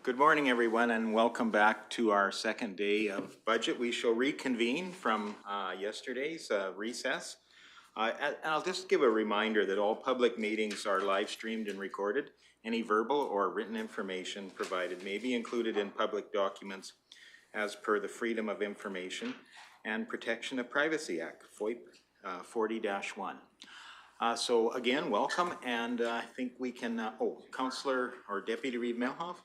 Good morning, everyone, and welcome back to our second day of budget. We shall reconvene from yesterday's recess. And I'll just give a reminder that all public meetings are live streamed and recorded. Any verbal or written information provided may be included in public documents as per the Freedom of Information and Protection of Privacy Act, FOIP 40-1. So again, welcome, and I think we can, Councillor or Deputy Reeve Melhoff?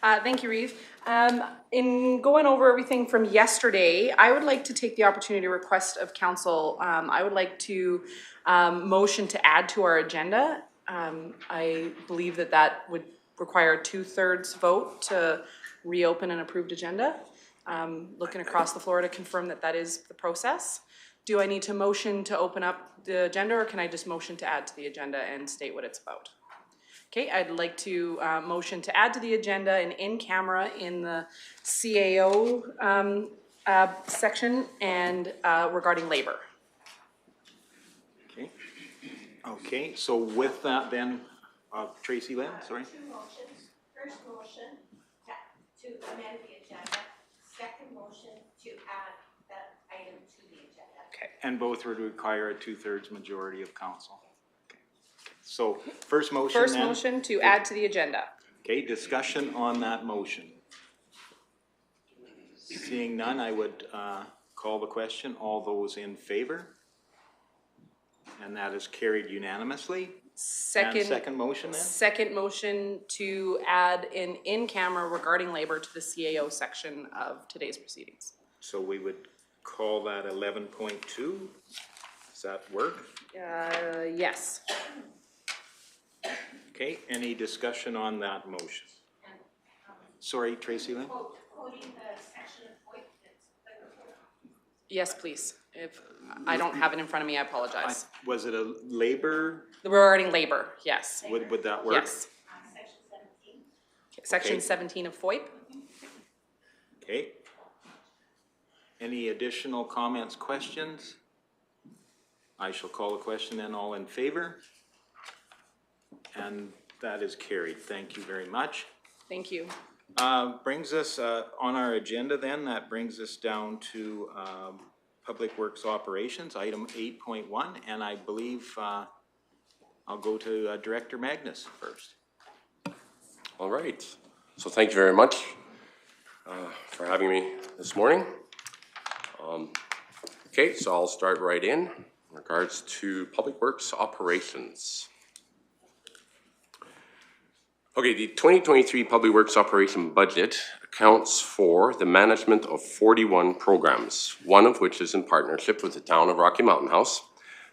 Thank you, Reeve. In going over everything from yesterday, I would like to take the opportunity to request of council. I would like to motion to add to our agenda. I believe that would require a 2/3 vote to reopen an approved agenda. Looking across the floor to confirm that is the process. Do I need to motion to open up the agenda, or can I just motion to add to the agenda and state what it's about? Okay, I'd like to motion to add to the agenda an in-camera in the CAO section and regarding labor. Okay. Okay, so with that then, Tracy Lynn, sorry. Two motions. First motion to amend the agenda. Second motion to add that item to the agenda. Okay, and both would require a 2/3 majority of council. So first motion First then, motion to add to the agenda. okay, discussion on that motion. Seeing none, I would call the question. All those in favor? And that is carried unanimously. Second motion then? Second motion to add an in-camera regarding labor to the CAO section of today's proceedings. So we would call that 11.2. Does that work? Yes. Okay, any discussion on that motion? Sorry, Tracy Lynn? Quoting the section of point that's Yes, please. If I don't have it in front of me, I apologize. Was it a labor? Regarding labor, yes. Would that work? Yes. section 17. Section Okay. 17 of FOIP. Okay. Any additional comments, questions? I shall call the question then. All in favor? And that is carried. Thank you very much. Thank you. Brings us on our agenda then, that brings us down to Public Works Operations, item 8.1, and I believe I'll go to Director Magnus first. All right. So thank you very much for having me this morning. Okay, so I'll start right in regards to Public Works Operations. Okay, the 2023 Public Works Operation budget accounts for the management of 41 programs, one of which is in partnership with the town of Rocky Mountain House,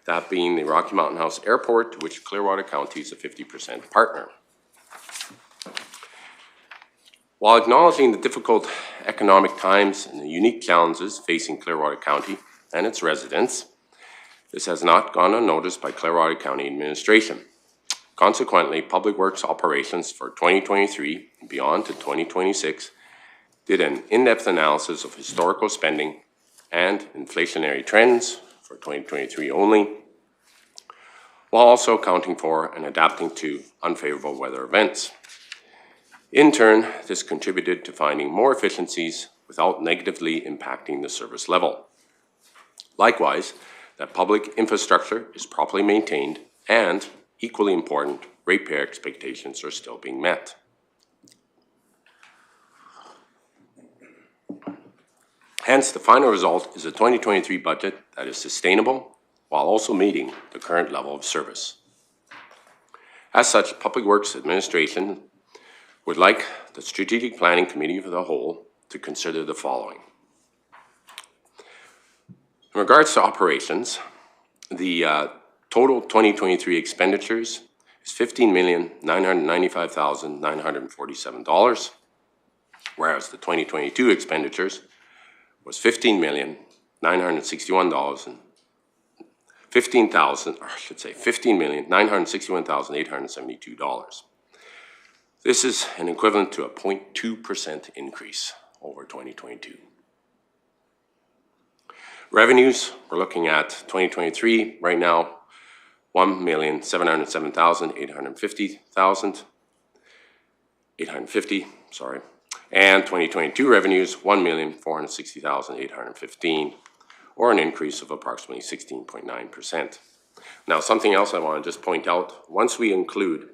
that being the Rocky Mountain House Airport, to which Clearwater County is a 50% partner. While acknowledging the difficult economic times and the unique challenges facing Clearwater County and its residents, this has not gone unnoticed by Clearwater County administration. Consequently, Public Works Operations for 2023 and beyond to 2026 did an in-depth analysis of historical spending and inflationary trends for 2023 only, while also accounting for and adapting to unfavorable weather events. In turn, this contributed to finding more efficiencies without negatively impacting the service level. Likewise, that public infrastructure is properly maintained, and equally important, ratepayer expectations are still being met. Hence, the final result is a 2023 budget that is sustainable while also meeting the current level of service. As such, Public Works Administration would like the Strategic Planning Committee for the whole to consider the following. In regards to operations, the total 2023 expenditures is $15,995,947, whereas the 2022 expenditures was $15,961,872. This is an equivalent to a 0.2% increase over 2022. Revenues, we're looking at 2023 right now, $1,707,850, sorry, and 2022 revenues, $1,460,815, or an increase of approximately 16.9%. Now, something else I want to just point out, once we include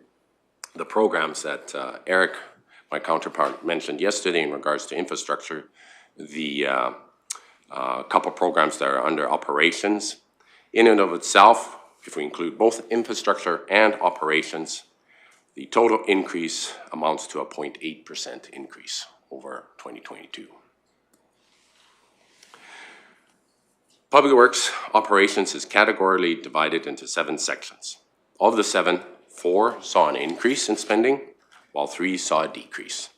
the programs that Eric, my counterpart, mentioned yesterday in regards to infrastructure, the couple programs that are under operations, in and of itself, if we include both infrastructure and operations, the total increase amounts to a 0.8% increase over 2022. Public Works Operations is categorically divided into 7 sections. Of the 7, 4 saw an increase in spending, while 3 saw a decrease.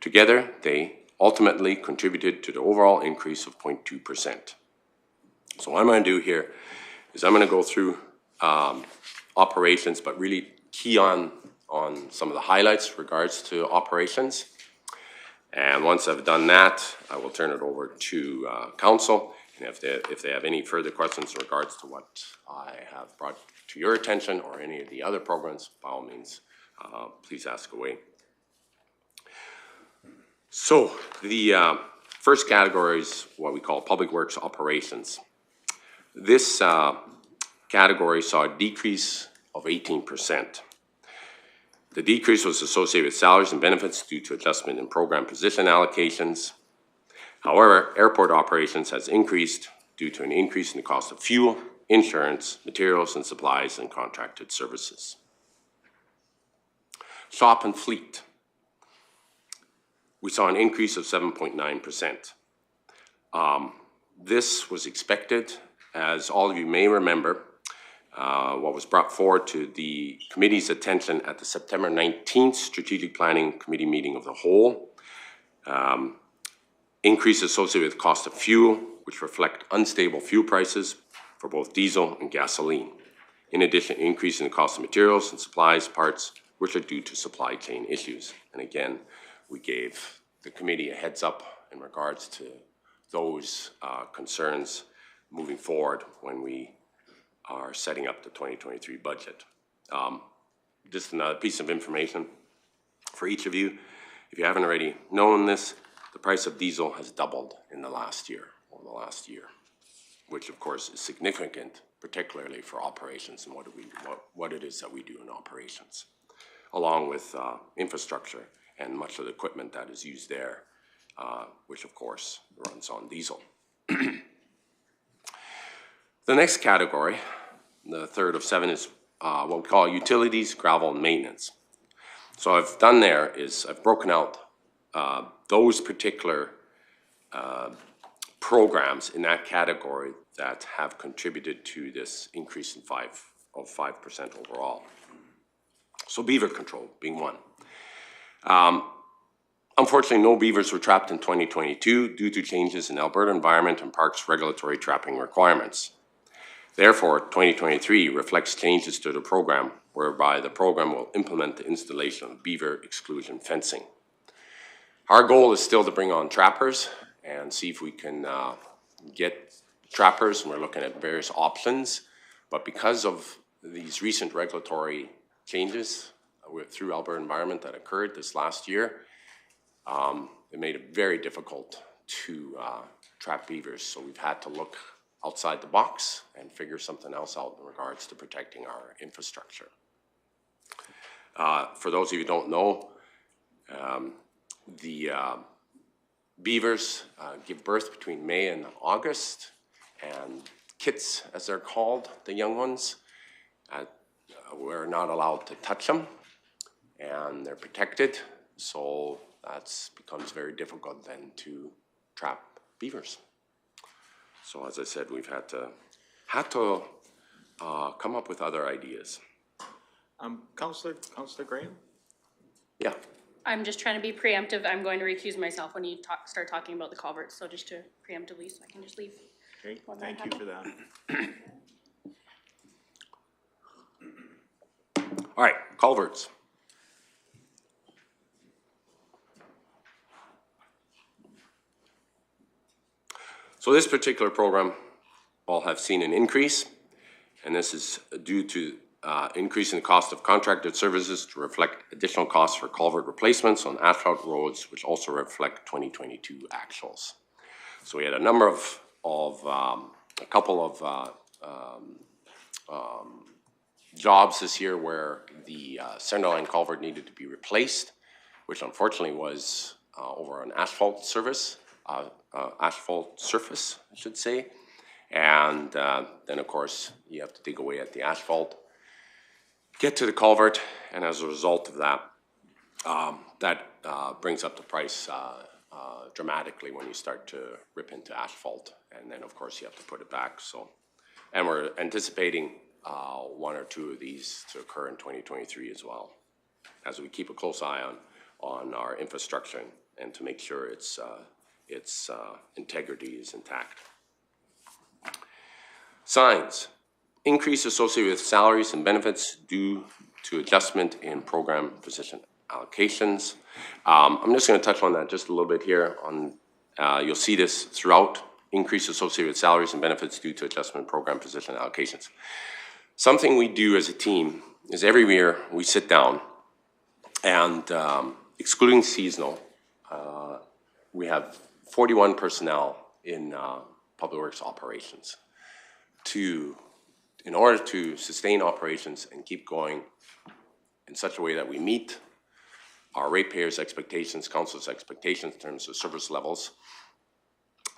Together, they ultimately contributed to the overall increase of 0.2%. So what I'm going to do here is I'm going to go through operations, but really key on some of the highlights regards to operations. And once I've done that, I will turn it over to council. And if they have any further questions in regards to what I have brought to your attention or any of the other programs, by all means, please ask away. So the first category is what we call Public Works Operations. This category saw a decrease of 18%. The decrease was associated with salaries and benefits due to adjustment in program position allocations. However, airport operations has increased due to an increase in the cost of fuel, insurance, materials and supplies, and contracted services. Shop and fleet. We saw an increase of 7.9%. This was expected, as all of you may remember, what was brought forward to the committee's attention at the September 19th Strategic Planning Committee meeting of the whole. Increase associated with cost of fuel, which reflect unstable fuel prices for both diesel and gasoline. In addition, increase in the cost of materials and supplies, parts, which are due to supply chain issues. And again, we gave the committee a heads up in regards to those concerns moving forward when we are setting up the 2023 budget. Just another piece of information for each of you. If you haven't already known this, the price of diesel has doubled in the last year, which of course is significant, particularly for operations and what it is that we do in operations, along with infrastructure and much of the equipment that is used there, which of course runs on diesel. The next category, the third of 7, is what we call utilities, gravel, and maintenance. So I've done there is I've broken out those particular programs in that category that have contributed to this increase in 5% overall. So beaver control being one. Unfortunately, no beavers were trapped in 2022 due to changes in Alberta Environment and Parks regulatory trapping requirements. Therefore, 2023 reflects changes to the program, whereby the program will implement the installation of beaver exclusion fencing. Our goal is still to bring on trappers and see if we can get trappers, and we're looking at various options. But because of these recent regulatory changes through Alberta Environment that occurred this last year, it made it very difficult to trap beavers. So we've had to look outside the box and figure something else out in regards to protecting our infrastructure. For those of you who don't know, the beavers give birth between May and August, and kits, as they're called, the young ones, we're not allowed to touch them, and they're protected, so that becomes very difficult then to trap beavers. So as I said, we've had to come up with other ideas. Councillor Graham? Yeah. I'm just trying to be preemptive. I'm going to recuse myself when you start talking about the culverts, so just to preemptively, so I can just leave. Okay, thank you for that. All right, culverts. So this particular program all have seen an increase. and this is due to increasing the cost of contracted services to reflect additional costs for culvert replacements on asphalt roads, which also reflect 2022 actuals. So we had a number of a couple of jobs this year where the center line culvert needed to be replaced, which unfortunately was over an asphalt surface, I should say. And then, of course, you have to dig away at the asphalt, get to the culvert, and as a result of that, that brings up the price dramatically when you start to rip into asphalt. And then, of course, you have to put it back. So, and we're anticipating one or two of these to occur in 2023 as well, as we keep a close eye on our infrastructure and to make sure its integrity is intact. Signs. Increase associated with salaries and benefits due to adjustment in program position allocations. I'm just going to touch on that just a little bit here. You'll see this throughout. Increase associated with salaries and benefits due to adjustment in program position allocations. Something we do as a team is every year we sit down and excluding seasonal, we have 41 personnel in public works operations. In order to sustain operations and keep going in such a way that we meet our ratepayers' expectations, council's expectations in terms of service levels.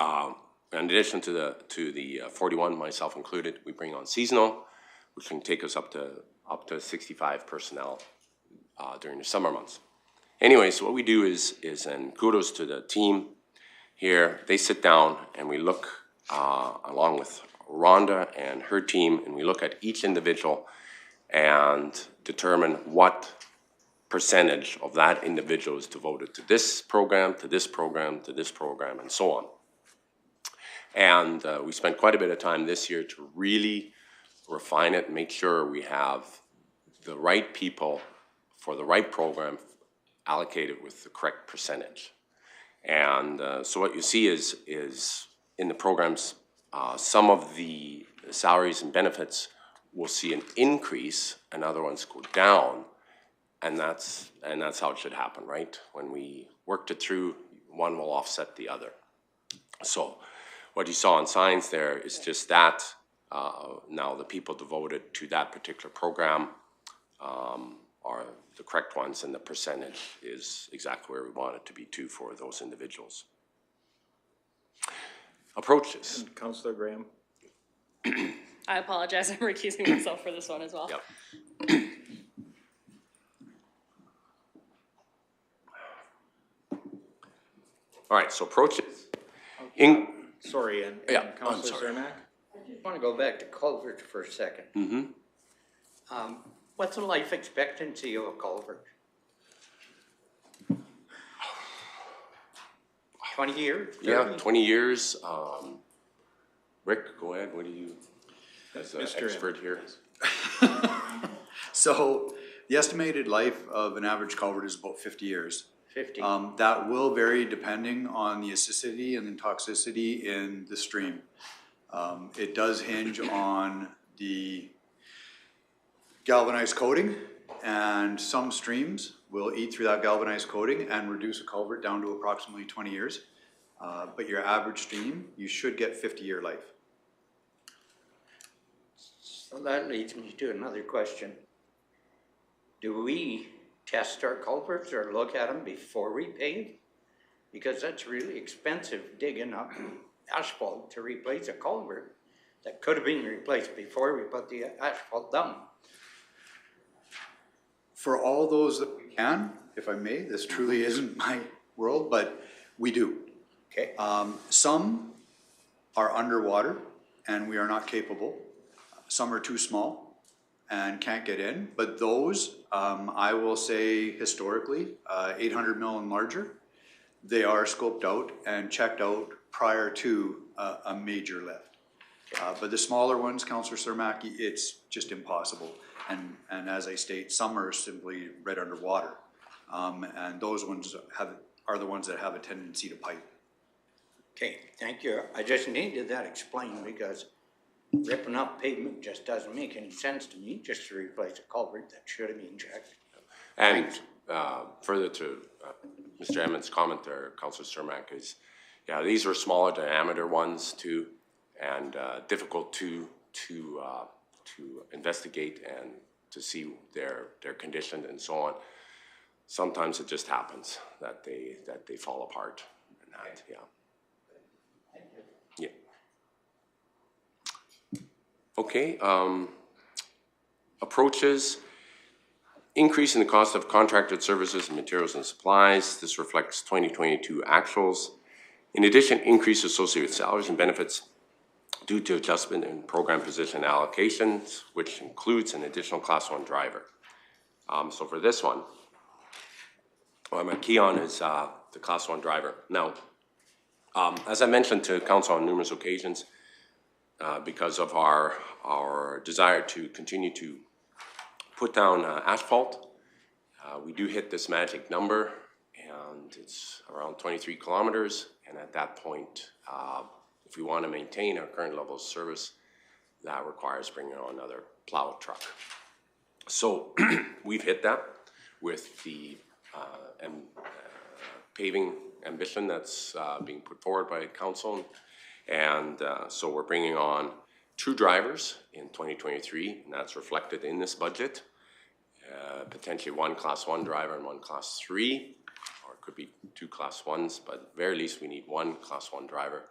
In addition to the 41, myself included, we bring on seasonal, which can take us up to 65 personnel during the summer months. Anyways, what we do is and kudos to the team here, they sit down and we look along with Rhonda and her team, and we look at each individual and determine what percentage of that individual is devoted to this program, to this program, to this program, and so on. And we spent quite a bit of time this year to really refine it and make sure we have the right people for the right program allocated with the correct percentage. And so what you see is in the programs, some of the salaries and benefits will see an increase and other ones go down. And that's how it should happen, right? When we worked it through, one will offset the other. So what you saw in signs there is just that. Now the people devoted to that particular program are the correct ones, and the percentage is exactly where we want it to be too for those individuals. Approaches. And Councillor Graham. I apologize, I'm recusing myself for this one as well. Yep. All right, so approaches. Sorry, and Yeah, Councillor sorry. Cermak? I just want to go back to culverts for a second. Mm-hmm. What's the life expectancy of a culvert? 20 years? 30? Yeah, 20 years. Rick, go ahead. What do you, as an Mr. expert here? So the estimated life of an average culvert is about 50 years. 50. That will vary depending on the acidity and the toxicity in the stream. It does hinge on the galvanized coating, and some streams will eat through that galvanized coating and reduce a culvert down to approximately 20 years. But your average stream, you should get 50-year life. So that leads me to another question. Do we test our culverts or look at them before we pave? Because that's really expensive digging up asphalt to replace a culvert that could have been replaced before we put the asphalt down. For all those that we can, if I may, this truly isn't my world, but we do. Okay. Some are underwater and we are not capable. Some are too small and can't get in, but those, I will say historically, 800 mil and larger, they are scoped out and checked out prior to a major lift. But the smaller ones, Councillor Cermak, it's just impossible. And as I state, some are simply right underwater. And those ones are the ones that have a tendency to pipe. Okay, thank you. I just needed that explained because ripping up pavement just doesn't make any sense to me, just to replace a culvert that should have been checked. And further to Mr. Emmons' comment there, Councillor Cermak, is, yeah, these are smaller diameter ones too, and difficult to investigate and to see their condition and so on. Sometimes it just happens that they fall apart. And that, yeah. Yeah. Okay. Approaches. Increase in the cost of contracted services and materials and supplies. This reflects 2022 actuals. In addition, increase associated with salaries and benefits due to adjustment in program position allocations, which includes an additional Class 1 driver. So for this one, what I'm key on is the Class 1 driver. Now, as I mentioned to Council on numerous occasions, because of our desire to continue to put down asphalt, we do hit this magic number, and it's around 23 kilometers. And at that point, if we want to maintain our current level of service, that requires bringing on another plow truck. So we've hit that with the paving ambition that's being put forward by council. And so we're bringing on 2 drivers in 2023, and that's reflected in this budget. Potentially 1 Class 1 driver and 1 Class 3, or it could be 2 Class 1s, but at the very least we need 1 Class 1 driver.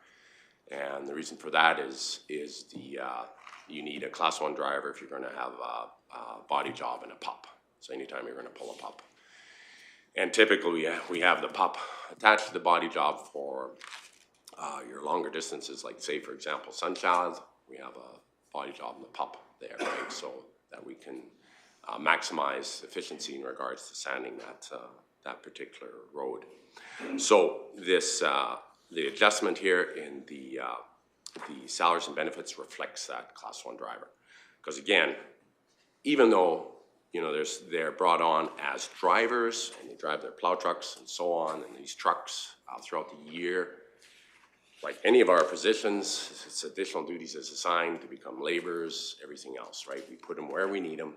And the reason for that is you need a Class 1 driver if you're going to have a body job and a pup. So anytime you're going to pull a pup. And typically we have the pup attached to the body job for your longer distances, like say for example Sunchild, we have a body job and the pup there, right? So that we can maximize efficiency in regards to sanding that particular road. So this the adjustment here in the salaries and benefits reflects that Class 1 driver, because again, even though they're brought on as drivers and they drive their plow trucks and so on, and these trucks throughout the year, like any of our positions, it's additional duties as assigned to become laborers, everything else, right? We put them where we need them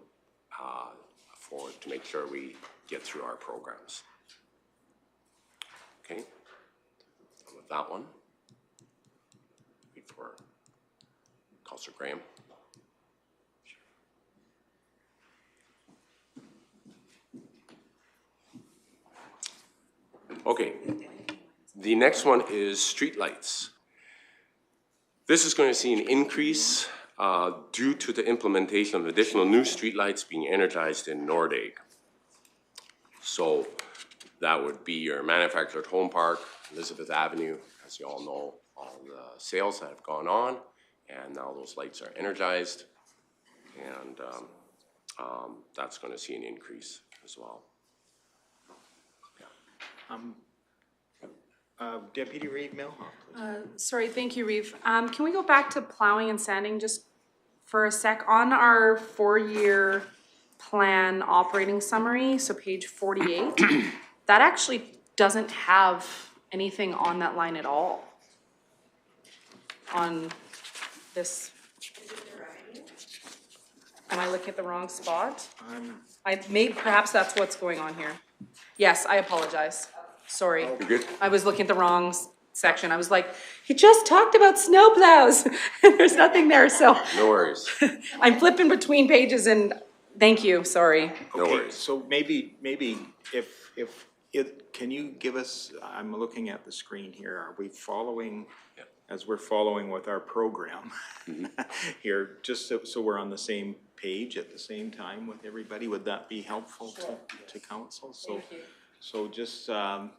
to make sure we get through our programs. Okay, and with that one, wait for Councillor Graham. Okay, the next one is streetlights. This is going to see an increase due to the implementation of additional new streetlights being energized in Nordegg. So that would be your manufactured home park, Elizabeth Avenue, as you all know, all the sales that have gone on, and now those lights are energized, and that's going to see an increase as well. Deputy Reeve Milhoff, please. Sorry, thank you, Reeve. Can we go back to plowing and sanding just for a sec? On our 4-year plan operating summary, so page 48, that actually doesn't have anything on that line at all. On this. Am I looking at the wrong spot? Perhaps that's what's going on here. Yes, I apologize. Sorry. You're good. I was looking at the wrong section. I was like, he just talked about snow plows. There's nothing there, so. No worries. I'm flipping between pages and thank you, sorry. No Okay, worries. so maybe can you give us, I'm looking at the screen here, are we following, as we're following with our program here, just so we're on the same page at the same time with everybody, would that be helpful to council? So, so just, I'm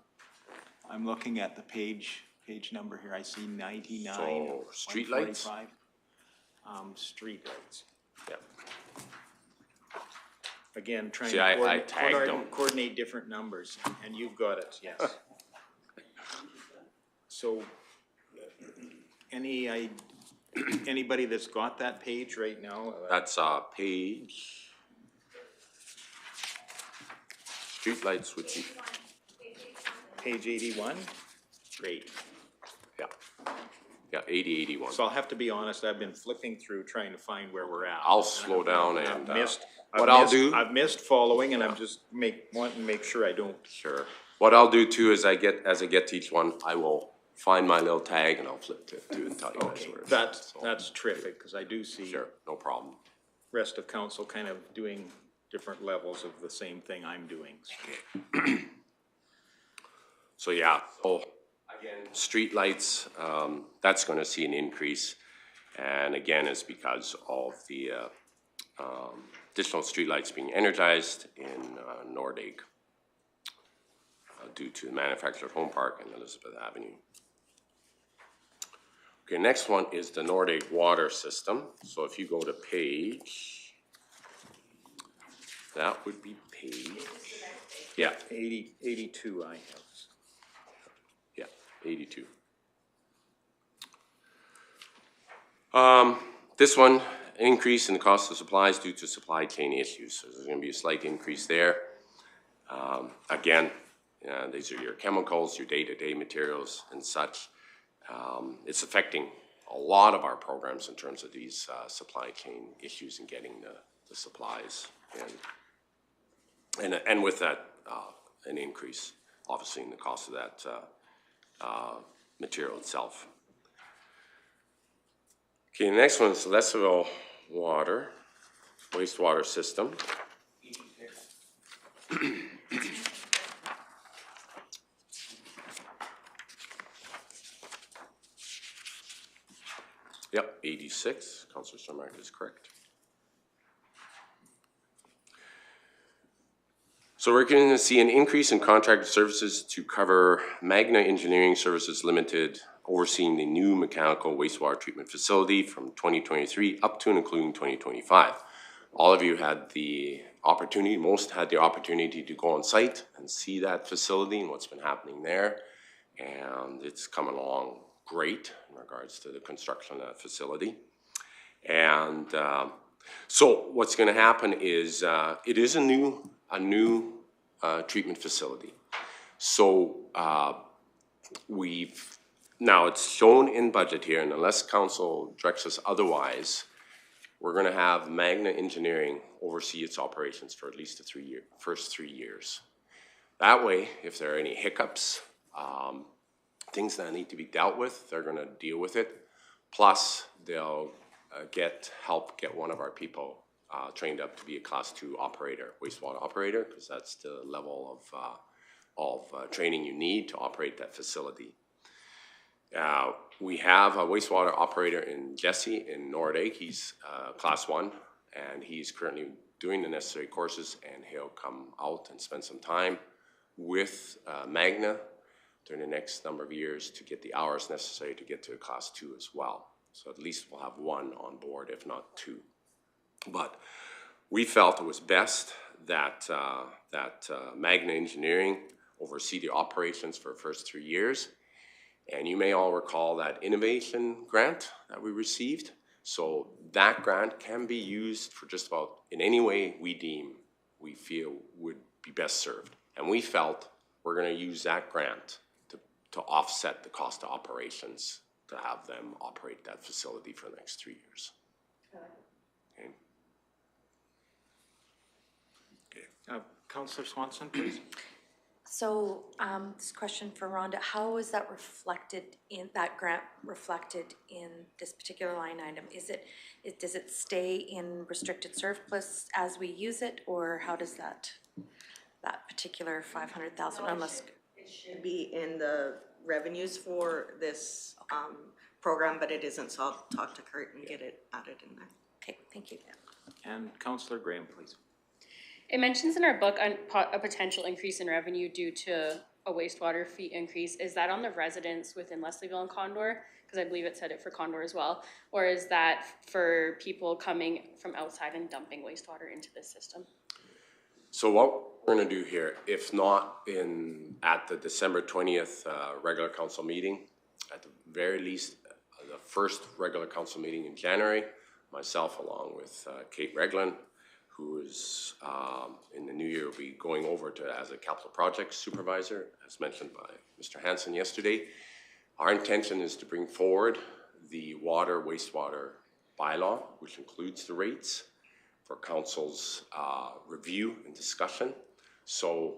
looking at the page number here, I see 99. So, streetlights? Streetlights. Yep. Again, trying See, to I tagged them. coordinate different numbers, and you've got it, yes. So, anybody that's got that page right now? That's page. Streetlights would be. Page 81? Great. Yeah. Yeah, 80, 81. So I'll have to be honest, I've been flipping through trying to find where we're at. I'll slow down I've and, missed- what I've I'll missed- do. I've missed following, and I'm just wanting to make sure I don't. Sure. What I'll do too is as I get to each one, I will find my little tag and I'll flip to it and tell you guys Okay, where it's at. So, that's terrific, because I do see Sure, no problem. rest of council kind of doing different levels of the same thing I'm doing. So yeah, so again, streetlights, that's gonna see an increase. And again, it's because of the, additional streetlights being energized in, Nordig, due to the manufactured home park and Elizabeth Avenue. Okay, next one is the Nordig water system. So if you go to page, that would be page, yeah, 82 I have. yeah, 82. This one, increase in the cost of supplies due to supply chain issues. So there's gonna be a slight increase there. Again, these are your chemicals, your day-to-day materials and such. It's affecting a lot of our programs in terms of these, supply chain issues and getting the supplies. And with that, an increase, obviously, in the cost of that, material itself. Okay, the next one is Lesaville water, wastewater system. Yep, 86, Councillor Starmark is correct. So we're going to see an increase in contracted services to cover Magna Engineering Services Limited, overseeing the new mechanical wastewater treatment facility from 2023 up to and including 2025. All of you had the opportunity, most had the opportunity to go on site and see that facility and what's been happening there. And it's coming along great in regards to the construction of that facility. And so what's going to happen is it is a new treatment facility. So now it's shown in budget here, and unless council directs us otherwise, we're going to have Magna Engineering oversee its operations for at least the first 3 years. That way, if there are any hiccups, things that need to be dealt with, they're going to deal with it. Plus, they'll help get one of our people trained up to be a Class 2 operator, wastewater operator, because that's the level of training you need to operate that facility. We have a wastewater operator in Jesse in Nordig. He's Class 1, and he's currently doing the necessary courses, and he'll come out and spend some time with Magna during the next number of years to get the hours necessary to get to a Class 2 as well. So at least we'll have one on board, if not two. But we felt it was best that Magna Engineering oversee the operations for the first 3 years. And you may all recall that innovation grant that we received. So that grant can be used for just about in any way we feel would be best served. And we felt we're going to use that grant to offset the cost of operations to have them operate that facility for the next 3 years. Okay. Councillor Swanson, please. So, this question for Rhonda, how is that grant reflected in this particular line item? Does it stay in restricted surplus as we use it, or how does that particular 500,000 unless? It should be in the revenues for this program, but it isn't, so I'll talk to Kurt and get it added in there. Okay, thank you. And Councillor Graham, please. It mentions in our book a potential increase in revenue due to a wastewater fee increase. Is that on the residents within Leslieville and Condor? Because I believe it said it for Condor as well. Or is that for people coming from outside and dumping wastewater into this system? So what we're going to do here, if not at the December 20th regular council meeting, at the very least the first regular council meeting in January, myself along with Kate Reglan, who is in the new year will be going over as a capital projects supervisor, as mentioned by Mr. Hansen yesterday. Our intention is to bring forward the water wastewater bylaw, which includes the rates for council's review and discussion. So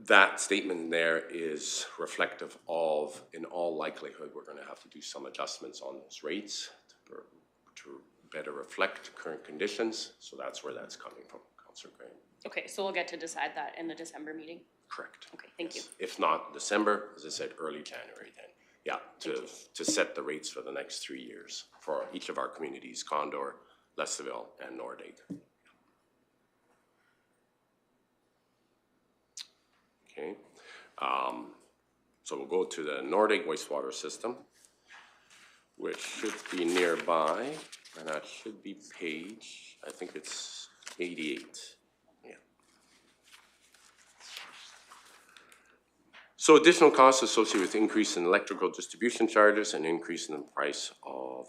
that statement there is reflective of, in all likelihood, we're going to have to do some adjustments on those rates to better reflect current conditions. So that's where that's coming from, Councillor Graham. Okay, so we'll get to decide that in the December meeting? Correct. Okay, thank you. If not December, as I said, early January then. Yeah, to set the rates for the next 3 years for each of our communities, Condor, Leslieville, and Nordig. Okay, so we'll go to the Nordig wastewater system, which should be nearby, and that should be page, I think it's 88. Yeah. So additional costs associated with increase in electrical distribution charges and increase in the price of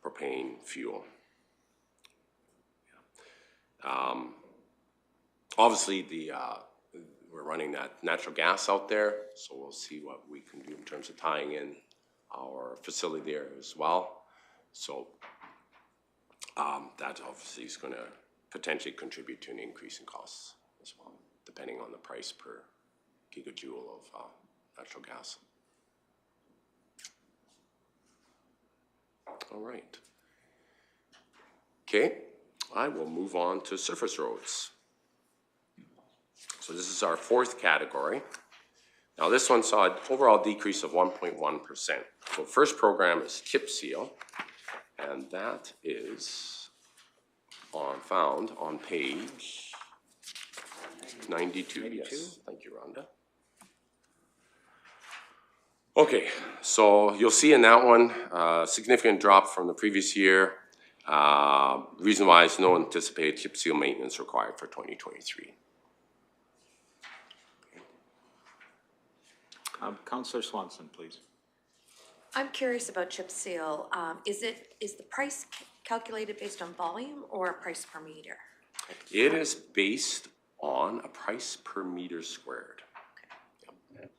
propane fuel. Obviously, we're running that natural gas out there, so we'll see what we can do in terms of tying in our facility there as well. So that obviously is going to potentially contribute to an increase in costs as well, depending on the price per gigajoule of natural gas. All right. Okay, I will move on to surface roads. So this is our fourth category. Now this one saw an overall decrease of 1.1%. So first program is chip seal, and that is found on page 92. Yes, thank you, Rhonda. Okay, so you'll see in that one significant drop from the previous year. Reason why is no anticipated chip seal maintenance required for 2023. Councillor Swanson, please. I'm curious about chip seal. Is the price calculated based on volume or a price per meter? It is based on a price per meter squared. Okay. Yep.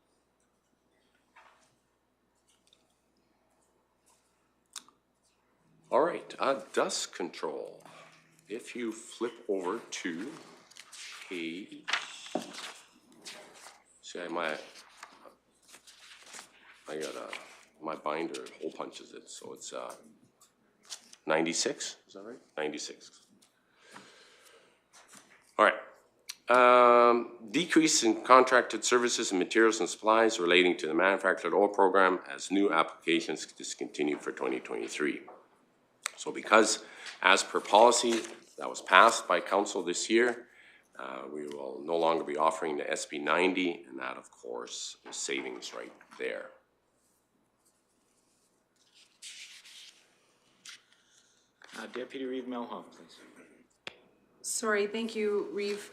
All right, dust control. If you flip over to page, see, I got my binder hole punches it, so it's 96, is that right? 96. All right. Decrease in contracted services and materials and supplies relating to the manufactured oil program as new applications discontinued for 2023. So because as per policy that was passed by council this year, we will no longer be offering the SB 90, and that of course is savings right there. Deputy Reeve Melhoff, please. Sorry, thank you, Reeve.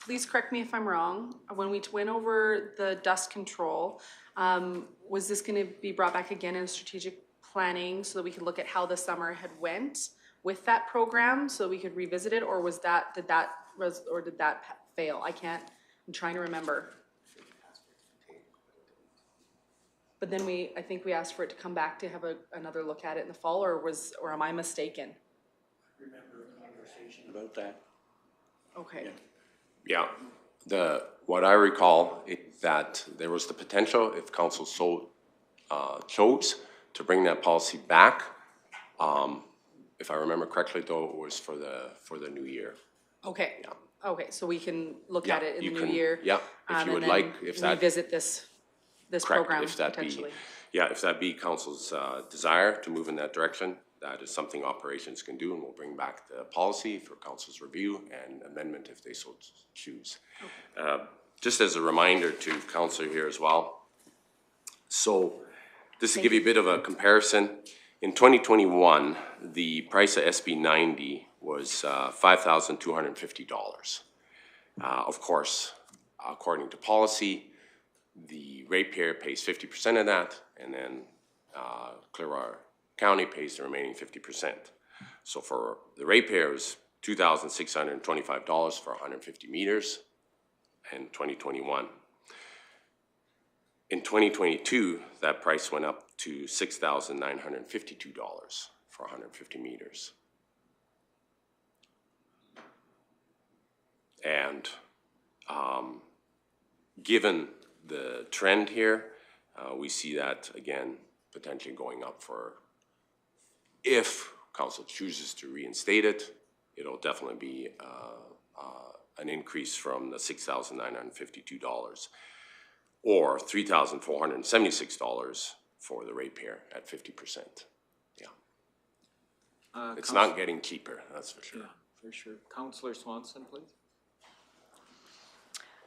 Please correct me if I'm wrong. When we went over the dust control, was this going to be brought back again in strategic planning so that we could look at how the summer had went with that program, so we could revisit it, or did that fail? I'm trying to remember. But then I think we asked for it to come back to have another look at it in the fall, or am I mistaken? Remember a conversation about that? Okay. Yeah, what I recall is that there was the potential, if council so chose, to bring that policy back. If I remember correctly, though, it was for the new year. Okay. Yeah. Okay, so we can look Yeah, at it in you the can- new year. yeah, if you would and like, then if that- revisit this Correct, program if that potentially. if that be council's desire to move in that direction, that is something operations can do, and we'll bring back the policy for council's review and amendment if they so choose. Okay. Just as a reminder to council here as well. So just to give you a bit of a comparison, in 2021, the price of SB 90 was $5,250. Of course, according to policy, the ratepayer pays 50% of that, and then Clearwater County pays the remaining 50%. So for the ratepayers, $2,625 for 150 meters in 2021. In 2022, that price went up to $6,952 for 150 meters. And given the trend here, we see that again potentially going up for, if council chooses to reinstate it, it'll definitely be an increase from the $6,952 or $3,476 for the ratepayer at 50%. Yeah, it's not getting cheaper, that's for sure. Yeah, for sure. Councillor Swanson, please.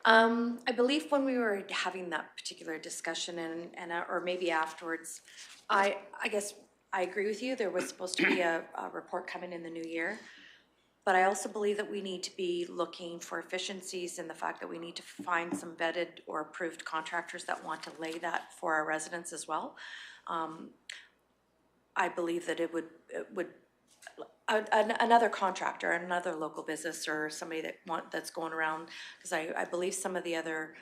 I believe when we were having that particular discussion and or maybe afterwards, I guess I agree with you. There was supposed to be a report coming in the new year. But I also believe that we need to be looking for efficiencies in the fact that we need to find some vetted or approved contractors that want to lay that for our residents as well. I believe that it would another contractor, another local business or somebody that's going around, because I believe some of the other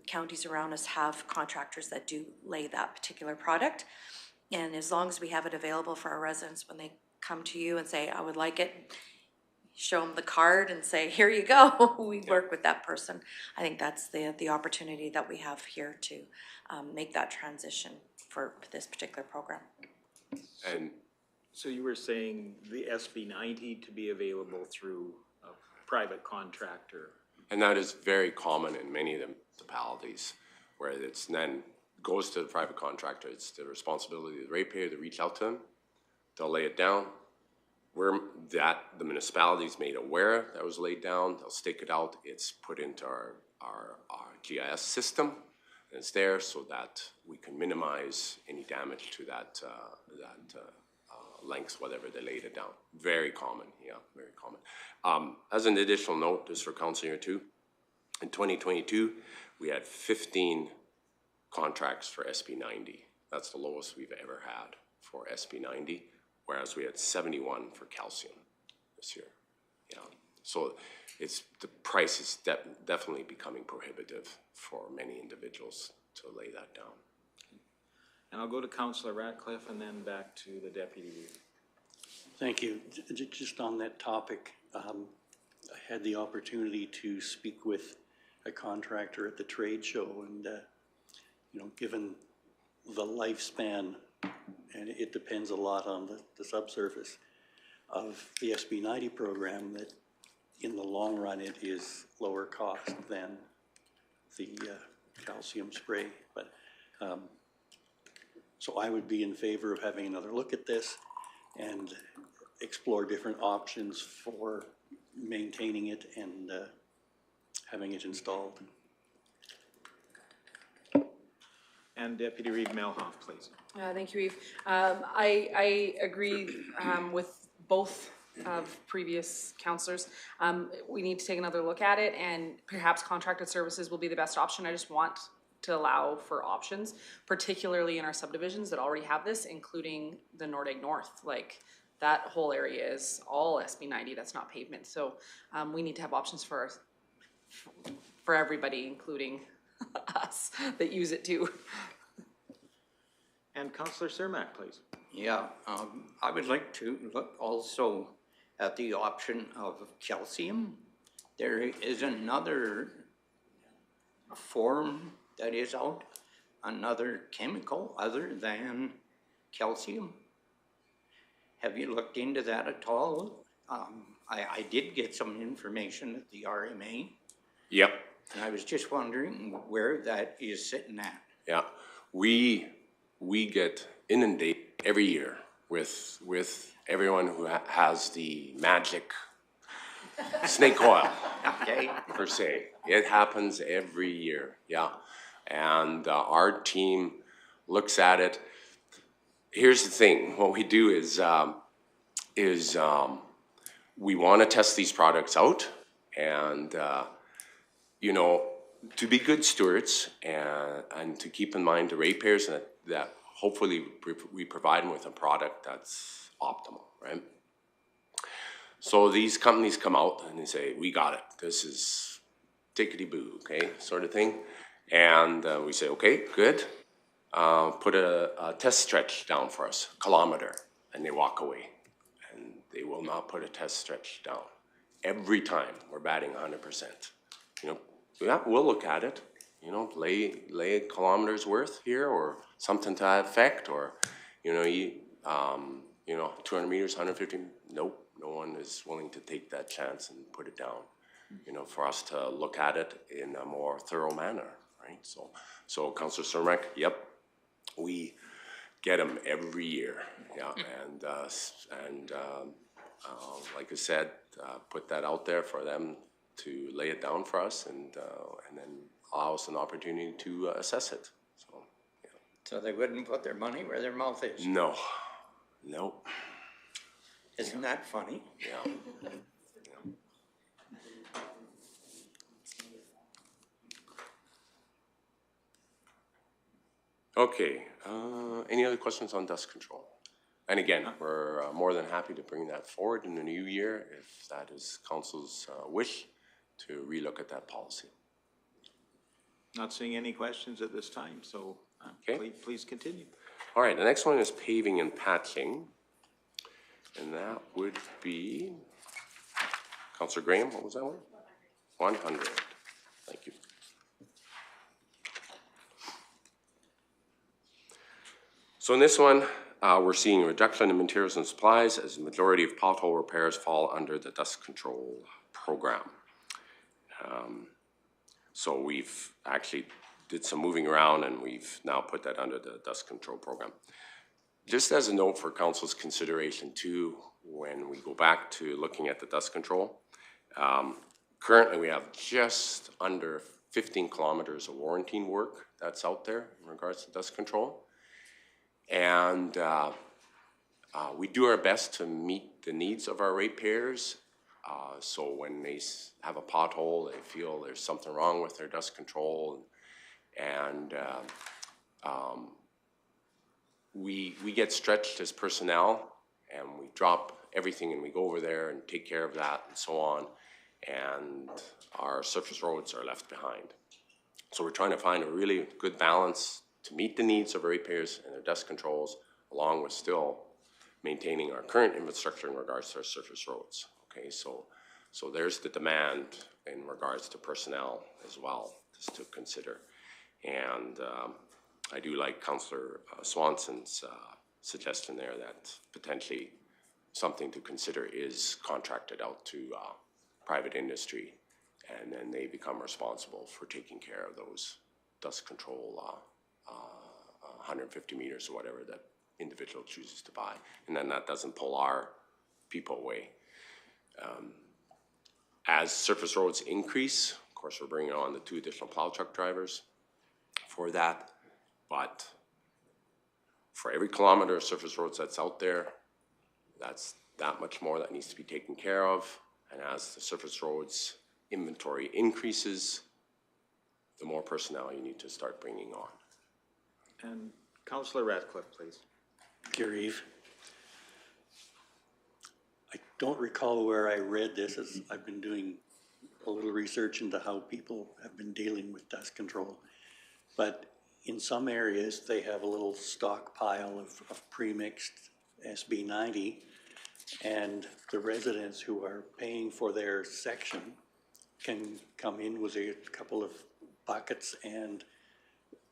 counties around us have contractors that do lay that particular product. And as long as we have it available for our residents when they come to you and say, I would like it, show them the card and say, here you go, we work with that person. I think that's the opportunity that we have here to make that transition for this particular program. And So you were saying the SB 90 to be available through a private contractor? And that is very common in many of the municipalities, where it's then goes to the private contractor. It's the responsibility of the ratepayer to reach out to them. They'll lay it down. Where that the municipality's made aware that was laid down, they'll stake it out. It's put into our GIS system, and it's there so that we can minimize any damage to that length, whatever they laid it down. Very common, yeah, very common. As an additional note, just for council here too, in 2022, we had 15 contracts for SB 90. That's the lowest we've ever had for SB 90. Whereas we had 71 for calcium this year. Yeah, so the price is definitely becoming prohibitive for many individuals to lay that down. And I'll go to Councillor Ratcliffe and then back to the deputy. Thank you. Just on that topic, I had the opportunity to speak with a contractor at the trade show, and you know, given the lifespan, and it depends a lot on the subsurface of the SB 90 program, that in the long run it is lower cost than the calcium spray. But so I would be in favor of having another look at this and explore different options for maintaining it and having it installed. And Deputy Reeve Melhoff, please. Thank you, Eve. I agree with both of previous councillors. We need to take another look at it, and perhaps contracted services will be the best option. I just want to allow for options, particularly in our subdivisions that already have this, including the Nordegg North. Like, that whole area is all SB 90, that's not pavement. So we need to have options for everybody, including us that use it too. And Councillor Cermak, please. Yeah, I would like to look also at the option of calcium. There is another form that is out, another chemical other than calcium. Have you looked into that at all? I did get some information at the RMA. Yep. And I was just wondering where that is sitting at. Yeah, we get inundated every year with everyone who has the magic snake oil, Okay. per se. It happens every year, yeah. And our team looks at it. Here's the thing, what we do is we want to test these products out, and you know, to be good stewards and to keep in mind the ratepayers that hopefully we provide them with a product that's optimal, right? So these companies come out and they say, we got it. This is tickety-boo, okay, sort of thing. And we say, okay, good. Put a test stretch down for us, kilometer, and they walk away. And they will not put a test stretch down. Every time we're batting 100%. You know, yeah, we'll look at it. You know, lay a kilometer's worth here, or something to that effect, or you know, 200 meters, 150. Nope, no one is willing to take that chance and put it down. You know, for us to look at it in a more thorough manner, right? So Councillor Cermak, yep, we get them every year, yeah, and like I said, put that out there for them to lay it down for us, and then allow us an opportunity to assess it. So, yeah. So they wouldn't put their money where their mouth is? No, nope. Isn't that funny? Yeah. Okay, any other questions on dust control? And again, we're more than happy to bring that forward in the new year if that is council's wish to relook at that policy. Not seeing any questions at this time, so Okay. please continue. All right, the next one is paving and patching. And that would be, Councillor Graham, what was that one? 100. Thank you. So in this one, we're seeing a reduction in materials and supplies as the majority of pothole repairs fall under the dust control program. So we've actually did some moving around, and we've now put that under the dust control program. Just as a note for council's consideration too, when we go back to looking at the dust control, currently we have just under 15 kilometers of warranty work that's out there in regards to dust control. And we do our best to meet the needs of our ratepayers. So when they have a pothole, they feel there's something wrong with their dust control, and we get stretched as personnel, and we drop everything and we go over there and take care of that and so on, and our surface roads are left behind. So we're trying to find a really good balance to meet the needs of our ratepayers and their dust controls, along with still maintaining our current infrastructure in regards to our surface roads. Okay, so there's the demand in regards to personnel as well, just to consider. And I do like Councillor Swanson's suggestion there that potentially something to consider is contracted out to private industry, and then they become responsible for taking care of those dust control 150 meters or whatever that individual chooses to buy, and then that doesn't pull our people away. As surface roads increase, of course, we're bringing on the 2 additional plow truck drivers for that, but for every kilometer of surface roads that's out there, that's that much more that needs to be taken care of. And as the surface roads inventory increases, the more personnel you need to start bringing on. And Councillor Ratcliffe, please. Gary Eve. I don't recall where I read this, as I've been doing a little research into how people have been dealing with dust control. But in some areas, they have a little stockpile of pre-mixed SB90, and the residents who are paying for their section can come in with a couple of buckets and,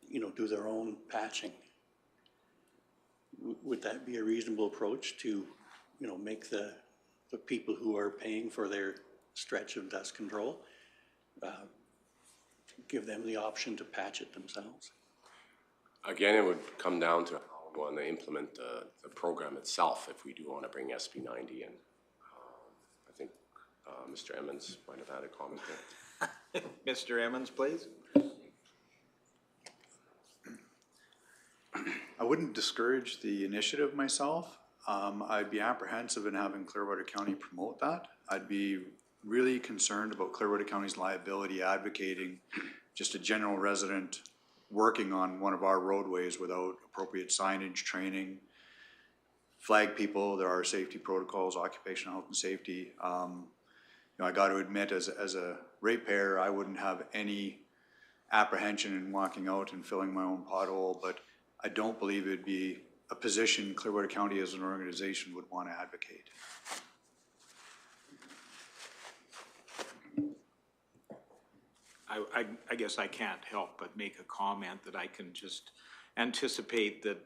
you know, do their own patching. Would that be a reasonable approach to, you know, make the people who are paying for their stretch of dust control, give them the option to patch it themselves? Again, it would come down to how we want to implement the program itself if we do want to bring SB90 in. I think Mr. Emmons might have had a comment there. Mr. Emmons, please. I wouldn't discourage the initiative myself. I'd be apprehensive in having Clearwater County promote that. I'd be really concerned about Clearwater County's liability advocating just a general resident working on one of our roadways without appropriate signage, training, flag people. There are safety protocols, occupational health and safety. You know, I got to admit, as a ratepayer, I wouldn't have any apprehension in walking out and filling my own pothole, but I don't believe it'd be a position Clearwater County as an organization would want to advocate. I guess I can't help but make a comment that I can just anticipate that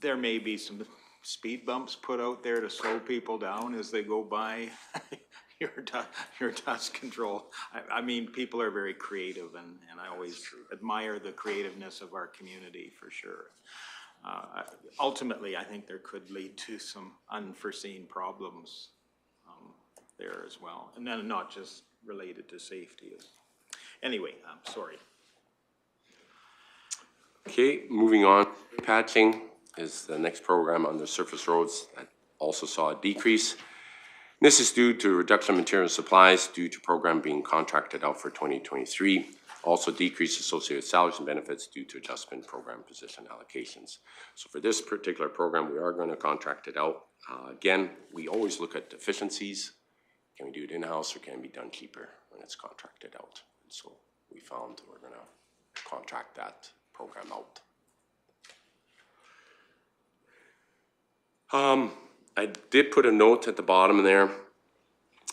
there may be some speed bumps put out there to slow people down as they go by your dust control. I mean, people are very creative, and I always admire the creativeness of our community for sure. Ultimately, I think there could lead to some unforeseen problems there as well, and then not just related to safety. Anyway, I'm sorry. Okay, moving on. Patching is the next program under surface roads that also saw a decrease. This is due to reduction of material supplies due to program being contracted out for 2023. Also decrease associated salaries and benefits due to adjustment program position allocations. So for this particular program, we are going to contract it out. Again, we always look at efficiencies. Can we do it in-house or can it be done cheaper when it's contracted out? And so we found we're going to contract that program out. I did put a note at the bottom there.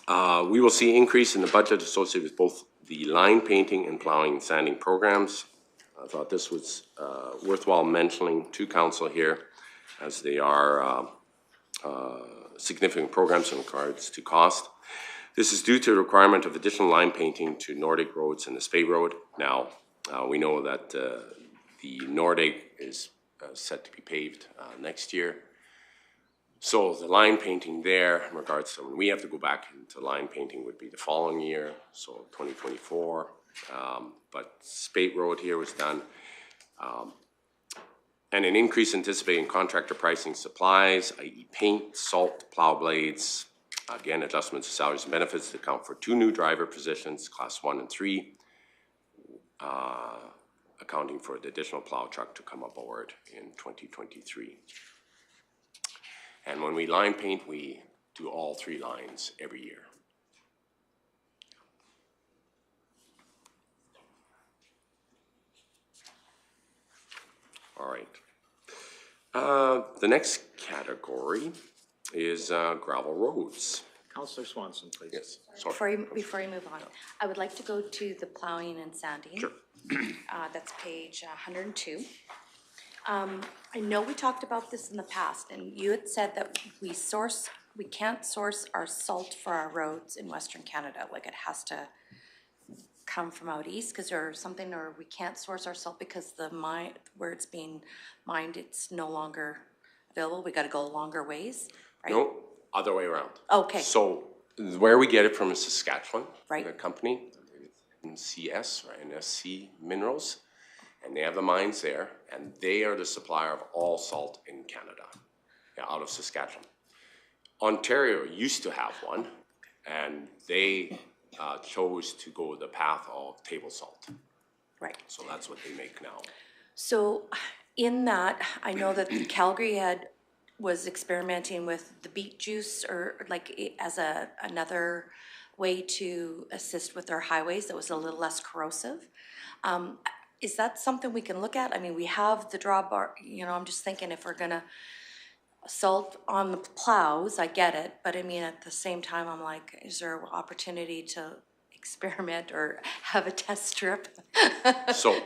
We will see increase in the budget associated with both the line painting and plowing and sanding programs. I thought this was worthwhile mentioning to council here, as they are significant programs in regards to cost. This is due to the requirement of additional line painting to Nordic roads and the Spey Road. Now, we know that the Nordic is set to be paved next year. So the line painting there, in regards to when we have to go back into line painting, would be the following year, so 2024. But Spate Road here was done. And an increase anticipated in contractor pricing supplies, i.e. paint, salt, plow blades. Again, adjustments to salaries and benefits to account for 2 new driver positions, class 1 and 3. Accounting for the additional plow truck to come aboard in 2023. And when we line paint, we do all 3 lines every year. All right. The next category is gravel roads. Councillor Swanson, please. Yes. Sorry. Before you move on, I would like to go to the plowing and sanding. Sure. That's page 102. I know we talked about this in the past, and you had said that we can't source our salt for our roads in Western Canada. Like, it has to come from out east, because or something, or we can't source our salt because the mine where it's being mined, it's no longer available. We got to go longer ways, right? No, other way around. Okay. So where we get it from is Saskatchewan, right? The company, CS or NSC Minerals. And they have the mines there, and they are the supplier of all salt in Canada, out of Saskatchewan. Ontario used to have one, and they chose to go the path of table salt. Right. So that's what they make now. So in that, I know that Calgary was experimenting with the beet juice, or like as another way to assist with their highways that was a little less corrosive. Is that something we can look at? I mean, we have the drawbar, I'm just thinking if we're gonna salt on the plows, I get it, but I mean, at the same time, I'm like, is there an opportunity to experiment or have a test strip? So,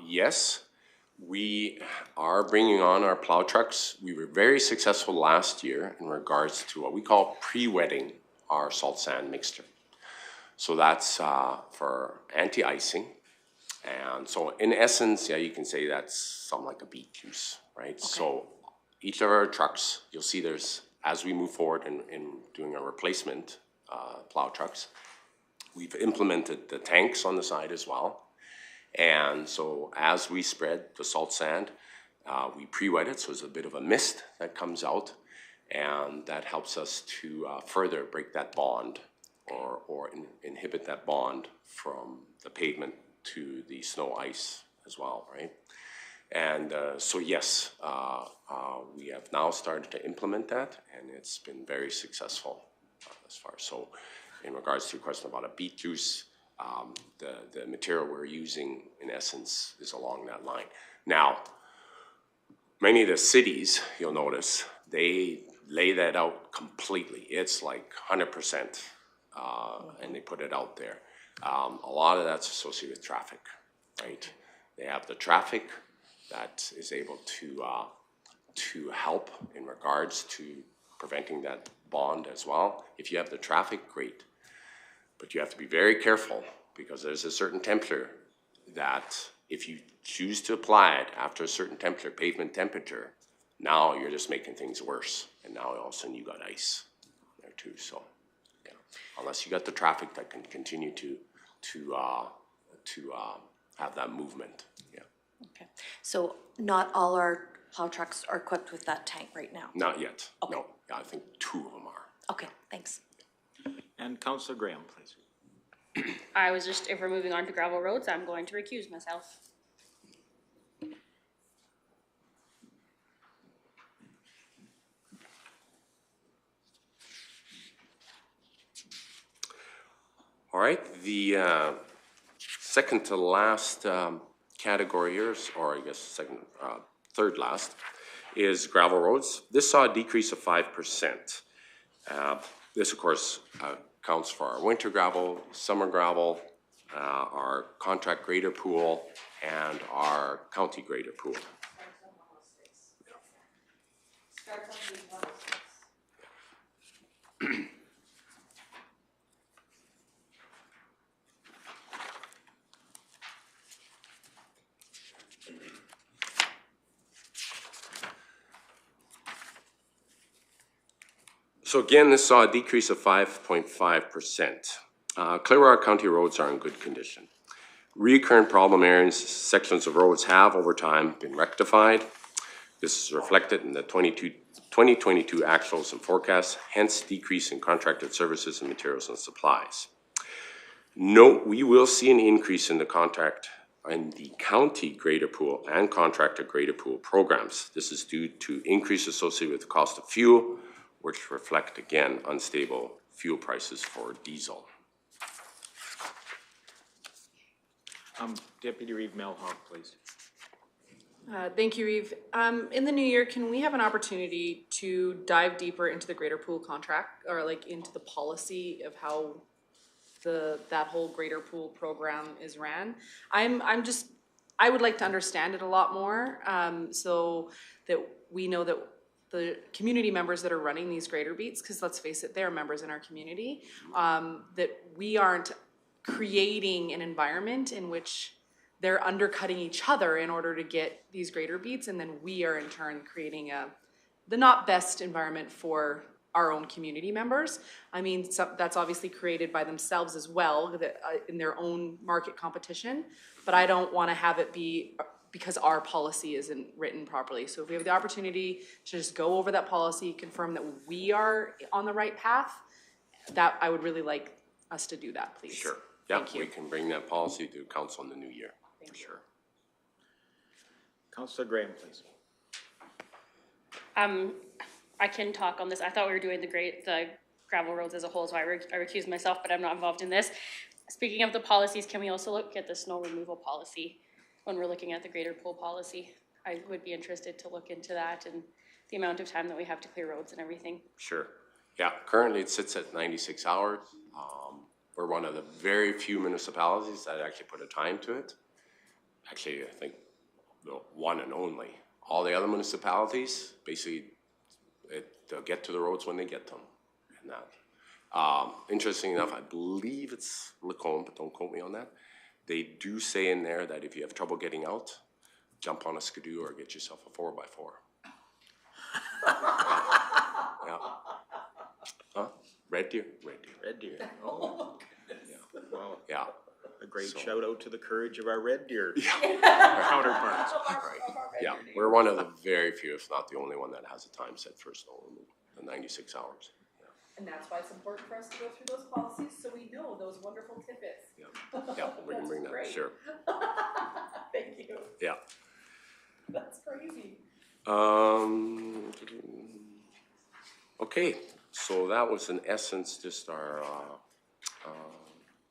yes, we are bringing on our plow trucks. We were very successful last year in regards to what we call pre-wetting our salt sand mixture. So that's for anti-icing. And so in essence, yeah, you can say that's something like a beet juice, right? Okay. So each of our trucks, you'll see there's, as we move forward in doing our replacement plow trucks, we've implemented the tanks on the side as well. And so as we spread the salt sand, we pre-wet it, so it's a bit of a mist that comes out, and that helps us to further break that bond or inhibit that bond from the pavement to the snow ice as well, right? And so yes, we have now started to implement that, and it's been very successful as far. So in regards to your question about a beet juice, the material we're using, in essence, is along that line. Now, many of the cities, you'll notice, they lay that out completely. It's like 100%, and they put it out there. A lot of that's associated with traffic, right? They have the traffic that is able to help in regards to preventing that bond as well. If you have the traffic, great. But you have to be very careful, because there's a certain temperature that if you choose to apply it after a certain temperature, pavement temperature, now you're just making things worse. And now all of a sudden you got ice there too. So, yeah, unless you got the traffic that can continue to have that movement. Yeah. Okay, so not all our plow trucks are equipped with that tank right now? Not yet. Okay. No. Yeah, I think 2 of them are. Okay, thanks. And Councillor Graham, please. I was just, if we're moving on to gravel roads, I'm going to recuse myself. All right, the second to last category here, or I guess third last, is gravel roads. This saw a decrease of 5%. This, of course, counts for our winter gravel, summer gravel, our contract grader pool, and our county grader pool. So again, this saw a decrease of 5.5%. Clearwater County roads are in good condition. Recurrent problem areas, sections of roads have over time been rectified. This is reflected in the 2022 actuals and forecasts, hence decrease in contracted services and materials and supplies. Note, we will see an increase in the contract in the county grader pool and contractor grader pool programs. This is due to increase associated with the cost of fuel, which reflect, again, unstable fuel prices for diesel. Deputy Reeve Melhoff, please. Thank you, Reeve. In the new year, can we have an opportunity to dive deeper into the greater pool contract, or like into the policy of how that whole greater pool program is ran? I would like to understand it a lot more, so that we know that the community members that are running these greater beats, because let's face it, they're members in our community, that we aren't creating an environment in which they're undercutting each other in order to get these greater beats, and then we are in turn creating the not best environment for our own community members. I mean, that's obviously created by themselves as well, in their own market competition, but I don't want to have it be because our policy isn't written properly. So if we have the opportunity to just go over that policy, confirm that we are on the right path, that I would really like us to do that, please. Sure. Yeah, Thank you. we can bring that policy to council in the new year, for sure. Councillor Graham, please. I can talk on this. I thought we were doing the gravel roads as a whole, so I recused myself, but I'm not involved in this. Speaking of the policies, can we also look at the snow removal policy when we're looking at the greater pool policy? I would be interested to look into that and the amount of time that we have to clear roads and everything. Sure. Yeah, currently it sits at 96 hours. We're one of the very few municipalities that actually put a time to it. Actually, I think the one and only. All the other municipalities, basically, they'll get to the roads when they get them. And that. Interesting enough, I believe it's Lacombe, but don't quote me on that. They do say in there that if you have trouble getting out, jump on a skidoo or get yourself a 4x4. Yeah. Huh? Red Deer? Red Deer. Red Deer. Oh, goodness. Yeah. Well, Yeah. a great shout out to the courage of our Red Deer Yeah. counterparts. Right. Yeah, we're one of the very few, if not the only one that has a time set for snow removal, the 96 hours. And that's why it's important for us to go through those policies, so we know those wonderful tidbits. Yeah, yeah, we can bring that, Great. sure. Thank you. Yeah. That's crazy. Okay, so that was in essence just our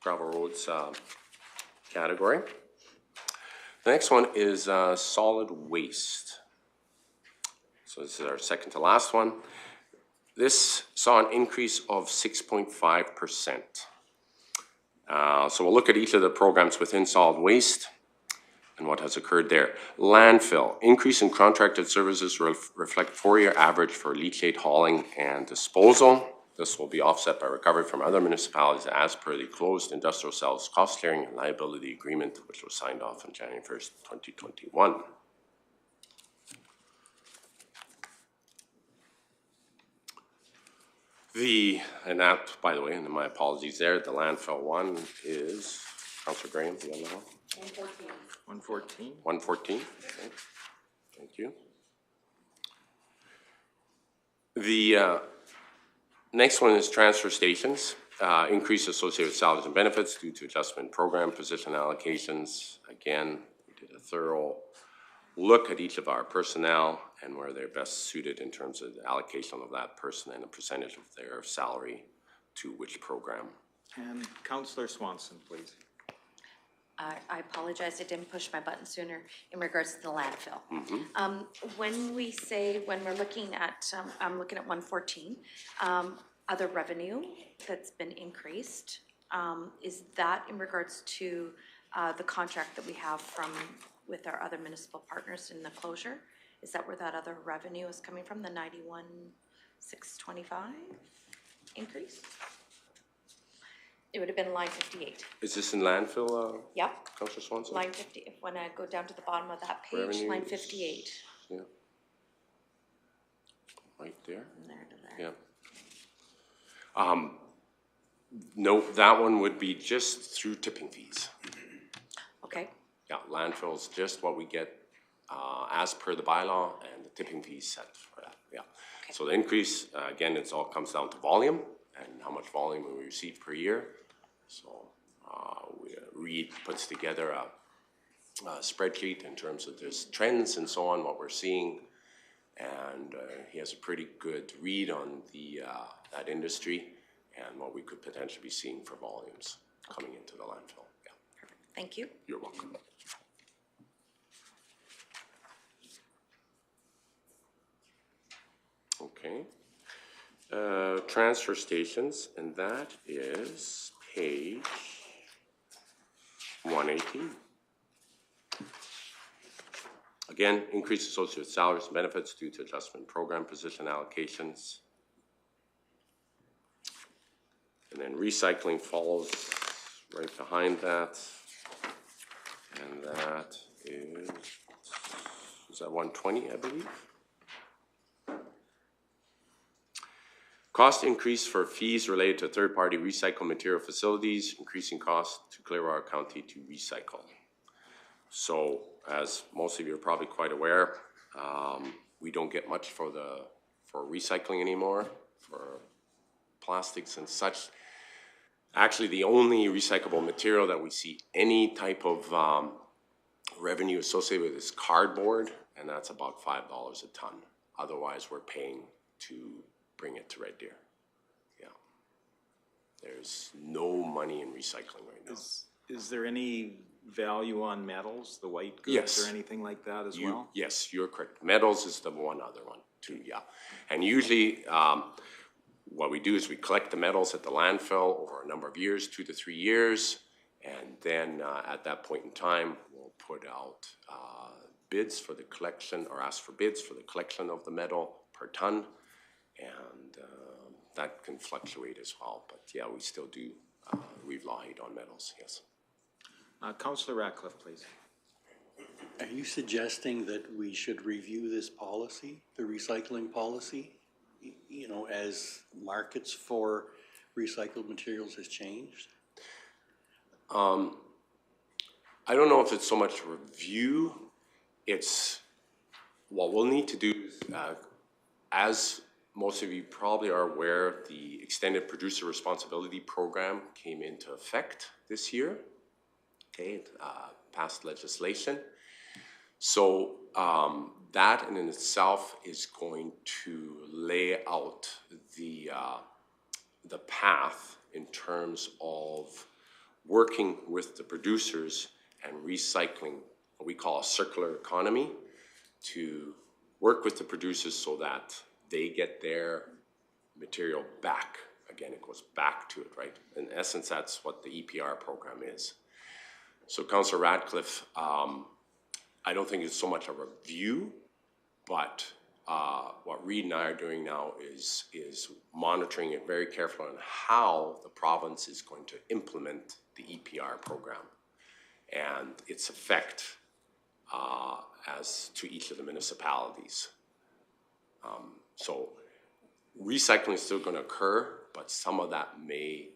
gravel roads category. The next one is solid waste. So this is our second to last one. This saw an increase of 6.5%. So we'll look at each of the programs within solid waste and what has occurred there. Landfill, increase in contracted services reflect 4-year average for leachate hauling and disposal. This will be offset by recovery from other municipalities as per the closed industrial cells cost sharing and liability agreement, which was signed off on January 1st, 2021. And that, by the way, and my apologies there, the landfill one is, Councillor Graham, the other one? 114. 114, okay. Thank you. The next one is transfer stations. Increase associated with salaries and benefits due to adjustment program position allocations. Again, we did a thorough look at each of our personnel and where they're best suited in terms of the allocation of that person and a percentage of their salary to which program. And Councillor Swanson, please. I apologize, I didn't push my button sooner in regards to the landfill. When we're looking at, I'm looking at 114, other revenue that's been increased, is that in regards to the contract that we have with our other municipal partners in the closure? Is that where that other revenue is coming from, the 91,625 increase? It would have been line 58. Is this in landfill, Yep. Councillor Swanson? Line 50, when I go down to the bottom of that page, Revenues. line 58. Yeah. Right there. From there to there. Yeah. No, that one would be just through tipping fees. Okay, Yeah, landfill's just what we get as per the bylaw and the tipping fees set for that, yeah. Okay. So the increase, again, it all comes down to volume and how much volume we receive per year. So Reed puts together a spreadsheet in terms of just trends and so on, what we're seeing. And he has a pretty good read on that industry and what we could potentially be seeing for volumes coming into the landfill. Yeah. perfect. Thank you. You're welcome. Okay. Transfer stations, and that is page 118. Again, increase associated with salaries and benefits due to adjustment program position allocations. And then recycling follows right behind that. And that is that 120, I believe? Cost increase for fees related to third-party recycle material facilities, increasing cost to Clearwater County to recycle. So, as most of you are probably quite aware, we don't get much for recycling anymore, for plastics and such. Actually, the only recyclable material that we see any type of revenue associated with is cardboard, and that's about $5 a ton. Otherwise, we're paying to bring it to Red Deer. Yeah. There's no money in recycling right now. Is there any value on metals, the white goods Yes. or anything like that as well? Yes, you're correct. Metals is the one other one too, yeah. And usually what we do is we collect the metals at the landfill over a number of years, 2 to 3 years, and then at that point in time, we'll put out bids for the collection, or ask for bids for the collection of the metal per ton, and that can fluctuate as well. But yeah, we still do rely on metals, yes. Councillor Ratcliffe, please. Are you suggesting that we should review this policy, the recycling policy, you know, as markets for recycled materials has changed? I don't know if it's so much review. It's what we'll need to do is, as most of you probably are aware, the Extended Producer Responsibility Program came into effect this year. Okay, passed legislation. So that in itself is going to lay out the path in terms of working with the producers and recycling what we call a circular economy to work with the producers so that they get their material back. Again, it goes back to it, right? In essence, that's what the EPR program is. So Councillor Radcliffe, I don't think it's so much a review, but what Reid and I are doing now is monitoring it very carefully on how the province is going to implement the EPR program and its effect as to each of the municipalities. So recycling is still going to occur, but some of that may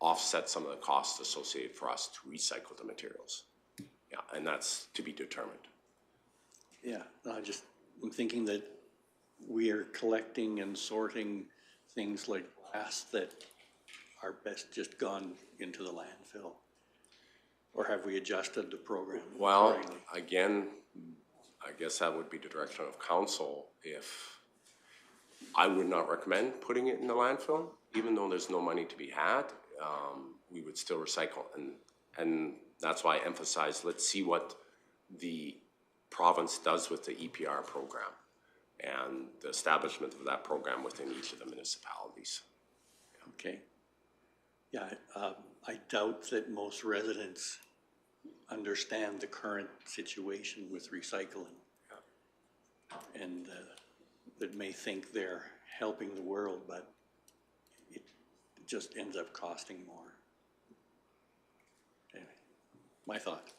offset some of the costs associated for us to recycle the materials. Yeah, and that's to be determined. Yeah, I'm thinking that we are collecting and sorting things like glass that are best just gone into the landfill. Or have we adjusted the program? Well, accordingly? again, I guess that would be the direction of council. If I would not recommend putting it in the landfill, even though there's no money to be had, we would still recycle. And that's why I emphasize, let's see what the province does with the EPR program and the establishment of that program within each of the municipalities. Okay. Yeah, I doubt that most residents understand the current situation with recycling. Yeah. And that may think they're helping the world, but it just ends up costing more. Anyway, my thought.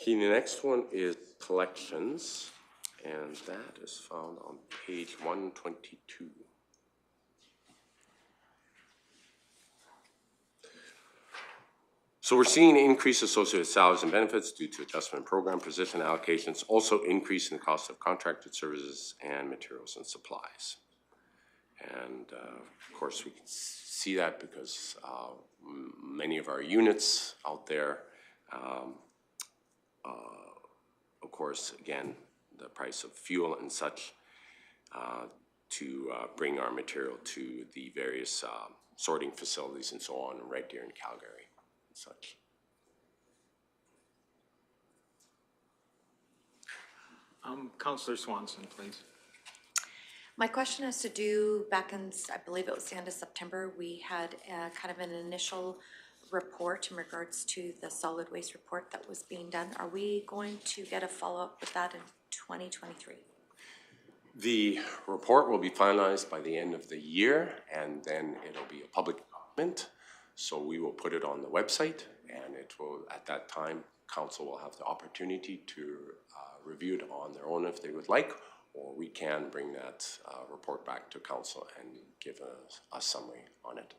Okay, the next one is collections, and that is found on page 122. So we're seeing an increase associated with salaries and benefits due to adjustment in program position allocations, also increase in the cost of contracted services and materials and supplies. And of course we can see that because many of our units out there, of course, again, the price of fuel and such to bring our material to the various sorting facilities and so on in Red Deer and Calgary. Such. Councillor Swanson, please. My question has to do, back in, I believe it was the end of September, we had kind of an initial report in regards to the solid waste report that was being done. Are we going to get a follow-up with that in 2023? The report will be finalized by the end of the year, and then it'll be a public document. So we will put it on the website, and it will, at that time, council will have the opportunity to review it on their own if they would like, or we can bring that report back to council and give a summary on it.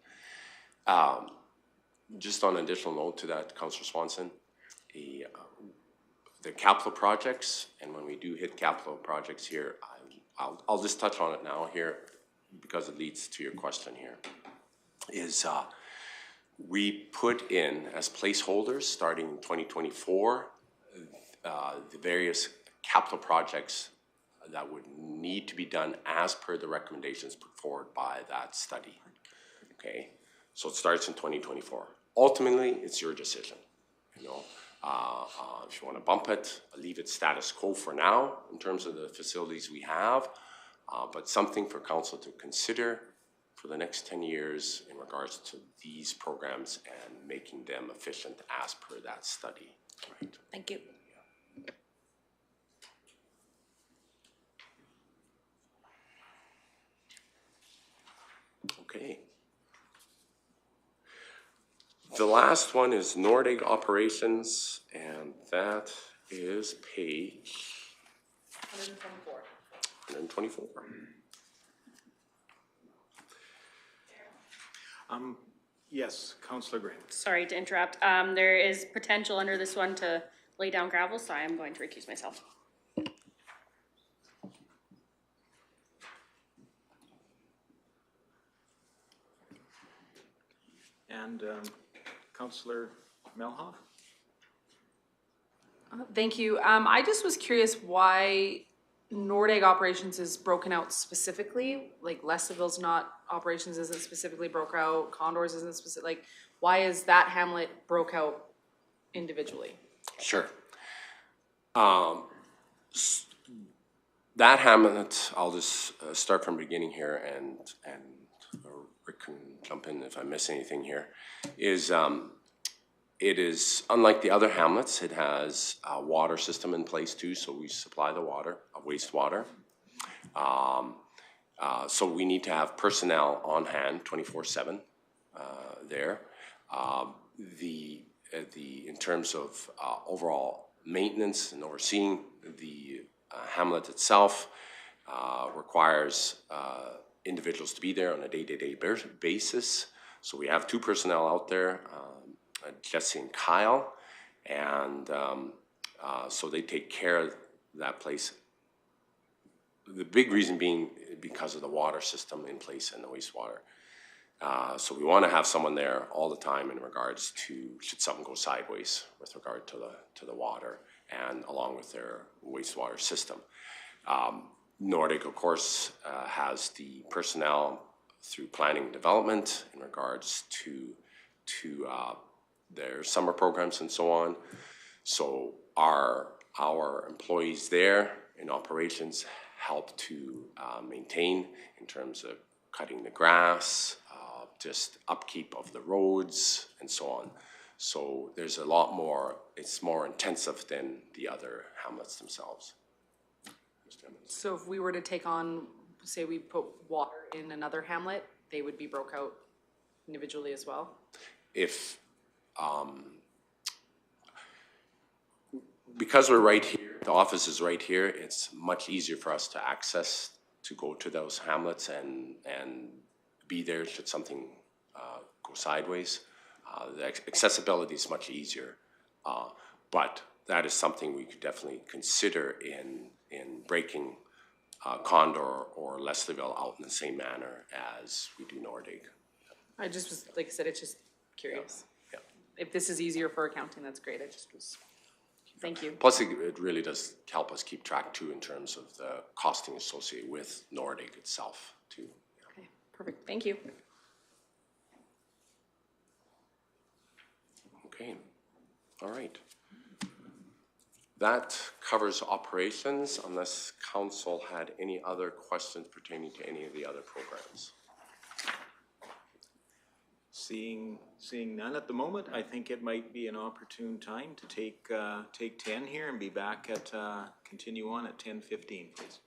Just on an additional note to that, Councillor Swanson, the capital projects, and when we do hit capital projects here, I'll just touch on it now here because it leads to your question here, is we put in as placeholders starting in 2024 the various capital projects that would need to be done as per the recommendations put forward by that study. Okay, so it starts in 2024. Ultimately, it's your decision. You know, if you want to bump it, leave it status quo for now in terms of the facilities we have, but something for council to consider for the next 10 years in regards to these programs and making them efficient as per that study. Right. Thank you. Okay. The last one is Nordig operations, and that is page 124. 124. Yes, Councillor Graham. Sorry to interrupt. There is potential under this one to lay down gravel, so I am going to recuse myself. And Councillor Melhoff? Thank you. I just was curious why Nordeg operations is broken out specifically, like Lesaville's not, operations isn't specifically broke out, Condors isn't specific, like, why is that hamlet broke out individually? Sure. That hamlet, I'll just start from the beginning here, and Rick can jump in if I miss anything here, is it is, unlike the other hamlets, it has a water system in place too, so we supply the water, wastewater. So we need to have personnel on hand 24/7 there. In terms of overall maintenance and overseeing the hamlet itself requires individuals to be there on a day-to-day basis. So we have 2 personnel out there, Jesse and Kyle, and so they take care of that place. The big reason being because of the water system in place and the wastewater. So we want to have someone there all the time in regards to should something go sideways with regard to the water and along with their wastewater system. Nordic, of course, has the personnel through planning and development in regards to their summer programs and so on. So our employees there in operations help to maintain in terms of cutting the grass, just upkeep of the roads and so on. So there's a lot more, it's more intensive than the other hamlets themselves. So if we were to take on, say we put water in another hamlet, they would be broke out individually as well? If, because we're right here, the office is right here, it's much easier for us to access, to go to those hamlets and be there should something go sideways. The accessibility is much easier, but that is something we could definitely consider in breaking Condor or Leslieville out in the same manner as we do Nordig. I just was, like I said, it's just curious. Yeah. If this is easier for accounting, that's great, I just was, thank you. Plus, it really does help us keep track too in terms of the costing associated with Nordig itself too. Okay, perfect, thank you. Okay, all right. That covers operations unless council had any other questions pertaining to any of the other programs. Seeing none at the moment, I think it might be an opportune time to take 10 here and be back at, continue on at 10:15, please.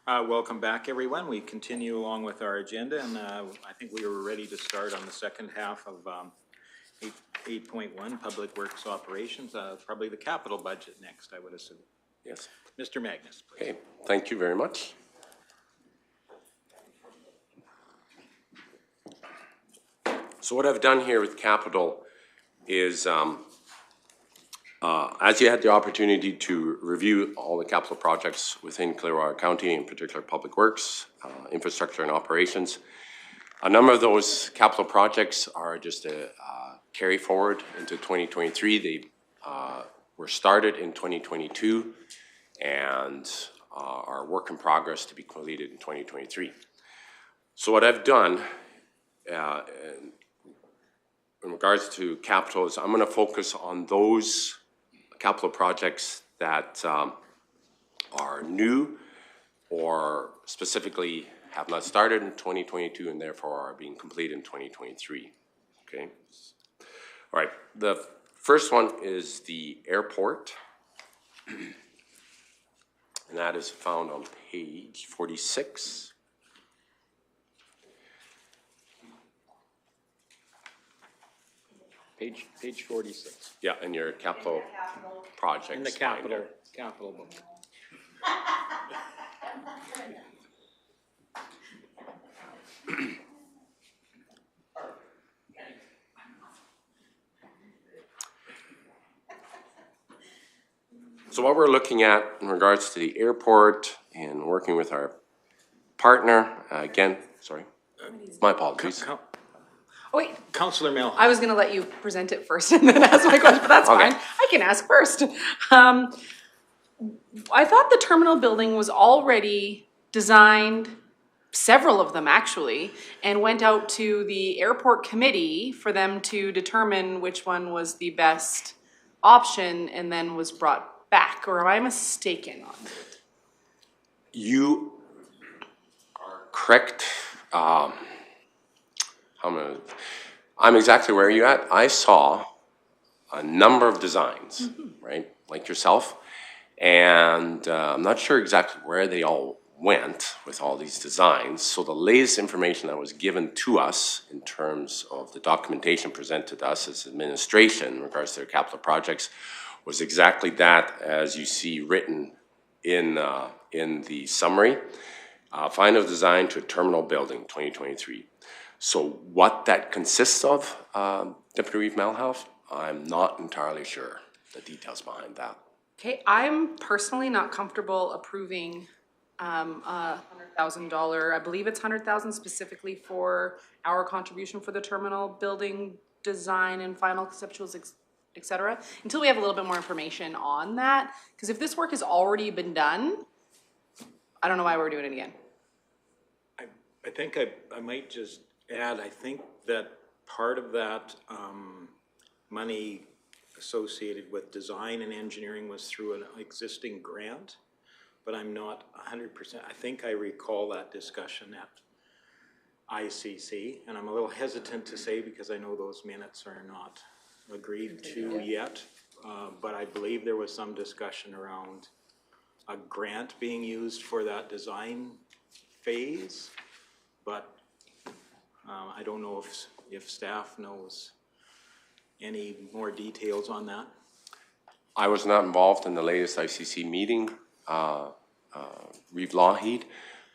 Welcome back, everyone. We continue along with our agenda, and I think we were ready to start on the second half of 8.1, Public Works Operations, probably the capital budget next, I would assume. Yes. Mr. Magnus, please. Okay, thank you very much. So what I've done here with capital is, as you had the opportunity to review all the capital projects within Clearwater County, in particular Public Works, infrastructure and operations, a number of those capital projects are just a carry forward into 2023. They were started in 2022 and are work in progress to be completed in 2023. So what I've done in regards to capital is I'm going to focus on those capital projects that are new or specifically have not started in 2022 and therefore are being completed in 2023. Okay. All right. The first one is the airport, and that is found on page 46. Page 46. Yeah, in your capital projects. In the capital book. So what we're looking at in regards to the airport and working with our partner, again, sorry, my apologies. Oh, wait, Councillor Milhouse. I was gonna let you present it first and then ask my question, but that's Okay. fine. I can ask first. I thought the terminal building was already designed, several of them actually, and went out to the airport committee for them to determine which one was the best option and then was brought back, or am I mistaken on it? You are correct. I'm exactly where you're at. I saw a number of designs, right, like yourself, and I'm not sure exactly where they all went with all these designs. So the latest information that was given to us in terms of the documentation presented to us as administration in regards to their capital projects was exactly that as you see written in the summary. Final design to a terminal building, 2023. So what that consists of, Deputy Reeve Malhoff, I'm not entirely sure the details behind that. Okay, I'm personally not comfortable approving $100,000, I believe it's 100,000 specifically for our contribution for the terminal building design and final conceptuals, et cetera, until we have a little bit more information on that. Because if this work has already been done, I don't know why we're doing it again. I think I might just add, I think that part of that money associated with design and engineering was through an existing grant, but I'm not 100%. I think I recall that discussion at ICC, and I'm a little hesitant to say because I know those minutes are not agreed to yet, but I believe there was some discussion around a grant being used for that design phase, but I don't know if staff knows any more details on that. I was not involved in the latest ICC meeting. Reeve Lougheed,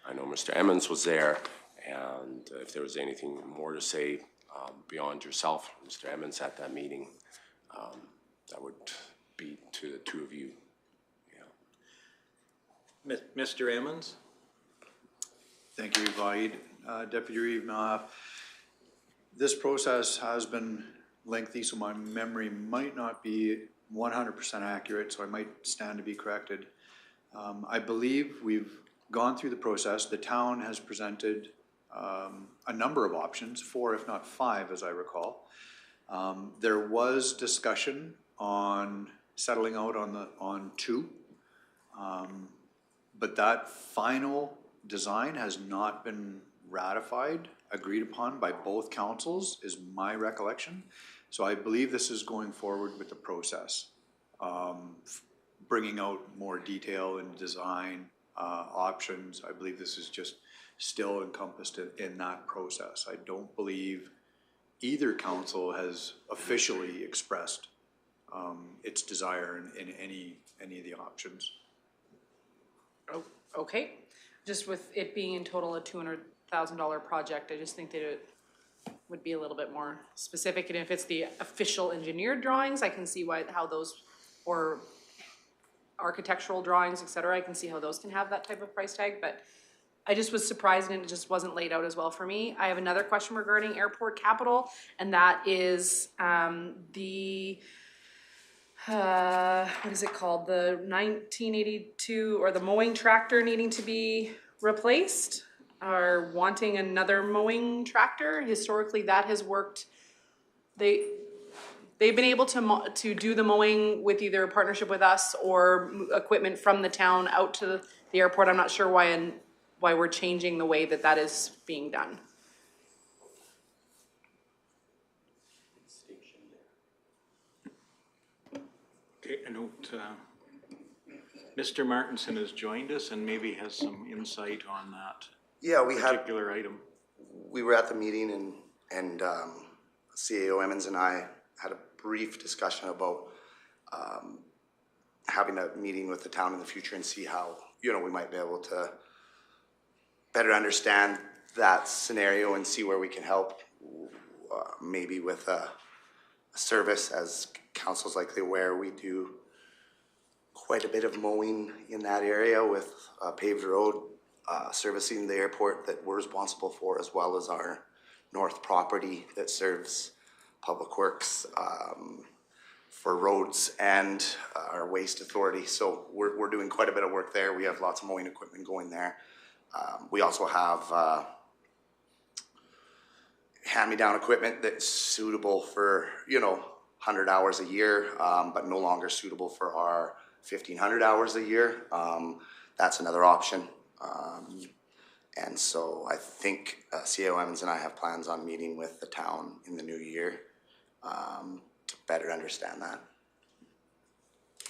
I know Mr. Emmons was there, and if there was anything more to say beyond yourself, Mr. Emmons at that meeting, that would be to the two of you. Yeah. Mr. Emmons? Thank you, Lougheed. Deputy Reeve Malhoff, this process has been lengthy, so my memory might not be 100% accurate, so I might stand to be corrected. I believe we've gone through the process. The town has presented a number of options, 4 if not 5 as I recall. There was discussion on settling out on 2, but that final design has not been ratified, agreed upon by both councils is my recollection. So I believe this is going forward with the process. bringing out more detail and design options. I believe this is just still encompassed in that process. I don't believe either council has officially expressed its desire in any of the options. Oh, okay. Just with it being in total a $200,000 project, I just think that it would be a little bit more specific. And if it's the official engineered drawings, I can see how those, or architectural drawings, et cetera, I can see how those can have that type of price tag, but I just was surprised and it just wasn't laid out as well for me. I have another question regarding airport capital, and that is what is it called? The 1982, or the mowing tractor needing to be replaced, or wanting another mowing tractor. Historically, that has worked. They've been able to do the mowing with either a partnership with us or equipment from the town out to the airport. I'm not sure why we're changing the way that is being done. Okay, I note, Mr. Martinson has joined us and maybe has some insight on that Yeah, particular item. we were at the meeting and CAO Emmons and I had a brief discussion about having a meeting with the town in the future and see how, we might be able to better understand that scenario and see where we can help, maybe with a service. As council's likely aware, we do quite a bit of mowing in that area with paved road, servicing the airport that we're responsible for, as well as our north property that serves Public Works for roads and our waste authority. So we're doing quite a bit of work there. We have lots of mowing equipment going there. We also have hand-me-down equipment that's suitable for 100 hours a year, but no longer suitable for our 1,500 hours a year. That's another option. And so I think CAO Emmons and I have plans on meeting with the town in the new year to better understand that.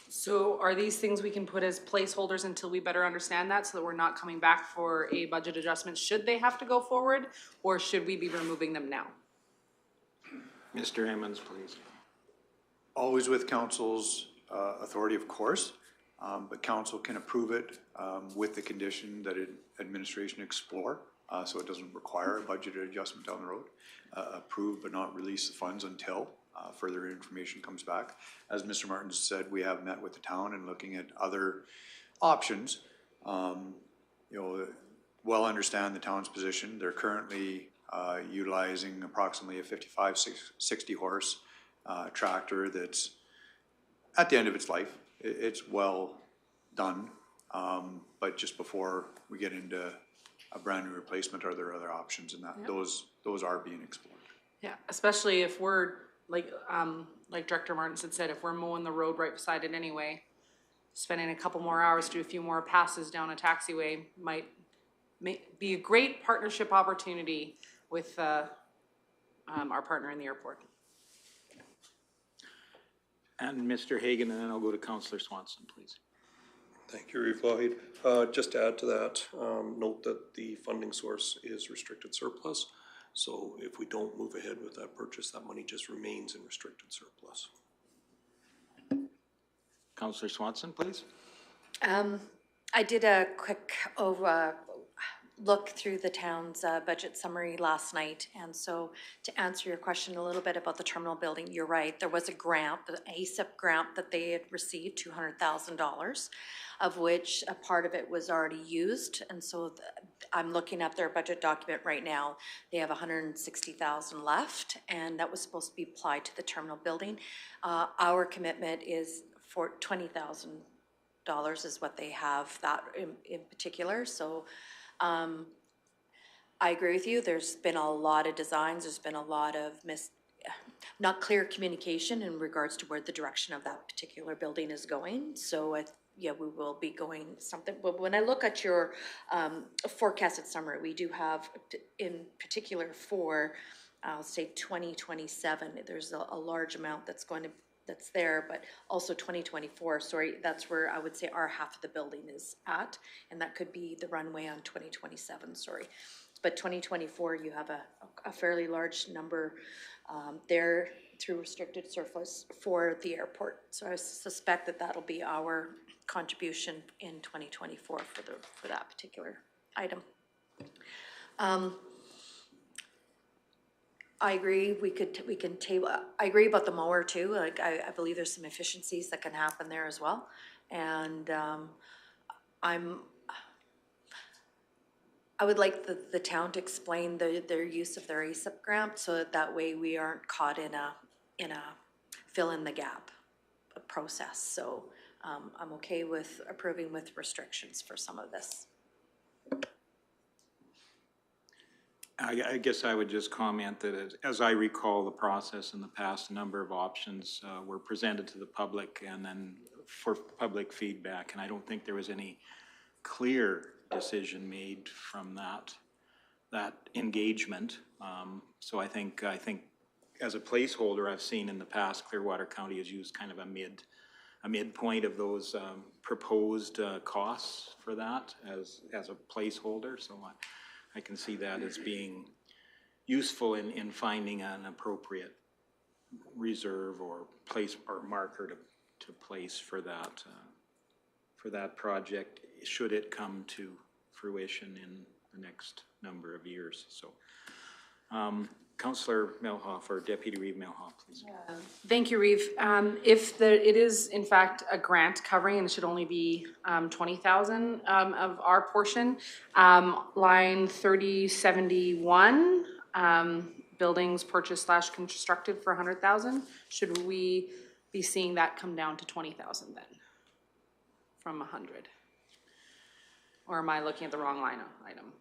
So are these things we can put as placeholders until we better understand that, so that we're not coming back for a budget adjustment should they have to go forward, or should we be removing them now? Mr. Emmons, please. Always with council's authority, of course, but council can approve it with the condition that administration explore, so it doesn't require a budgeted adjustment down the road. Approve but not release the funds until further information comes back. As Mr. Martin said, we have met with the town and looking at other options. Well understand the town's position. They're currently utilizing approximately a 55, 60 horse tractor that's at the end of its life. It's well done, but just before we get into a brand new replacement, are there other options in that? Yep. Those are being explored. Yeah, especially if we're like Director Martinson said, if we're mowing the road right beside it anyway, spending a couple more hours to do a few more passes down a taxiway might be a great partnership opportunity with our partner in the airport. And Mr. Hagan, and then I'll go to Councillor Swanson, please. Thank you, Reeve Lougheed. Just to add to that, note that the funding source is restricted surplus. So if we don't move ahead with that purchase, that money just remains in restricted surplus. Councillor Swanson, please. I did a quick look through the town's budget summary last night, and so to answer your question a little bit about the terminal building, you're right, there was a grant, the ASIP grant that they had received, $200,000, of which a part of it was already used, and so I'm looking at their budget document right now. They have $160,000 left, and that was supposed to be applied to the terminal building. Our commitment is for $20,000 is what they have that in particular, so I agree with you. There's been a lot of designs. There's been a lot of not clear communication in regards to where the direction of that particular building is going. So yeah, we will be going something. But when I look at your forecasted summary, we do have in particular for, I'll say 2027, there's a large amount that's going to that's there, but also 2024, sorry, that's where I would say our half of the building is at, and that could be the runway on 2027, sorry. But 2024, you have a fairly large number there through restricted surplus for the airport. So I suspect that that'll be our contribution in 2024 for that particular item. I agree, we can table, I agree about the mower too, like, I believe there's some efficiencies that can happen there as well. And, I would like the town to explain their use of their ASIP grant, so that way we aren't caught in a fill in the gap process. So, I'm okay with approving with restrictions for some of this. I guess I would just comment that as I recall the process in the past, a number of options were presented to the public and then for public feedback, and I don't think there was any clear decision made from that engagement. So I think as a placeholder, I've seen in the past, Clearwater County has used kind of a midpoint of those proposed costs for that as a placeholder. So I can see that as being useful in finding an appropriate reserve or place or marker to place for that project, should it come to fruition in the next number of years. So, Councillor Melhoff, or Deputy Reeve Melhoff, please. Thank you, Reeve. If it is in fact a grant covering, and it should only be 20,000 of our portion, line 3071, buildings purchased / constructed for 100,000. Should we be seeing that come down to 20,000 then, from 100? Or am I looking at the wrong line item?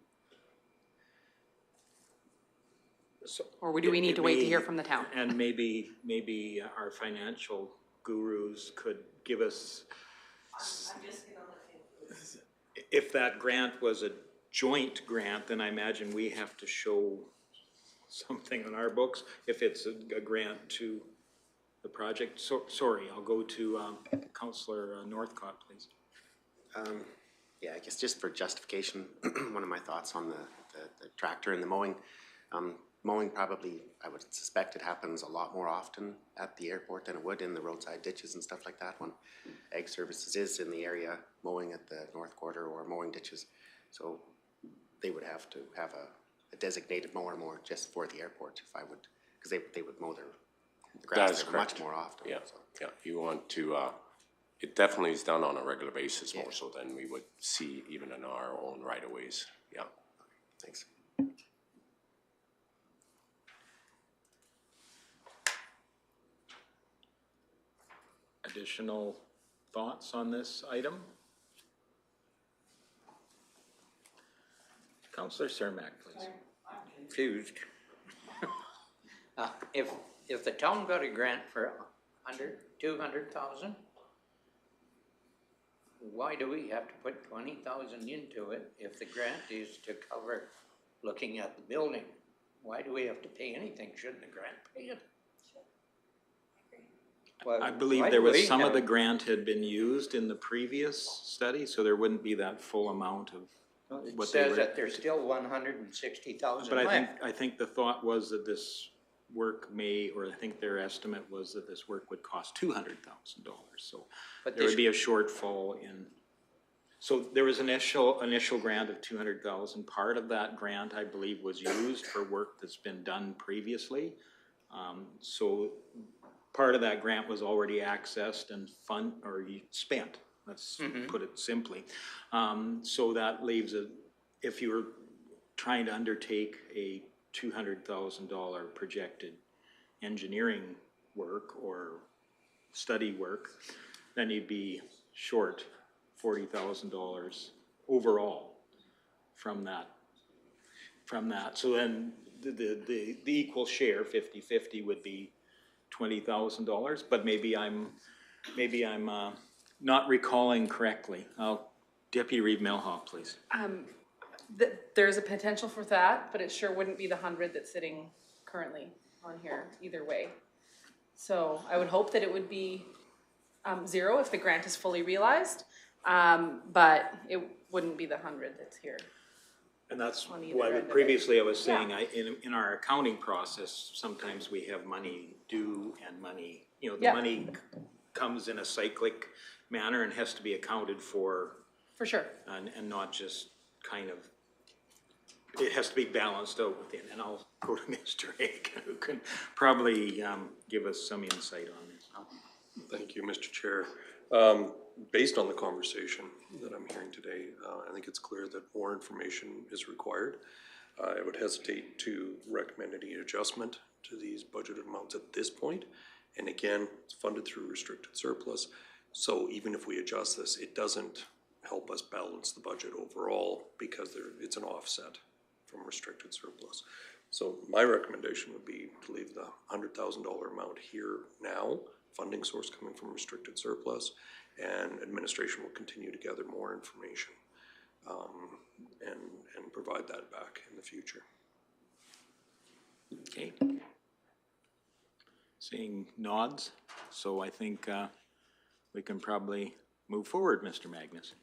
So, or do we need to wait to hear from the town? And maybe our financial gurus could give us, if that grant was a joint grant, then I imagine we have to show something on our books if it's a grant to the project. So, sorry, I'll go to Councillor Northcott, please. Yeah, I guess just for justification, one of my thoughts on the tractor and the mowing. Mowing probably, I would suspect it happens a lot more often at the airport than it would in the roadside ditches and stuff like that when Ag Services is in the area mowing at the north quarter or mowing ditches. So they would have to have a designated mower more just for the airport if I would, because they would mow the grass there much more often. Yeah, so. yeah, you want to, it definitely is done on a regular basis more so than we would see even in our own right-of-ways, yeah. Thanks. Additional thoughts on this item? Councillor Cermak, please. I'm confused. If the town got a grant for 200,000, why do we have to put 20,000 into it if the grant is to cover looking at the building? Why do we have to pay anything? Shouldn't the grant pay it? Well, I believe there was some of the grant had been used in the previous study, so there wouldn't be that full amount of what they were. It says that there's still 160,000 But left. I think the thought was that this work I think their estimate was that this work would cost $200,000. So there would be a shortfall in. So there was an initial grant of 200,000. Part of that grant, I believe, was used for work that's been done previously. So part of that grant was already accessed and spent. Let's put it simply. So that leaves if you were trying to undertake a $200,000 projected engineering work or study work, then you'd be short $40,000 overall from that. So then the equal share, 50-50, would be $20,000, but maybe I'm not recalling correctly. Deputy Reeve Melhoff, please. There's a potential for that, but it sure wouldn't be the 100 that's sitting currently on here either way. So I would hope that it would be zero if the grant is fully realized, but it wouldn't be the 100 that's here. And that's On either why end of it. previously I was saying, Yeah. in our accounting process, sometimes we have money due and money, you know, the Yeah. money comes in a cyclic manner and has to be accounted for, For sure. and not just kind of, it has to be balanced out within. And I'll go to Mr. Aiken, who can probably give us some insight on this. Thank you, Mr. Chair. Based on the conversation that I'm hearing today, I think it's clear that more information is required. I would hesitate to recommend any adjustment to these budgeted amounts at this point. And again, it's funded through restricted surplus. So even if we adjust this, it doesn't help us balance the budget overall because it's an offset from restricted surplus. So my recommendation would be to leave the $100,000 amount here now, funding source coming from restricted surplus, and administration will continue to gather more information and provide that back in the future. Okay. Seeing nods, so I think we can probably move forward, Mr. Magnus.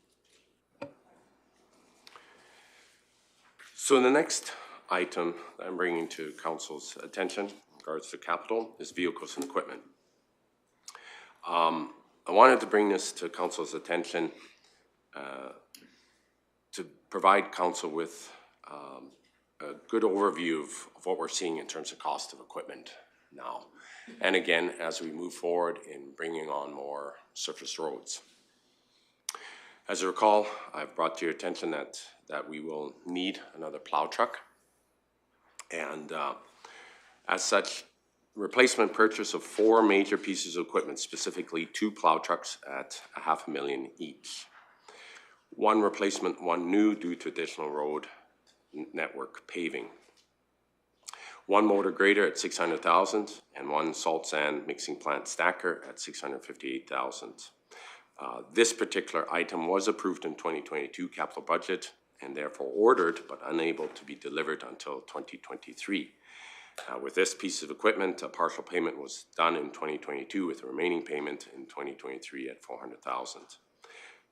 So the next item that I'm bringing to council's attention in regards to capital is vehicles and equipment. I wanted to bring this to council's attention to provide council with a good overview of what we're seeing in terms of cost of equipment now. And again, as we move forward in bringing on more surface roads. As you recall, I've brought to your attention that we will need another plow truck. And as such, replacement purchase of 4 major pieces of equipment, specifically 2 plow trucks at $500,000 each. 1 replacement, 1 new due to additional road network paving. 1 motor grader at $600,000 and 1 salt sand mixing plant stacker at $658,000. This particular item was approved in 2022 capital budget and therefore ordered but unable to be delivered until 2023. With this piece of equipment, a partial payment was done in 2022 with the remaining payment in 2023 at $400,000.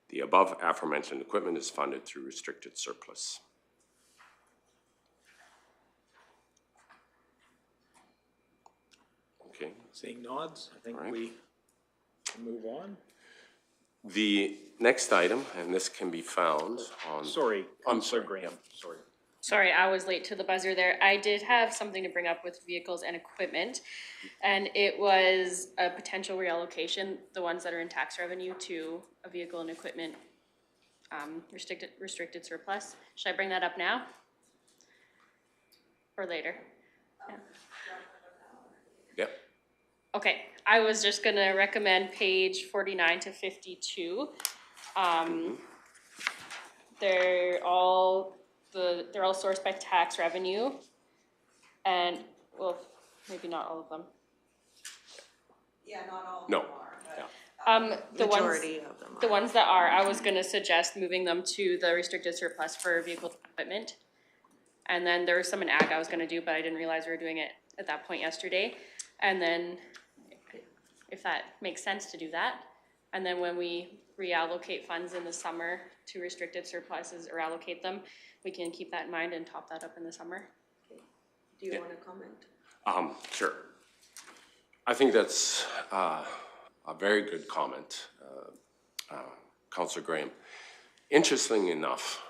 The above aforementioned equipment is funded through restricted surplus. Okay. Seeing nods, I think Right. we can move on. The next item, and this can be found on... Sorry, I'm Councillor sorry. Graham, sorry. Sorry, I was late to the buzzer there. I did have something to bring up with vehicles and equipment, and it was a potential reallocation, the ones that are in tax revenue to a vehicle and equipment restricted surplus. Should I bring that up now? Or later? Yeah. Yep. Okay, I was just gonna recommend page 49 to 52. They're all sourced by tax revenue, and well, maybe not all of them. Yeah, not all of No. them are, but. The Majority of them the are. ones that are, I was gonna suggest moving them to the restricted surplus for vehicle equipment. And then there was some in ag I was gonna do, but I didn't realize we were doing it at that point yesterday. And then, if that makes sense to do that, and then when we reallocate funds in the summer to restricted surpluses or allocate them, we can keep that in mind and top that up in the summer. Do you wanna comment? Sure. I think that's a very good comment, Councillor Graham. Interestingly enough,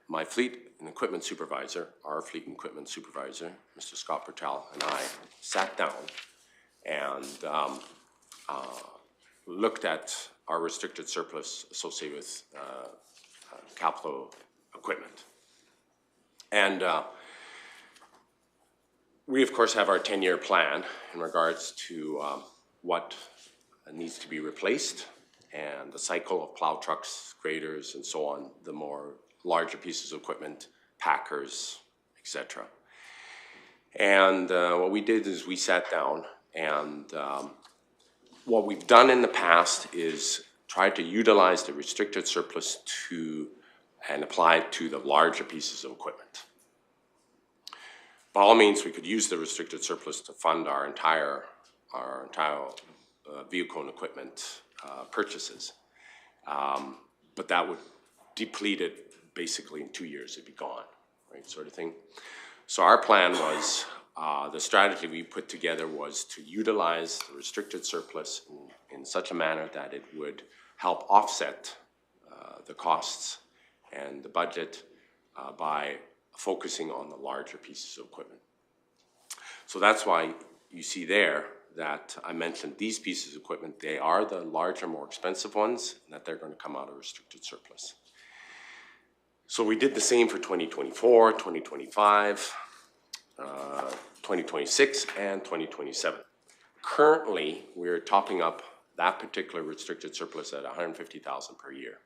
my fleet and equipment supervisor, our fleet and equipment supervisor, Mr. Scott Bertal, and I sat down and looked at our restricted surplus associated with capital equipment. And we, of course, have our 10-year plan in regards to what needs to be replaced and the cycle of plow trucks, graders, and so on, the more larger pieces of equipment, packers, etc. And what we did is we sat down and what we've done in the past is try to utilize the restricted surplus and apply it to the larger pieces of equipment. By all means, we could use the restricted surplus to fund our entire our entire vehicle and equipment purchases. But that would deplete it basically in 2 years, it'd be gone, right, sort of thing. So our plan was, the strategy we put together was to utilize the restricted surplus in such a manner that it would help offset the costs and the budget by focusing on the larger pieces of equipment. So that's why you see there that I mentioned these pieces of equipment. They are the larger, more expensive ones, and that they're going to come out of restricted surplus. So we did the same for 2024, 2025, 2026, and 2027. Currently, we're topping up that particular restricted surplus at $150,000 per year.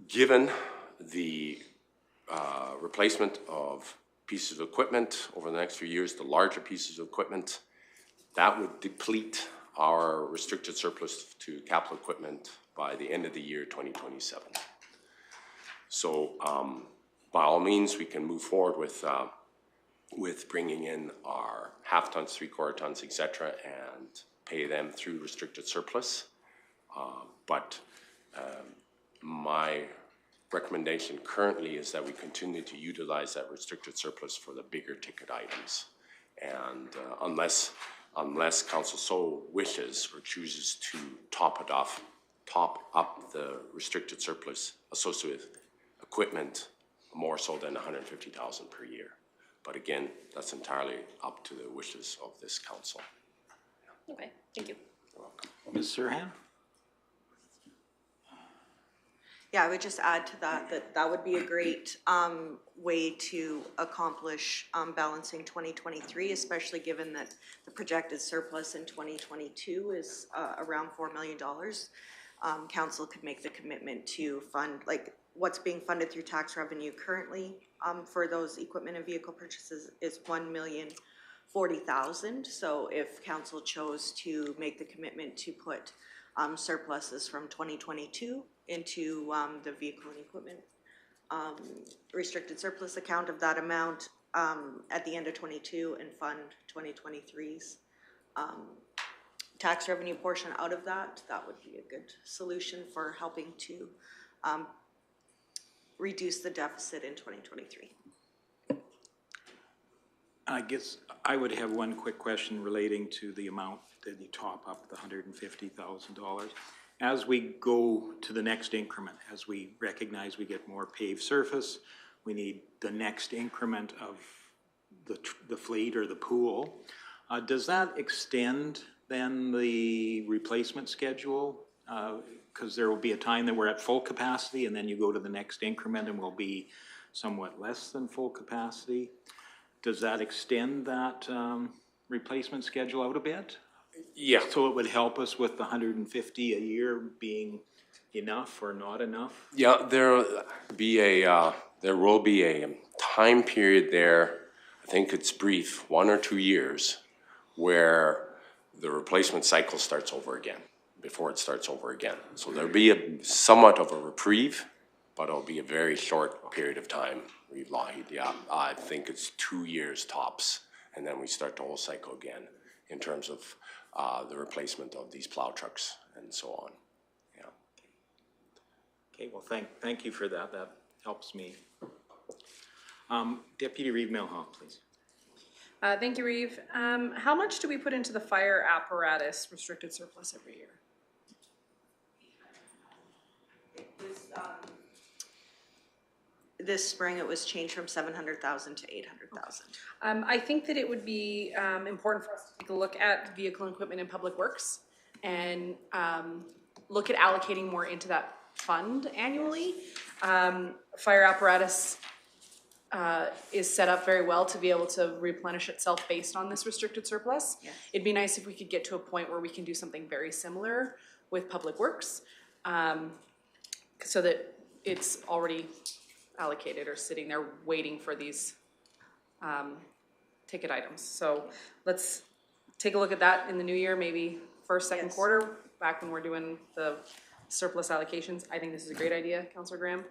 Given the replacement of pieces of equipment over the next few years, the larger pieces of equipment, that would deplete our restricted surplus to capital equipment by the end of the year 2027. So by all means, we can move forward with bringing in our half tons, 3/4 tons, etc., and pay them through restricted surplus. But my recommendation currently is that we continue to utilize that restricted surplus for the bigger ticket items. And unless council so wishes or chooses to top up the restricted surplus associated with equipment more so than $150,000 per year. But again, that's entirely up to the wishes of this council. Okay, thank you. You're welcome. Ms. Serhan? Yeah, I would just add to that would be a great way to accomplish balancing 2023, especially given that the projected surplus in 2022 is around $4 million. Council could make the commitment to fund, like what's being funded through tax revenue currently for those equipment and vehicle purchases is $1,040,000. So if council chose to make the commitment to put surpluses from 2022 into the vehicle and equipment restricted surplus account of that amount at the end of 22 and fund 2023's tax revenue portion out of that, that would be a good solution for helping to reduce the deficit in 2023. I guess I would have one quick question relating to the amount that you top up, the $150,000. As we go to the next increment, as we recognize we get more paved surface, we need the next increment of the fleet or the pool. Does that extend then the replacement schedule? Because there will be a time that we're at full capacity and then you go to the next increment and we'll be somewhat less than full capacity. Does that extend that replacement schedule out a bit? Yeah. So it would help us with the 150 a year being enough or not enough? Yeah, there will be a time period there, I think it's brief, 1 or 2 years, where the replacement cycle starts over again, before it starts over again. So there'll be somewhat of a reprieve, but it'll be a very short period of time. Yeah, I think it's 2 years tops, and then we start the whole cycle again in terms of the replacement of these plow trucks and so on. Yeah. Okay, well, thank you for that. That helps me. Deputy Reeve Milhoff, please. Thank you, Reeve. How much do we put into the fire apparatus restricted surplus every year? This spring, it was changed from 700,000 to 800,000. I think that it would be important for us to take a look at vehicle and equipment in public works and look at allocating more into that fund annually. Fire apparatus is set up very well to be able to replenish itself based on this restricted surplus. Yes. It'd be nice if we could get to a point where we can do something very similar with public works, so that it's already allocated or sitting there waiting for these ticket items. So let's take a look at that in the new year, maybe first, second Yes. quarter, back when we're doing the surplus allocations. I think this is a great idea, Councillor Graham.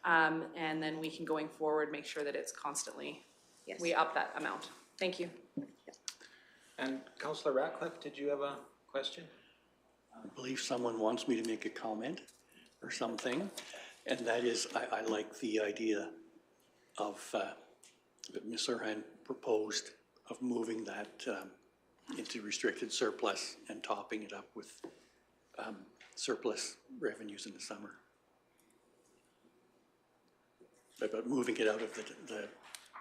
And then we can, going forward, make sure that it's constantly, Yes. we up that amount. Thank you. And Councillor Ratcliffe, did you have a question? I believe someone wants me to make a comment or something, and that is, I like the idea of, that Ms. Serhan proposed of moving that into restricted surplus and topping it up with surplus revenues in the summer. But moving it out of the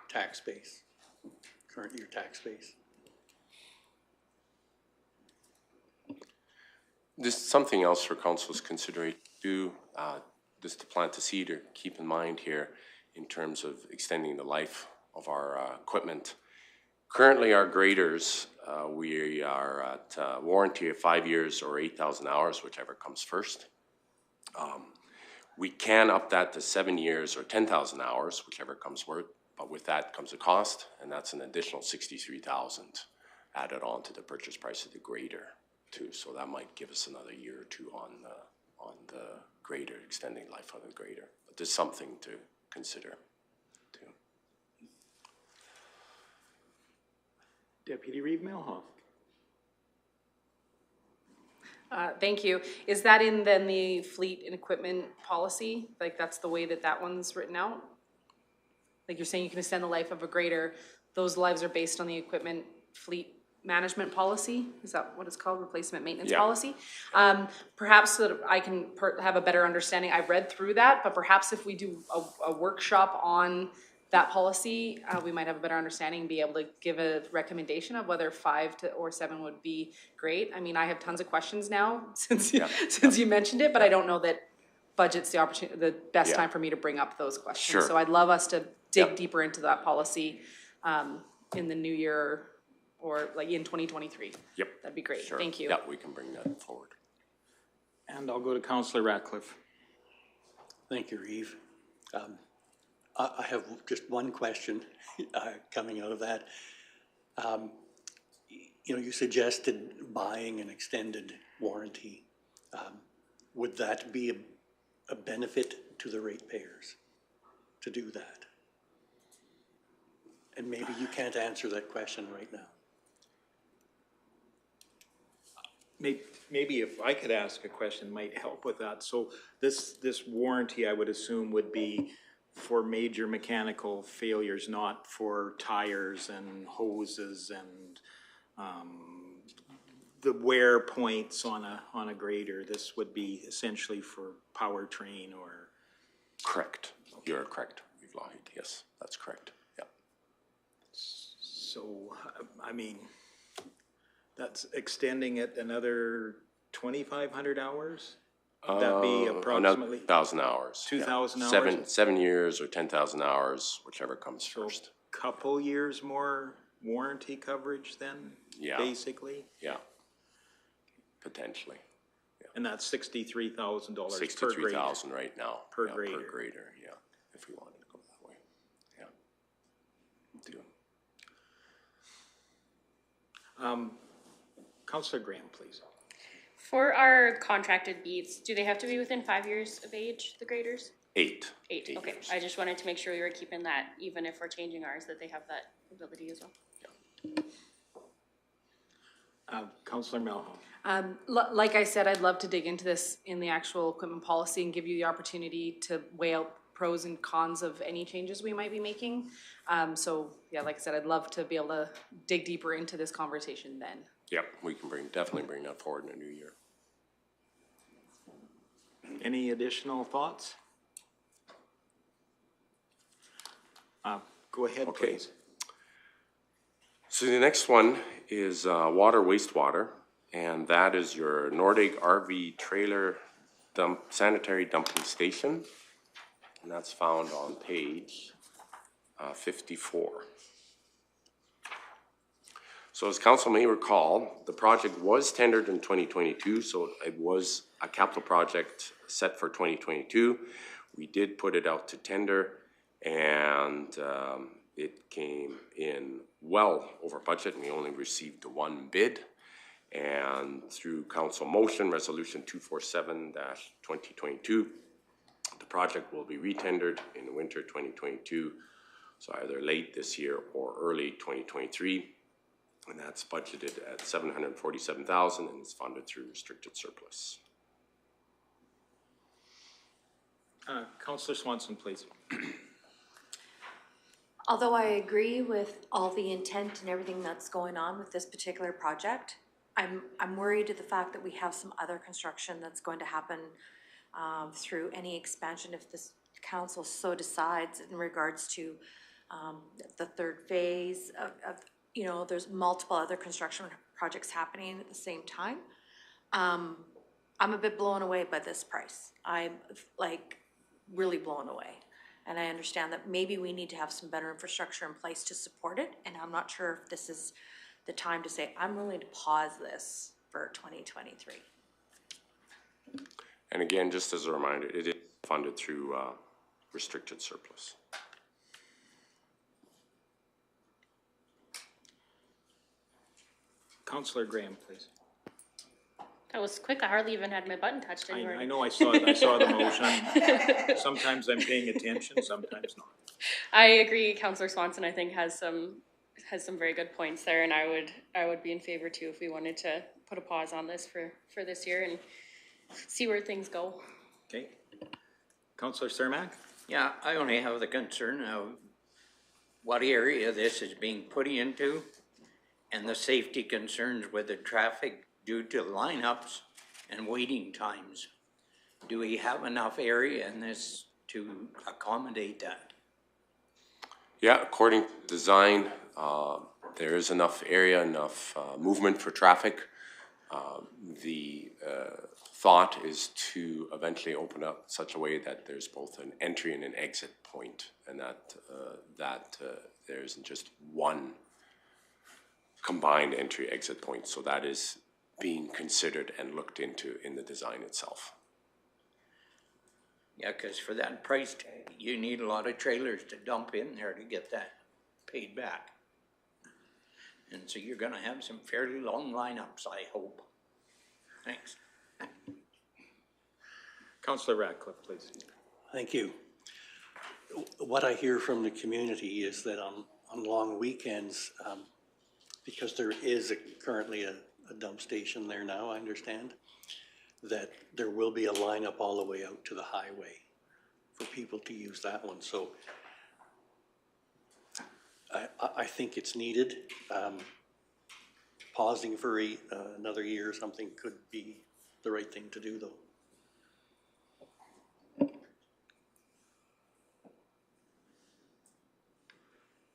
tax base, current year tax base. Just something else for council's consideration too, just to plant a seed or keep in mind here in terms of extending the life of our equipment. Currently, our graders, we are at warranty of 5 years or 8,000 hours, whichever comes first. We can up that to 7 years or 10,000 hours, whichever comes first, but with that comes a cost, and that's an additional 63,000 added on to the purchase price of the grader too. So that might give us another year or two on the grader, extending life on the grader. But there's something to consider too. Deputy Reeve Milhoff. Thank you. Is that in then the fleet and equipment policy? Like that's the way that that one's written out? Like you're saying you can extend the life of a grader. Those lives are based on the equipment fleet management policy? Is that what it's called? Replacement maintenance policy? Perhaps so that I can have a better understanding. I've read through that, but perhaps if we do a workshop on that policy, we might have a better understanding and be able to give a recommendation of whether 5 or 7 would be great. I mean, I have tons of questions now since you mentioned it, but I don't know that budget's the best time for me to bring up those questions. Sure. So I'd love us to dig deeper into that policy in the new year or like in 2023. Yep. That'd be great. Sure. Thank you. Yeah, we can bring that forward. And I'll go to Councillor Ratcliffe. Thank you, Reeve. I have just one question coming out of that. You know, you suggested buying an extended warranty. Would that be a benefit to the ratepayers to do that? And maybe you can't answer that question right now. Maybe if I could ask a question might help with that. So this warranty, I would assume, would be for major mechanical failures, not for tires and hoses and the wear points on a grader. This would be essentially for powertrain or... Correct. Okay. You're correct. We've lied. Yes, that's correct. Yeah. So, I mean, that's extending it another 2,500 hours? Would that be approximately? 2,000 hours. 2,000 hours? 7 years or 10,000 hours, whichever comes first. Couple years more warranty coverage then? Yeah. Basically? Yeah. Potentially. Yeah. And that's $63,000 per grader? 63,000 right now. Per yeah, grader. Per grader, yeah, if we wanted to go that way. Yeah. Councillor Graham, please. For our contracted beats, do they have to be within 5 years of age, the graders? 8. 8, okay. Years. I just wanted to make sure we were keeping that, even if we're changing ours, that they have that ability as well. Councillor Milhoff. Like I said, I'd love to dig into this in the actual equipment policy and give you the opportunity to weigh out pros and cons of any changes we might be making. So yeah, like I said, I'd love to be able to dig deeper into this conversation then. Yep, we can definitely bring that forward in the new year. Any additional thoughts? Go ahead, Okay. please. So the next one is water wastewater, and that is your Nordic RV trailer sanitary dumping station, and that's found on page 54. So as council may recall, the project was tendered in 2022, so it was a capital project set for 2022. We did put it out to tender, and it came in well over budget, and we only received the one bid. And through council motion, resolution 247-2022, the project will be retendered in the winter 2022, so either late this year or early 2023. And that's budgeted at $747,000 and is funded through restricted surplus. Councillor Swanson, please. Although I agree with all the intent and everything that's going on with this particular project, I'm worried at the fact that we have some other construction that's going to happen through any expansion if this council so decides in regards to the third phase of you know, there's multiple other construction projects happening at the same time. I'm a bit blown away by this price. I'm like really blown away. And I understand that maybe we need to have some better infrastructure in place to support it. And I'm not sure if this is the time to say, I'm willing to pause this for 2023. And again, just as a reminder, it is funded through restricted surplus. Councillor Graham, please. That was quick. I hardly even had my button touched anymore. I know, I saw the motion. Sometimes I'm paying attention, sometimes not. I agree. Councillor Swanson, I think, has some very good points there, and I would be in favor too if we wanted to put a pause on this for this year and see where things go. Okay. Councillor Cermak? Yeah, I only have the concern of what area this is being put into and the safety concerns with the traffic due to lineups and waiting times. Do we have enough area in this to accommodate that? Yeah, according to design, there is enough area, enough movement for traffic. The thought is to eventually open up such a way that there's both an entry and an exit point, and that there isn't just one combined entry exit point. So that is being considered and looked into in the design itself. Yeah, because for that price tag, you need a lot of trailers to dump in there to get that paid back. And so you're gonna have some fairly long lineups, I hope. Thanks. Councillor Radcliffe, please. Thank you. What I hear from the community is that on long weekends, because there is currently a dump station there now, I understand, that there will be a lineup all the way out to the highway for people to use that one. So I think it's needed. Pausing for another year or something could be the right thing to do, though.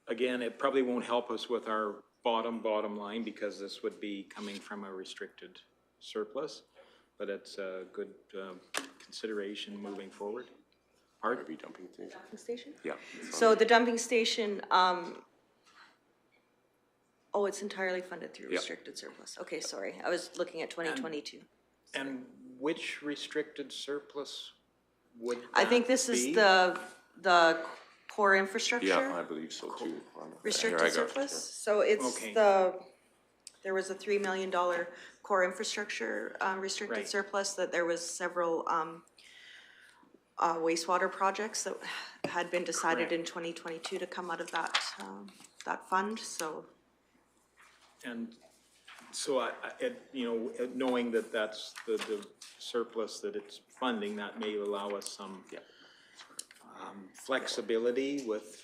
Again, it probably won't help us with our bottom line because this would be coming from a restricted surplus, but it's a good consideration moving forward. RV dumping Station? Yeah. So the dumping station, oh, it's entirely funded through restricted surplus. Okay, sorry, I was looking at 2022. And which restricted surplus would that I think this is be? the core infrastructure. Yeah, I believe so too. Restricted surplus, so it's Okay. there was a $3 million core infrastructure, restricted Right. surplus, that there was several, wastewater projects that had been decided in 2022 to come out of that fund, so. And so knowing that that's the surplus that it's funding, that may allow us some flexibility with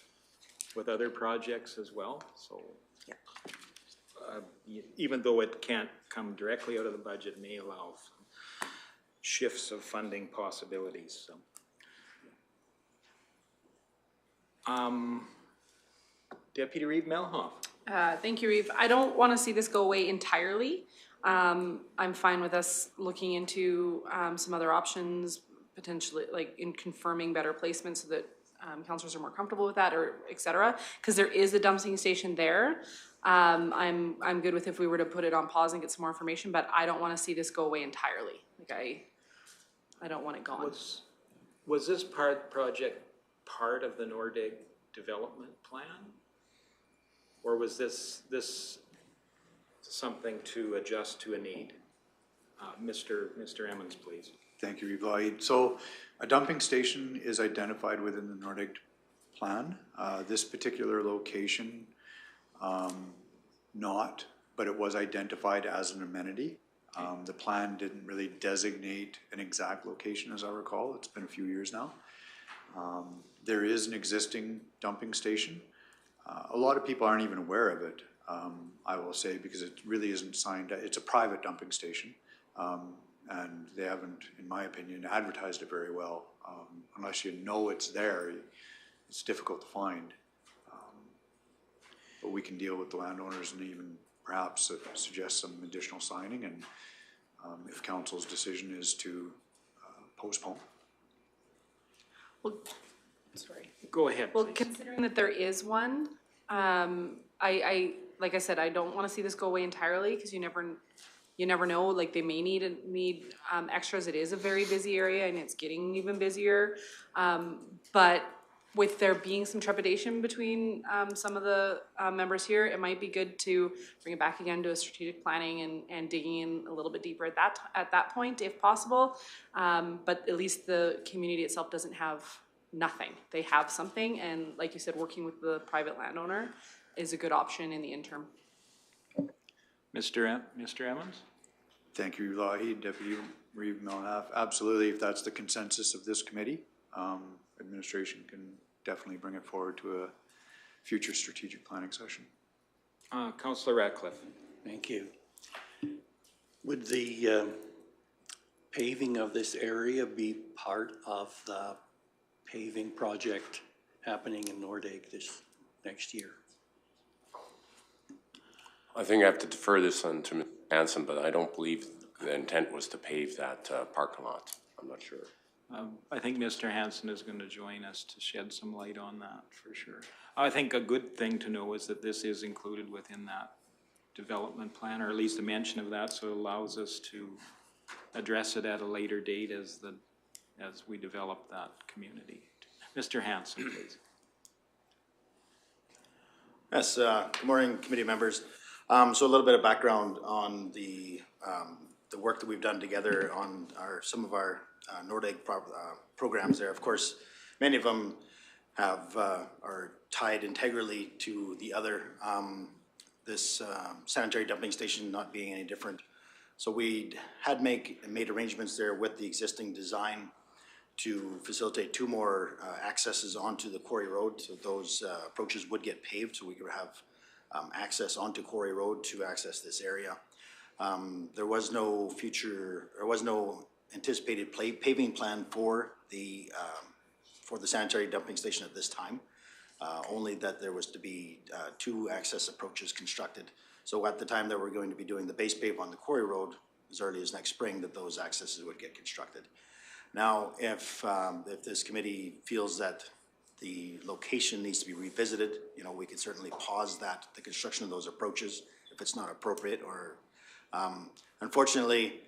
other projects as well, so. Even though it can't come directly out of the budget, it may allow some shifts of funding possibilities, so. Deputy Reeve Melhoff. Thank you, Reeve. I don't want to see this go away entirely. I'm fine with us looking into some other options, potentially like in confirming better placements so that councillors are more comfortable with that, or et cetera. Because there is a dumping station there. I'm good with if we were to put it on pause and get some more information, but I don't want to see this go away entirely. Like I don't want it gone. Was this project part of the Nordig development plan? Or was this something to adjust to a need? Mr. Emmons, please. Thank you, Reeve Lloyd. So a dumping station is identified within the Nordig plan. This particular location, not but it was identified as an amenity. The plan didn't really designate an exact location, as I recall. It's been a few years now. There is an existing dumping station. A lot of people aren't even aware of it, I will say, because it really isn't signed. It's a private dumping station, and they haven't, in my opinion, advertised it very well. Unless you know it's there, it's difficult to find. But we can deal with the landowners and even perhaps suggest some additional signing, and if council's decision is to postpone. Well, sorry. Go ahead, Well, please. considering that there is one, like I said, I don't wanna see this go away entirely, cause you never know, like they may need extras. It is a very busy area and it's getting even busier. But with there being some trepidation between some of the members here, it might be good to bring it back again to a strategic planning and digging in a little bit deeper at that point, if possible. But at least the community itself doesn't have nothing. They have something, and like you said, working with the private landowner is a good option in the interim. Mr. Emmons? Thank you, Lahi, Deputy Reeve Melnhoff. Absolutely, if that's the consensus of this committee, administration can definitely bring it forward to a future strategic planning session. Councillor Ratcliffe. Thank you. Would the paving of this area be part of the paving project happening in Nordegg this next year? I think I have to defer this on to Mr. Hanson, but I don't believe the intent was to pave that parking lot. I'm not sure. I think Mr. Hanson is going to join us to shed some light on that for sure. I think a good thing to know is that this is included within that development plan, or at least a mention of that, so it allows us to address it at a later date as we develop that community. Mr. Hanson, please. Yes, good morning, committee members. So a little bit of background on the work that we've done together on some of our Nordegg programs there. Of course, many of them are tied integrally to the other, this sanitary dumping station not being any different. So we had made arrangements there with the existing design to facilitate two more accesses onto the Quarry Road. So those approaches would get paved, so we could have access onto Quarry Road to access this area. There was no anticipated paving plan for the sanitary dumping station at this time. Only that there was to be two access approaches constructed. So at the time that we're going to be doing the base pave on the Quarry Road, as early as next spring, that those accesses would get constructed. Now, if this committee feels that the location needs to be revisited, you know, we could certainly pause the construction of those approaches if it's not appropriate, or unfortunately,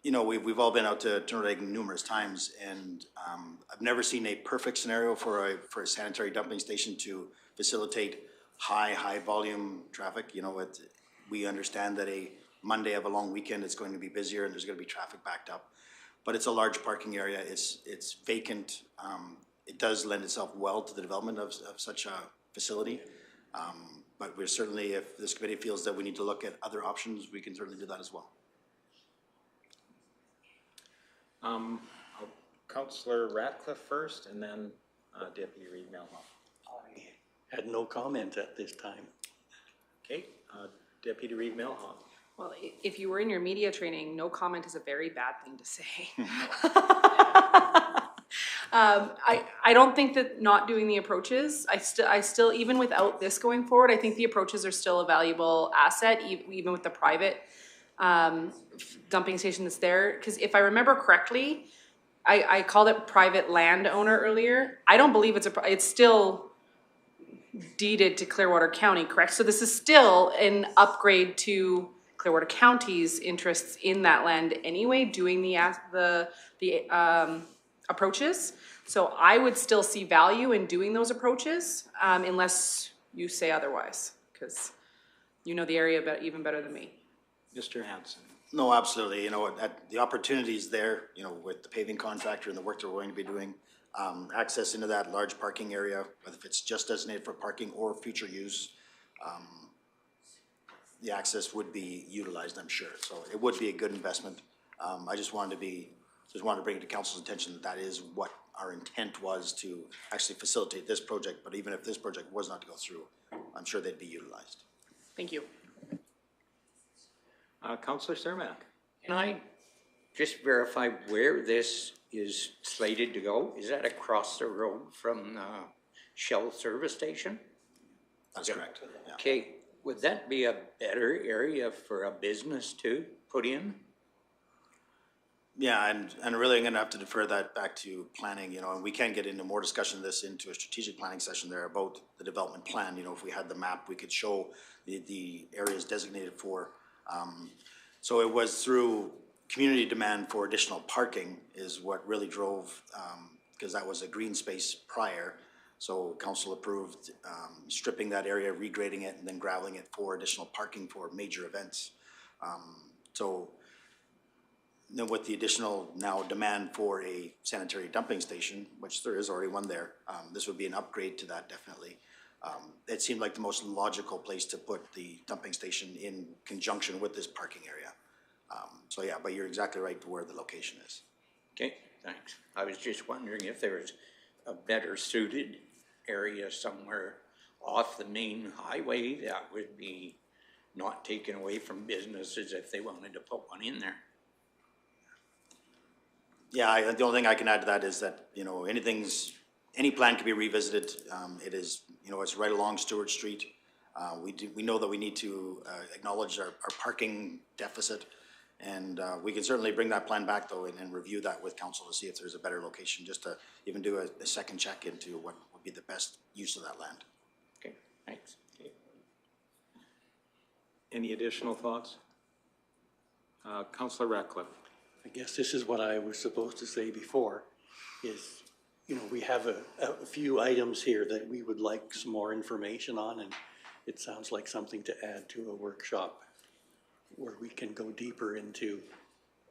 you know, we've all been out to Nordegg numerous times, and I've never seen a perfect scenario for a sanitary dumping station to facilitate high volume traffic. You know, we understand that a Monday of a long weekend, it's going to be busier and there's going to be traffic backed up. But it's a large parking area. It's vacant. It does lend itself well to the development of such a facility. But we're certainly, if this committee feels that we need to look at other options, we can certainly do that as well. Councillor Ratcliffe first, and then Deputy Reeve Melnhoff. I had no comment at this time. Okay, Deputy Reeve Melnhoff. Well, if you were in your media training, no comment is a very bad thing to say. I don't think that not doing the approaches, I still, even without this going forward, I think the approaches are still a valuable asset, even with the private dumping station that's there. Because if I remember correctly, I called it private landowner earlier. I don't believe it's still deeded to Clearwater County, correct? So this is still an upgrade to Clearwater County's interests in that land anyway, doing the approaches. So I would still see value in doing those approaches, unless you say otherwise, because you know the area even better than me. Mr. Hanson. No, absolutely. You know, the opportunities there, you know, with the paving contractor and the work that we're going to be doing, access into that large parking area, whether if it's just designated for parking or future use, the access would be utilized, I'm sure. So it would be a good investment. I just wanted to bring it to council's attention that that is what our intent was, to actually facilitate this project. But even if this project was not to go through, I'm sure they'd be utilized. Thank you. Councillor Cermak. Can I just verify where this is slated to go? Is that across the road from the Shell service station? That's correct, yeah. Okay, would that be a better area for a business to put in? Yeah, and really I'm gonna have to defer that back to planning, you know, and we can get into more discussion of this into a strategic planning session there about the development plan. You know, if we had the map, we could show the areas designated for. So it was through community demand for additional parking is what really drove, because that was a green space prior. So council approved stripping that area, regrading it, and then graveling it for additional parking for major events. So then with the additional now demand for a sanitary dumping station, which there is already one there, this would be an upgrade to that definitely. It seemed like the most logical place to put the dumping station in conjunction with this parking area. So yeah, but you're exactly right to where the location is. Okay, thanks. I was just wondering if there was a better suited area somewhere off the main highway that would be not taken away from businesses if they wanted to put one in there. Yeah, the only thing I can add to that is that, you know, any plan can be revisited. It is, you know, it's right along Stewart Street. We know that we need to acknowledge our parking deficit, and we can certainly bring that plan back though and review that with council to see if there's a better location, just to even do a second check into what would be the best use of that land. Okay, thanks. Okay. Any additional thoughts? Councillor Ratcliffe. I guess this is what I was supposed to say before, is, you know, we have a few items here that we would like some more information on, and it sounds like something to add to a workshop where we can go deeper into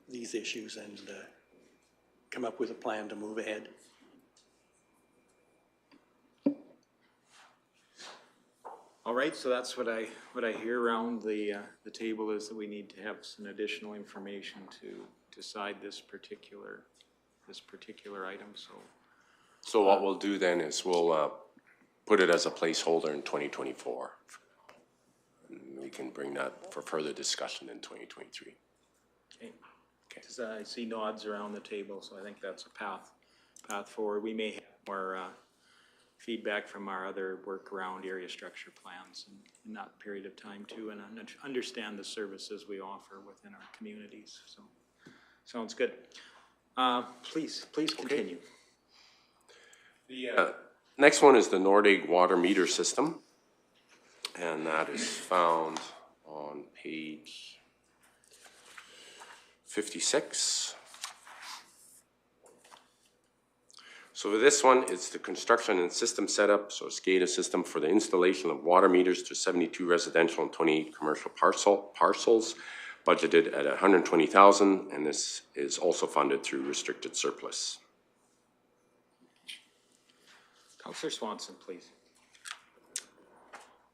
these issues and come up with a plan to move ahead. All right, so that's what I hear around the table is that we need to have some additional information to decide this particular item. So what we'll do then is we'll put it as a placeholder in 2024. We can bring that for further discussion in 2023. Okay. I see nods around the table, so I think that's a path forward. We may have more feedback from our other work around area structure plans in that period of time too, and understand the services we offer within our communities. So, sounds good. Please continue. The next one is the Nordig water meter system, and that is found on page 56. So for this one, it's the construction and system setup, so a SCADA system for the installation of water meters to 72 residential and 28 commercial parcels, budgeted at $120,000, and this is also funded through restricted surplus. Councillor Swanson, please.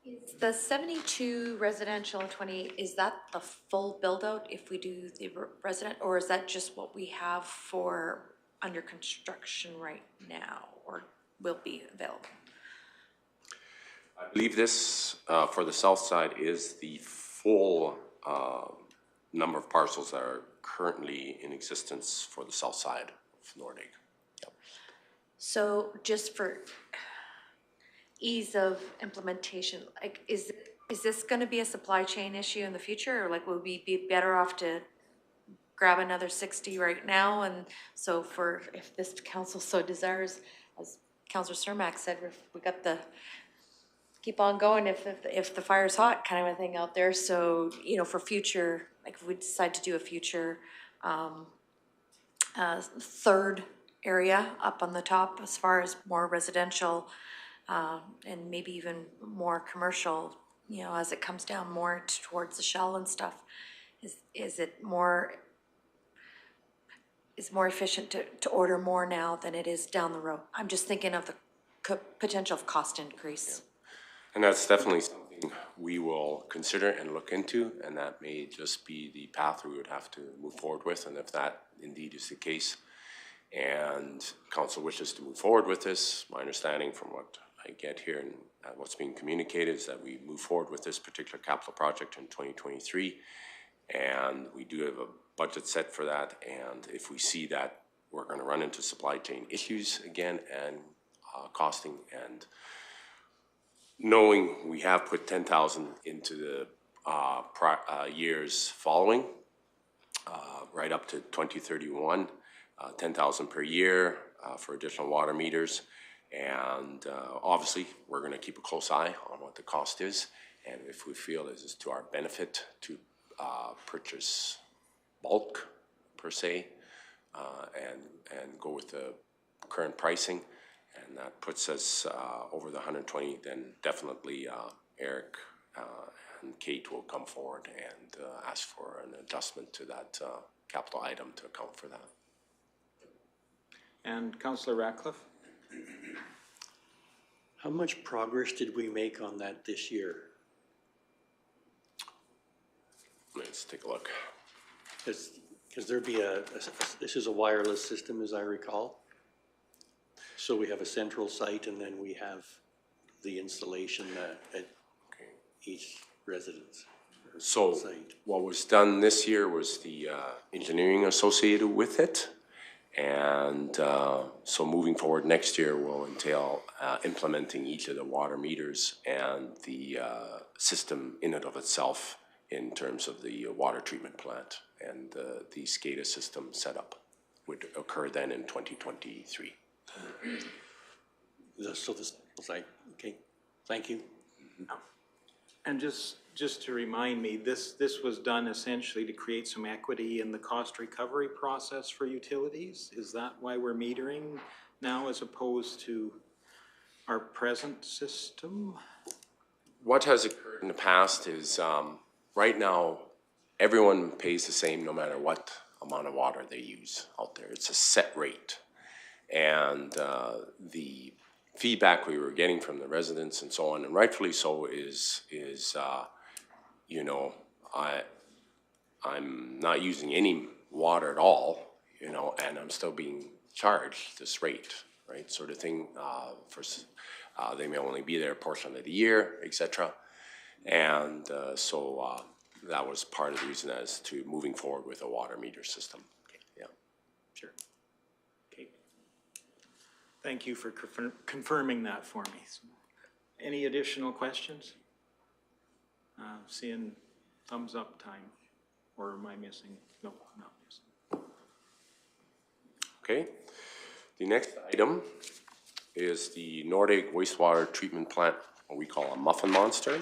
Is the 72 residential and 28, is that the full build out if we do the resident, or is that just what we have for under construction right now, or will be available? I believe this for the south side is the full number of parcels that are currently in existence for the south side of Nordig. Yep. So just for ease of implementation, like is this going to be a supply chain issue in the future, or like would we be better off to grab another 60 right now? And so if this council so desires, as Councillor Cermak said, we got the keep on going if the fire's hot kind of a thing out there. So, you know, for future, like if we decide to do a future third area up on the top as far as more residential and maybe even more commercial, you know, as it comes down more towards the Shell and stuff, is it more efficient to order more now than it is down the road? I'm just thinking of the potential of cost increase. Yeah. And that's definitely something we will consider and look into, and that may just be the path we would have to move forward with. And if that indeed is the case, and council wishes to move forward with this, my understanding from what I get here and what's being communicated is that we move forward with this particular capital project in 2023, and we do have a budget set for that. And if we see that we're going to run into supply chain issues again and costing, and knowing we have put 10,000 into the years following, right up to 2031, 10,000 per year for additional water meters. And obviously, we're going to keep a close eye on what the cost is. And if we feel this is to our benefit to purchase bulk per se, and go with the current pricing, and that puts us over the 120, then definitely Eric and Kate will come forward and ask for an adjustment to that capital item to account for that. And Councillor Ratcliffe? How much progress did we make on that this year? Let's take a look. Because there'd be this is a wireless system, as I recall. So we have a central site, and then we have the installation at each residence. So site. What was done this year was the engineering associated with it. And so moving forward next year will entail implementing each of the water meters and the system in and of itself in terms of the water treatment plant, and the SCADA system setup would occur then in 2023. So this was like, okay, thank you. And just to remind me, this was done essentially to create some equity in the cost recovery process for utilities? Is that why we're metering now as opposed to our present system? What has occurred in the past is right now everyone pays the same no matter what amount of water they use out there. It's a set rate. And the feedback we were getting from the residents and so on, and rightfully so, is you know, I'm not using any water at all, you know, and I'm still being charged this rate, right, sort of thing. They may only be there a portion of the year, etc. And so that was part of the reason as to moving forward with a water meter system. Okay. Yeah, Sure. Okay. Thank you for confirming that for me. Any additional questions? Seeing thumbs up time, or am I missing? No, I'm not missing. Okay. The next item is the Nordic wastewater treatment plant, what we call a muffin monster.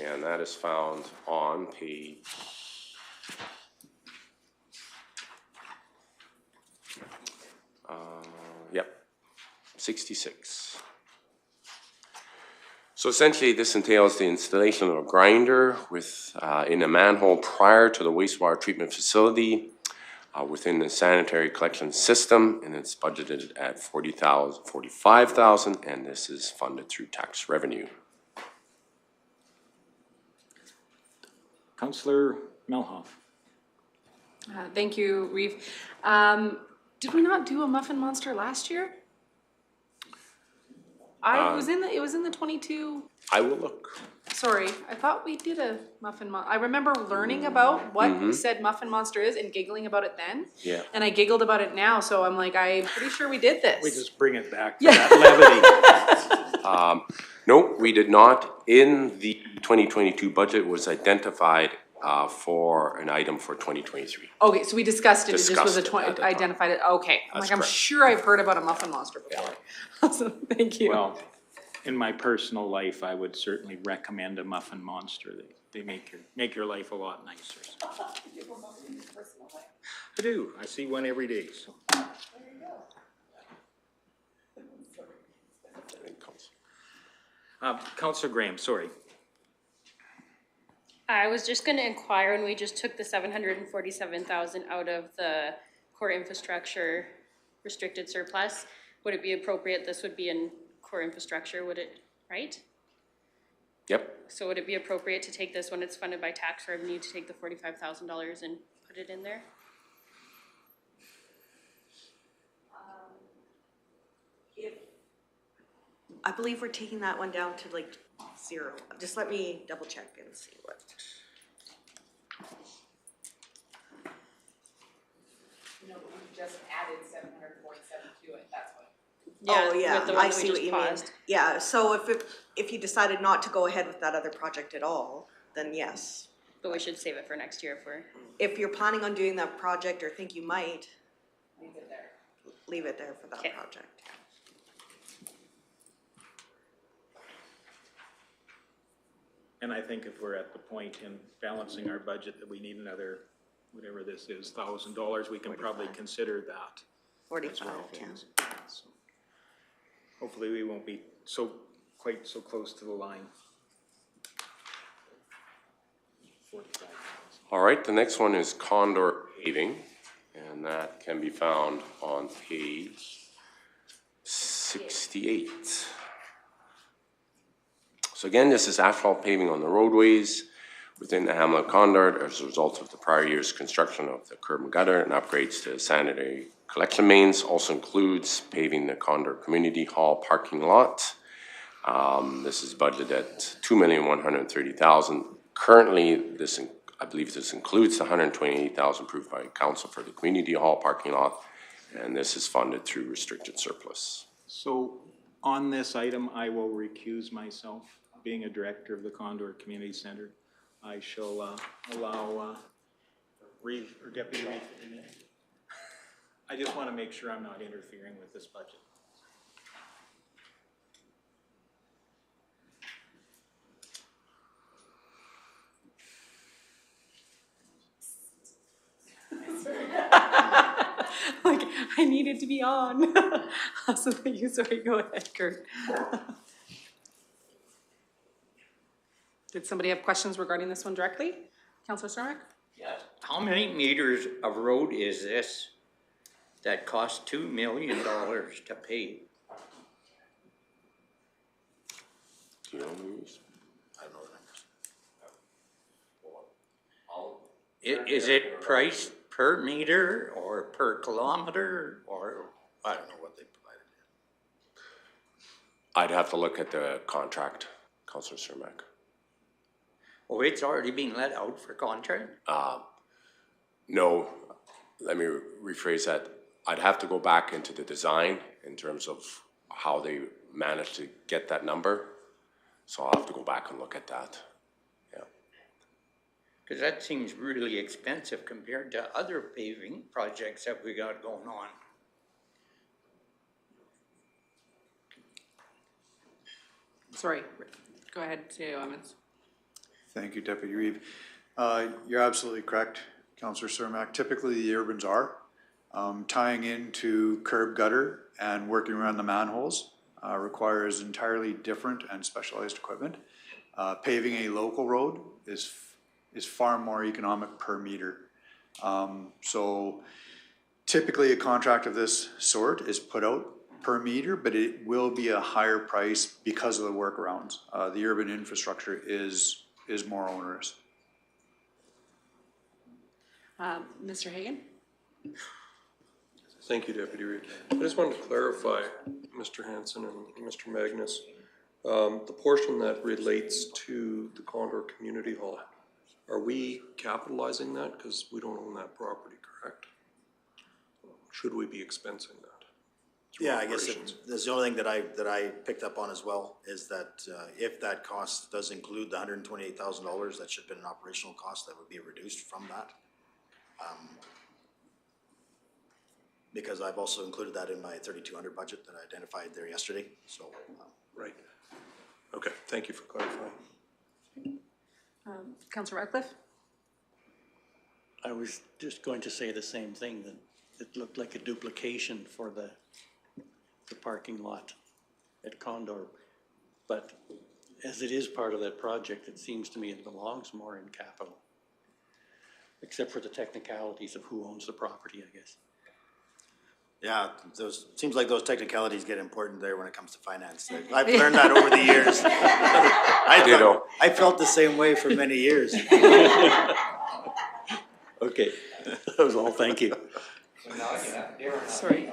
And that is found on page 66. So essentially this entails the installation of a grinder with in a manhole prior to the wastewater treatment facility within the sanitary collection system, and it's budgeted at $45,000, and this is funded through tax revenue. Councillor Melhoff. Thank you, Reeve. Did we not do a muffin monster last year? It was in the 22. I will look. Sorry, I thought we did a muffin I remember learning about what said muffin monster is and giggling about it then. Yeah. And I giggled about it now, so I'm like, I'm pretty sure we did this. We just bring it back to that levity. No, we did not. In the 2022 budget was identified for an item for 2023. Okay, so we discussed it. It just was identified it. Okay, I'm correct. sure I've heard about a muffin monster before. So thank you. Well, in my personal life, I would certainly recommend a muffin monster. They make your life a lot nicer. So. I do. I see one every day. So. Councillor Graham, sorry. I was just gonna inquire, when we just took the 747,000 out of the core infrastructure restricted surplus, would it be appropriate this would be in core infrastructure, would it, right? Yep. So would it be appropriate to take this when it's funded by tax revenue, to take the $45,000 and put it in there? I believe we're taking that one down to like 0. Just let me double check and see what. No, we just added 747 to it, that's what. Oh, yeah, with the one I that we see what just you paused. mean. Yeah, so if you decided not to go ahead with that other project at all, then yes. But we should save it for next year if we're, If you're planning on doing that project or think you might, Leave it there. leave it there for that Okay. project. And I think if we're at the point in balancing our budget that we need another, whatever this is, $1,000, we can probably consider that as 45, well yeah. too. So hopefully we won't be quite so close to the line. 45,000. All right, the next one is Condor paving, and that can be found on page 68. So again, this is asphalt paving on the roadways within the hamlet of Condor as a result of the prior year's construction of the curb and gutter and upgrades to sanitary collection mains. Also includes paving the Condor Community Hall parking lot. This is budgeted at $2,130,000. Currently, I believe this includes the $128,000 approved by council for the Community Hall parking lot, and this is funded through restricted surplus. So on this item, I will recuse myself. Being a director of the Condor Community Center, I shall allow Reeve or Deputy Reeve. I just want to make sure I'm not interfering with this budget. Like, I needed to be on. So thank you, sorry, go ahead, Kurt. Did somebody have questions regarding this one directly? Councilor Starmack? Yes. How many meters of road is this that costs $2 million to pave? Do you know these? I don't know the numbers. Is it priced per meter or per kilometer or? I don't know what they provided. I'd have to look at the contract, Councillor Cermak. Oh, it's already been let out for contract? No, let me rephrase that. I'd have to go back into the design in terms of how they managed to get that number. So I'll have to go back and look at that. Yeah. Because that seems really expensive compared to other paving projects that we got going on. Sorry, go ahead, CAO Emmons. Thank you, Deputy Reeve. You're absolutely correct, Councillor Cermak. Typically, the urbans are. Tying into curb gutter and working around the manholes requires entirely different and specialized equipment. Paving a local road is far more economic per meter. So typically a contract of this sort is put out per meter, but it will be a higher price because of the workarounds. The urban infrastructure is more onerous. Mr. Hagan? Thank you, Deputy Reed. I just wanted to clarify, Mr. Hanson and Mr. Magnus, the portion that relates to the Condor Community Hall, are we capitalizing that? Because we don't own that property, correct? Should we be expensing that? Yeah, I guess that's the only thing that I picked up on as well, is that if that cost does include the $128,000, that should have been an operational cost that would be reduced from that. Because I've also included that in my 3,200 budget that I identified there yesterday, so. Right. Okay, thank you for clarifying. Councilor Radcliffe? I was just going to say the same thing, that it looked like a duplication for the parking lot at Condor. But as it is part of that project, it seems to me it belongs more in capital. Except for the technicalities of who owns the property, I guess. Yeah, seems like those technicalities get important there when it comes to finance. I've learned that over the years. I felt the same way for many years. Okay, that was all, thank you. Sorry.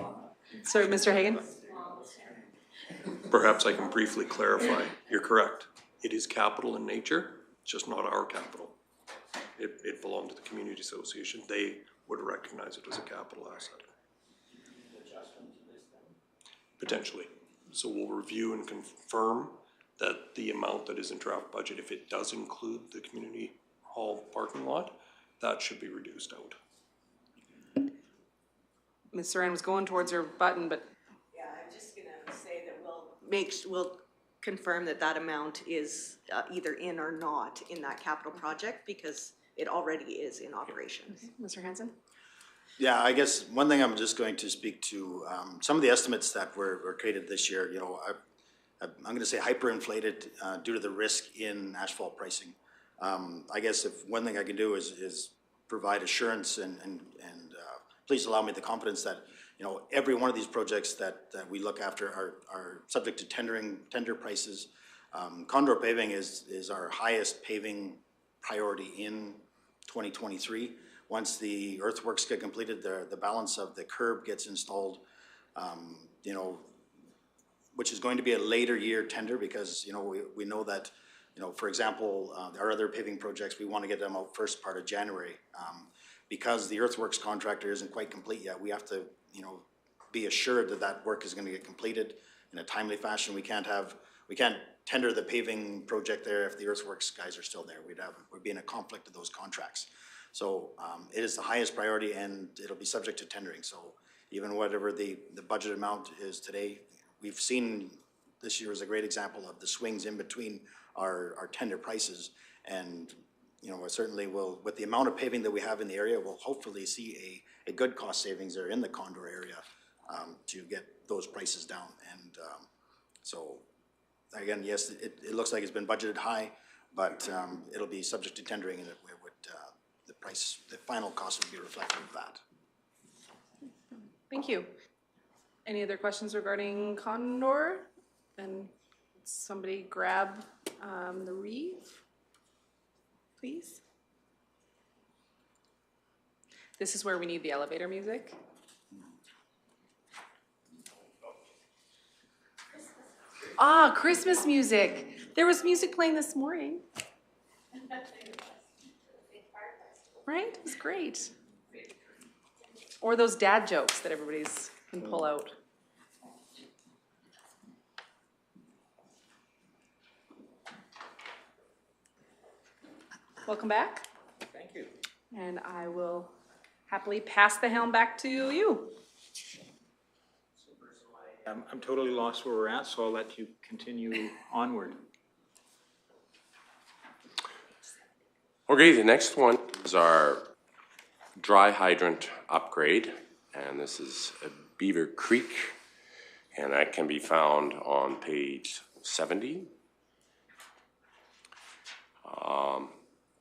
Sorry, Mr. Hagan? Perhaps I can briefly clarify. You're correct. It is capital in nature, it's just not our capital. It belonged to the community association. They would recognize it as a capital asset. Potentially. So we'll review and confirm that the amount that is in draft budget, if it does include the community hall parking lot, that should be reduced out. Ms. Saran was going towards her button, but Yeah, I'm just gonna say that we'll confirm that that amount is either in or not in that capital project, because it already is in operation. Mr. Hanson? Yeah, I guess one thing I'm just going to speak to, some of the estimates that were created this year, you know, I'm gonna say hyperinflated due to the risk in asphalt pricing. I guess if one thing I can do is provide assurance and please allow me the confidence that, you know, every one of these projects that we look after are subject to tender prices. Condor paving is our highest paving priority in 2023. Once the earthworks get completed, the balance of the curb gets installed, you know, which is going to be a later year tender because, you know, we know that, you know, for example, our other paving projects, we want to get them out first part of January. Because the earthworks contractor isn't quite complete yet, we have to, you know, be assured that that work is going to get completed in a timely fashion. We can't tender the paving project there if the earthworks guys are still there. We'd be in a conflict of those contracts. So it is the highest priority and it'll be subject to tendering. So even whatever the budget amount is today, we've seen this year is a great example of the swings in between our tender prices. And, you know, certainly will, with the amount of paving that we have in the area, we'll hopefully see a good cost savings there in the Condor area to get those prices down. And so again, yes, it looks like it's been budgeted high, but it'll be subject to tendering and it would, the final cost would be reflective of that. Thank you. Any other questions regarding Condor? Then somebody grab the Reeve, please. This is where we need the elevator music. Ah, Christmas music. There was music playing this morning. Right? It was great. Or those dad jokes that everybody's can pull out. Welcome back. Thank you. And I will happily pass the helm back to you. I'm totally lost where we're at, so I'll let you continue onward. Okay, the next one is our dry hydrant upgrade, and this is a Beaver Creek, and that can be found on page 70. Of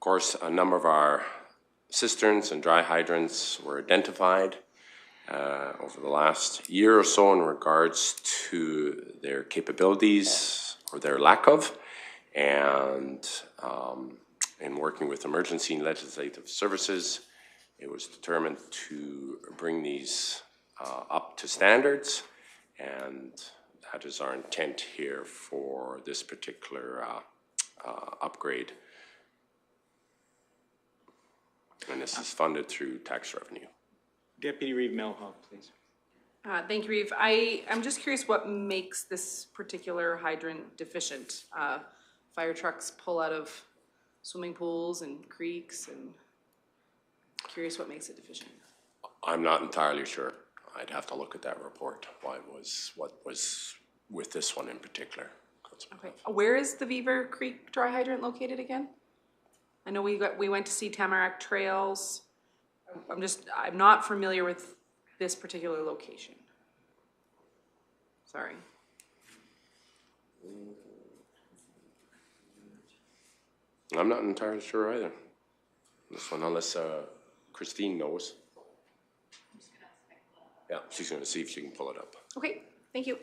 course, a number of our cisterns and dry hydrants were identified over the last year or so in regards to their capabilities or their lack of, and in working with emergency and legislative services, it was determined to bring these up to standards, and that is our intent here for this particular upgrade. And this is funded through tax revenue. Deputy Reeve Melhoff, please. Thank you, Reeve. I'm just curious what makes this particular hydrant deficient. Fire trucks pull out of swimming pools and creeks, and curious what makes it deficient. I'm not entirely sure. I'd have to look at that report, what was with this one in particular. Okay, where is the Beaver Creek dry hydrant located again? I know we went to see Tamarack Trails. I'm not familiar with this particular location. Sorry. I'm not entirely sure either. This one, unless Christine knows. Yeah, she's gonna see if she can pull it up. Okay, thank you.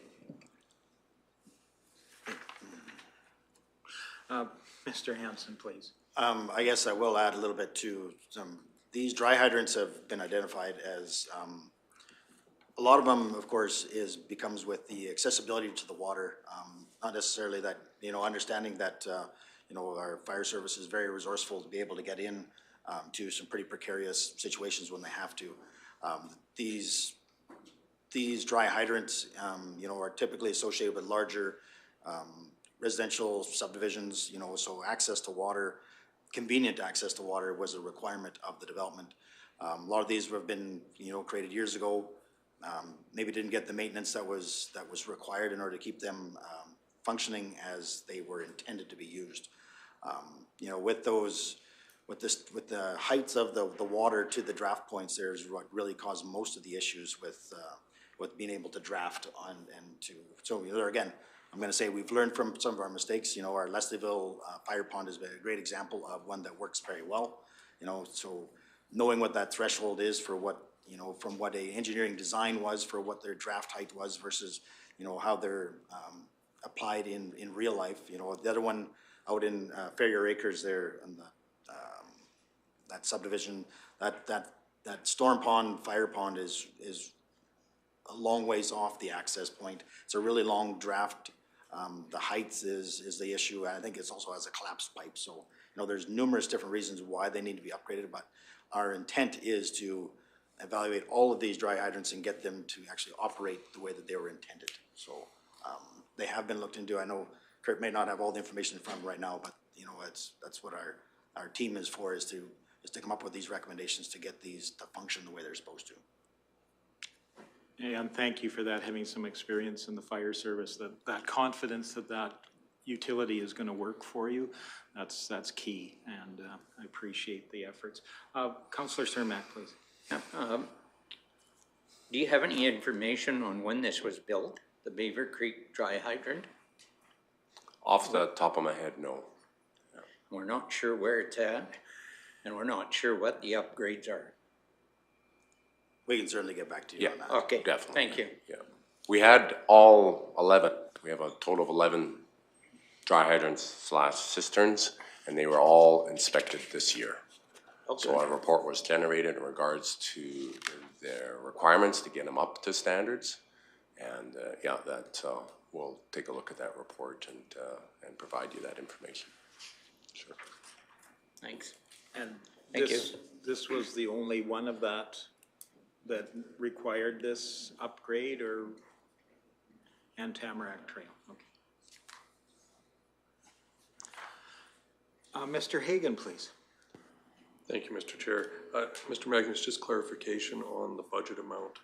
Mr. Hanson, please. I guess I will add a little bit to these dry hydrants have been identified as, a lot of them, of course, becomes with the accessibility to the water. Not necessarily that, understanding that, our fire service is very resourceful to be able to get in, to some pretty precarious situations when they have to. These dry hydrants, are typically associated with larger, residential subdivisions, so access to water, convenient access to water was a requirement of the development. A lot of these have been, created years ago, maybe didn't get the maintenance that was required in order to keep them functioning as they were intended to be used. With the heights of the water to the draft points, there's what really caused most of the issues with being able to draft on so there again, I'm going to say we've learned from some of our mistakes. Our Leslieville fire pond has been a great example of one that works very well. So knowing what that threshold is for what, from what a engineering design was for what their draft height was versus, how they're applied in real life. The other one out in Ferrier Acres there and that subdivision, that storm pond, fire pond is a long ways off the access point. It's a really long draft. The height is the issue. I think it also has a collapsed pipe. So, there's numerous different reasons why they need to be upgraded, but our intent is to evaluate all of these dry hydrants and get them to actually operate the way that they were intended. So, they have been looked into. I know Kurt may not have all the information in front of him right now, but, that's what our team is for, is to come up with these recommendations to get these to function the way they're supposed to. And thank you for that, having some experience in the fire service, that confidence that utility is going to work for you, that's key, and I appreciate the efforts. Councillor Cermak, please. Do you have any information on when this was built, the Beaver Creek dry hydrant? Off the top of my head, no. We're not sure where it's at, and we're not sure what the upgrades are. We can certainly get back to you on that. Okay, Definitely. thank you. Yeah. We had all 11. We have a total of 11 dry hydrants / cisterns, and they were all inspected this year. Okay. So a report was generated in regards to their requirements to get them up to standards. And we'll take a look at that report and provide you that information. Sure. Thanks. And this was the only one of that required this upgrade, and Tamarack Trail? Okay. Mr. Hagan, please. Thank you, Mr. Chair. Mr. Magnus, just clarification on the budget amount.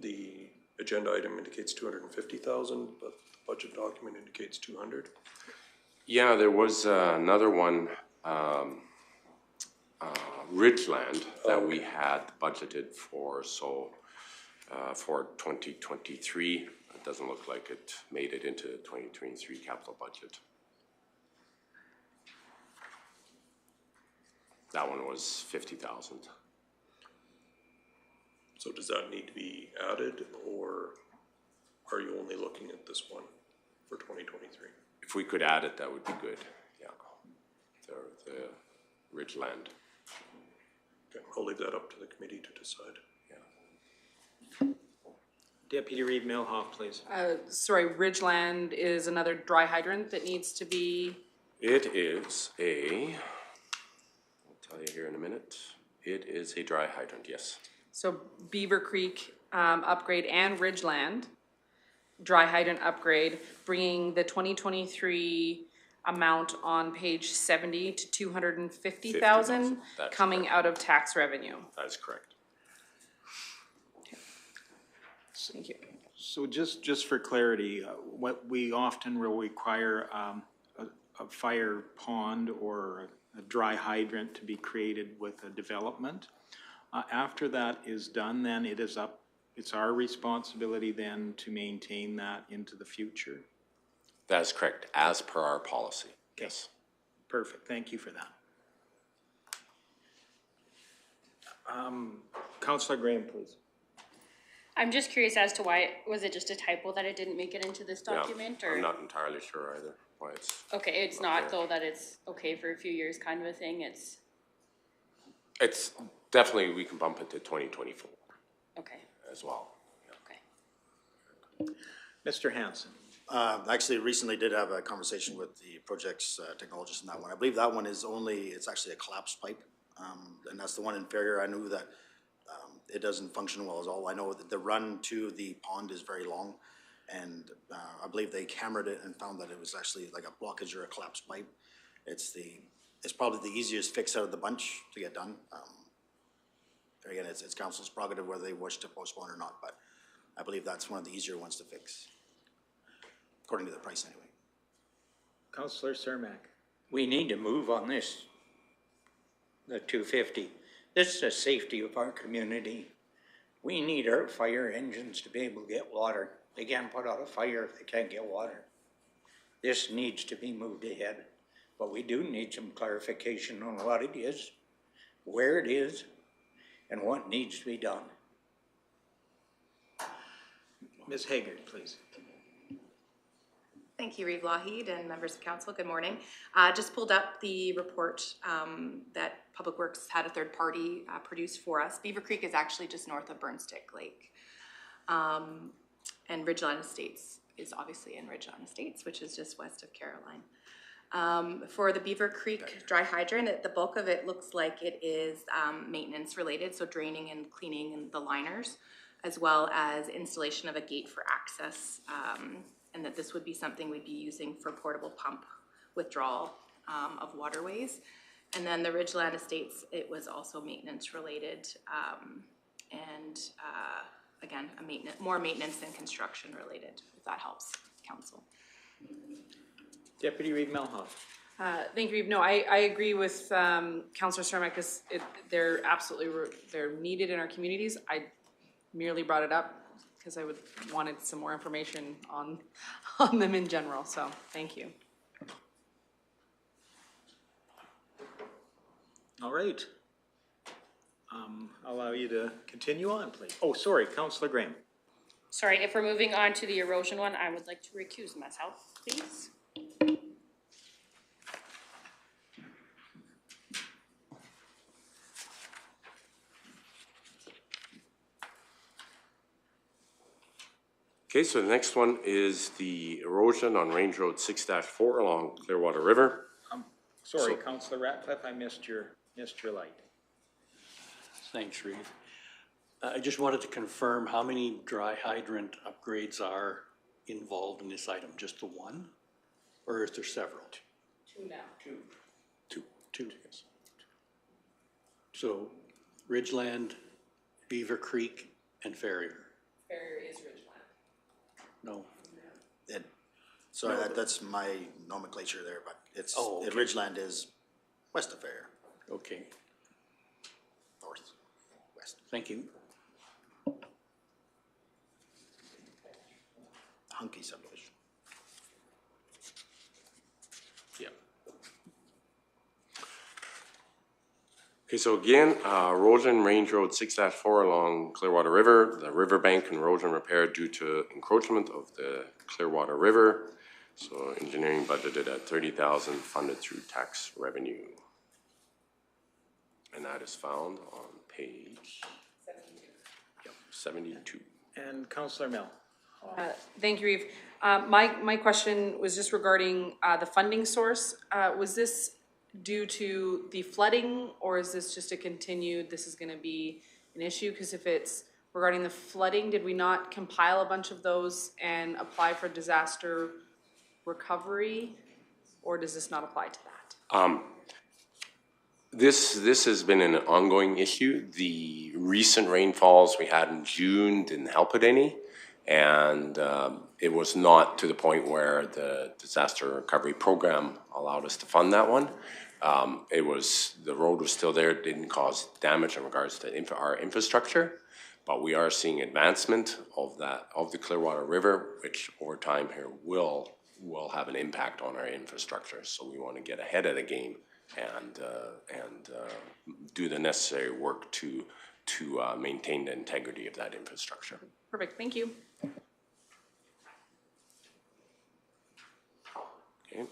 The agenda item indicates 250,000, but the budget document indicates 200. Yeah, there was another one, Ridgeland, that we had budgeted for, so for 2023. It doesn't look like it made it into 2023 capital budget. That one was 50,000. So does that need to be added, or are you only looking at this one for 2023? If we could add it, that would be good, yeah. The Ridgeland. Okay, I'll leave that up to the committee to decide. Yeah. Deputy Reeve Milhoff, please. Sorry, Ridgeland is another dry hydrant that needs to be... It is I'll tell you here in a minute. It is a dry hydrant, yes. So Beaver Creek upgrade and Ridgeland dry hydrant upgrade, bringing the 2023 amount on page 70 to 250,000 coming out of tax revenue. That is correct. Okay. Thank you. So just for clarity, what we often will require a fire pond or a dry hydrant to be created with a development. After that is done, then it's our responsibility then to maintain that into the future. That is correct, as per our policy. Okay. Yes. Perfect. Thank you for that. Councillor Graham, please. I'm just curious as to why, was it just a typo that it didn't make it into this document, or? I'm not entirely sure either why it's. Okay, it's not though that it's okay for a few years kind of a thing, it's, It's definitely, we can bump it to 2024 okay, as well. okay. Mr. Hanson. Actually, recently did have a conversation with the projects technologist in that one. I believe that one is only, it's actually a collapsed pipe. And that's the one in Ferrier. I knew that it doesn't function well as all. I know that the run to the pond is very long. And I believe they cameraed it and found that it was actually like a blockage or a collapsed pipe. It's probably the easiest fix out of the bunch to get done. Again, it's council's prerogative whether they wish to postpone or not, but I believe that's one of the easier ones to fix, according to the price anyway. Councillor Cermak. We need to move on this, the 250. This is the safety of our community. We need our fire engines to be able to get water. They can't put out a fire if they can't get water. This needs to be moved ahead, but we do need some clarification on what it is, where it is, and what needs to be done. Ms. Haggard, please. Thank you, Reeve Lougheed and members of council. Good morning. Just pulled up the report that Public Works had a third party produce for us. Beaver Creek is actually just north of Burnstick Lake. And Ridgeline Estates is obviously in Ridgeline Estates, which is just west of Caroline. For the Beaver Creek dry hydrant, the bulk of it looks like it is maintenance related, so draining and cleaning the liners, as well as installation of a gate for access, and that this would be something we'd be using for portable pump withdrawal of waterways. And then the Ridgeland Estates, it was also maintenance related, and again, more maintenance than construction related, if that helps council. Deputy Reeve Melhoff. Thank you, Reeve. No, I agree with Councillor Cermak, because they're absolutely, they're needed in our communities. I merely brought it up because I wanted some more information on them in general, so thank you. All right. I'll allow you to continue on, please. Oh, sorry, Councillor Graham. Sorry, if we're moving on to the erosion one, I would like to recuse myself, please. Okay, so the next one is the erosion on Range Road 6-4 along Clearwater River. Sorry, Councillor Ratcliffe, I missed your light. Thanks, Reeve. I just wanted to confirm how many dry hydrant upgrades are involved in this item? Just the one? Or is there several? Two now. Two. Yes. So Ridgeland, Beaver Creek, and Ferrier. Ferrier is Ridgeland. No. Sorry, that's my nomenclature there, but it's, okay. Ridgeland is west of Ferrier. Okay, North, west. thank you. Hunky subdivision. Yeah. Okay, so again, erosion Range Road 6-4 along Clearwater River, the riverbank and erosion repair due to encroachment of the Clearwater River. So engineering budgeted at $30,000, funded through tax revenue. And that is found on page 72. And Councillor Mel. Thank you, Reeve. My question was just regarding the funding source. Was this due to the flooding, or is this just a continued, this is going to be an issue? Because if it's regarding the flooding, did we not compile a bunch of those and apply for disaster recovery, or does this not apply to that? This has been an ongoing issue. The recent rainfalls we had in June didn't help it any, and it was not to the point where the disaster recovery program allowed us to fund that one. The road was still there, it didn't cause damage in regards to our infrastructure, but we are seeing advancement of the Clearwater River, which over time here will have an impact on our infrastructure. So we want to get ahead of the game and do the necessary work to to maintain the integrity of that infrastructure. Perfect, thank you. Okay.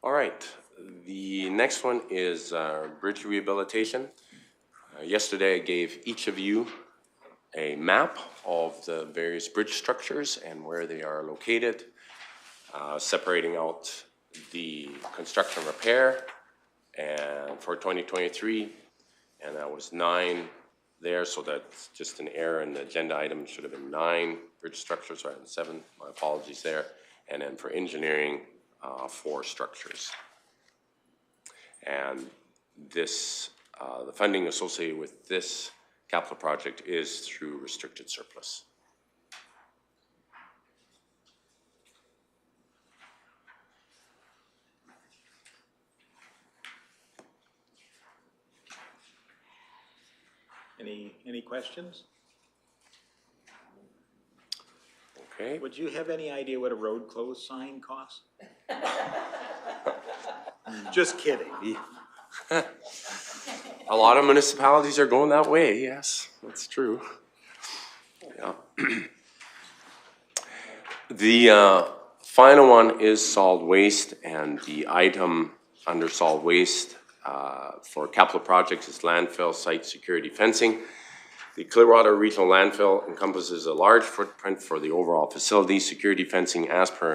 All right, the next one is bridge rehabilitation. Yesterday I gave each of you a map of the various bridge structures and where they are located, separating out the construction repair and for 2023, and that was 9 there, so that's just an error in the agenda item. It should have been 9 bridge structures rather than 7. My apologies there. And then for engineering, 4 structures. And this, the funding associated with this capital project is through restricted surplus. Any questions? Okay. Would you have any idea what a road closed sign costs? Just kidding. A lot of municipalities are going that way, yes, that's true. Yeah. The final one is solid waste, and the item under solid waste for capital projects is landfill site security fencing. The Clearwater Regional Landfill encompasses a large footprint for the overall facility. Security fencing as per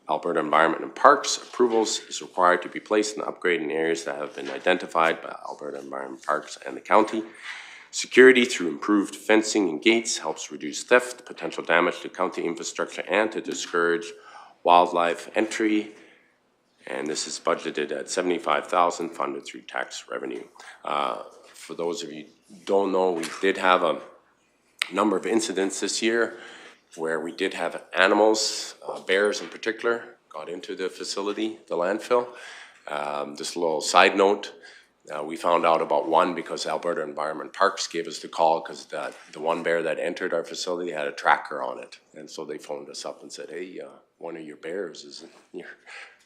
Alberta Environment and Parks approvals is required to be placed and upgraded in areas that have been identified by Alberta Environment, Parks, and the county. Security through improved fencing and gates helps reduce theft, potential damage to county infrastructure, and to discourage wildlife entry. And this is budgeted at $75,000, funded through tax revenue. For those of you who don't know, we did have a number of incidents this year where we did have animals, bears in particular, got into the facility, the landfill. Just a little side note, we found out about one because Alberta Environment Parks gave us the call because the one bear that entered our facility had a tracker on it. And so they phoned us up and said, hey, one of your bears is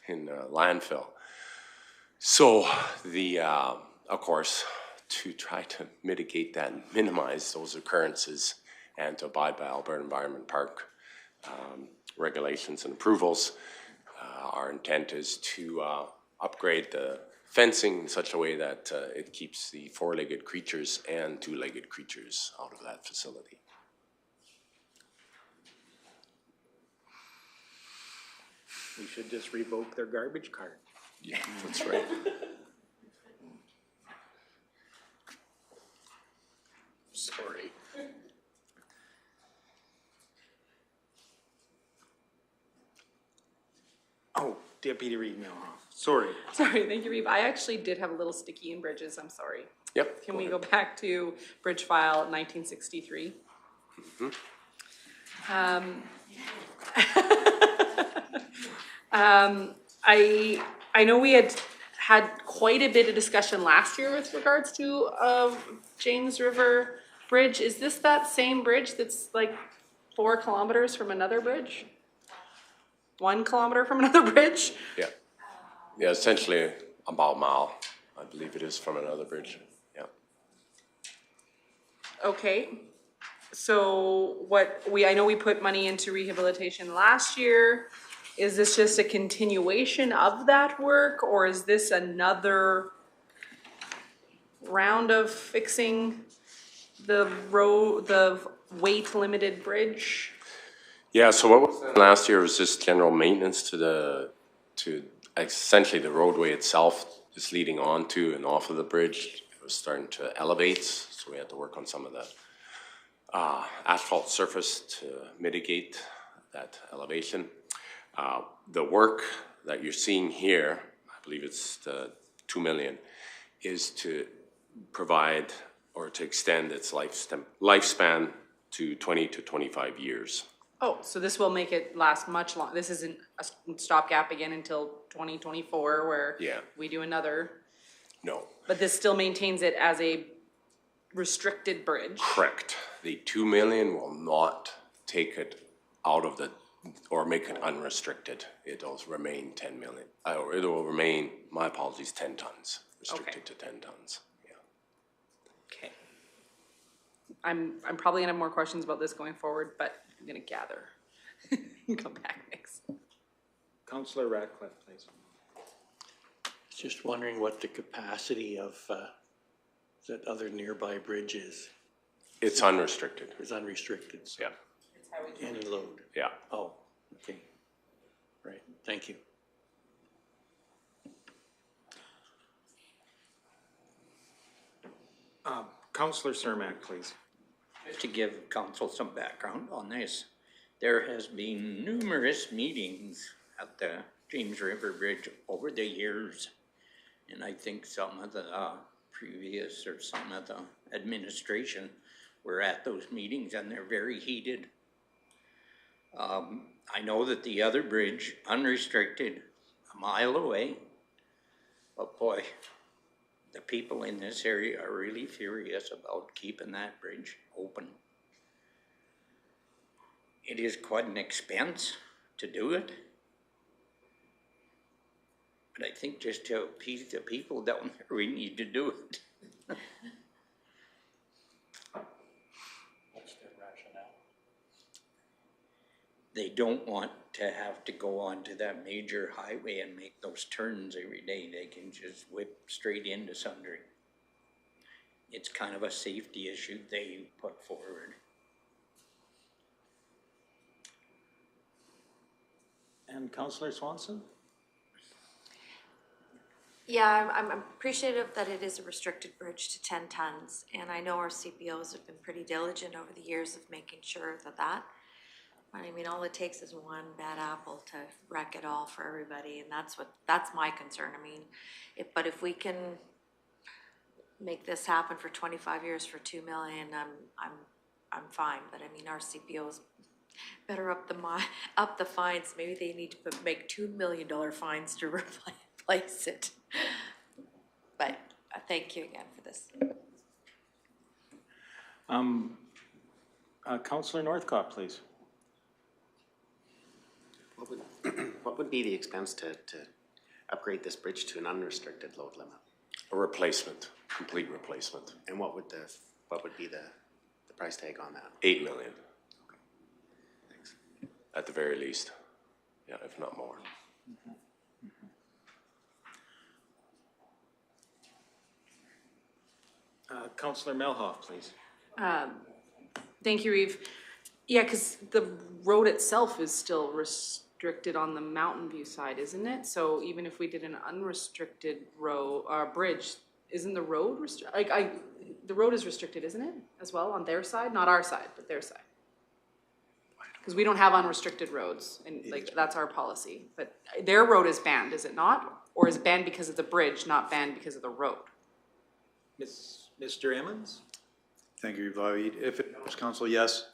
in landfill. So of course, to try to mitigate that and minimize those occurrences and to abide by Alberta Environment Park regulations and approvals, our intent is to upgrade the fencing in such a way that it keeps the 4-legged creatures and 2-legged creatures out of that facility. We should just revoke their garbage cart. Yeah, that's right. Sorry. Oh, Deputy Reed Milhoff, sorry. Sorry, thank you, Reeve. I actually did have a little sticky in bridges, I'm sorry. Yep. Can we go back to bridge file 1963? I know we had quite a bit of discussion last year with regards to James River Bridge. Is this that same bridge that's like 4 kilometers from another bridge? 1 kilometer from another bridge? Yeah. Yeah, essentially about a mile, I believe it is, from another bridge. Yeah. Okay. So I know we put money into rehabilitation last year. Is this just a continuation of that work, or is this another round of fixing the weight limited bridge? Yeah, so what was done last year was just general maintenance to essentially the roadway itself, just leading onto and off of the bridge. It was starting to elevate, so we had to work on some of the asphalt surface to mitigate that elevation. The work that you're seeing here, I believe it's the $2 million, is to provide or to extend its lifespan to 20 to 25 years. Oh, so this will make it last much longer. This isn't a stopgap again until 2024 where we do another. No. But this still maintains it as a restricted bridge. Correct. The $2 million will not take it out of the, or make it unrestricted. It'll remain 10 million, or it will remain, my apologies, 10 tons, restricted to 10 tons. Yeah. Okay. I'm probably gonna have more questions about this going forward, but I'm gonna gather. Come back next. Councillor Radcliffe, please. Just wondering what the capacity of that other nearby bridge is. It's unrestricted. It's unrestricted, so Yeah, any load. yeah. Oh, okay. Right, thank you. Councillor Cermak, please. Just to give council some background on this, there has been numerous meetings at the James River Bridge over the years. And I think some of the previous or some of the administration were at those meetings and they're very heated. I know that the other bridge, unrestricted, a mile away, but boy, the people in this area are really furious about keeping that bridge open. It is quite an expense to do it. But I think just to appease the people down there, we need to do it. What's their rationale? They don't want to have to go onto that major highway and make those turns every day. They can just whip straight into Sundering. It's kind of a safety issue they put forward. And Councillor Swanson? Yeah, I'm appreciative that it is a restricted bridge to 10 tons, and I know our CPOs have been pretty diligent over the years of making sure that. But I mean, all it takes is one bad apple to wreck it all for everybody, and that's my concern. I mean, but if we can make this happen for 25 years for $2 million, I'm fine. But I mean, our CPOs better up the fines. Maybe they need to make $2 million fines to replace it. But thank you again for this. Councillor Northcott, please. What would be the expense to upgrade this bridge to an unrestricted load limit? A replacement, complete replacement. And what would be the price tag on that? 8 million. Okay. Thanks. At the very least. Yeah, if not more. Councillor Melhoff, please. Thank you, Reeve. Yeah, because the road itself is still restricted on the Mountain View side, isn't it? So even if we did an unrestricted bridge, isn't the road the road is restricted, isn't it, as well, on their side? Not our side, but their side. Because we don't have unrestricted roads, and that's our policy. But their road is banned, is it not? Or is it banned because of the bridge, not banned because of the road? Mr. Emmons? Thank you, Vaid. If it helps council, yes.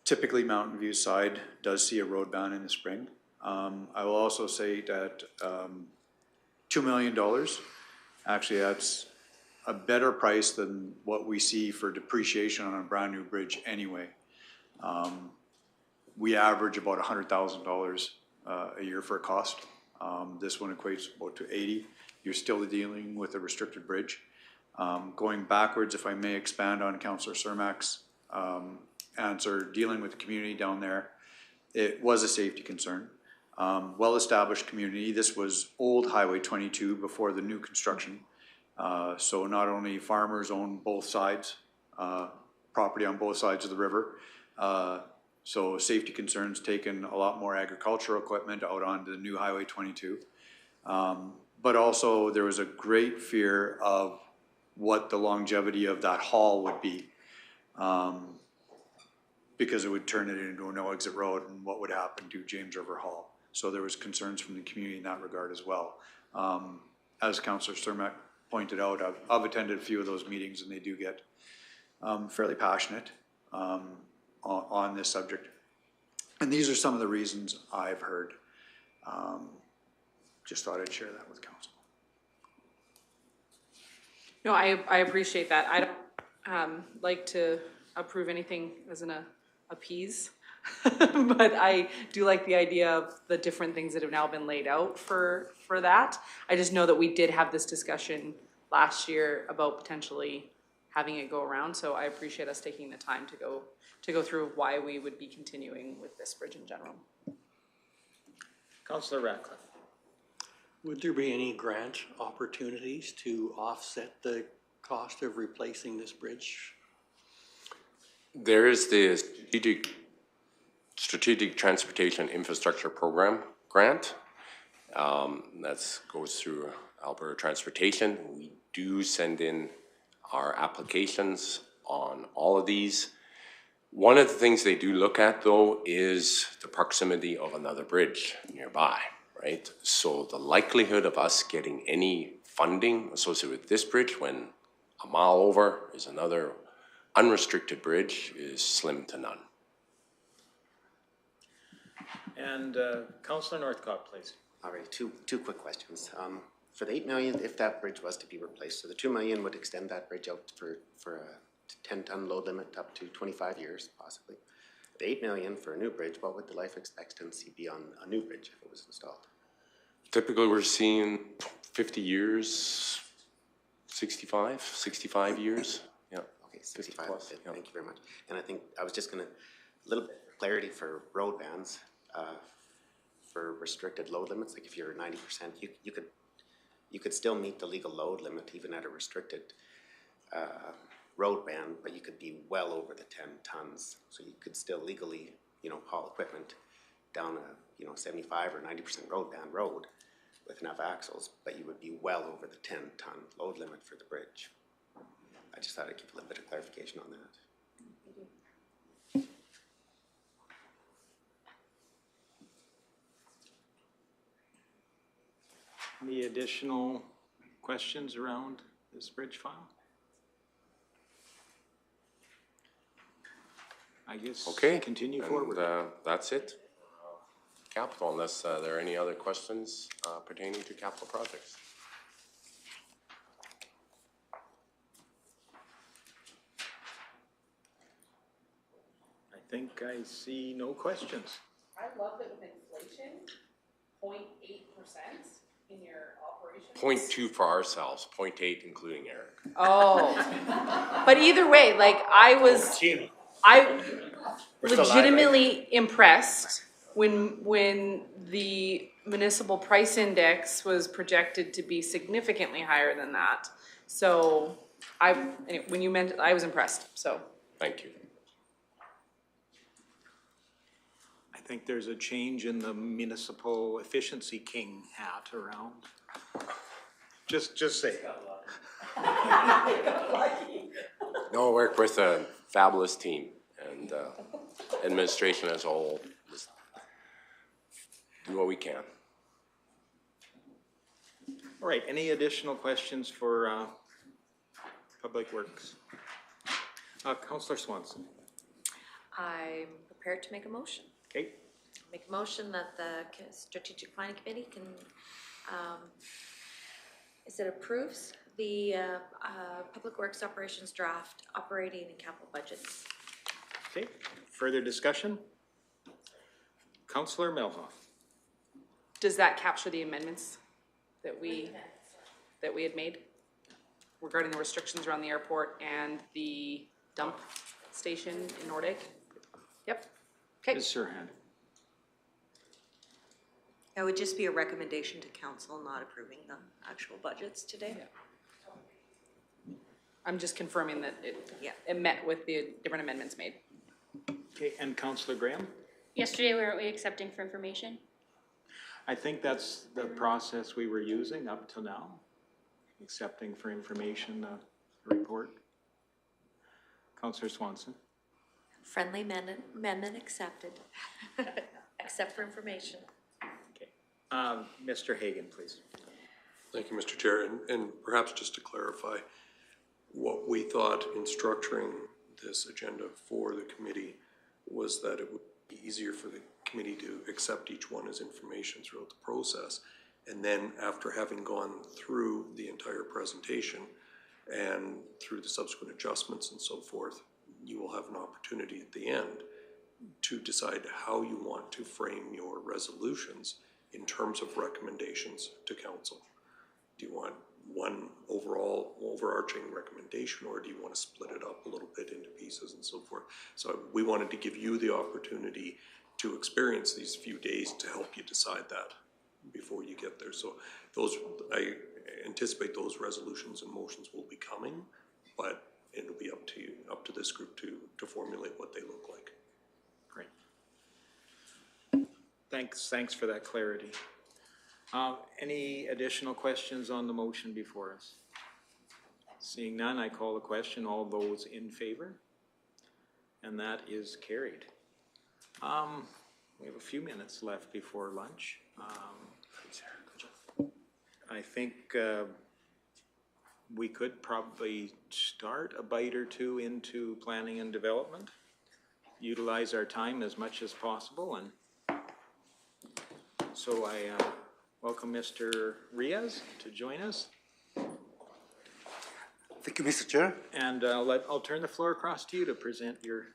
Typically Mountain View side does see a road ban in the spring. I will also say that $2 million, actually that's a better price than what we see for depreciation on a brand new bridge anyway. We average about $100,000 a year for a cost. This one equates about to 80. You're still dealing with a restricted bridge. Going backwards, if I may expand on Councillor Cermak's answer, dealing with the community down there, it was a safety concern. Well-established community. This was old Highway 22 before the new construction. So not only farmers own both sides, property on both sides of the river. So safety concerns taken a lot more agricultural equipment out onto the new Highway 22. But also there was a great fear of what the longevity of that haul would be. Because it would turn it into a no exit road and what would happen to James River Hall. So there was concerns from the community in that regard as well. As Councillor Cermak pointed out, I've attended a few of those meetings and they do get fairly passionate on this subject. And these are some of the reasons I've heard. Just thought I'd share that with council. No, I appreciate that. I don't like to approve anything as an appease, but I do like the idea of the different things that have now been laid out for that. I just know that we did have this discussion last year about potentially having it go around. So I appreciate us taking the time to go through why we would be continuing with this bridge in general. Councillor Ratcliffe. Would there be any grant opportunities to offset the cost of replacing this bridge? There is the Strategic Transportation Infrastructure Program grant. That goes through Alberta Transportation. We do send in our applications on all of these. One of the things they do look at, though, is the proximity of another bridge nearby, right? So the likelihood of us getting any funding associated with this bridge when a mile over is another unrestricted bridge is slim to none. And Councillor Northcott, please. All right, two quick questions. For the 8 million, if that bridge was to be replaced, so the 2 million would extend that bridge out for a 10-ton load limit up to 25 years, possibly. The 8 million for a new bridge, what would the life expectancy be on a new bridge if it was installed? Typically, we're seeing 50 years, 65 years. Yeah. Okay, 65. Yeah. Thank you very much. And I think I was just going to, a little bit of clarity for road bans, for restricted load limits. Like if you're 90%, you could still meet the legal load limit even at a restricted road ban, but you could be well over the 10 tons. So you could still legally, haul equipment down a 75 or 90% road ban road with enough axles, but you would be well over the 10-ton load limit for the bridge. I just thought I'd give a little bit of clarification on that. Any additional questions around this bridge file? I guess Okay. Continue forward. That's it. Capital, unless there are any other questions pertaining to capital projects. I think I see no questions. I love that with inflation, 0.8% in your operations. 0.2 for ourselves, 0.8 including Eric. Oh, but either way, like I legitimately impressed when the municipal price index was projected to be significantly higher than that. So when you mentioned, I was impressed. So thank you. I think there's a change in the municipal efficiency king hat around. Just say. No, I work with a fabulous team and administration as a whole. Just do what we can. All right, any additional questions for Public Works? Councillor Swanson. I'm prepared to make a motion. Okay. Make a motion that the Strategic Planning Committee can, approves the Public Works Operations Draft Operating and Capital Budgets. Okay, further discussion? Councillor Melhoff. does that capture the amendments that we had made regarding the restrictions around the airport and the dump station in Nordic? Yep. Okay. Ms. Serhan. It would just be a recommendation to council, not approving the actual budgets today. Yeah. I'm just confirming that it met with the different amendments made. Okay, and Councillor Graham? Yesterday, weren't we accepting for information? I think that's the process we were using up till now, accepting for information the report. Councillor Swanson. Friendly amendment accepted, except for information. Okay. Mr. Hagan, please. Thank you, Mr. Chair. And perhaps just to clarify, what we thought in structuring this agenda for the committee was that it would be easier for the committee to accept each one as information throughout the process. And then after having gone through the entire presentation and through the subsequent adjustments and so forth, you will have an opportunity at the end to decide how you want to frame your resolutions in terms of recommendations to council. Do you want one overall overarching recommendation, or do you want to split it up a little bit into pieces and so forth? So we wanted to give you the opportunity to experience these few days to help you decide that before you get there. So those, I anticipate those resolutions and motions will be coming, but it'll be up to you, up to this group to formulate what they look like. Great. Thanks for that clarity. Any additional questions on the motion before us? Seeing none, I call the question. All those in favor? And that is carried. We have a few minutes left before lunch. I think we could probably start a bite or two into planning and development, utilize our time as much as possible, and so I welcome Mr. Riaz to join us. Thank you, Mr. Chair. And I'll turn the floor across to you to present your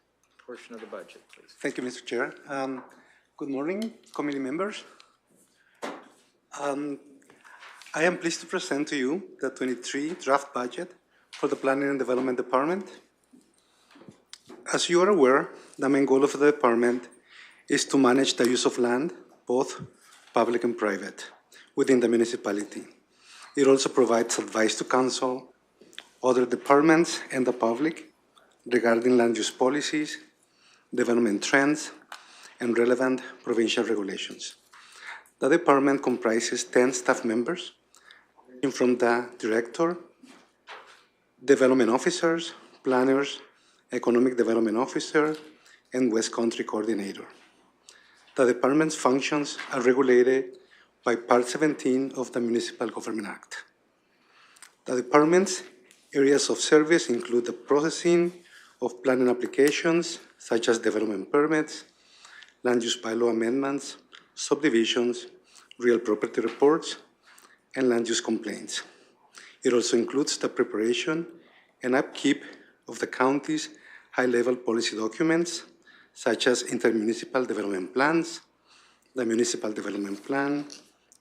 portion of the budget, please. Thank you, Mr. Chair. Good morning, committee members. I am pleased to present to you the 23 draft budget for the Planning and Development Department. As you are aware, the main goal of the department is to manage the use of land, both public and private, within the municipality. It also provides advice to council, other departments, and the public regarding land use policies, development trends, and relevant provincial regulations. The department comprises 10 staff members, ranging from the director, development officers, planners, economic development officer, and West Country coordinator. The department's functions are regulated by Part 17 of the Municipal Government Act. The department's areas of service include the processing of planning applications, such as development permits, land use bylaw amendments, subdivisions, real property reports, and land use complaints. It also includes the preparation and upkeep of the county's high-level policy documents, such as intermunicipal development plans, the municipal development plan,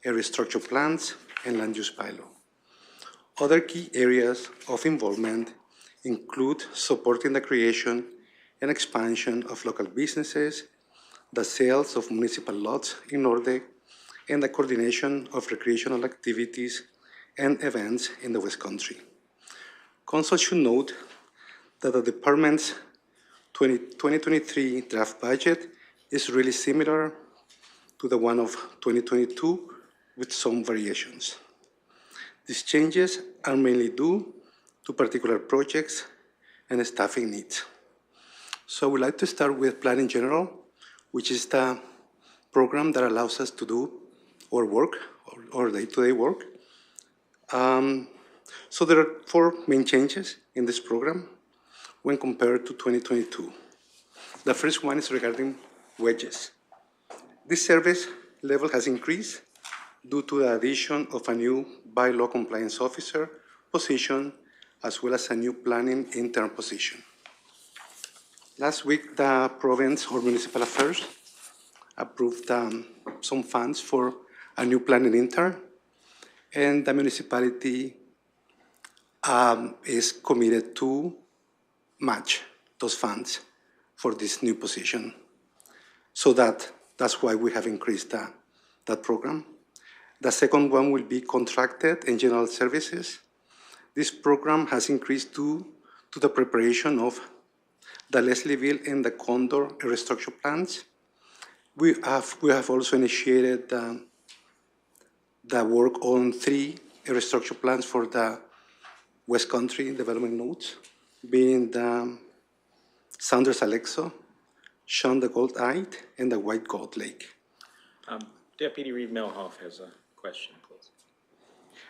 area structure plans, and land use bylaw. Other key areas of involvement include supporting the creation and expansion of local businesses, the sales of municipal lots in Nordeg, and the coordination of recreational activities and events in the West Country. Council should note that the department's 2023 draft budget is really similar to the one of 2022 with some variations. These changes are mainly due to particular projects and staffing needs. So I would like to start with Plan in General, which is the program that allows us to do our work, or day-to-day work. So there are 4 main changes in this program when compared to 2022. The first one is regarding wages. This service level has increased due to the addition of a new bylaw compliance officer position, as well as a new planning intern position. Last week, the province or municipal affairs approved some funds for a new planning intern, and the municipality is committed to match those funds for this new position. So that's why we have increased that program. The second one will be contracted and general services. This program has increased due to the preparation of the Leslieville and the Condor restructure plans. We have also initiated the work on 3 restructure plans for the West Country development nodes, being the Saunders Alexo, Sean the Gold Eyed, and the White Gold Lake. Deputy Reeve Melhoff has a question, please.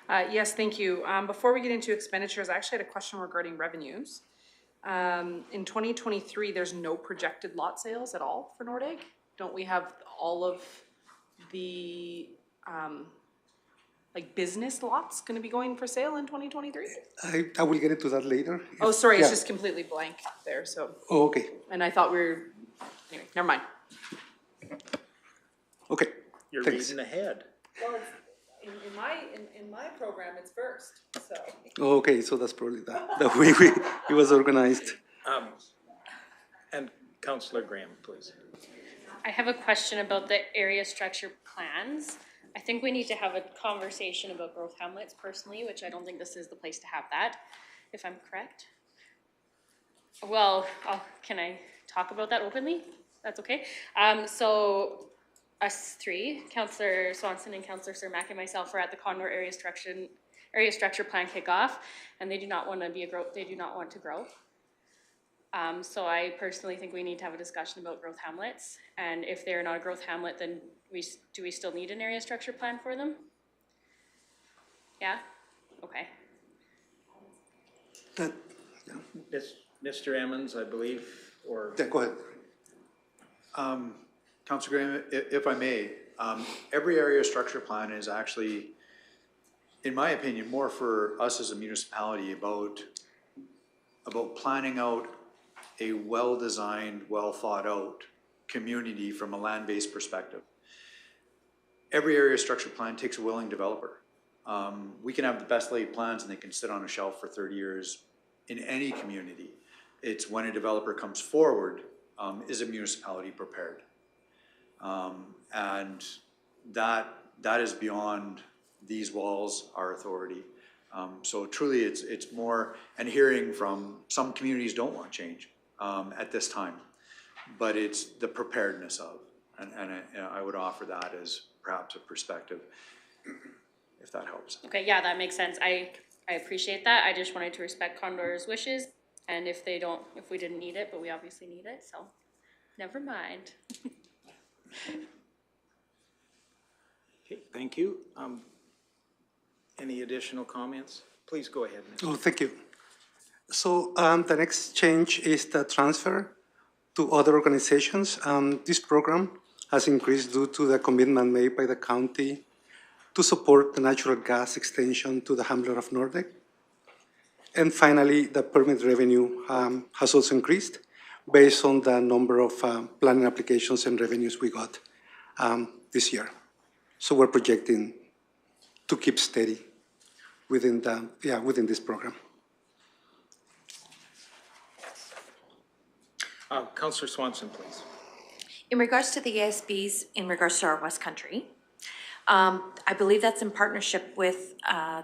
Yes, thank you. Before we get into expenditures, I actually had a question regarding revenues. In 2023, there's no projected lot sales at all for Nordeg? Don't we have all of the like business lots going to be going for sale in 2023? I will get into that later. Oh, sorry, it's just completely blank there, so. Oh, okay. And I thought we were, anyway, never mind. Okay. You're Thanks. reading ahead. Well, in my program, it's first, so. Okay, so that's probably the way it was organized. And Councillor Graham, please. I have a question about the area structure plans. I think we need to have a conversation about growth hamlets personally, which I don't think this is the place to have that, if I'm correct. Well, can I talk about that openly? That's okay. So us three, Councillor Swanson and Councillor Cermak and myself, are at the Condor area structure plan kickoff, and they do not want to be they do not want to grow. So I personally think we need to have a discussion about growth hamlets, and if they're not a growth hamlet, then do we still need an area structure plan for them? Yeah? Okay. Mr. Emmons, I believe, or? Yeah, go ahead. Councillor Graham, if I may, every area structure plan is actually, in my opinion, more for us as a municipality about planning out a well-designed, well-thought-out community from a land-based perspective. Every area structure plan takes a willing developer. We can have the best laid plans and they can sit on a shelf for 30 years in any community. It's when a developer comes forward, is a municipality prepared? And that is beyond these walls, our authority. So truly it's more, and hearing from some communities don't want change at this time, but it's the preparedness of, and I would offer that as perhaps a perspective, if that helps. Okay, yeah, that makes sense. I appreciate that. I just wanted to respect Condor's wishes, and if we didn't need it, but we obviously need it, so never mind. Okay, thank you. Any additional comments? Please go ahead, Mr. Oh, thank you. So the next change is the transfer to other organizations. This program has increased due to the commitment made by the county to support the natural gas extension to the Hamlet of Nordic. And finally, the permit revenue has also increased based on the number of planning applications and revenues we got this year. So we're projecting to keep steady within this program. Councillor Swanson, please. In regards to the ASBs, in regards to our West Country, I believe that's in partnership with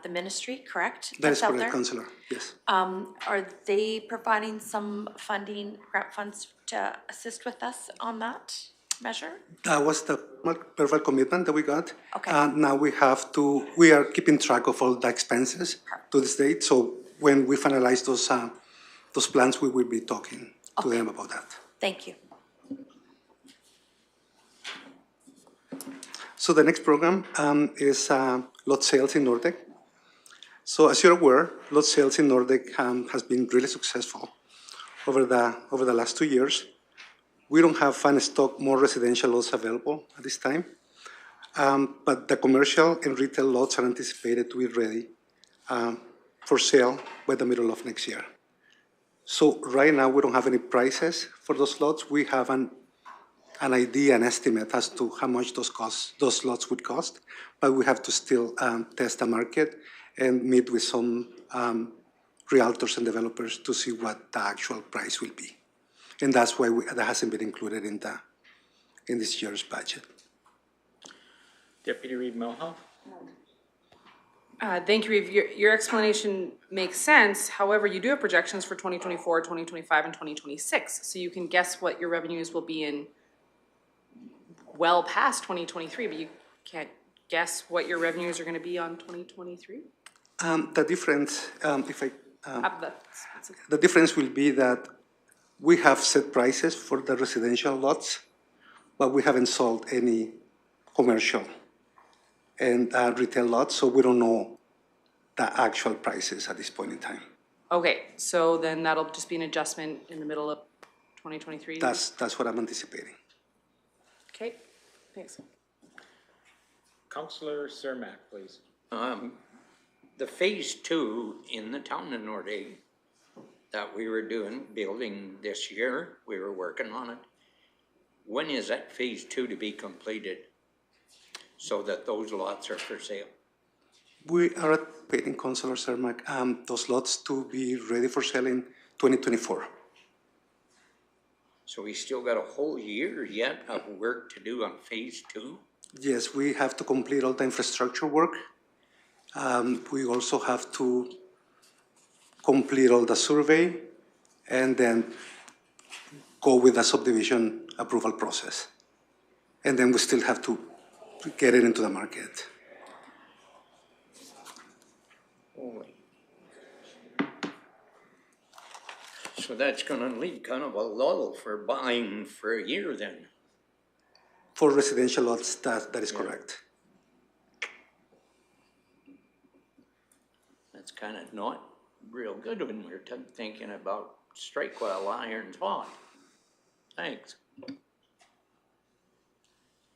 the ministry, correct? That is That's out correct, there? Councillor, yes. Are they providing some funding, grant funds to assist with us on that measure? That was the verbal commitment that we got. Okay. Now we are keeping track of all the expenses to this date. So when we finalize those plans, we will be talking to them about that. Thank you. So the next program is lot sales in Nordic. So as you're aware, lot sales in Nordic has been really successful over the last 2 years. We don't have fan stock more residential lots available at this time, but the commercial and retail lots are anticipated to be ready for sale by the middle of next year. So right now, we don't have any prices for those lots. We have an idea, an estimate as to how much those lots would cost, but we have to still test the market and meet with some realtors and developers to see what the actual price will be. And that's why that hasn't been included in this year's budget. Deputy Reeve Melhoff? Thank you, Reeve. Your explanation makes sense. However, you do have projections for 2024, 2025, and 2026. So you can guess what your revenues will be in well past 2023, but you can't guess what your revenues are going to be on 2023? The difference, the difference will be that we have set prices for the residential lots, but we haven't sold any commercial and retail lots, so we don't know the actual prices at this point in time. Okay, so then that'll just be an adjustment in the middle of 2023? That's what I'm anticipating. Okay, thanks. Councillor Cermak, please. The phase 2 in the town of Nordic that we were building this year, we were working on it. When is that phase 2 to be completed so that those lots are for sale? We are waiting, Councilor Cermak, those lots to be ready for sale in 2024. So we still got a whole year yet of work to do on phase two? Yes, we have to complete all the infrastructure work. We also have to complete all the survey and then go with the subdivision approval process. And then we still have to get it into the market. Holy. So that's gonna leave kind of a lull for buying for a year then? For residential lots, that is correct. That's kind of not real good when we're thinking about strike while iron's hot. Thanks.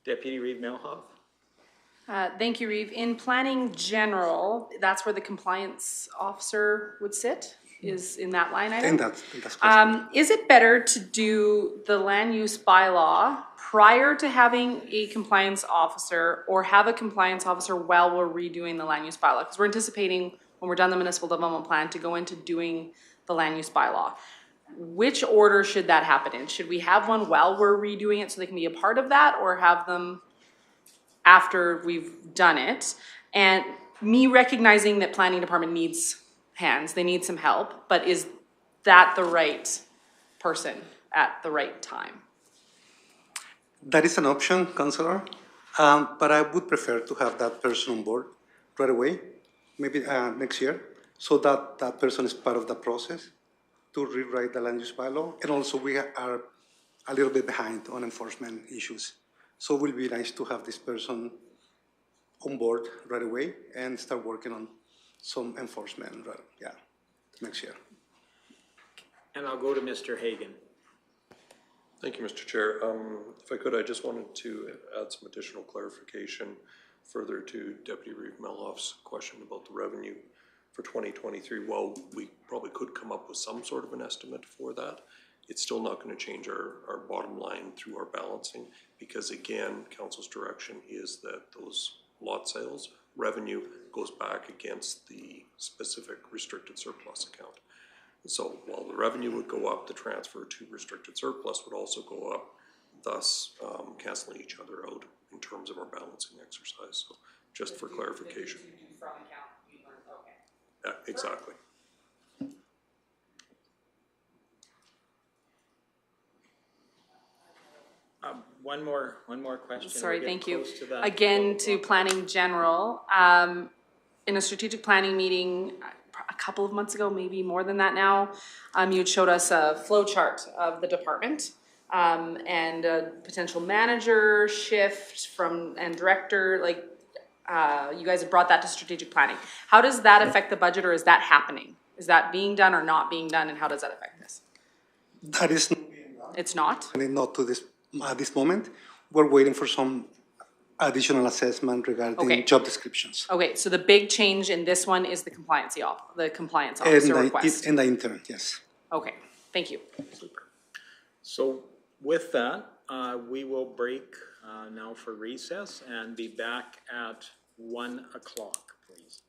Deputy Reeve Melhoff? Thank you, Reeve. In planning general, that's where the compliance officer would sit, is in that line item? That's correct. Is it better to do the land use bylaw prior to having a compliance officer, or have a compliance officer while we're redoing the land use bylaw? Because we're anticipating, when we're done the municipal development plan, to go into doing the land use bylaw. Which order should that happen in? Should we have one while we're redoing it so they can be a part of that, or have them after we've done it? And me recognizing that planning department needs hands, they need some help, but is that the right person at the right time? That is an option, Councilor, but I would prefer to have that person on board right away, maybe next year, so that that person is part of the process to rewrite the land use bylaw. And also we are a little bit behind on enforcement issues. So it will be nice to have this person on board right away and start working on some enforcement, next year. And I'll go to Mr. Hagan. Thank you, Mr. Chair. If I could, I just wanted to add some additional clarification further to Deputy Reeve Melhoff's question about the revenue for 2023. While we probably could come up with some sort of an estimate for that, it's still not going to change our bottom line through our balancing, because again, council's direction is that those lot sales revenue goes back against the specific restricted surplus account. So while the revenue would go up, the transfer to restricted surplus would also go up, thus canceling each other out in terms of our balancing exercise. So just for clarification. Yeah, exactly. One more question. Sorry, We're getting thank you. close to that. Again, to planning general, in a strategic planning meeting a couple of months ago, maybe more than that now, you had showed us a flow chart of the department, and a potential manager shift and director, like, you guys have brought that to strategic planning. How does that affect the budget, or is that happening? Is that being done or not being done, and how does that affect this? That is not being done. It's not? And not to this, at this moment. We're waiting for some additional assessment regarding job descriptions. Okay, so the big change in this one is the compliance officer request. In the intern, yes. Okay, thank you. Super. So with that, we will break now for recess and be back at 1 o'clock, please.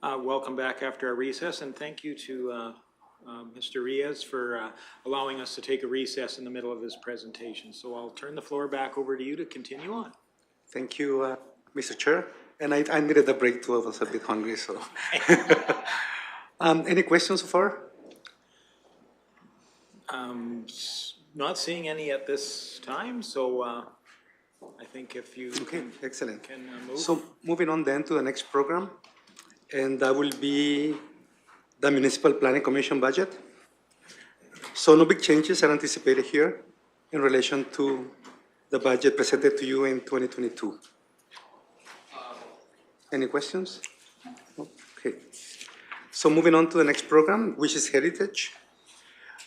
Welcome back after our recess, and thank you to Mr. Riaz for allowing us to take a recess in the middle of his presentation. So I'll turn the floor back over to you to continue on. Thank you, Mr. Chair. And I needed a break too. I was a bit hungry, so. Any questions so far? Not seeing any at this time, so I think if you Okay, excellent. can move. So moving on then to the next program, and that will be the Municipal Planning Commission budget. So no big changes are anticipated here in relation to the budget presented to you in 2022. Any questions? Okay. So moving on to the next program, which is Heritage.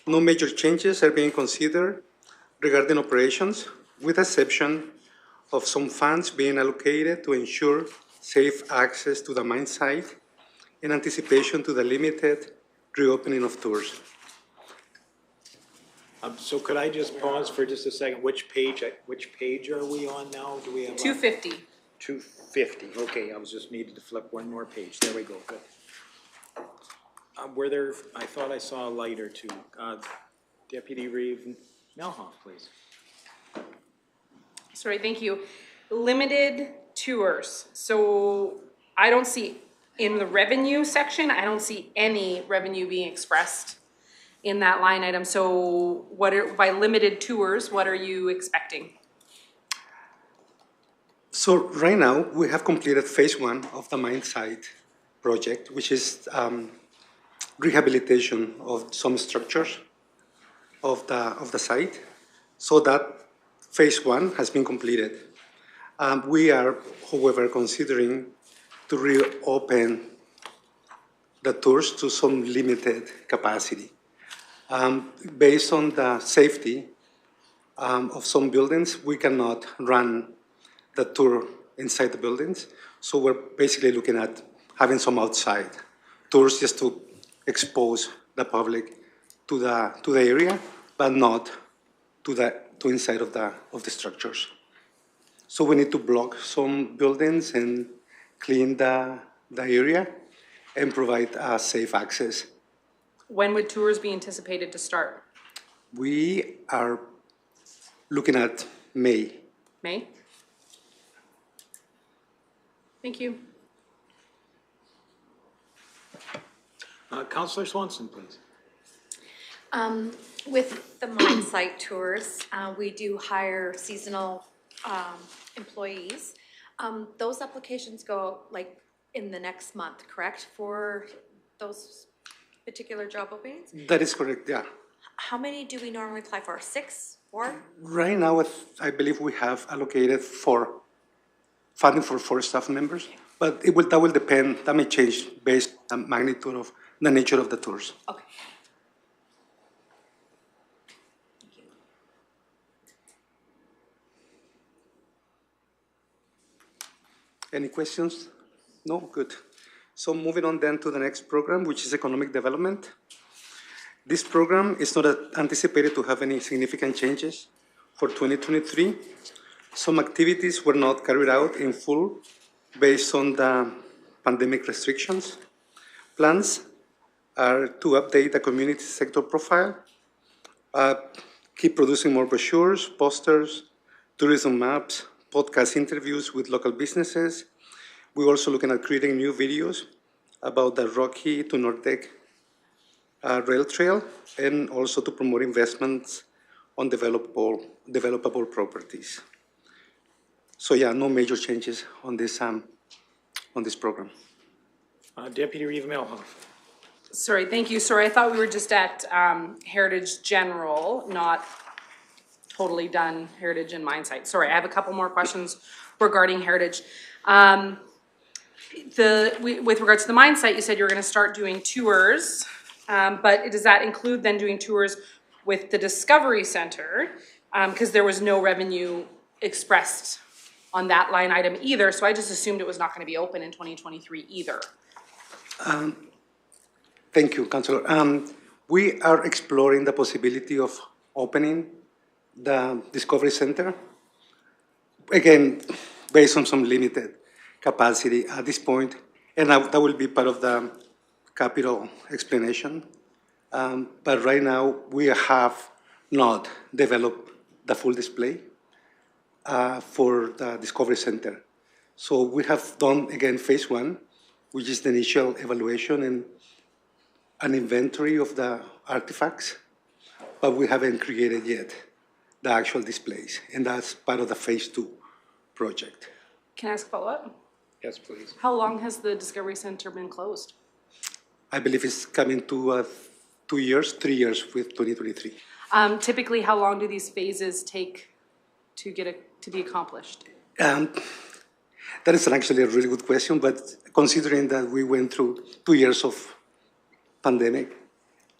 No major changes are being considered regarding operations, with exception of some funds being allocated to ensure safe access to the mine site in anticipation to the limited reopening of tours. So could I just pause for just a second? Which page are we on now? Do we have? 250. 250, okay, I was just needed to flip one more page. There we go, good. Were there, I thought I saw a light or two. Deputy Reeve Melhoff, please. Sorry, thank you. Limited tours. So I don't see, in the revenue section, I don't see any revenue being expressed in that line item. So by limited tours, what are you expecting? So right now, we have completed phase 1 of the mine site project, which is rehabilitation of some structures of the site. So that phase 1 has been completed. We are, however, considering to reopen the tours to some limited capacity. Based on the safety of some buildings, we cannot run the tour inside the buildings. So we're basically looking at having some outside tours just to expose the public to the area, but not to inside of the structures. So we need to block some buildings and clean the area and provide safe access. When would tours be anticipated to start? We are looking at May. May? Thank you. Councillor Swanson, please. With the mine site tours, we do hire seasonal employees. Those applications go like in the next month, correct, for those particular job openings? That is correct, yeah. How many do we normally apply for? 6? 4? Right now, I believe we have allocated funding for 4 staff members, but that will depend, that may change based on the magnitude of the nature of the tours. Okay. Any questions? No? Good. So moving on then to the next program, which is economic development. This program is not anticipated to have any significant changes for 2023. Some activities were not carried out in full based on the pandemic restrictions. Plans are to update the community sector profile, keep producing more brochures, posters, tourism maps, podcast interviews with local businesses. We're also looking at creating new videos about the Rocky to Nordec rail trail, and also to promote investments on developable properties. So yeah, no major changes on this program. Deputy Reeve Melhoff. Sorry, thank you. Sorry, I thought we were just at Heritage General, not totally done Heritage and Mine Site. Sorry, I have a couple more questions regarding Heritage. With regards to the mine site, you said you were going to start doing tours, but does that include then doing tours with the Discovery Center? Because there was no revenue expressed on that line item either, so I just assumed it was not going to be open in 2023 either. Thank you, Councillor. We are exploring the possibility of opening the Discovery Center, again, based on some limited capacity. At this point, And that will be part of the capital explanation. But right now, we have not developed the full display for the Discovery Center. So we have done, again, phase one, which is the initial evaluation and an inventory of the artifacts, but we haven't created yet the actual displays, and that's part of the phase two project. Can I ask a follow-up? Yes, please. How long has the Discovery Center been closed? I believe it's coming to 3 years with 2023. Typically, how long do these phases take to be accomplished? That is actually a really good question, but considering that we went through 2 years of pandemic,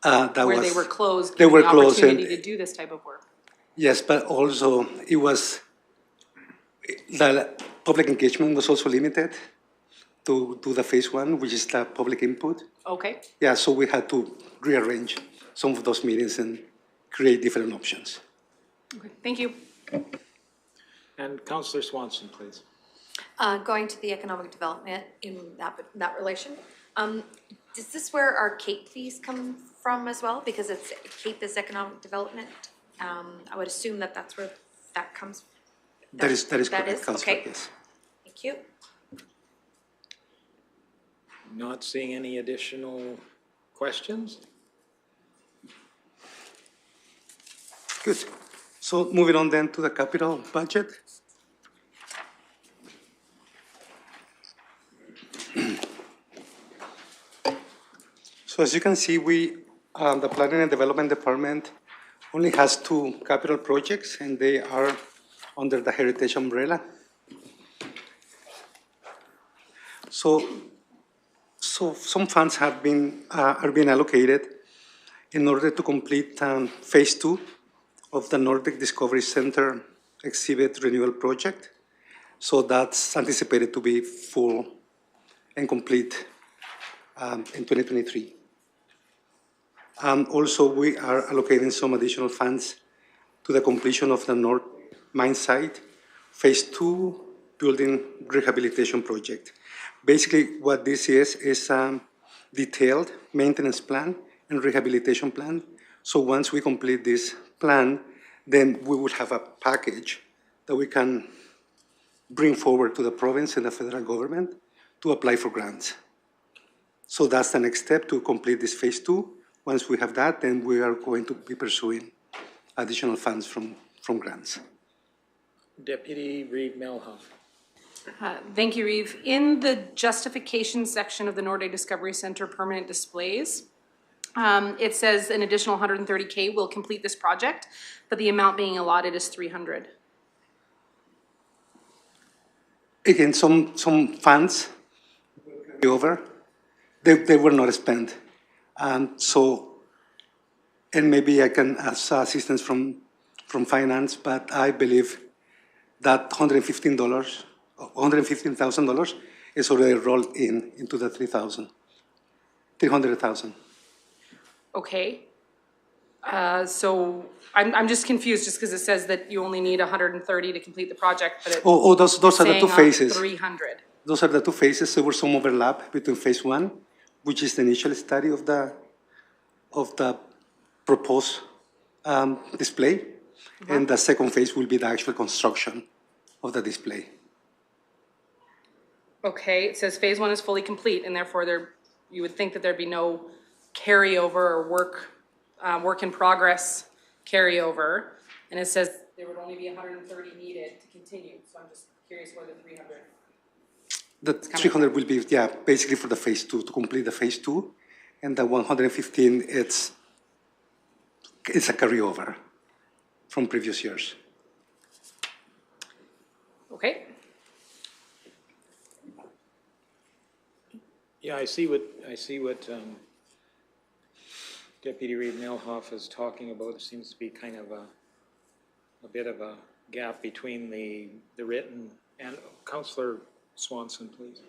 Where they were closed, they given were the closed, opportunity and to do this type of work. yes, but also it was the public engagement was also limited to the phase one, which is the public input. Okay. Yeah, so we had to rearrange some of those meetings and create different options. Okay. Thank you. And Councillor Swanson, please. Going to the economic development in that relation, is this where our CAPE fees come from as well? Because it's CAPE is economic development. I would assume that that's where that comes. That is correct, is? Councillor, Okay. yes. Thank you. Not seeing any additional questions? Good. So moving on then to the capital budget. So as you can see, the Planning and Development Department only has 2 capital projects, and they are under the Heritage umbrella. So some funds are being allocated in order to complete phase 2 of the Nordic Discovery Center exhibit renewal project. So that's anticipated to be full and complete in 2023. Also, we are allocating some additional funds to the completion of the North Mine Site phase 2 building rehabilitation project. Basically, what this is a detailed maintenance plan and rehabilitation plan. So once we complete this plan, then we will have a package that we can bring forward to the province and the federal government to apply for grants. So that's the next step to complete this phase 2. Once we have that, then we are going to be pursuing additional funds from grants. Deputy Reeve Melhoff. Thank you, Reeve. In the justification section of the Nordic Discovery Center permanent displays, it says an additional $130K will complete this project, but the amount being allotted is $300. Again, some funds over, they were not spent. And maybe I can ask assistance from finance, but I believe that $115,000 is already rolled into the 300,000. Okay. So I'm just confused just because it says that you only need 130 to complete the project, but it's Those are the 2 phases. 300. Those are the 2 phases. There was some overlap between phase 1, which is the initial study of the proposed display, and the second phase will be the actual construction of the display. Okay, it says phase 1 is fully complete, and therefore you would think that there'd be no carryover or work in progress carryover, and it says there would only be 130 needed to continue. So I'm just curious where the 300. The 300 will be, basically for the phase 2, to complete the phase 2, and the 115, it's a carryover from previous years. Okay. Yeah, I see what Deputy Reeve Melhoff is talking about. It seems to be kind of a bit of a gap between the written and Councillor Swanson, please.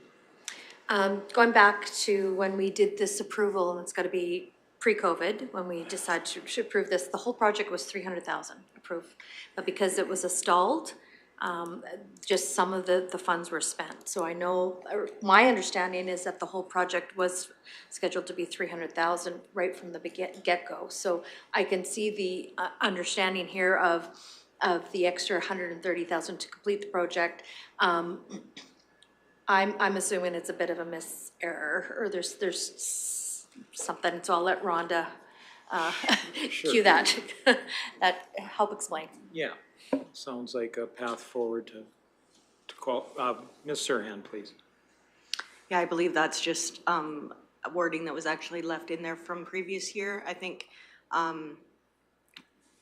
Going back to when we did this approval, and it's got to be pre-COVID, when we decided to approve this, the whole project was $300,000 approved. But because it was a stalled just some of the funds were spent. So I know, my understanding is that the whole project was scheduled to be 300,000 right from the get-go. So I can see the understanding here of the extra 130,000 to complete the project. I'm assuming it's a bit of a miss error, or there's something, so I'll let Rhonda cue that, that help explain. Yeah, sounds like a path forward to call, Ms. Serhan, please. Yeah, I believe that's just a wording that was actually left in there from previous year. I think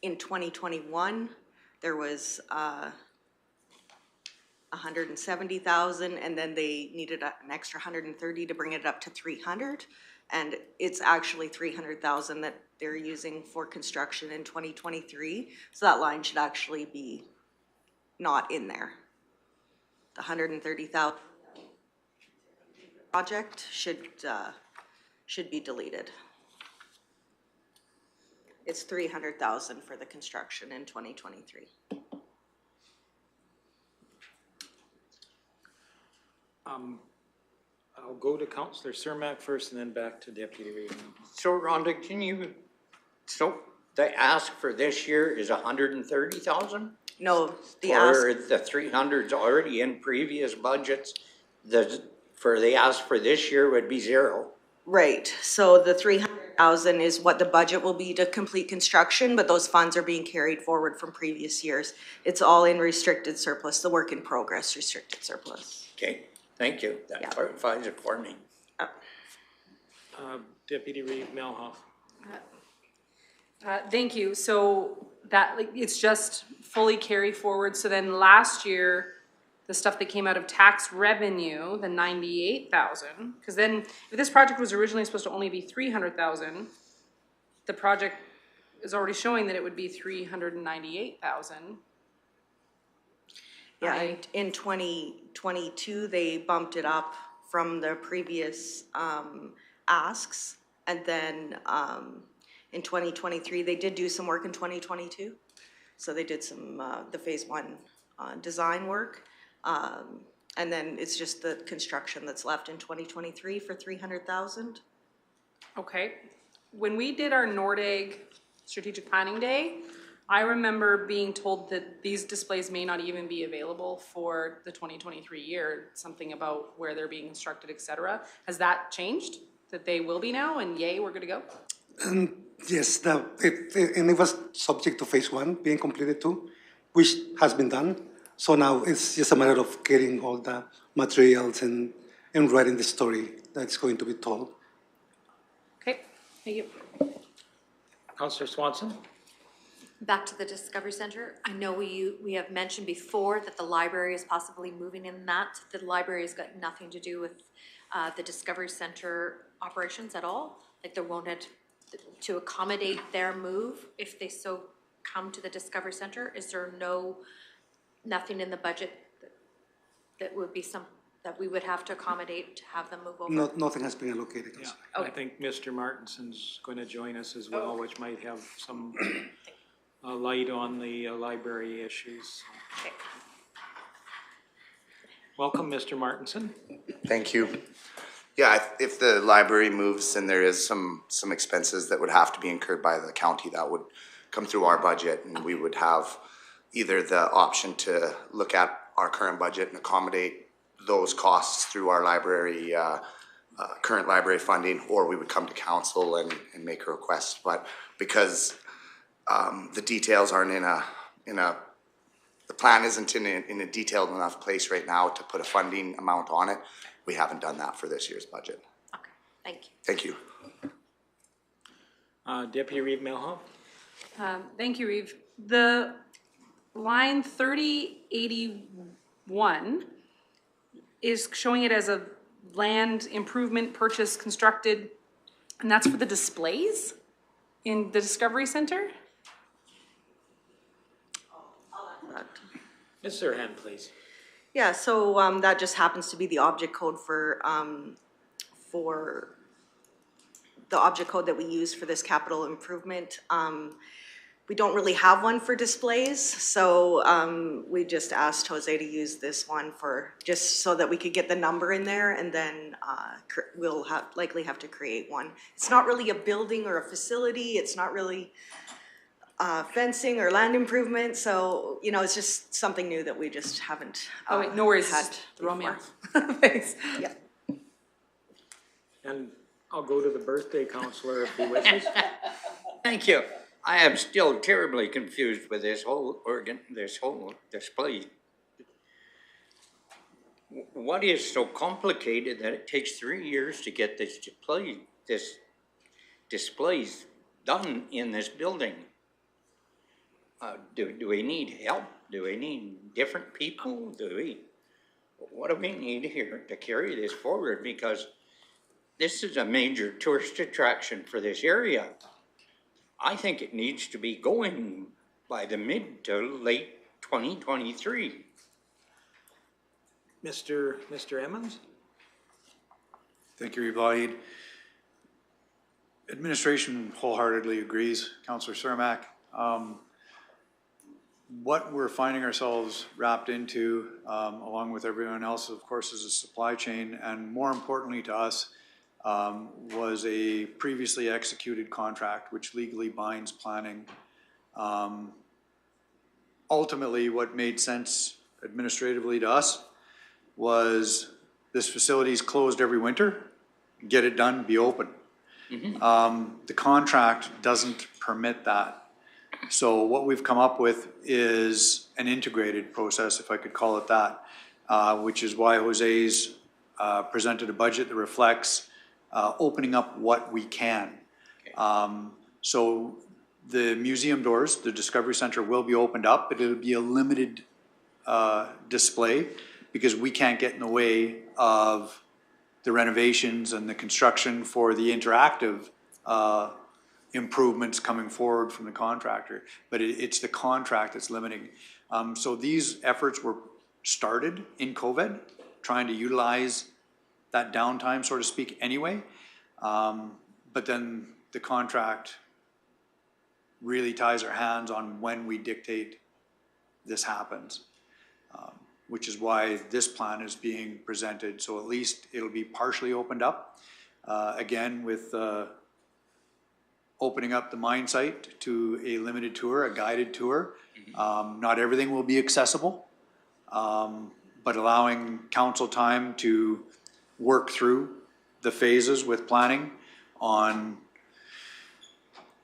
in 2021, there was 170,000, and then they needed an extra 130 to bring it up to 300. And it's actually 300,000 that they're using for construction in 2023. So that line should actually be not in there. The 130,000 project should be deleted. It's 300,000 for the construction in 2023. I'll go to Councillor Cermak first and then back to Deputy Reid. So Rhonda, so the ask for this year is 130,000? No, the Or ask, the 300's already in previous budgets, the ask for this year would be zero. right, so the 300,000 is what the budget will be to complete construction, but those funds are being carried forward from previous years. It's all in restricted surplus, the work in progress restricted surplus. Okay, thank you. That clarifies it for me. Deputy Reid Melhoff. Thank you. So that, like, it's just fully carry forward. So then last year, the stuff that came out of tax revenue, the 98,000, because then if this project was originally supposed to only be 300,000, the project is already showing that it would be 398,000. Yeah, in 2022, they bumped it up from the previous asks. And then in 2023, they did do some work in 2022. So they did some, the phase 1 design work. And then it's just the construction that's left in 2023 for 300,000. Okay. When we did our Nordeg Strategic Planning Day, I remember being told that these displays may not even be available for the 2023 year, something about where they're being constructed, et cetera. Has that changed? That they will be now, and yay, we're good to go? Yes, and it was subject to phase 1 being completed too, which has been done. So now it's just a matter of getting all the materials and writing the story that's going to be told. Okay, thank you. Councillor Swanson. Back to the Discovery Center, I know we have mentioned before that the library is possibly moving in that. The library has got nothing to do with the Discovery Center operations at all. Like there won't have to accommodate their move if they so come to the Discovery Center. Is there nothing in the budget that would be that we would have to accommodate to have them move over? No, nothing has been allocated. Yeah, I think Mr. Martinson's going to join us as well, which might have some light on the library issues. Okay. Welcome, Mr. Martinson. Thank you. Yeah, if the library moves, then there is some expenses that would have to be incurred by the county that would come through our budget, and we would have either the option to look at our current budget and accommodate those costs through our library, current library funding, or we would come to council and make a request. But because the details aren't the plan isn't in a detailed enough place right now to put a funding amount on it, we haven't done that for this year's budget. Okay, thank you. Thank you. Deputy Reid Melhoff. Thank you, Reeve. The line 3081 is showing it as a land improvement purchase constructed, and that's for the displays in the Discovery Center? Ms. Serhan, please. Yeah, so that just happens to be the object code for the object code that we use for this capital improvement. we don't really have one for displays, so we just asked Jose to use this one for, just so that we could get the number in there, and then we'll likely have to create one. It's not really a building or a facility, it's not really fencing or land improvement, so, you know, it's just something new that we just haven't Oh, wait, no worries, had just throw me before. off. Thanks. Yeah. And I'll go to the birthday counselor if he wishes. Thank you. I am still terribly confused with this whole display. What is so complicated that it takes 3 years to get this displays done in this building? Do we need help? Do we need different people? What do we need here to carry this forward? Because this is a major tourist attraction for this area. I think it needs to be going by the mid to late 2023. Mr. Emmons? Thank you, Reed. Administration wholeheartedly agrees, Councillor Cermak. What we're finding ourselves wrapped into, along with everyone else, of course, is a supply chain, and more importantly to us, was a previously executed contract which legally binds planning. Ultimately, what made sense administratively to us was this facility is closed every winter, get it done, be open. The contract doesn't permit that. So what we've come up with is an integrated process, if I could call it that, which is why Jose's presented a budget that reflects opening up what we can. So the museum doors, the Discovery Center will be opened up, but it'll be a limited display because we can't get in the way of the renovations and the construction for the interactive improvements coming forward from the contractor. But it's the contract that's limiting. So these efforts were started in COVID, trying to utilize that downtime, so to speak, anyway. But then the contract really ties our hands on when we dictate this happens, which is why this plan is being presented. So at least it'll be partially opened up. Again, with opening up the mine site to a limited tour, a guided tour. Not everything will be accessible, but allowing council time to work through the phases with planning on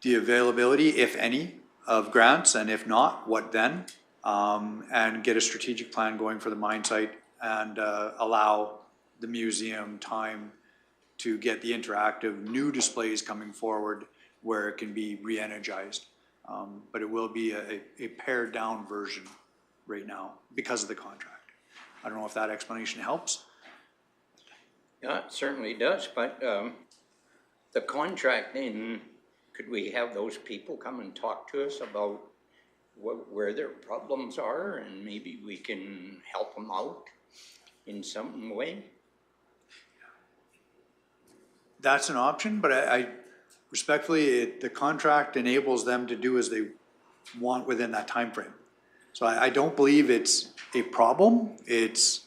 the availability, if any, of grants, and if not, what then? And get a strategic plan going for the mine site and allow the museum time to get the interactive new displays coming forward where it can be re-energized. But it will be a pared down version right now because of the contract. I don't know if that explanation helps. Yeah, it certainly does, but the contract then, could we have those people come and talk to us about where their problems are, and maybe we can help them out in some way? That's an option, but I respectfully, the contract enables them to do as they want within that time frame. So I don't believe it's a problem, it's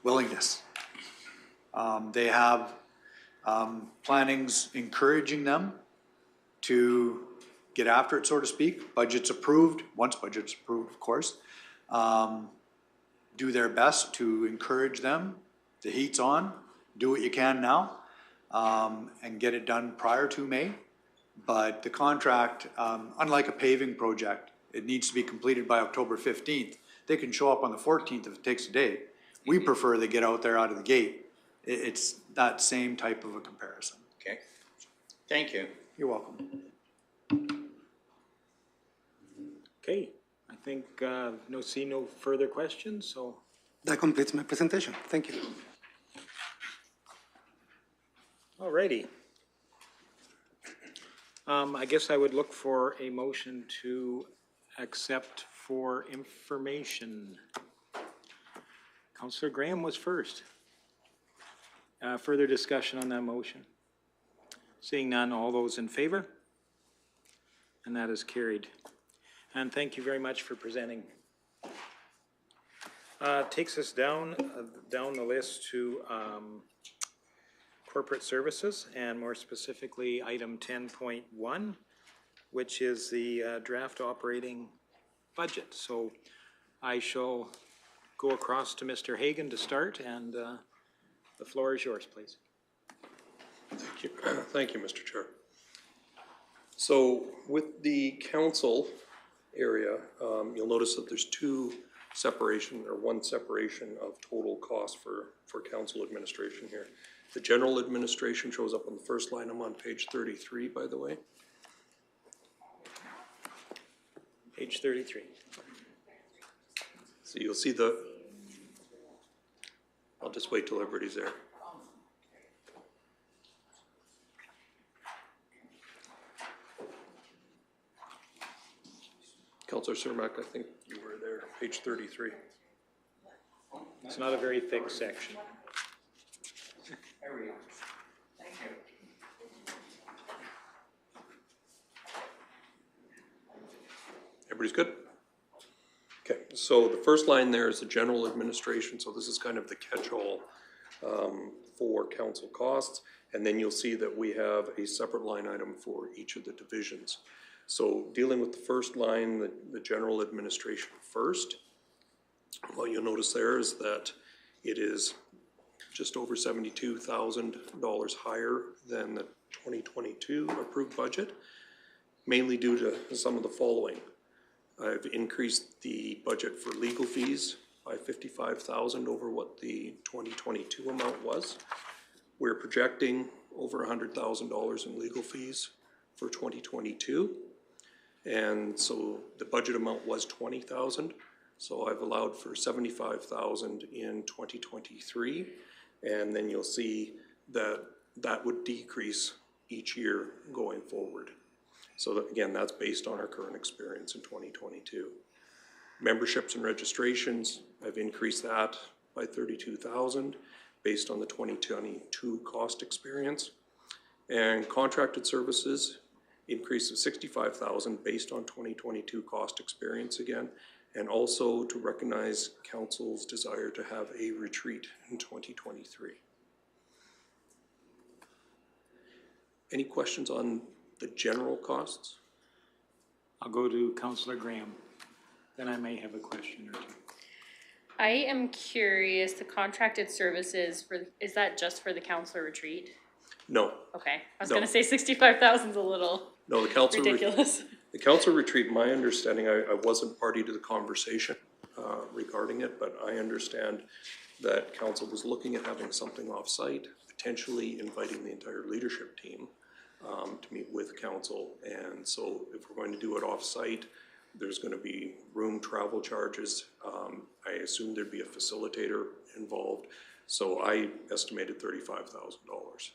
willingness. They have plannings encouraging them to get after it, so to speak. Budget's approved, once budget's approved, of course. Do their best to encourage them. The heat's on, do what you can now, and get it done prior to May. But the contract, unlike a paving project, it needs to be completed by October 15th. They can show up on the 14th if it takes a day. We prefer they get out there out of the gate. It's that same type of a comparison. Okay, thank you. You're welcome. Okay, I think no further questions, so. That completes my presentation. Thank you. Alrighty. I guess I would look for a motion to accept for information. Councillor Graham was first. Further discussion on that motion? Seeing none, all those in favor? And that is carried. And thank you very much for presenting. Takes us down the list to corporate services, and more specifically, item 10.1, which is the draft operating budget. So I shall go across to Mr. Hagan to start, and the floor is yours, please. Thank you. Thank you, Mr. Chair. So with the council area, you'll notice that there's one separation of total cost for council administration here. The general administration shows up on the first line. I'm on page 33, by the way. Page 33. So you'll see I'll just wait till everybody's there. Councillor Cermak, I think you were there, page 33. It's not a very thick section. There we go. Thank you. Everybody's good? Okay, so the first line there is the general administration, so this is kind of the catch-all for council costs, and then you'll see that we have a separate line item for each of the divisions. So dealing with the first line, the general administration first, what you'll notice there is that it is just over $72,000 higher than the 2022 approved budget, mainly due to some of the following. I've increased the budget for legal fees by $55,000 over what the 2022 amount was. We're projecting over $100,000 in legal fees for 2022. And so the budget amount was $20,000. So I've allowed for $75,000 in 2023. And then you'll see that that would decrease each year going forward. So that, again, that's based on our current experience in 2022. Memberships and registrations, I've increased that by $32,000 based on the 2022 cost experience. And contracted services, increase of $65,000 based on 2022 cost experience again, and also to recognize council's desire to have a retreat in 2023. Any questions on the general costs? I'll go to Councillor Graham. Then I may have a question or two. I am curious, the contracted services, is that just for the council retreat? No. Okay, I was No. gonna say 65,000 is a little No, the council ridiculous. The council retreat, my understanding, I wasn't party to the conversation regarding it, but I understand that council was looking at having something off-site, potentially inviting the entire leadership team to meet with council. And so if we're going to do it off-site, there's going to be room travel charges. I assume there'd be a facilitator involved. So I estimated $35,000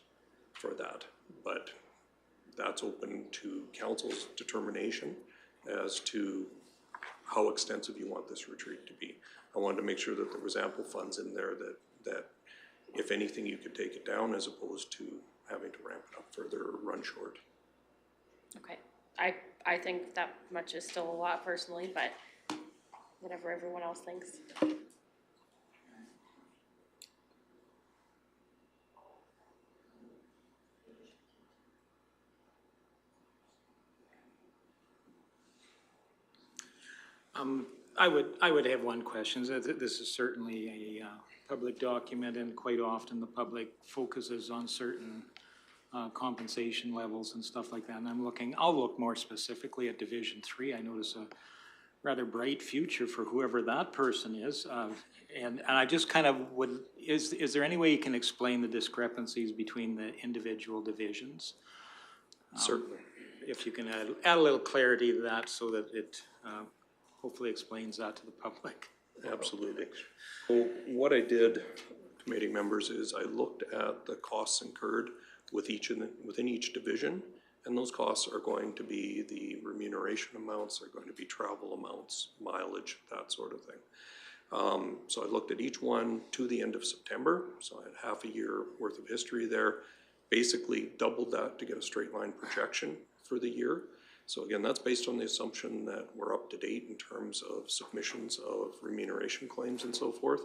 for that. But that's open to council's determination as to how extensive you want this retreat to be. I wanted to make sure that there was ample funds in there that if anything, you could take it down as opposed to having to ramp it up further or run short. Okay, I think that much is still a lot personally, but whatever everyone else thinks. I would have one question. This is certainly a public document, and quite often the public focuses on certain compensation levels and stuff like that. And I'll look more specifically at Division 3. I notice a rather bright future for whoever that person is. And I just kind of is there any way you can explain the discrepancies between the individual divisions? Certainly. If you can add a little clarity to that so that it hopefully explains that to the public. Absolutely. Well, what I did, committee members, is I looked at the costs incurred within each division, and those costs are going to be the remuneration amounts, are going to be travel amounts, mileage, that sort of thing. So I looked at each one to the end of September, so I had half a year worth of history there, basically doubled that to get a straight line projection for the year, So again, that's based on the assumption that we're up to date in terms of submissions of remuneration claims and so forth.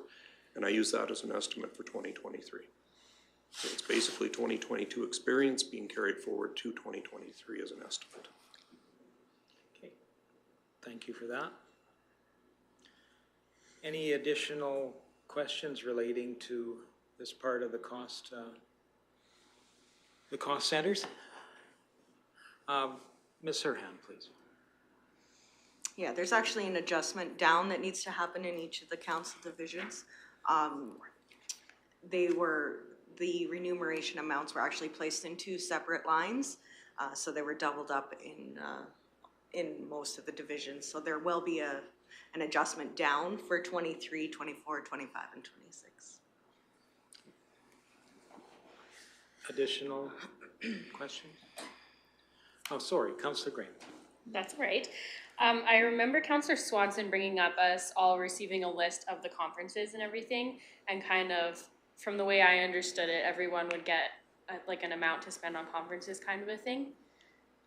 And I use that as an estimate for 2023. So it's basically 2022 experience being carried forward to 2023 as an estimate. Okay, thank you for that. Any additional questions relating to this part of the cost centers? Ms. Serhan, please. Yeah, there's actually an adjustment down that needs to happen in each of the council divisions. The remuneration amounts were actually placed in two separate lines, so they were doubled up in most of the divisions. So there will be an adjustment down for 23, 24, 25, and 26. Additional questions? Oh, sorry, Councillor Graham. That's right. I remember Councillor Swanson bringing up us all receiving a list of the conferences and everything, and kind of, from the way I understood it, everyone would get like an amount to spend on conferences kind of a thing?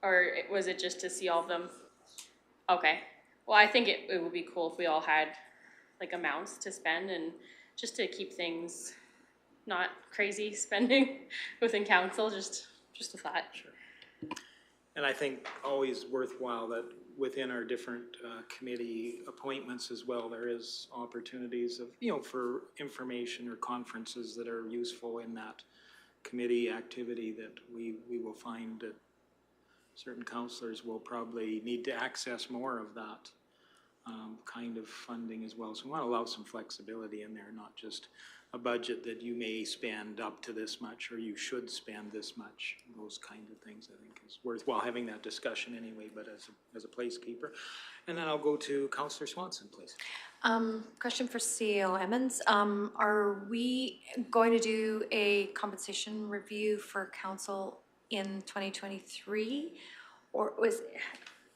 Or was it just to see all of them? Okay. Well, I think it would be cool if we all had like amounts to spend, and just to keep things not crazy spending within council, just a thought. Sure. And I think always worthwhile that within our different committee appointments as well, there is opportunities of, for information or conferences that are useful in that committee activity that we will find that certain councillors will probably need to access more of that kind of funding as well. So we want to allow some flexibility in there, not just a budget that you may spend up to this much or you should spend this much. Those kinds of things I think is worthwhile having that discussion anyway, but as a placekeeper. And then I'll go to Councillor Swanson, please. Question for CEO Emmons. Are we going to do a compensation review for council in 2023?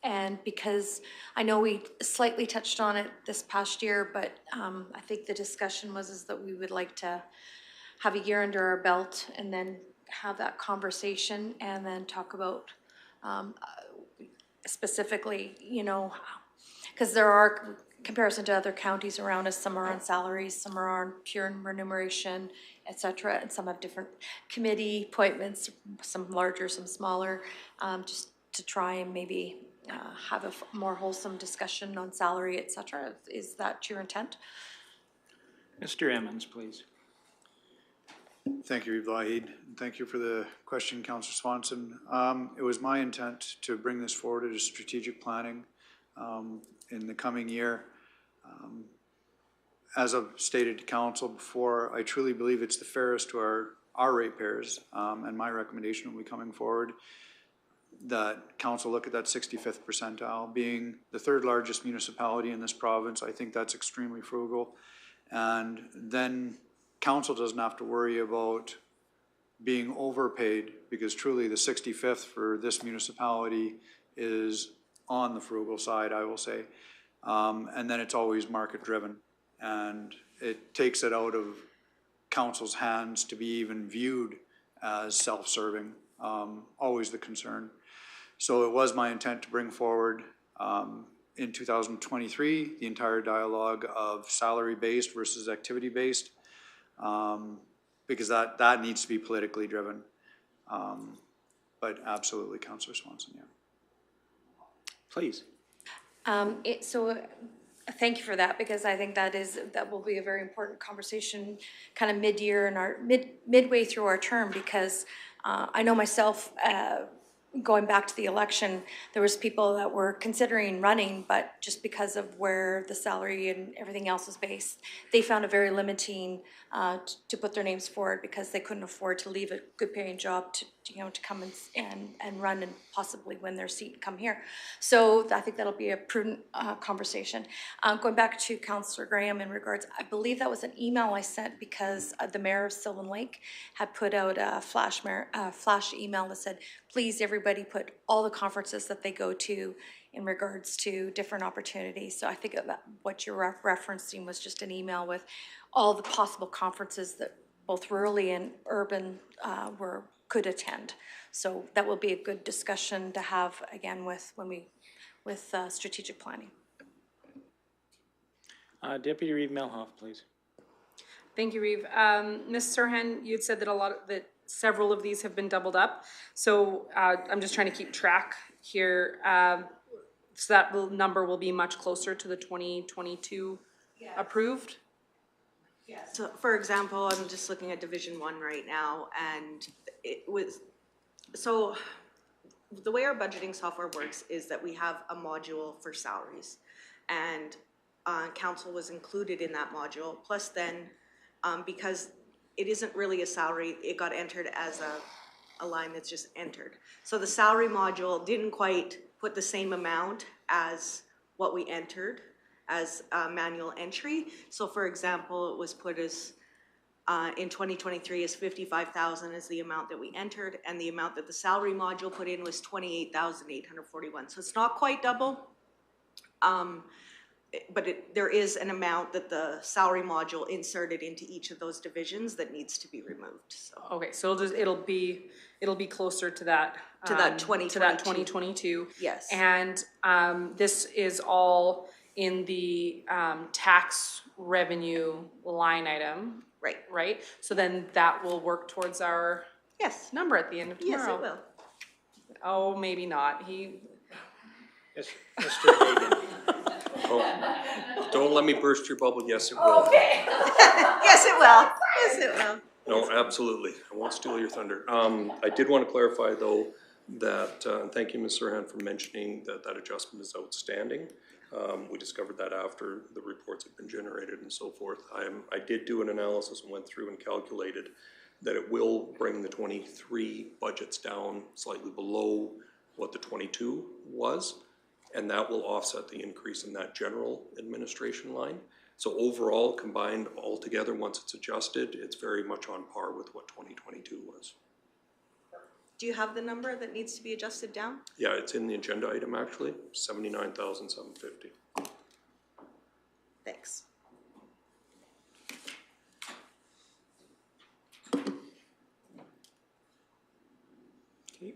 And because I know we slightly touched on it this past year, but I think the discussion was that we would like to have a year under our belt and then have that conversation and then talk about specifically, because there are comparison to other counties around us, some are on salaries, some are on pure remuneration, et cetera, and some have different committee appointments, some larger, some smaller, just to try and maybe have a more wholesome discussion on salary, et cetera. Is that your intent? Mr. Emmons, please. Thank you, Vahid. Thank you for the question, Councillor Swanson. It was my intent to bring this forward as strategic planning in the coming year. As I've stated to Council before, I truly believe it's the fairest to our ratepayers, and my recommendation will be coming forward that Council look at that 65th percentile. Being the third largest municipality in this province, I think that's extremely frugal. And then Council doesn't have to worry about being overpaid, because truly the 65th for this municipality is on the frugal side, I will say. And then it's always market driven, and it takes it out of Council's hands to be even viewed as self-serving, always the concern. So it was my intent to bring forward in 2023 the entire dialogue of salary-based versus activity-based, because that needs to be politically driven. But absolutely, Councillor Swanson, yeah. Please. Thank you for that, because I think that will be a very important conversation kind of mid-year and our midway through our term, because I know myself, going back to the election, there was people that were considering running, but just because of where the salary and everything else was based, they found it very limiting to put their names forward, because they couldn't afford to leave a good paying job to come and run and possibly win their seat and come here. So I think that'll be a prudent conversation. Going back to Councillor Graham in regards, I believe that was an email I sent because the mayor of Sylvan Lake had put out a flash email that said, please everybody put all the conferences that they go to in regards to different opportunities. So I think that what you're referencing was just an email with all the possible conferences that both rurally and urban were could attend. So that will be a good discussion to have again with strategic planning. Deputy Reeve Melhoff, please. Thank you, Reeve. Ms. Sirhan, you had said that several of these have been doubled up. So I'm just trying to keep track here. So that number will be much closer to the 2022 approved? Yes. So for example, I'm just looking at Division 1 right now, and it was, so the way our budgeting software works is that we have a module for salaries, and council was included in that module. Plus then, because it isn't really a salary, it got entered as a line that's just entered. So the salary module didn't quite put the same amount as what we entered as manual entry. So for example, it was put as in 2023 as 55,000 is the amount that we entered, and the amount that the salary module put in was 28,841. So it's not quite double, but there is an amount that the salary module inserted into each of those divisions that needs to be removed. So. Okay, so it'll be closer to that. To that 2022. To that 2022. Yes. And this is all in the tax revenue line item. Right. Right? So then that will work towards our number at the end of tomorrow. Yes, it will. Oh, maybe not. Yes, Mr. Hagan. Oh, don't let me burst your bubble. Yes, it will. Okay. Yes, it will. Yes, it will. No, absolutely. I won't steal your thunder. I did want to clarify though that, and thank you, Ms. Sirhan, for mentioning that adjustment is outstanding. We discovered that after the reports had been generated and so forth. I did do an analysis and went through and calculated that it will bring the 23 budgets down slightly below what the 22 was, and that will offset the increase in that general administration line. So overall, combined all together, once it's adjusted, it's very much on par with what 2022 was. Do you have the number that needs to be adjusted down? Yeah, it's in the agenda item actually, 79,750. Thanks. Okay.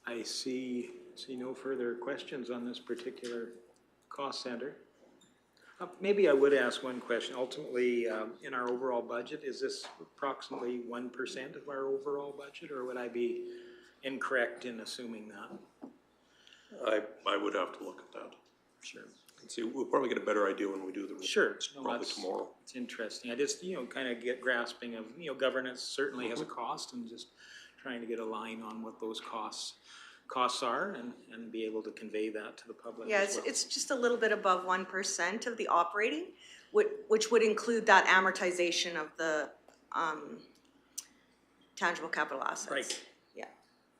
I see no further questions on this particular cost center. Maybe I would ask one question. Ultimately, in our overall budget, is this approximately 1% of our overall budget, or would I be incorrect in assuming that? I would have to look at that. Sure. And see, we'll probably get a better idea when we do the reports, probably tomorrow. It's interesting. I just, kind of get grasping of, governance certainly has a cost, and just trying to get a line on what those costs are and be able to convey that to the public. Yeah, it's just a little bit above 1% of the operating, which would include that amortization of the tangible capital assets. Right. Yeah,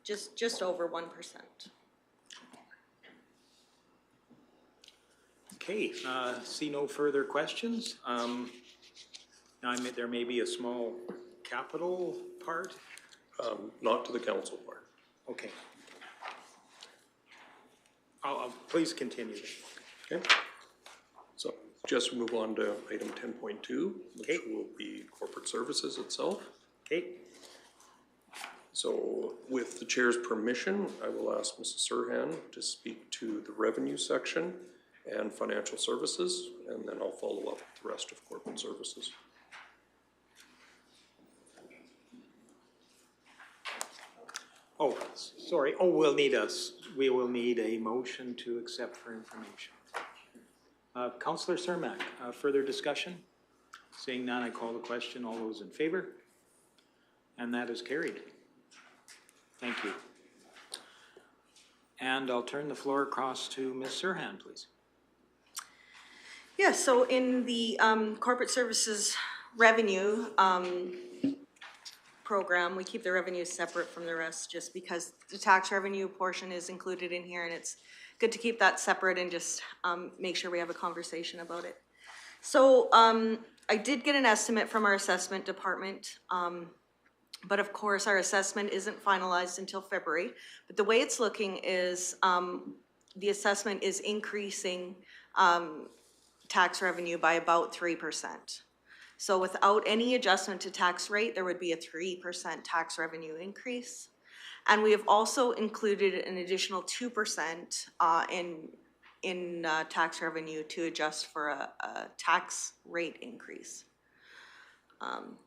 just over 1%. Okay, see no further questions. Now there may be a small capital part. Not to the council part. Okay. I'll please continue. Okay. So just move on to item 10.2, which will be corporate services itself. Okay. So with the chair's permission, I will ask Mrs. Sirhan to speak to the revenue section and financial services, and then I'll follow up with the rest of corporate services. Oh, sorry. Oh, we will need a motion to accept for information. Councillor Cermak, further discussion? Seeing none, I call the question. All those in favor? And that is carried. Thank you. And I'll turn the floor across to Ms. Sirhan, please. Yeah, so in the corporate services revenue program, we keep the revenue separate from the rest just because the tax revenue portion is included in here, and it's good to keep that separate and just make sure we have a conversation about it. So I did get an estimate from our assessment department, but of course our assessment isn't finalized until February. But the way it's looking is the assessment is increasing tax revenue by about 3%. So without any adjustment to tax rate, there would be a 3% tax revenue increase. And we have also included an additional 2% in tax revenue to adjust for a tax rate increase.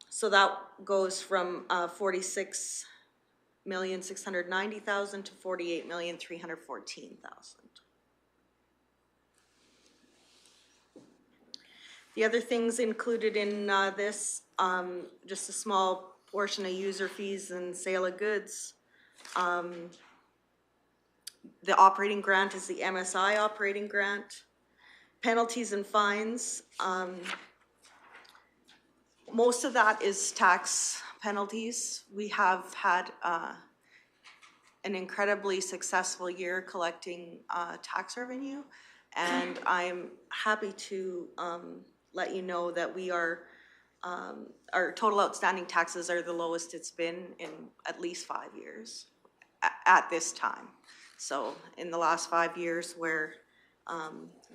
So that goes from 46,690,000 to 48,314,000. The other things included in this, just a small portion of user fees and sale of goods. The operating grant is the MSI operating grant. Penalties and fines, most of that is tax penalties. We have had an incredibly successful year collecting tax revenue, and I'm happy to let you know that we are, our total outstanding taxes are the lowest it's been in at least 5 years at this time. So in the last 5 years where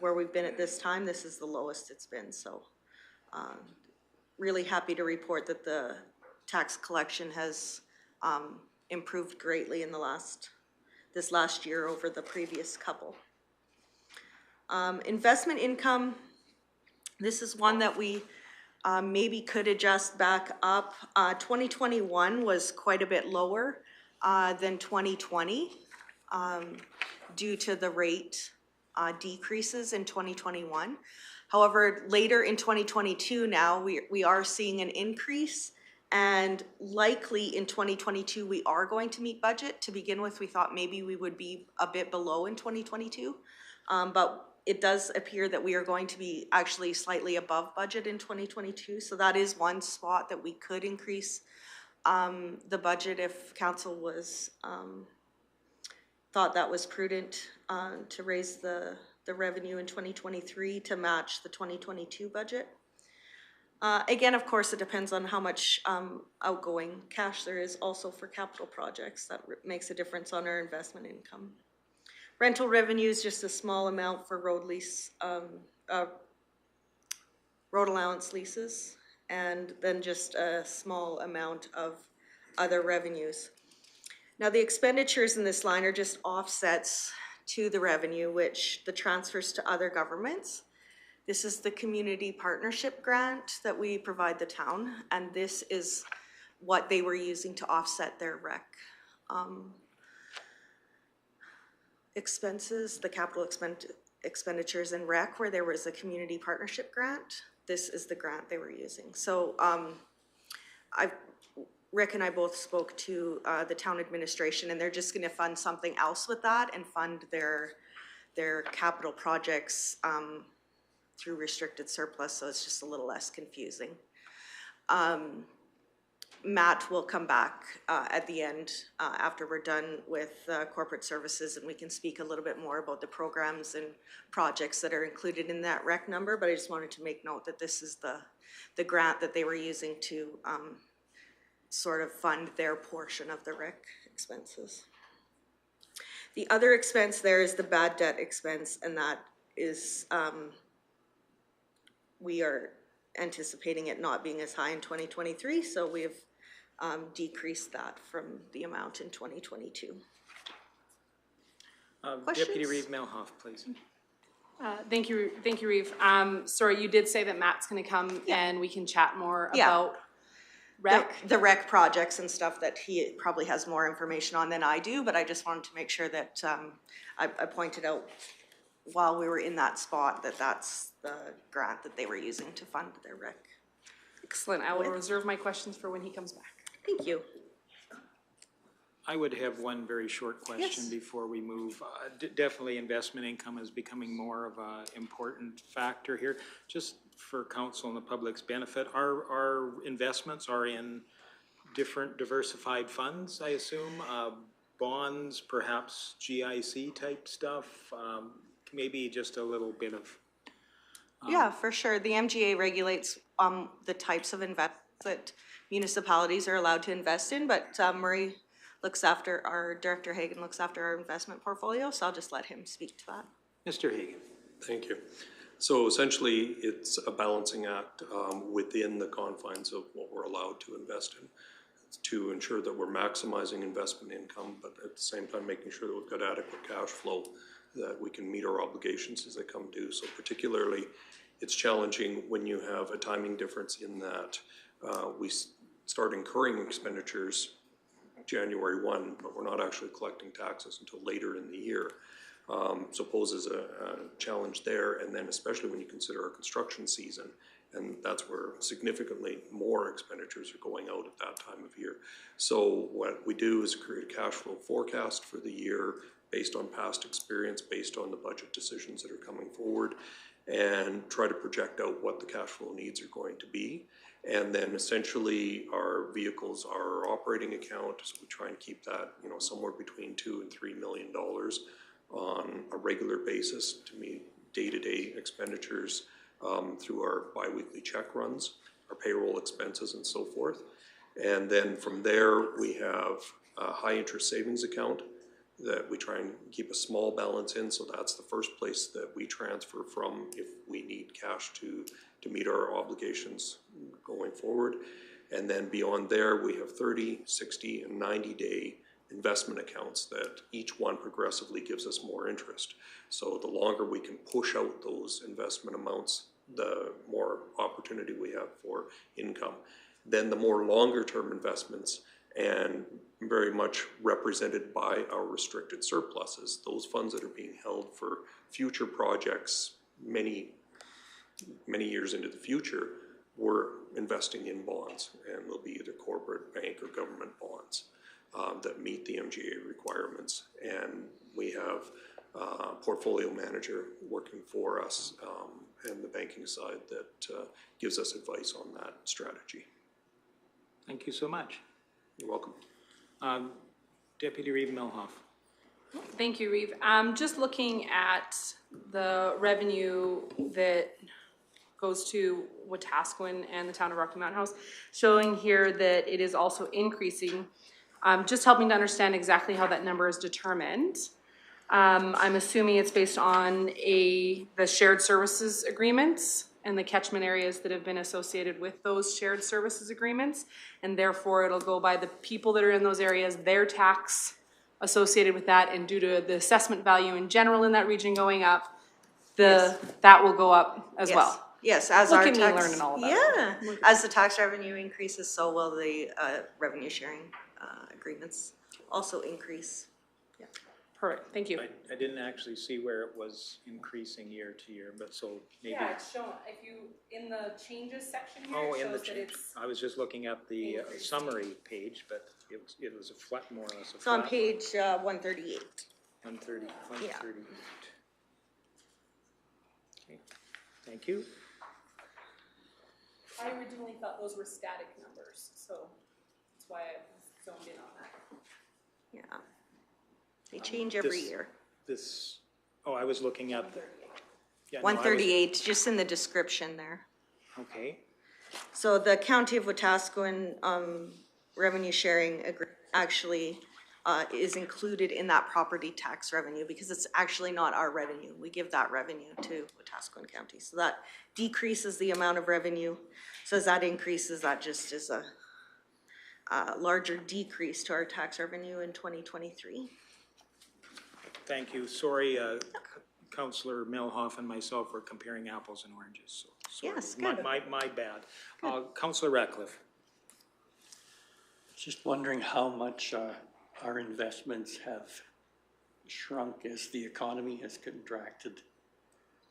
we've been at this time, this is the lowest it's been. So really happy to report that the tax collection has improved greatly in this last year over the previous couple. Investment income, this is one that we maybe could adjust back up. 2021 was quite a bit lower than 2020 due to the rate decreases in 2021. However, later in 2022 now, we are seeing an increase, and likely in 2022 we are going to meet budget. To begin with, we thought maybe we would be a bit below in 2022, but it does appear that we are going to be actually slightly above budget in 2022. So that is one spot that we could increase the budget if council was thought that was prudent to raise the revenue in 2023 to match the 2022 budget. Again, of course, it depends on how much outgoing cash there is also for capital projects. That makes a difference on our investment income. Rental revenue is just a small amount for road lease, road allowance leases, and then just a small amount of other revenues. Now, the expenditures in this line are just offsets to the revenue, which the transfers to other governments. This is the community partnership grant that we provide the town, and this is what they were using to offset their rec expenses, the capital expenditures in rec, where there was a community partnership grant. This is the grant they were using. So Rick and I both spoke to the town administration, and they're just going to fund something else with that and fund their capital projects through restricted surplus, so it's just a little less confusing. Matt will come back at the end after we're done with corporate services, and we can speak a little bit more about the programs and projects that are included in that rec number, but I just wanted to make note that this is the grant that they were using to sort of fund their portion of the rec expenses. The other expense there is the bad debt expense, and that is, we are anticipating it not being as high in 2023, so we have decreased that from the amount in 2022. Deputy Reeve Melhoff, please. Thank you, Reeve. Sorry, you did say that Matt's going to come and we can chat more about rec. The rec projects and stuff that he probably has more information on than I do, but I just wanted to make sure that I pointed out while we were in that spot that that's the grant that they were using to fund their rec. Excellent. I will reserve my questions for when he comes back. Thank you. I would have one very short question before we move. Definitely investment income is becoming more of an important factor here. Just for council and the public's benefit, our investments are in different diversified funds, I assume, bonds, perhaps GIC type stuff, maybe just a little bit of... Yeah, for sure. The MGA regulates the types of investments that municipalities are allowed to invest in, but Murray looks after, our Director Hagan looks after our investment portfolio, so I'll just let him speak to that. Mr. Hagan. Thank you. So essentially, it's a balancing act within the confines of what we're allowed to invest in, to ensure that we're maximizing investment income, but at the same time making sure that we've got adequate cash flow, that we can meet our obligations as they come due. So particularly, it's challenging when you have a timing difference in that we start incurring expenditures January 1, but we're not actually collecting taxes until later in the year. So poses a challenge there, and then especially when you consider our construction season, and that's where significantly more expenditures are going out at that time of year. So what we do is create a cash flow forecast for the year based on past experience, based on the budget decisions that are coming forward, and try to project out what the cash flow needs are going to be. And then essentially our vehicles are our operating account, so we try and keep that, you know, somewhere between $2 and $3 million on a regular basis to meet day-to-day expenditures through our biweekly check runs, our payroll expenses and so forth. And then from there, we have a high interest savings account that we try and keep a small balance in. So that's the first place that we transfer from if we need cash to meet our obligations going forward. And then beyond there, we have 30, 60, and 90-day investment accounts that each one progressively gives us more interest. So the longer we can push out those investment amounts, the more opportunity we have for income. Then the more longer term investments, and very much represented by our restricted surpluses, those funds that are being held for future projects many years into the future, we're investing in bonds, and they'll be either corporate, bank, or government bonds that meet the MGA requirements. And we have a portfolio manager working for us and the banking side that gives us advice on that strategy. Thank you so much. You're welcome. Deputy Reeve Milhoff. Thank you, Reeve. Just looking at the revenue that goes to Wetaskiwin and the town of Rocky Mountain House, showing here that it is also increasing. Just helping to understand exactly how that number is determined. I'm assuming it's based on the shared services agreements and the catchment areas that have been associated with those shared services agreements, and therefore it'll go by the people that are in those areas, their tax associated with that, and due to the assessment value in general in that region going up, that will go up as well. Yes, as Look our at me tax, learning all about it. as the tax revenue increases, so will the revenue sharing agreements also increase. Yeah. Perfect, thank you. I didn't actually see where it was increasing year to year, but so maybe. Yeah, it's shown, if you, in the changes section here, Oh, it in the shows that change. it's. I was just looking at the summary page, but it was a flat, more or less a flat. It's on page 138. 130, Yeah. 138. Okay, thank you. I originally thought those were static numbers, so that's why I zoned in on that. Yeah. They change every year. I was looking at the. Yeah, no, 138, just in the description there. Okay. So the County of Wetaskiwin revenue sharing actually is included in that property tax revenue because it's actually not our revenue. We give that revenue to Wetaskiwin County. So that decreases the amount of revenue. So as that increases, that just is a larger decrease to our tax revenue in 2023. Thank you. Sorry, Councillor Milhoff and myself were comparing apples and oranges. So sorry. Yes, good. My bad. Councillor Ratcliffe. Just wondering how much our investments have shrunk as the economy has contracted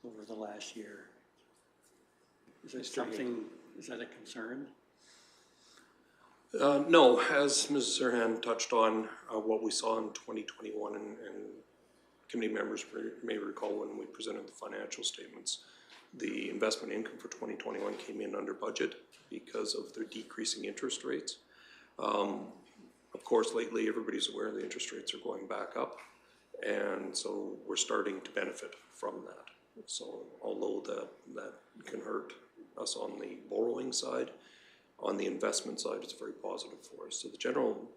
over the last year. Is that something, is that a concern? No, as Ms. Serhan touched on, what we saw in 2021 and committee members may recall when we presented the financial statements, the investment income for 2021 came in under budget because of the decreasing interest rates. Of course, lately everybody's aware the interest rates are going back up, and so we're starting to benefit from that. So although that can hurt us on the borrowing side, on the investment side, it's very positive for us. So the general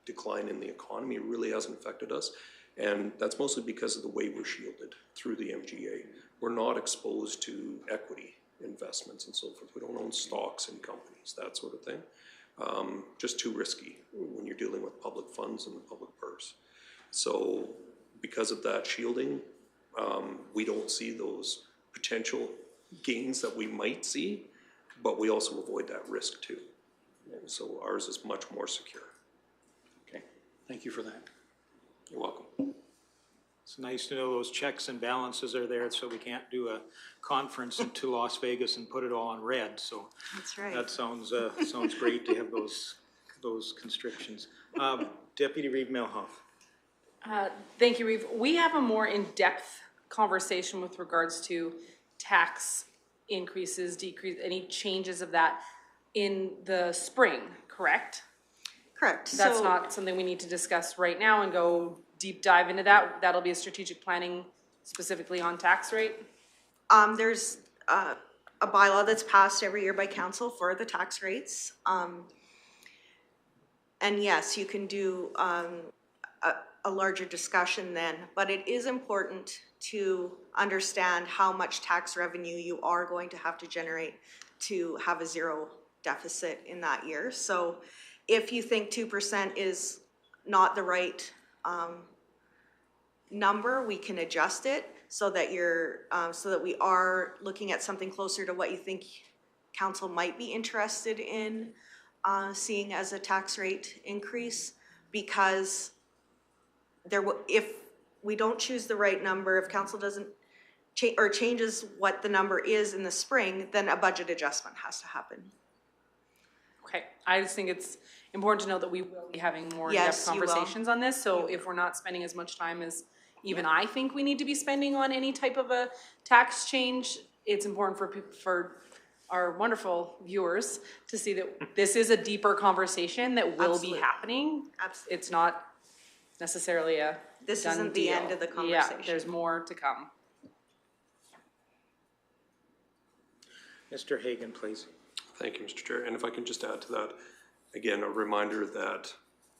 decline in the economy really hasn't affected us, and that's mostly because of the way we're shielded through the MGA. we're not exposed to equity investments and so forth. We don't own stocks in companies, that sort of thing. Just too risky when you're dealing with public funds and the public purse. So because of that shielding, we don't see those potential gains that we might see, but we also avoid that risk too. And so ours is much more secure. Okay, thank you for that. You're welcome. It's nice to know those checks and balances are there, so we can't do a conference to Las Vegas and put it all on red, so. That's right. That sounds great to have those constrictions. Deputy Reeve Melhoff. Thank you, Reeve. We have a more in-depth conversation with regards to tax increases, decrease, any changes of that in the spring, correct? Correct. That's So- not something we need to discuss right now and go deep dive into that. That'll be a strategic planning specifically on tax rate. There's a bylaw that's passed every year by council for the tax rates. And yes, you can do a larger discussion then, but it is important to understand how much tax revenue you are going to have to generate to have a zero deficit in that year. So if you think 2% is not the right number, we can adjust it so that so that we are looking at something closer to what you think council might be interested in seeing as a tax rate increase, because if we don't choose the right number, if council doesn't changes what the number is in the spring, then a budget adjustment has to happen. Okay, I just think it's important to know that we will be having more Yes, in-depth you will. conversations on this. So if we're not spending as much time as even I think we need to be spending on any type of a tax change, it's important for people, for our wonderful viewers to see that this is a deeper conversation that will Absolutely. be happening. Absolutely. It's not necessarily a This done isn't the deal. end of the Yeah, conversation. there's more to come. Mr. Hagan, please. Thank you, Mr. Chair. And if I can just add to that, again, a reminder that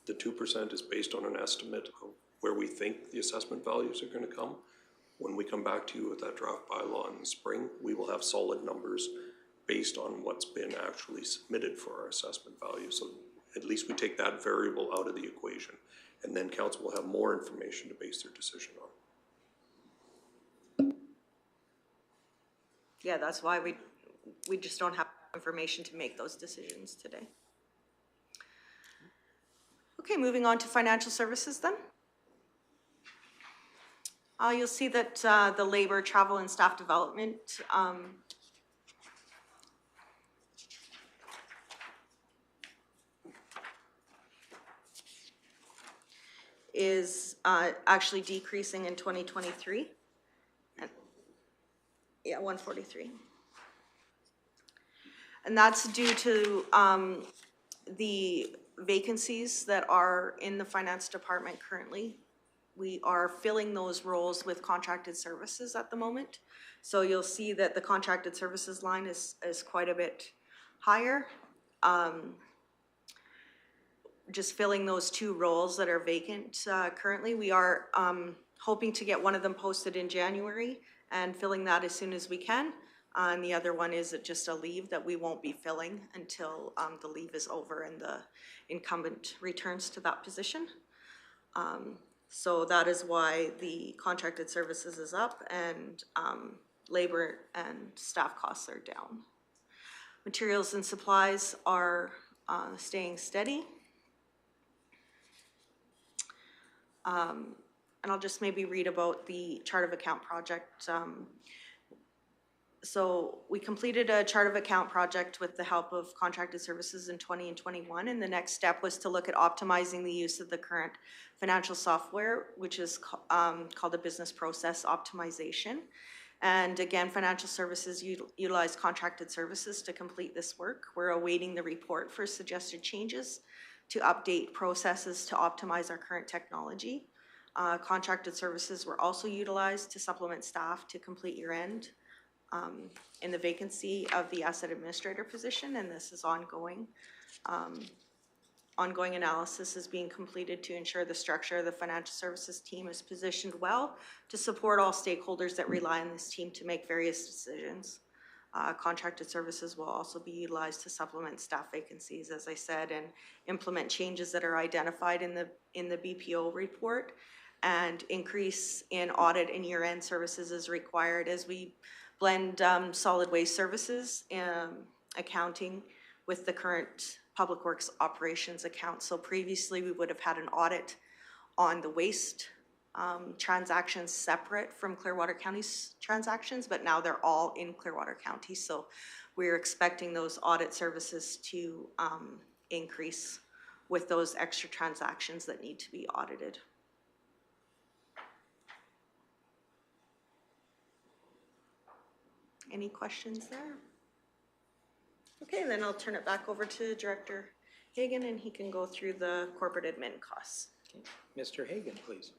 the 2% is based on an estimate of where we think the assessment values are going to come. When we come back to you with that draft bylaw in the spring, we will have solid numbers based on what's been actually submitted for our assessment value. So at least we take that variable out of the equation, and then council will have more information to base their decision on. Yeah, that's why we just don't have information to make those decisions today. Okay, moving on to financial services then. You'll see that the labor, travel, and staff development is actually decreasing in 2023. Yeah, 143. And that's due to the vacancies that are in the finance department currently. We are filling those roles with contracted services at the moment. So you'll see that the contracted services line is quite a bit higher. Just filling those two roles that are vacant currently. We are hoping to get one of them posted in January and filling that as soon as we can. And the other one is just a leave that we won't be filling until the leave is over and the incumbent returns to that position. So that is why the contracted services is up and labor and staff costs are down. Materials and supplies are staying steady. And I'll just maybe read about the chart of account project. So we completed a chart of account project with the help of contracted services in 20 and 21, and the next step was to look at optimizing the use of the current financial software, which is called a business process optimization. And again, financial services utilize contracted services to complete this work. We're awaiting the report for suggested changes to update processes to optimize our current technology. Contracted services were also utilized to supplement staff to complete year-end in the vacancy of the asset administrator position, and this is ongoing ongoing analysis is being completed to ensure the structure of the financial services team is positioned well to support all stakeholders that rely on this team to make various decisions. Contracted services will also be utilized to supplement staff vacancies, as I said, and implement changes that are identified in the BPO report. And increase in audit and year-end services is required as we blend solid waste services accounting with the current Public Works operations account. So previously we would have had an audit on the waste transactions separate from Clearwater County's transactions, but now they're all in Clearwater County. So we're expecting those audit services to increase with those extra transactions that need to be audited. Any questions there? Okay, then I'll turn it back over to Director Hagan and he can go through the corporate admin costs. Okay. Mr. Hagan, please.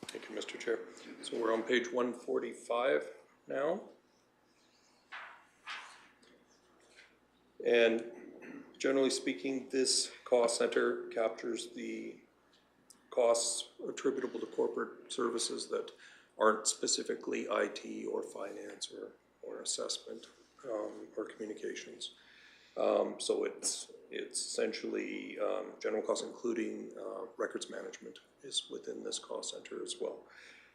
Thank you, Mr. Chair. So we're on page 145 now. And generally speaking, this cost center captures the costs attributable to corporate services that aren't specifically IT or finance or assessment or communications. So it's essentially general costs, including records management, is within this cost center as well.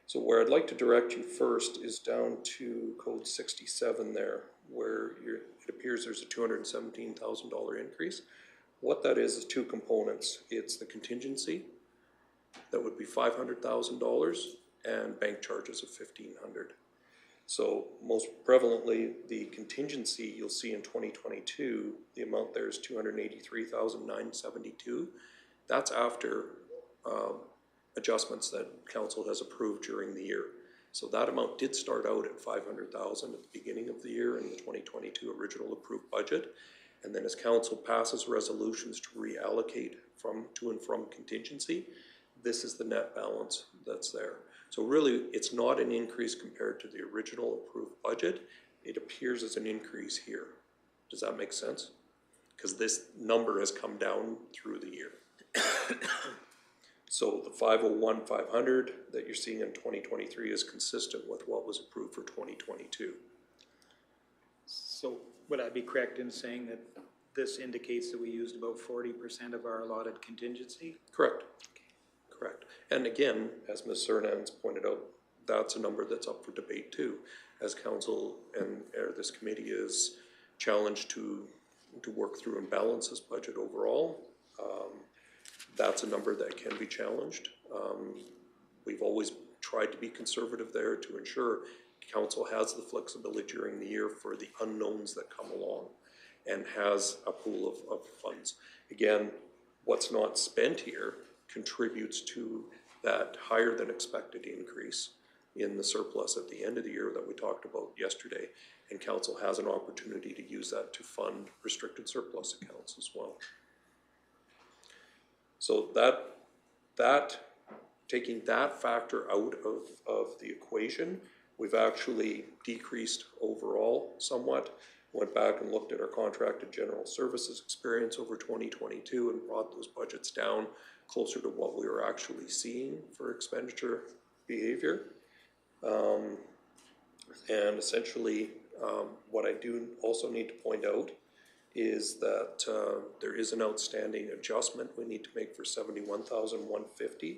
So where I'd like to direct you first is down to code 67 there, where it appears there's a $217,000 increase. What that is two components. It's the contingency, that would be $500,000, and bank charges of $1,500. So most prevalently, the contingency you'll see in 2022, the amount there is $283,972. That's after adjustments that council has approved during the year. So that amount did start out at $500,000 at the beginning of the year in the 2022 original approved budget. And then as council passes resolutions to reallocate to and from contingency, this is the net balance that's there. So really, it's not an increase compared to the original approved budget. It appears as an increase here. Does that make sense? Because this number has come down through the year. So the 501,500 that you're seeing in 2023 is consistent with what was approved for 2022. So would I be correct in saying that this indicates that we used about 40% of our allotted contingency? Correct. Correct. And again, as Ms. Cernans pointed out, that's a number that's up for debate too. As council and this committee is challenged to work through and balance this budget overall, that's a number that can be challenged. We've always tried to be conservative there to ensure council has the flexibility during the year for the unknowns that come along and has a pool of funds. Again, what's not spent here contributes to that higher than expected increase in the surplus at the end of the year that we talked about yesterday. And council has an opportunity to use that to fund restricted surplus accounts as well. So that taking that factor out of the equation, we've actually decreased overall somewhat. Went back and looked at our contracted general services experience over 2022 and brought those budgets down closer to what we were actually seeing for expenditure behavior. And essentially, what I do also need to point out is that there is an outstanding adjustment we need to make for $71,150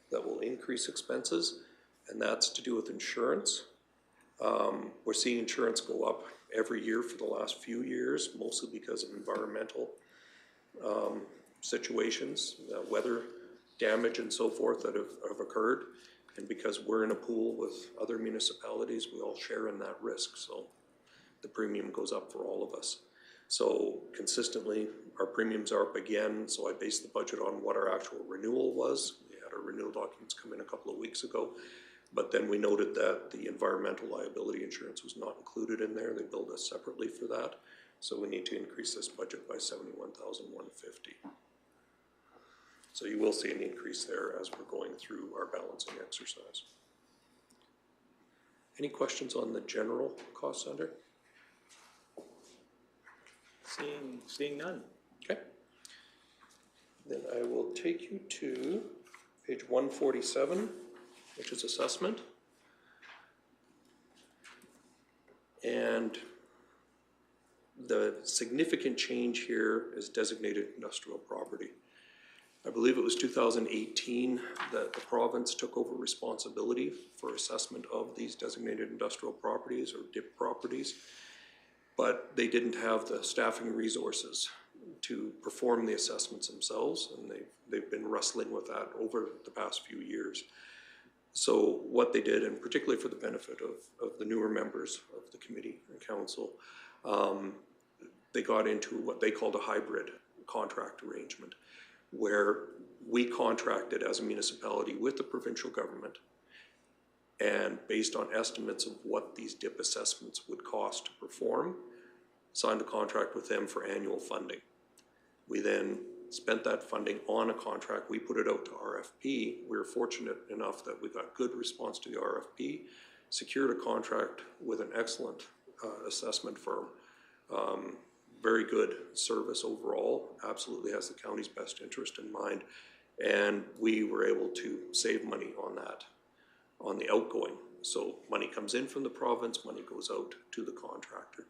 that will increase expenses, and that's to do with insurance. We're seeing insurance go up every year for the last few years, mostly because of environmental situations, weather damage and so forth that have occurred. And because we're in a pool with other municipalities, we all share in that risk. So the premium goes up for all of us. So consistently, our premiums are up again. So I based the budget on what our actual renewal was. We had our renewal documents come in a couple of weeks ago. But then we noted that the environmental liability insurance was not included in there. They billed us separately for that. So we need to increase this budget by $71,150. So you will see an increase there as we're going through our balancing exercise. Any questions on the general cost center? Seeing none. Okay. Then I will take you to page 147, which is assessment. And the significant change here is designated industrial property. I believe it was 2018 that the province took over responsibility for assessment of these designated industrial properties or DIP properties, but they didn't have the staffing resources to perform the assessments themselves, and they've been wrestling with that over the past few years. So what they did, and particularly for the benefit of the newer members of the committee and council, they got into what they called a hybrid contract arrangement, where we contracted as a municipality with the provincial government, and based on estimates of what these DIP assessments would cost to perform, signed a contract with them for annual funding. We then spent that funding on a contract. We put it out to RFP. We were fortunate enough that we got good response to the RFP, secured a contract with an excellent assessment firm. Very good service overall, absolutely has the county's best interest in mind. And we were able to save money on that, on the outgoing. So money comes in from the province, money goes out to the contractor.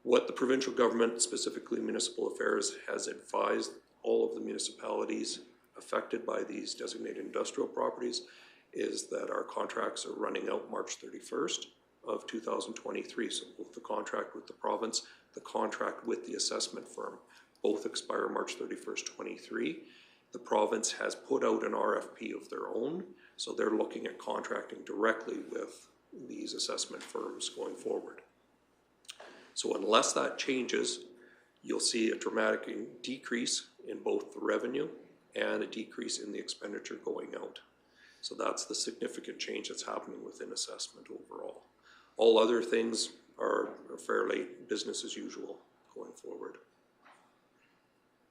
What the provincial government, specifically municipal affairs, has advised all of the municipalities affected by these designated industrial properties is that our contracts are running out March 31st of 2023. So both the contract with the province, the contract with the assessment firm, both expire March 31st, 23. The province has put out an RFP of their own, so they're looking at contracting directly with these assessment firms going forward. So unless that changes, you'll see a dramatic decrease in both the revenue and a decrease in the expenditure going out. So that's the significant change that's happening within assessment overall. All other things are fairly business as usual going forward.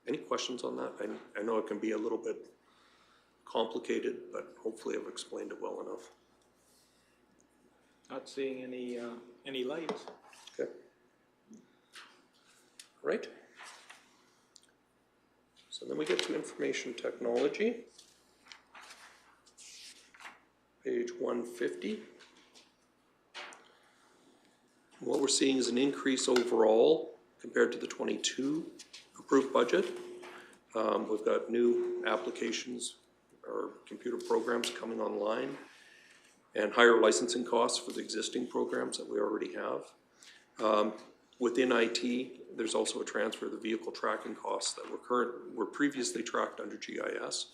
Any questions on that? I know it can be a little bit complicated, but hopefully I've explained it well enough. Not seeing any lights. Okay. Right. So then we get to information technology. Page 150. What we're seeing is an increase overall compared to the 22 approved budget. We've got new applications or computer programs coming online and higher licensing costs for the existing programs that we already have. Within IT, there's also a transfer of the vehicle tracking costs that were previously tracked under GIS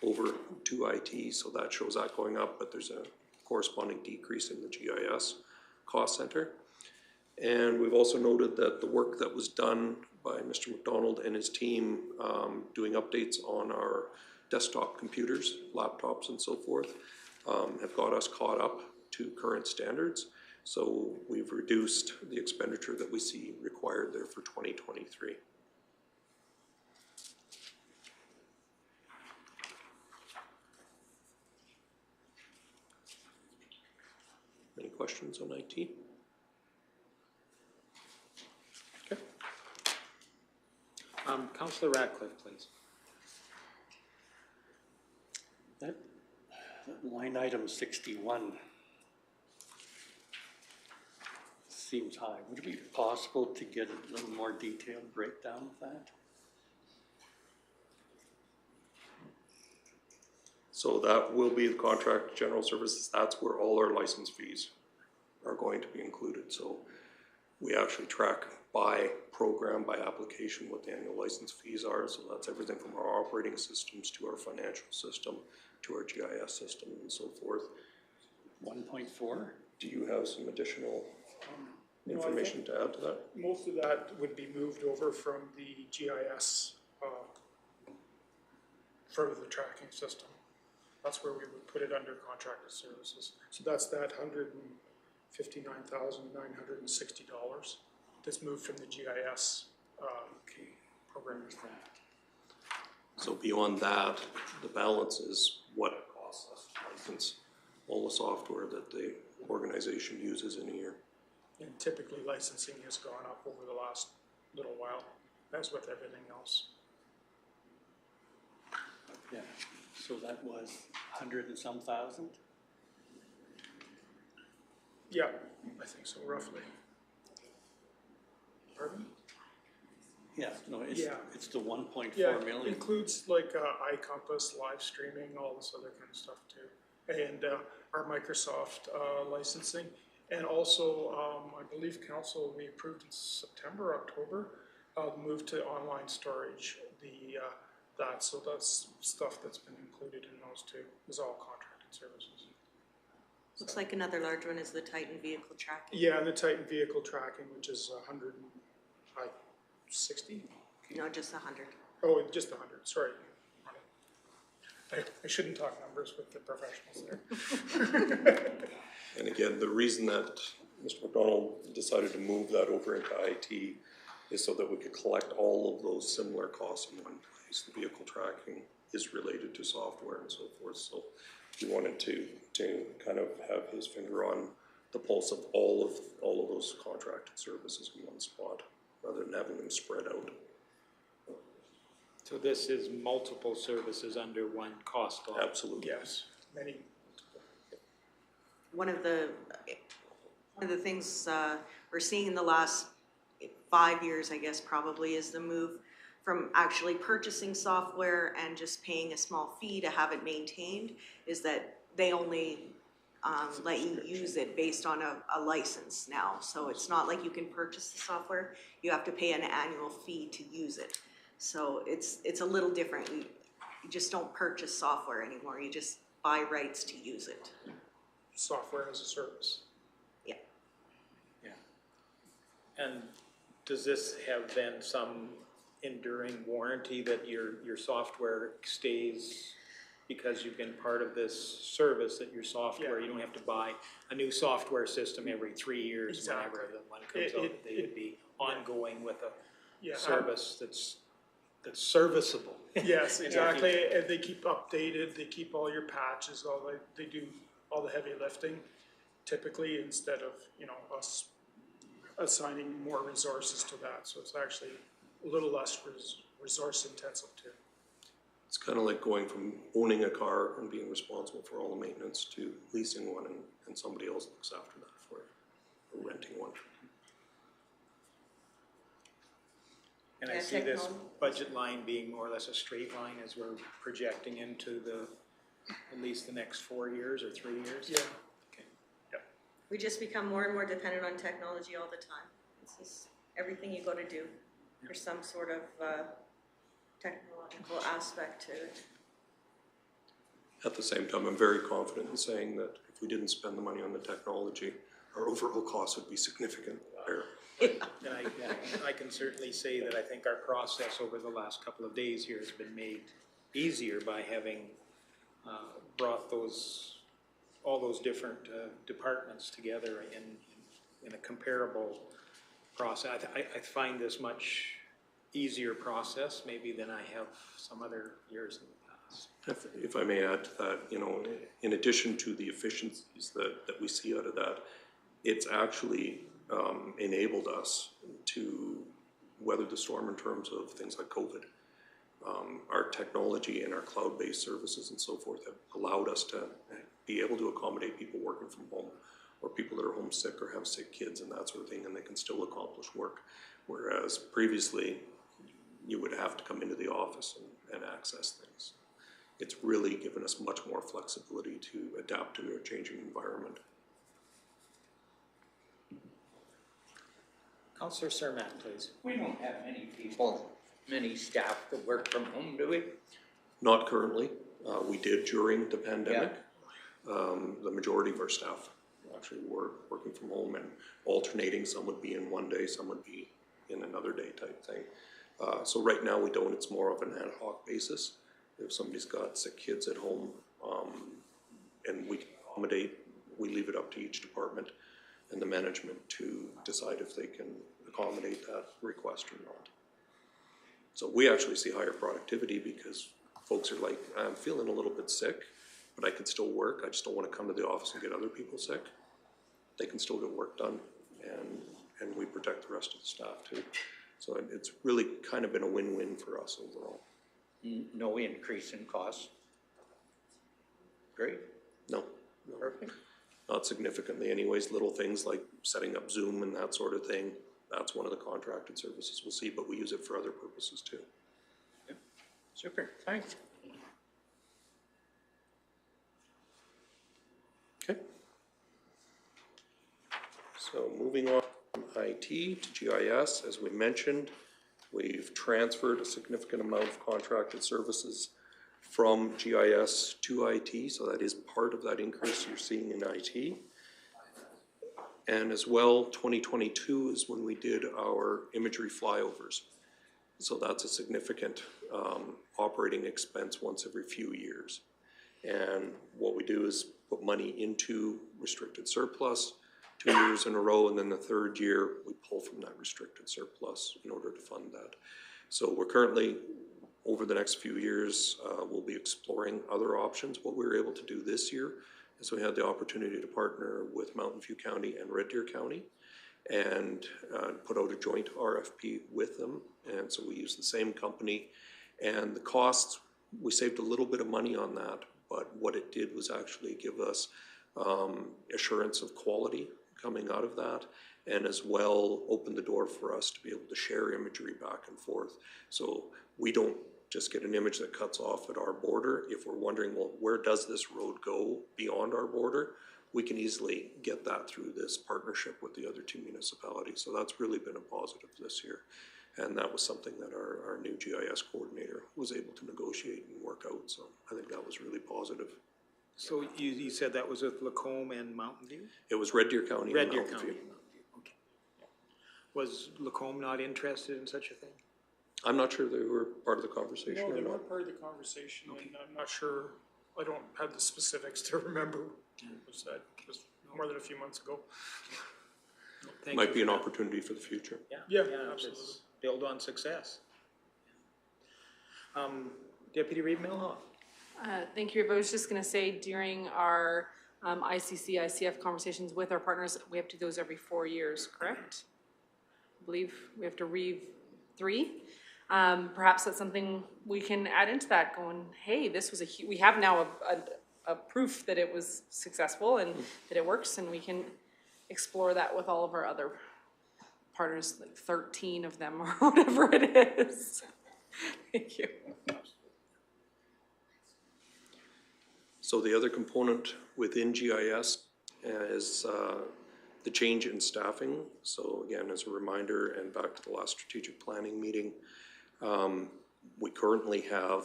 over to IT, so that shows that going up, but there's a corresponding decrease in the GIS cost center. And we've also noted that the work that was done by Mr. McDonald and his team doing updates on our desktop computers, laptops and so forth, have got us caught up to current standards. So we've reduced the expenditure that we see required there for 2023. Any questions on IT? Okay. Councillor Ratcliffe, please. That line item 61 seems high. Would it be possible to get a little more detailed breakdown of that? So that will be the contract general services. That's where all our license fees are going to be included. So we actually track by program, by application, what the annual license fees are. So that's everything from our operating systems to our financial system to our GIS system and so forth. 1.4? Do you have some additional information to add to that? Most of that would be moved over from the GIS for the tracking system. That's where we would put it under contracted services. So that's that $159,960 that's moved from the GIS program. So beyond that, the balance is what it costs us to license all the software that the organization uses in a year. And typically licensing has gone up over the last little while, as with everything else. Yeah, so that was 100 and some thousand? Yeah, I think so, roughly. Pardon? Yeah, no, it's the 1.4 Yeah, million. includes like iCompass, live streaming, all this other kind of stuff too. And our Microsoft licensing. And also, I believe council, we approved in September, October, move to online storage, so that's stuff that's been included in those two, is all contracted services. Looks like another large one is the Titan vehicle tracking. Yeah, and the Titan vehicle tracking, which is 160? No, just 100. Oh, just 100, sorry. I shouldn't talk numbers with the professionals there. And again, the reason that Mr. McDonald decided to move that over into IT is so that we could collect all of those similar costs in one place. The vehicle tracking is related to software and so forth, so he wanted to kind of have his finger on the pulse of all of those contracted services in one spot, rather than having them spread out. So this is multiple services under one cost block? Absolutely. Yes, many. One of the things we're seeing in the last 5 years, I guess, probably, is the move from actually purchasing software and just paying a small fee to have it maintained, is that they only let you use it based on a license now. So it's not like you can purchase the software, you have to pay an annual fee to use it. So it's a little different. You just don't purchase software anymore, you just buy rights to use it. Software as a service. Yeah. Yeah. And does this have then some enduring warranty that your software stays, because you've been part of this service, that your software, you don't have to buy a new software system every 3 years, Exactly. whenever the one comes out, that they would be ongoing with a service that's serviceable. Yes, exactly, and they keep updated, they keep all your patches, they do all the heavy lifting, typically, instead of, us assigning more resources to that, so it's actually a little less resource intensive too. It's kind of like going from owning a car and being responsible for all the maintenance to leasing one and somebody else looks after that for you, or renting one. And I see this budget line being more or less a straight line as we're projecting into at least the next 4 years or 3 years? Yeah. Okay. We just become more and more dependent on technology all the time. It's just everything you go to do, there's some sort of technological aspect to it. At the same time, I'm very confident in saying that if we didn't spend the money on the technology, our overall costs would be significantly higher. And I can certainly say that I think our process over the last couple of days here has been made easier by having brought all those different departments together in a comparable process. I find this much easier process maybe than I have some other years in the past. If I may add to that, in addition to the efficiencies that we see out of that, it's actually enabled us to weather the storm in terms of things like COVID. Our technology and our cloud-based services and so forth have allowed us to be able to accommodate people working from home, or people that are homesick or have sick kids and that sort of thing, and they can still accomplish work. Whereas previously, you would have to come into the office and access things. It's really given us much more flexibility to adapt to a changing environment. Councillor Surmat, please. We don't have many staff that work from home, do we? Not currently. We did during the pandemic. The majority of our staff actually were working from home and alternating. Some would be in one day, some would be in another day type thing. So right now we don't. It's more of an ad hoc basis. If somebody's got sick kids at home and we can accommodate, we leave it up to each department and the management to decide if they can accommodate that request or not. So we actually see higher productivity because folks are like, I'm feeling a little bit sick, but I can still work. I just don't want to come to the office and get other people sick. They can still get work done, and we protect the rest of the staff too. So it's really kind of been a win-win for us overall. No increase in costs? Great. No, Perfect. not significantly anyways, little things like setting up Zoom and that sort of thing. That's one of the contracted services we'll see, but we use it for other purposes too. Super, thanks. Okay. So moving on from IT to GIS, as we mentioned, we've transferred a significant amount of contracted services from GIS to IT, so that is part of that increase you're seeing in IT. And as well, 2022 is when we did our imagery flyovers. So that's a significant operating expense once every few years. And what we do is put money into restricted surplus 2 years in a row, and then the third year we pull from that restricted surplus in order to fund that. So we're currently, over the next few years, we'll be exploring other options. What we were able to do this year is we had the opportunity to partner with Mountain View County and Red Deer County and put out a joint RFP with them. And so we used the same company, and the costs, we saved a little bit of money on that, but what it did was actually give us assurance of quality coming out of that, and as well open the door for us to be able to share imagery back and forth. So we don't just get an image that cuts off at our border. If we're wondering, well, where does this road go beyond our border, we can easily get that through this partnership with the other two municipalities. So that's really been a positive this year. And that was something that our new GIS coordinator was able to negotiate and work out. So I think that was really positive. So you said that was with Lacombe and Mountain View? It was Red Deer County Red and Deer Mountain County. View. Okay. Was Lacombe not interested in such a thing? I'm not sure they were part of the conversation No, or they not. weren't part of the conversation, and I'm not sure, I don't have the specifics to remember what was said. It was more than a few months ago. Might be an opportunity for the future. Yeah, absolutely. absolutely. Build on success. Deputy Reed Milhoff. Thank you. I was just gonna say, during our ICC, ICF conversations with our partners, we have to do those every 4 years, correct? I believe we have to read 3. Perhaps that's something we can add into that, going, hey, this was we have now a proof that it was successful and that it works, and we can explore that with all of our other partners, like 13 of them or whatever it is. Thank you. So the other component within GIS is the change in staffing. So again, as a reminder, and back to the last strategic planning meeting, we currently have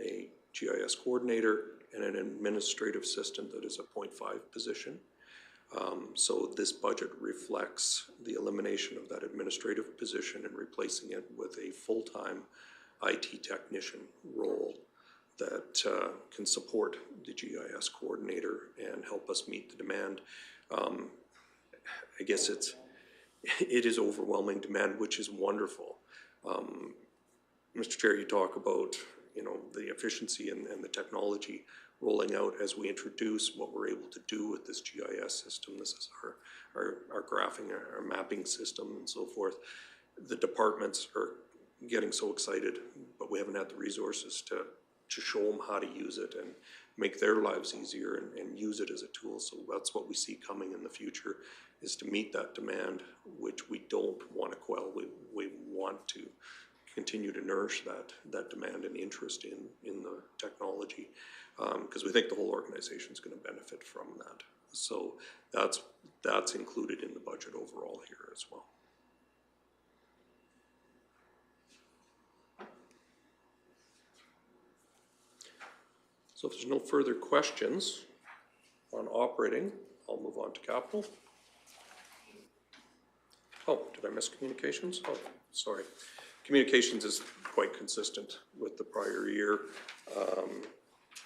a GIS coordinator and an administrative assistant that is a .5 position. So this budget reflects the elimination of that administrative position and replacing it with a full-time IT technician role that can support the GIS coordinator and help us meet the demand. I guess it is overwhelming demand, which is wonderful. Mr. Chair, you talk about, you know, the efficiency and the technology rolling out as we introduce what we're able to do with this GIS system. This is our graphing, our mapping system and so forth. The departments are getting so excited, but we haven't had the resources to show them how to use it and make their lives easier and use it as a tool. So that's what we see coming in the future, is to meet that demand, which we don't want to quell. We want to continue to nourish that demand and interest in the technology, because we think the whole organization is going to benefit from that. So that's included in the budget overall here as well. So if there's no further questions on operating, I'll move on to capital. Oh, did I miss communications? Oh, sorry. Communications is quite consistent with the prior year.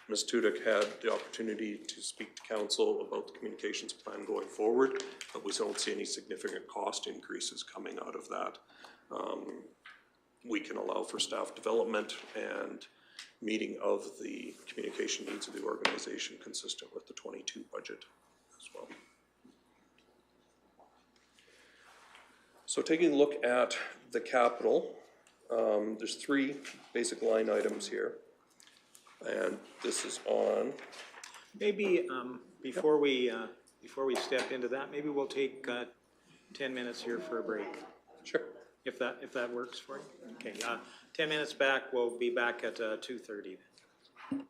Ms. Tudyk had the opportunity to speak to council about the communications plan going forward, but we don't see any significant cost increases coming out of that. We can allow for staff development and meeting of the communication needs of the organization consistent with the 22 budget as well. So taking a look at the capital, There's three basic line items here. And this is on, Maybe, before we step into that, maybe we'll take, 10 minutes here for a break, sure. if that works for you. Okay, 10 minutes back, we'll be back at, 2:30 then.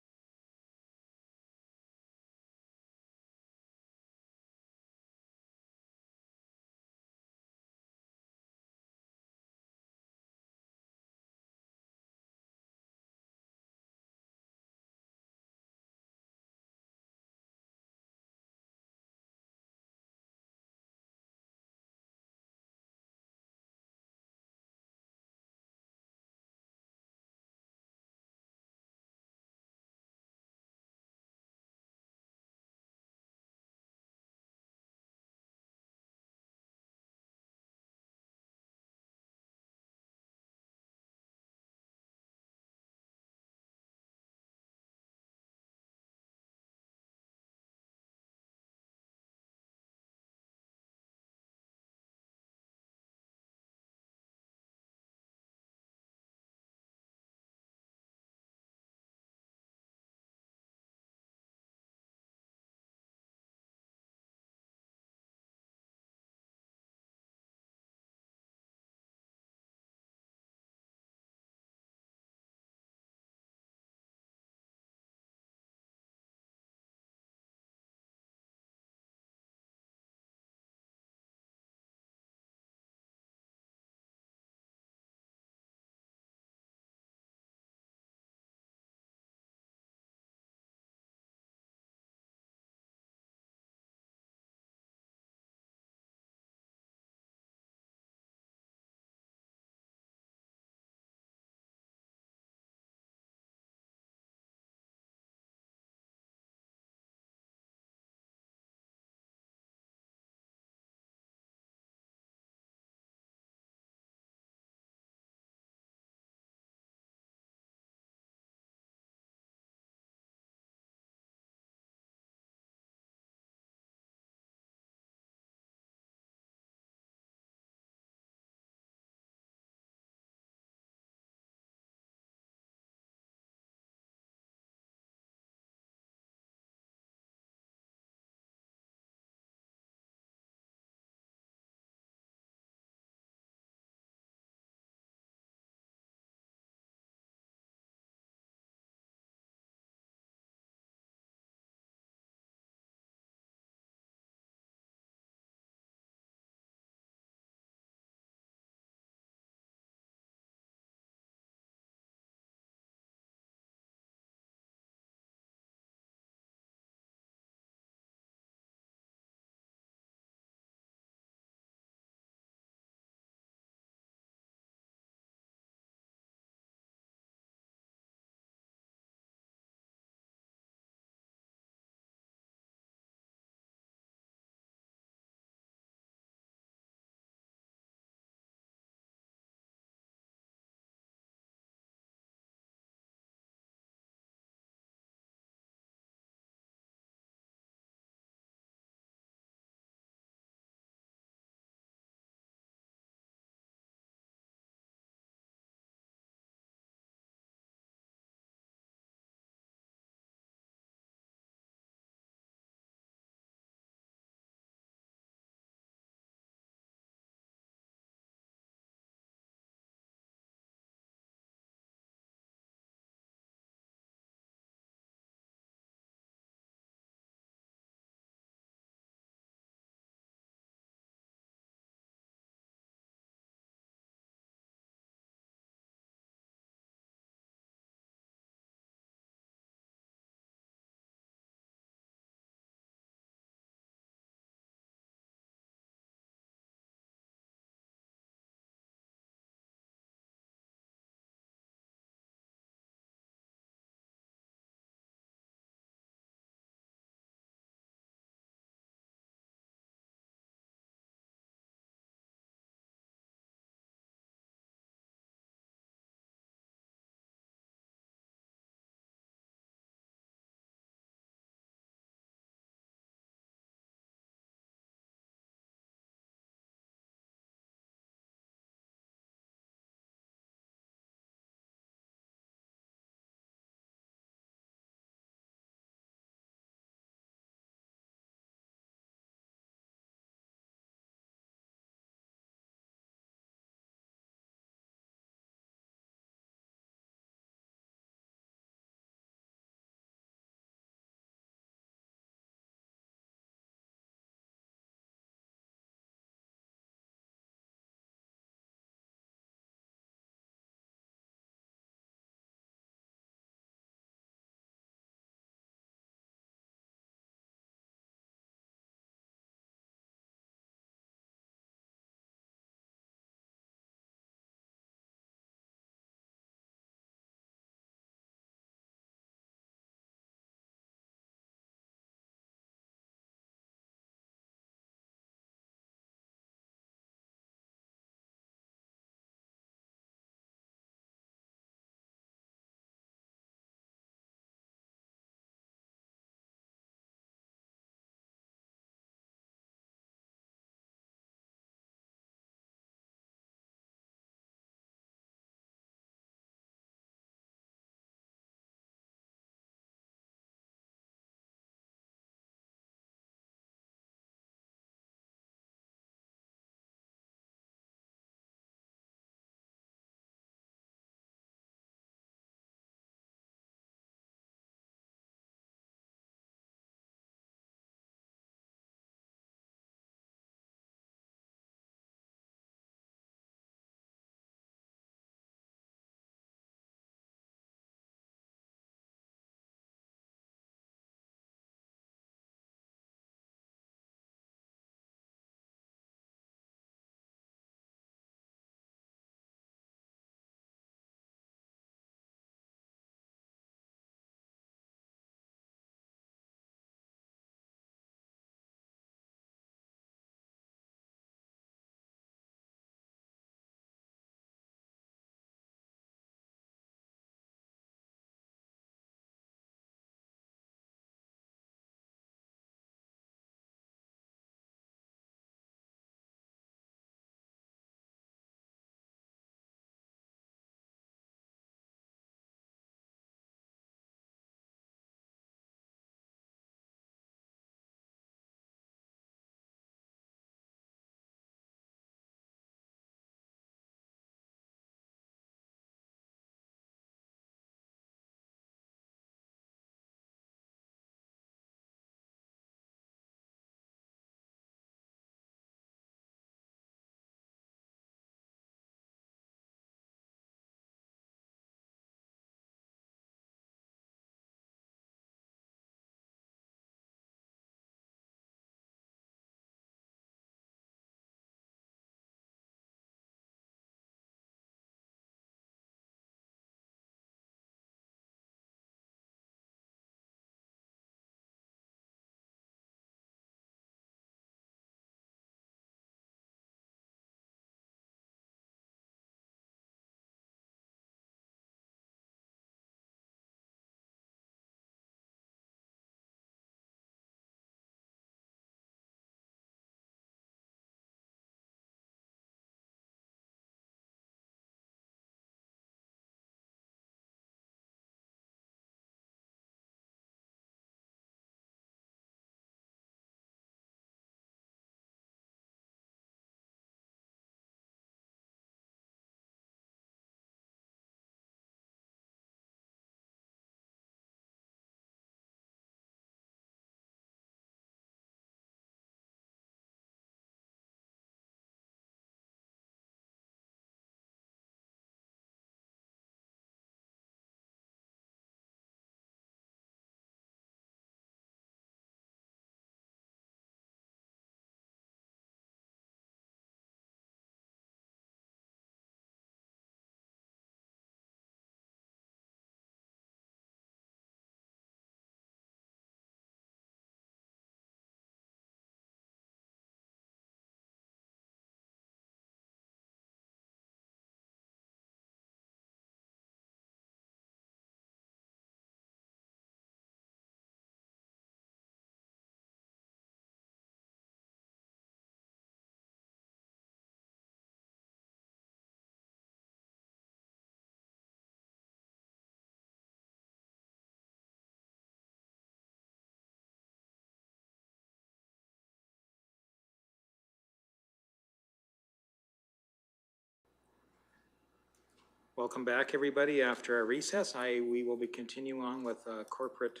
Welcome back, everybody. After our recess, we will be continuing on with corporate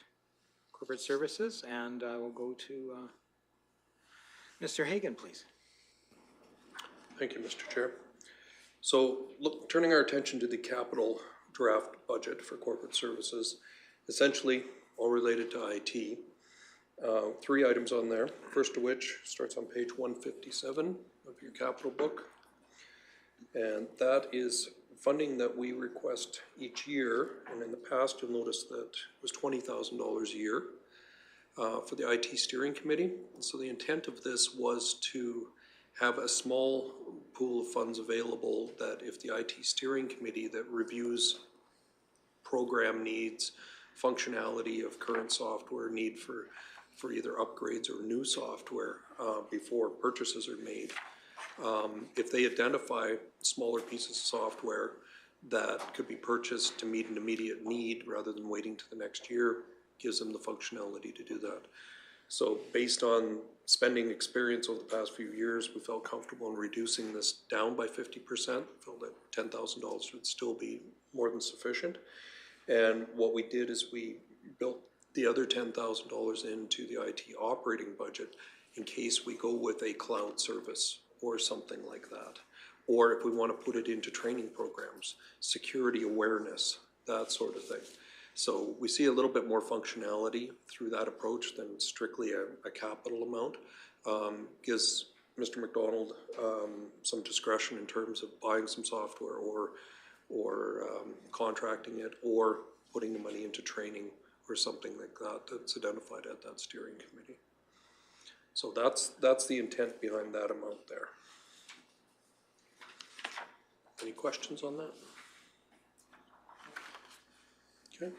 services, and we'll go to Mr. Hagan, please. Thank you, Mr. Chair. So, turning our attention to the capital draft budget for corporate services, essentially all related to IT. 3 items on there, first of which starts on page 157 of your capital book. And that is funding that we request each year, and in the past you'll notice that it was $20,000 a year for the IT steering committee. And so the intent of this was to have a small pool of funds available that if the IT steering committee that reviews program needs, functionality of current software, need for either upgrades or new software before purchases are made. If they identify smaller pieces of software that could be purchased to meet an immediate need rather than waiting to the next year, gives them the functionality to do that. So based on spending experience over the past few years, we felt comfortable in reducing this down by 50%, felt that $10,000 would still be more than sufficient. And what we did is we built the other $10,000 into the IT operating budget in case we go with a cloud service or something like that. Or if we want to put it into training programs, security awareness, that sort of thing. So we see a little bit more functionality through that approach than strictly a capital amount. Gives Mr. McDonald some discretion in terms of buying some software or contracting it or putting the money into training or something like that that's identified at that steering committee. So that's the intent behind that amount there. Any questions on that? Okay.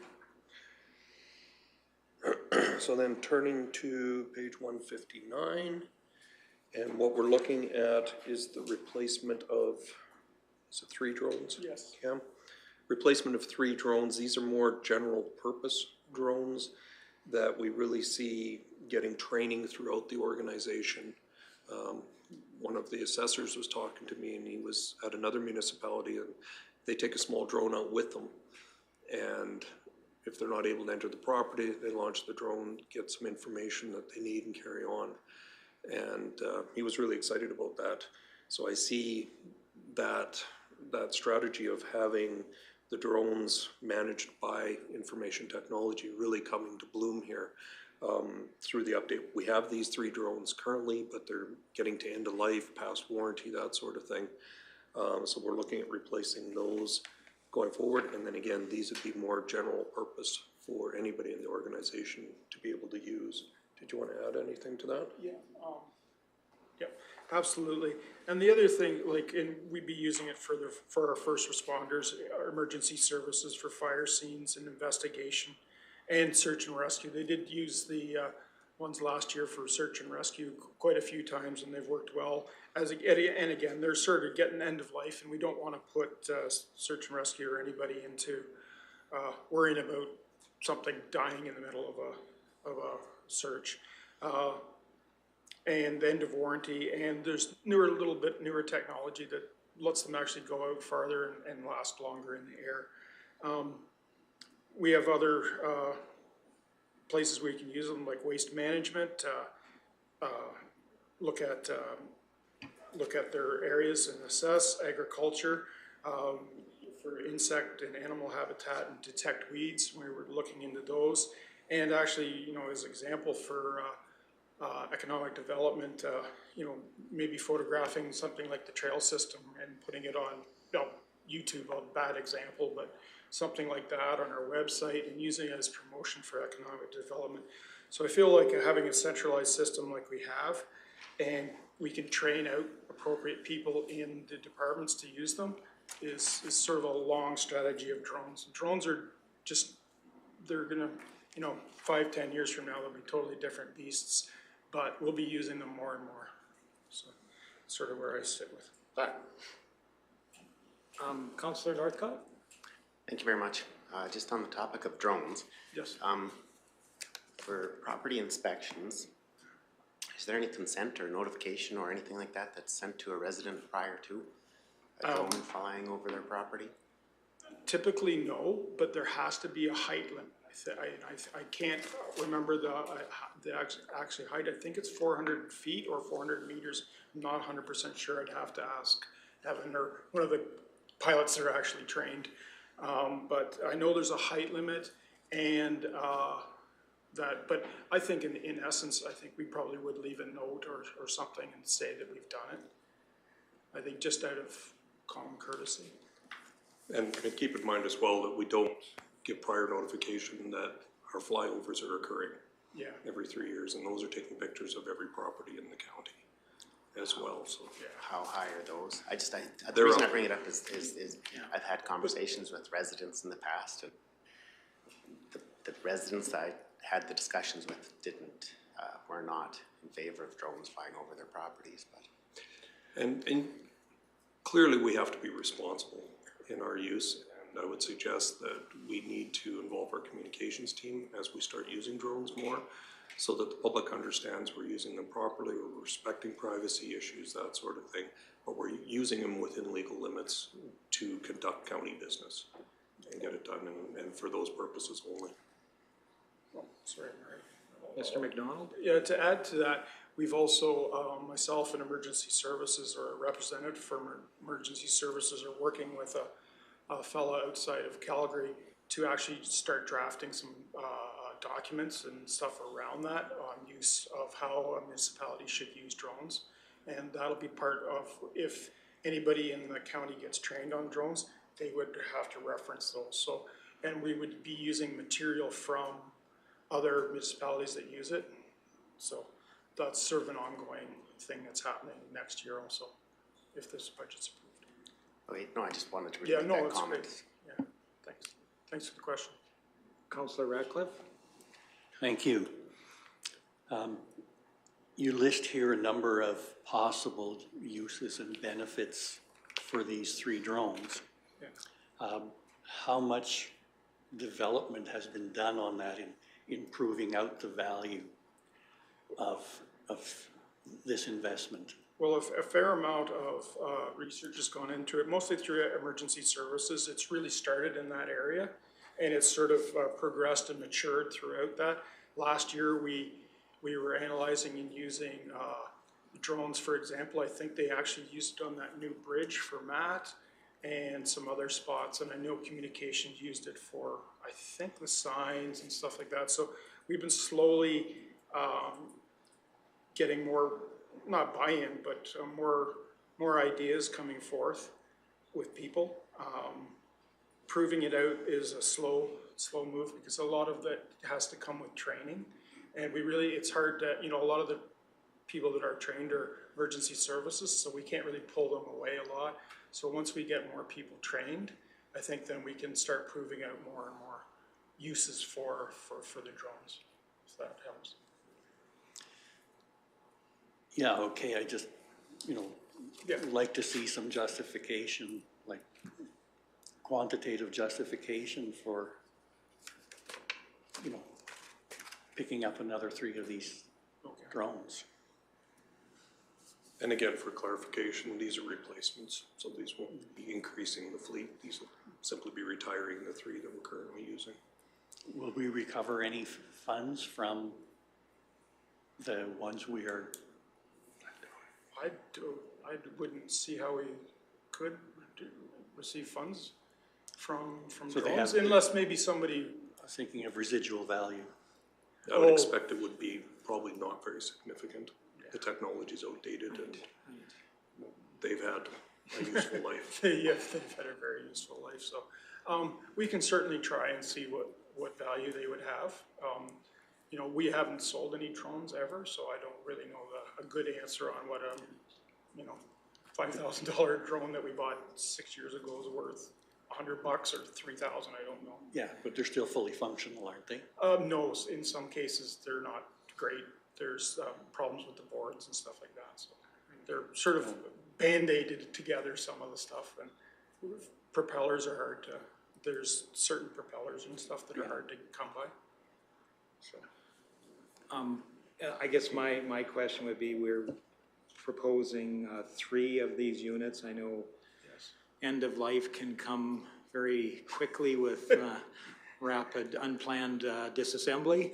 So then turning to page 159, and what we're looking at is the replacement of, is it 3 drones? Yes. Cam? Replacement of 3 drones. These are more general purpose drones that we really see getting training throughout the organization. One of the assessors was talking to me and he was at another municipality and they take a small drone out with them. And if they're not able to enter the property, they launch the drone, get some information that they need and carry on. And he was really excited about that. So I see that strategy of having the drones managed by information technology really coming to bloom here through the update. We have these 3 drones currently, but they're getting to end of life, past warranty, that sort of thing. So we're looking at replacing those going forward. And then again, these would be more general purpose for anybody in the organization to be able to use. Did you want to add anything to that? Yeah. Yep, absolutely. And the other thing, we'd be using it for our first responders, our emergency services for fire scenes and investigation and search and rescue. They did use the ones last year for search and rescue quite a few times and they've worked well. And again, they're sort of getting end of life and we don't want to put search and rescue or anybody into worrying about something dying in the middle of a search. And end of warranty, and there's little bit newer technology that lets them actually go out farther and last longer in the air. We have other places where you can use them, like waste management. Look at their areas and assess agriculture for insect and animal habitat and detect weeds. We were looking into those, and actually, as an example for economic development, maybe photographing something like the trail system and putting it on YouTube, a bad example, but something like that on our website and using it as promotion for economic development. So I feel like having a centralized system like we have, and we can train out appropriate people in the departments to use them, is sort of a long strategy of drones. Drones are just, they're gonna, 5-10 years from now, they'll be totally different beasts, but we'll be using them more and more. So that's sort of where I sit with that. Councillor Northcott? Thank you very much. Just on the topic of drones. Yes. For property inspections, is there any consent or notification or anything like that that's sent to a resident prior to a drone flying over their property? Typically, no, but there has to be a height limit. I can't remember the actual height. I think it's 400 feet or 400 meters. I'm not 100% sure. I'd have to ask Evan or one of the pilots that are actually trained. But I know there's a height limit, and but I think in essence, I think we probably would leave a note or something and say that we've done it. I think just out of common courtesy. And keep in mind as well that we don't give prior notification that our flyovers are occurring every 3 years, and those are taking pictures of every property in the county as well, so. How high are those? The They're reason I up. bring it up is I've had conversations with residents in the past, and the residents I had the discussions with were not in favor of drones flying over their properties, but. And clearly we have to be responsible in our use, and I would suggest that we need to involve our communications team as we start using drones more, so that the public understands we're using them properly, we're respecting privacy issues, that sort of thing, but we're using them within legal limits to conduct county business and get it done, and for those purposes only. Oh, sorry, Mary. Mr. McDonald? Yeah, to add to that, we've also, myself and Emergency Services, or a representative from Emergency Services, are working with a fella outside of Calgary to actually start drafting some documents and stuff around that on use of how a municipality should use drones. And that'll be part of, if anybody in the county gets trained on drones, they would have to reference those. So, and we would be using material from other municipalities that use it. So that's sort of an ongoing thing that's happening next year also, if this budget's approved. Okay, no, I just wanted to read that it's comment. great. Yeah, thanks. Thanks for the question. Councillor Ratcliffe? Thank you. You list here a number of possible uses and benefits for these 3 drones. Yeah. How much development has been done on that in proving out the value of this investment? Well, a fair amount of research has gone into it, mostly through Emergency Services. It's really started in that area, and it's sort of progressed and matured throughout that. Last year, we were analyzing and using drones, for example. I think they actually used it on that new bridge for Matt and some other spots, and I know Communications used it for, I think, the signs and stuff like that. So we've been slowly getting more, not buy-in, but more ideas coming forth with people. Proving it out is a slow move, because a lot of that has to come with training. And it's hard to, a lot of the people that are trained are Emergency Services, so we can't really pull them away a lot. So once we get more people trained, I think then we can start proving out more and more uses for the drones, if that helps. Yeah, okay, I just, like to see some justification, like quantitative justification for, picking up another 3 of these drones. And again, for clarification, these are replacements, so these won't be increasing the fleet. These will simply be retiring the 3 that we're currently using. Will we recover any funds from the ones we are? I wouldn't see how we could receive funds from So they drones, have- unless maybe somebody. I was thinking of residual value. I would expect it would be probably not very significant. The technology's outdated and they've had a useful life. They've had a very useful life, so we can certainly try and see what value they would have. We haven't sold any drones ever, so I don't really know a good answer on what a $5,000 drone that we bought 6 years ago is worth. $100 or $3,000, I don't know. Yeah, but they're still fully functional, aren't they? No, in some cases they're not great. There's problems with the boards and stuff like that. So they're sort of band-aided together, some of the stuff, and propellers are hard to. There's certain propellers and stuff that are hard to come by. So. I guess my question would be, we're proposing 3 of these units. I know end of life can come very quickly with rapid unplanned disassembly.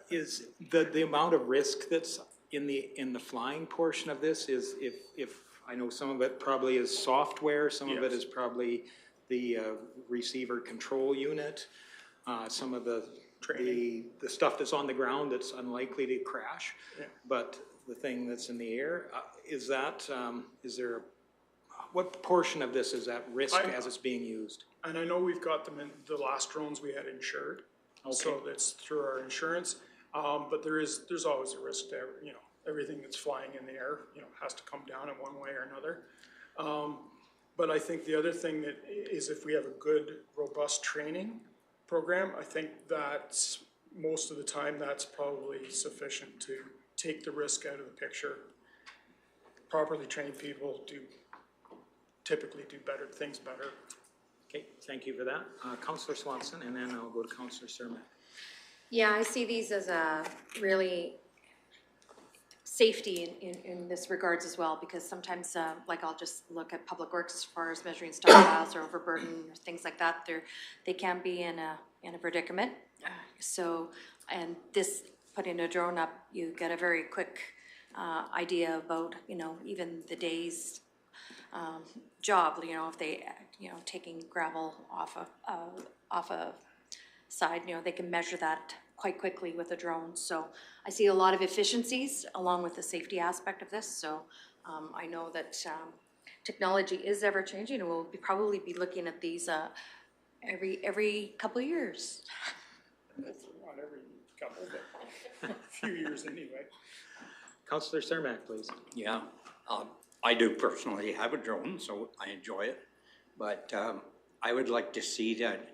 Is the amount of risk that's in the flying portion of this is if I know some of it probably is software, some of it is probably the receiver control unit, some of the stuff that's on the ground that's unlikely to crash, but the thing that's in the air, is there what portion of this is at risk as it's being used? And I know we've got them in, the last drones we had insured, so that's through our insurance. But there's always a risk to, everything that's flying in the air, has to come down in one way or another. But I think the other thing that is if we have a good, robust training program, I think that's most of the time that's probably sufficient to take the risk out of the picture. Properly trained people typically do things better. Okay, thank you for that. Councillor Swanson, and then I'll go to Councillor Sermon. Yeah, I see these as a really safety in this regards as well, because sometimes, like I'll just look at Public Works as far as measuring stockpiles or overburden or things like that. They can be in a predicament. So, and this, putting a drone up, you get a very quick idea about, even the day's job, if they, taking gravel off a side, they can measure that quite quickly with a drone. So I see a lot of efficiencies along with the safety aspect of this. So I know that technology is ever changing, and we'll probably be looking at these every couple of years. Not every couple, but a few years anyway. Councillor Cermak, please. Yeah, I do personally have a drone, so I enjoy it. But I would like to see that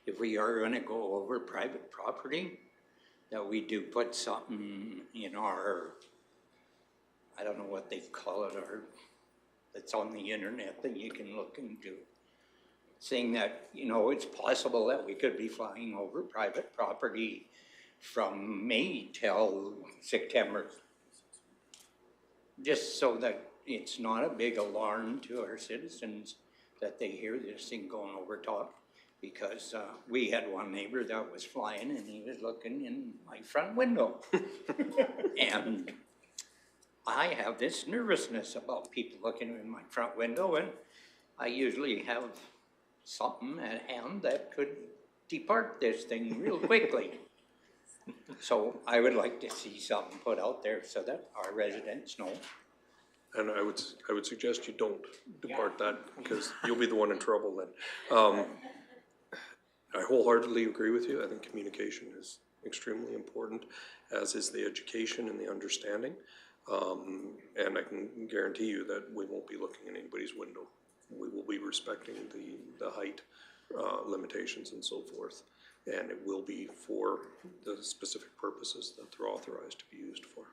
if we are going to go over private property, that we do put something in our, I don't know what they call it, that's on the internet that you can look into, saying that, it's possible that we could be flying over private property from May till September. Just so that it's not a big alarm to our citizens that they hear this thing going over top. Because we had one neighbor that was flying and he was looking in my front window. And I have this nervousness about people looking in my front window, and I usually have something at hand that could depart this thing real quickly. So I would like to see something put out there so that our residents know. And I would suggest you don't depart that, because you'll be the one in trouble then. I wholeheartedly agree with you. I think communication is extremely important, as is the education and the understanding. And I can guarantee you that we won't be looking in anybody's window. We will be respecting the height limitations and so forth. And it will be for the specific purposes that they're authorized to be used for.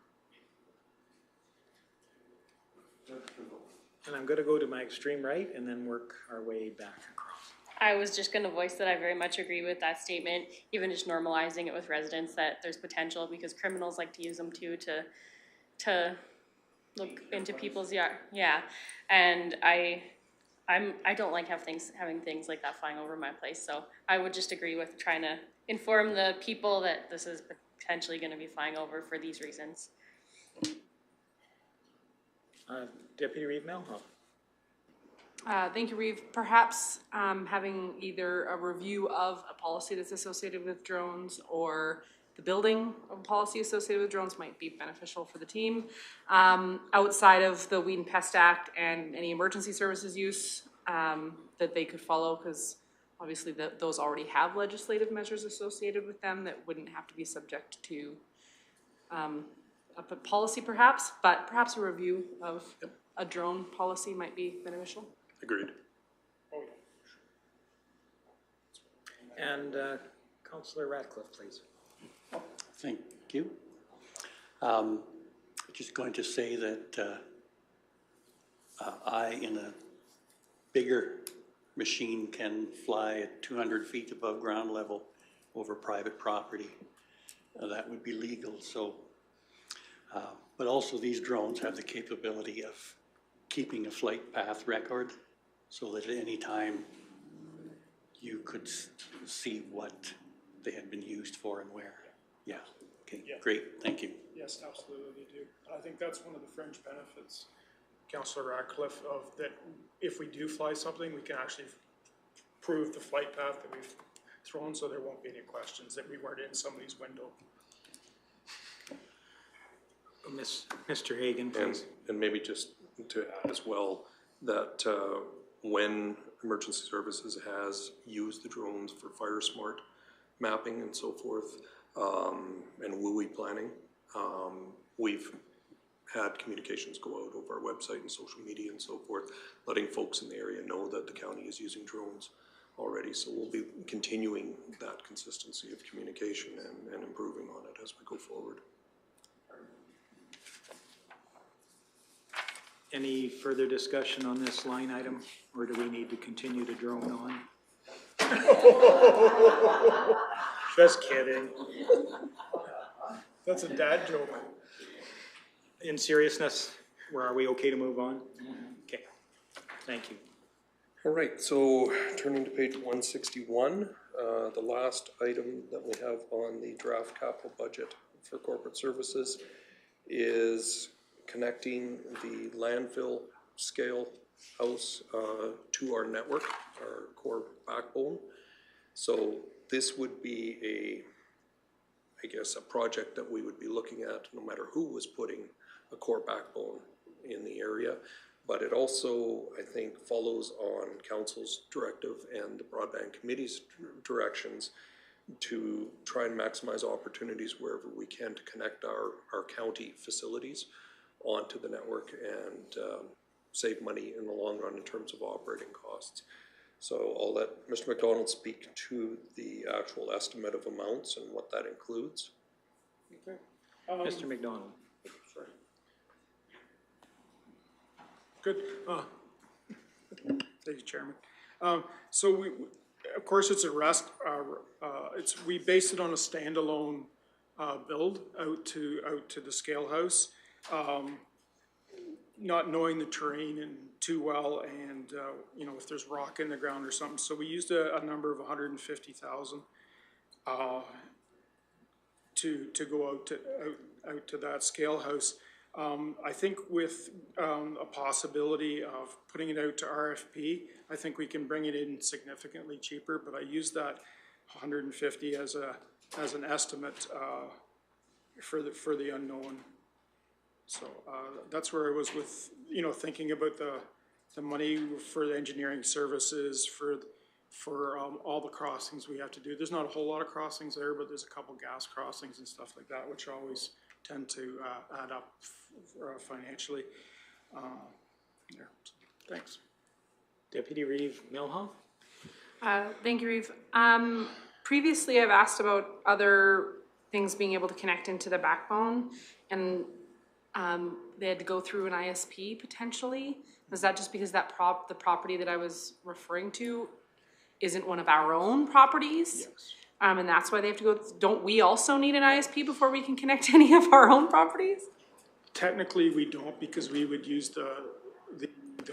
And I'm going to go to my extreme right and then work our way back across. I was just gonna voice that I very much agree with that statement, even just normalizing it with residents, that there's potential, because criminals like to use them too to look into people's yard. Yeah, and I don't like having things like that flying over my place, so I would just agree with trying to inform the people that this is potentially gonna be flying over for these reasons. Deputy Reeve Melhoff. Thank you, Reeve. Perhaps having either a review of a policy that's associated with drones or the building of a policy associated with drones might be beneficial for the team. Outside of the Weed and Pest Act and any emergency services use that they could follow, because obviously those already have legislative measures associated with them that wouldn't have to be subject to a policy perhaps, but perhaps a review of a drone policy might be beneficial. Agreed. And Councillor Ratcliffe, please. Thank you. Just going to say that I, in a bigger machine, can fly at 200 feet above ground level over private property. That would be legal. So, but also these drones have the capability of keeping a flight path record, so that at any time you could see what they had been used for and where. Yeah, okay, Yeah. great, thank you. Yes, absolutely, they do. I think that's one of the fringe benefits, Councillor Radcliffe, of that if we do fly something, we can actually prove the flight path that we've thrown, so there won't be any questions that we weren't in somebody's window. Mr. Hagan, please. And maybe just to add as well, that when emergency services has used the drones for fire smart mapping and so forth, and WUI planning, we've had communications go out over our website and social media and so forth, letting folks in the area know that the county is using drones already. So we'll be continuing that consistency of communication and improving on it as we go forward. Any further discussion on this line item, or do we need to continue to drone on? Just kidding. That's a dad joke. In seriousness, are we okay to move on? Okay, thank you. All right, so turning to page 161, the last item that we have on the draft capital budget for corporate services is connecting the landfill scale house to our network, our core backbone. So this would be I guess, a project that we would be looking at no matter who was putting a core backbone in the area. But it also, I think, follows on council's directive and the broadband committee's directions to try and maximize opportunities wherever we can to connect our county facilities onto the network and save money in the long run in terms of operating costs. So I'll let Mr. McDonald speak to the actual estimate of amounts and what that includes. Okay. Mr. McDonald. Sorry. Good. Thank you, Chairman. So we, of course, it's a rest. We based it on a standalone build out to the scale house, not knowing the terrain and too well, and you know, if there's rock in the ground or something. So we used a number of 150,000 to go out to that scale house. I think with a possibility of putting it out to RFP, I think we can bring it in significantly cheaper, but I use that 150 as an estimate for the unknown. So that's where I was with, you know, thinking about the money for the engineering services, for all the crossings we have to do. There's not a whole lot of crossings there, but there's a couple gas crossings and stuff like that, which always tend to add up financially. Yeah. Thanks. Deputy Reeve Milhoff. Thank you, Reeve. Previously, I've asked about other things being able to connect into the backbone, and they had to go through an ISP potentially. Was that just because that the property that I was referring to isn't one of our own properties? Yes. And that's why they have to go. Don't we also need an ISP before we can connect any of our own properties? Technically, we don't, because we would use the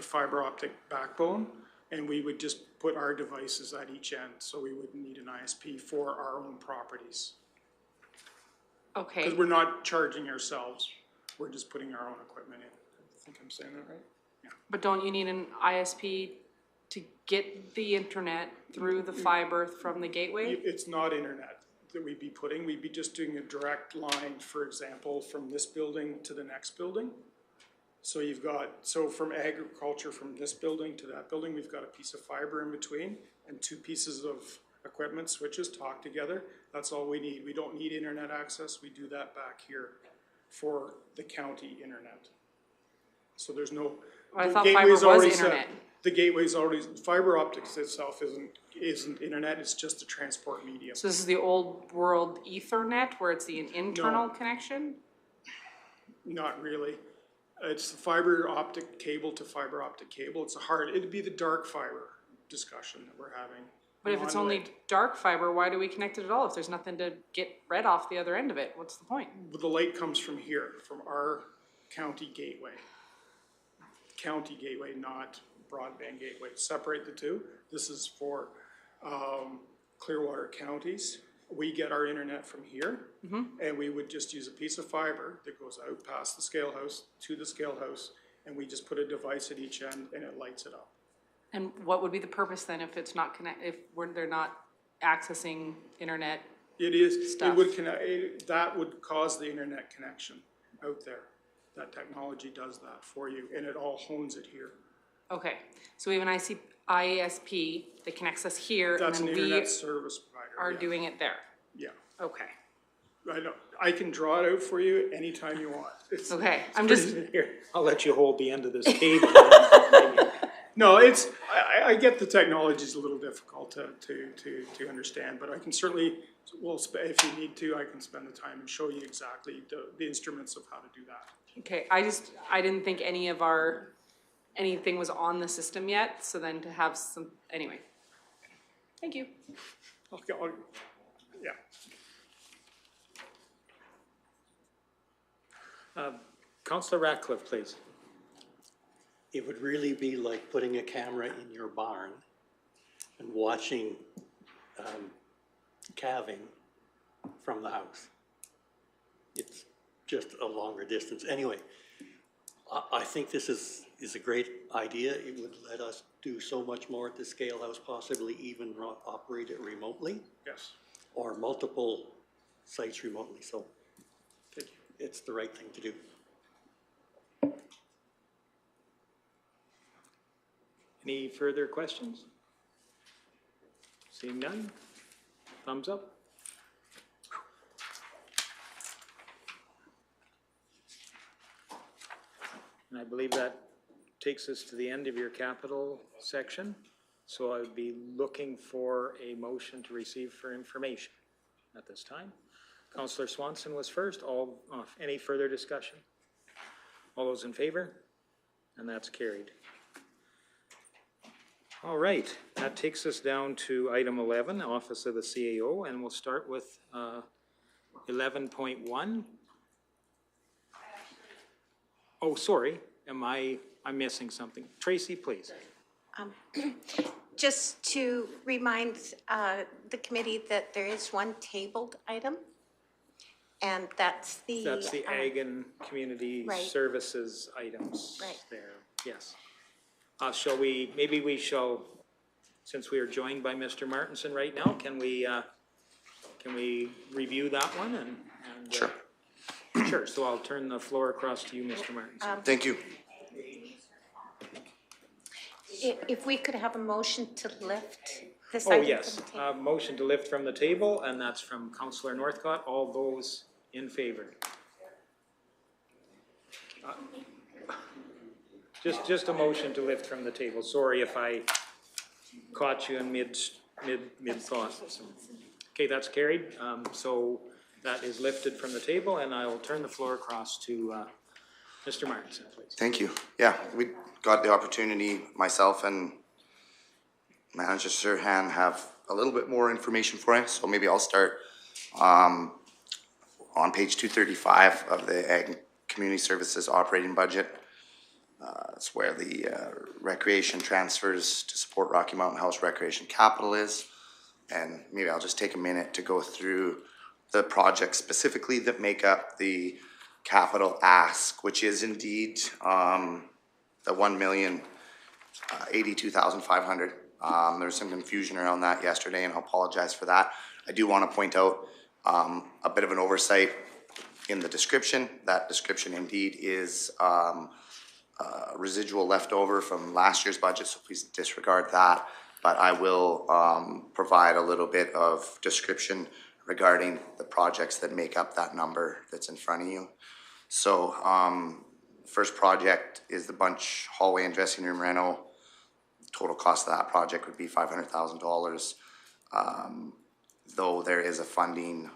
fiber optic backbone, and we would just put our devices at each end, so we wouldn't need an ISP for our own properties. Okay. Because we're not charging ourselves, we're just putting our own equipment in. I think I'm saying that right? Yeah. But don't you need an ISP to get the internet through the fiber from the gateway? It's not internet that we'd be just doing a direct line, for example, from this building to the next building. So so from agriculture, from this building to that building, we've got a piece of fiber in between and two pieces of equipment, switches, talk together. That's all we need. We don't need internet access. We do that back here for the county internet. So there's no. I thought fiber was internet. The gateway's already, fiber optics itself isn't internet, it's just a transport medium. So this is the old world Ethernet where it's the internal connection? Not really. It's the fiber optic cable to fiber optic cable. It'd be the dark fiber discussion that we're having. But if it's only dark fiber, why do we connect it at all? If there's nothing to get red off the other end of it, what's the point? Well, the light comes from here, from our county gateway. County gateway, not broadband gateway. Separate the two. This is for Clearwater counties, we get our internet from here, and we would just use a piece of fiber that goes out past the scale house to the scale house, and we just put a device at each end and it lights it up. And what would be the purpose then if it's not they're not accessing internet? It is, Stuff. it would connect, that would cause the internet connection out there. That technology does that for you, and it all hones it here. Okay, so we have an ISP that connects us here, and That's an then internet service provider. are yeah. doing it there. Yeah. Okay. I can draw it out for you anytime you want. Okay, I'm just, Here. I'll let you hold the end of this cable. No, I get the technology is a little difficult to understand, but I can certainly, if you need to, I can spend the time and show you exactly the instruments of how to do that. okay, I didn't think anything was on the system yet, so then to have some, anyway. Thank you. Okay, yeah. Councillor Ratcliffe, please. It would really be like putting a camera in your barn and watching calving from the house. It's just a longer distance. Anyway, I think this is a great idea. It would let us do so much more at the scale house, possibly even operate it remotely. Yes. Or multiple sites remotely, so it's the right thing to do. Any further questions? Seeing none? Thumbs up? And I believe that takes us to the end of your capital section. So I would be looking for a motion to receive for information at this time. Councillor Swanson was first. Any further discussion? All those in favor? And that's carried. All right, that takes us down to item 11, Office of the CAO, and we'll start with 11.1. Oh, sorry, I'm missing something. Tracy, please. Just to remind the committee that there is one tabled item, and that's the... That's the Ag and Community right. Services items Right. there, yes. Maybe we shall, since we are joined by Mr. Martinson right now, can we review that one and Sure. Sure, so I'll turn the floor across to you, Mr. Martinson. Thank you. If we could have a motion to lift this Oh, item yes, from the table. motion to lift from the table, and that's from Councillor Northcott. All those in favor? Just a motion to lift from the table. Sorry if I caught you in mid thought. Okay, that's carried. So that is lifted from the table, and I will turn the floor across to Mr. Martinson, please. Thank you. Yeah, we got the opportunity, myself and Manager Sirhan have a little bit more information for you. So maybe I'll start on page 235 of the Ag Community Services operating budget. It's where the recreation transfers to support Rocky Mountain House Recreation Capital is. And maybe I'll just take a minute to go through the projects specifically that make up the capital ask, which is indeed the $1,082,500. There was some confusion around that yesterday, and I'll apologize for that. I do want to point out a bit of an oversight in the description. That description indeed is residual leftover from last year's budget, so please disregard that. But I will provide a little bit of description regarding the projects that make up that number that's in front of you. So first project is the Bunch Hallway and Dressing Room reno. Total cost of that project would be $500,000. Though there is a funding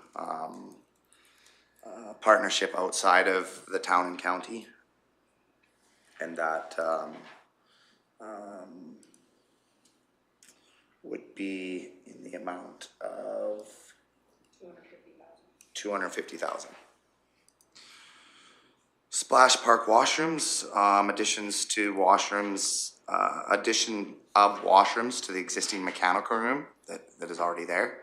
partnership outside of the town and county, and that would be in the amount of $250,000. Splash Park washrooms, additions to washrooms, addition of washrooms to the existing mechanical room that is already there.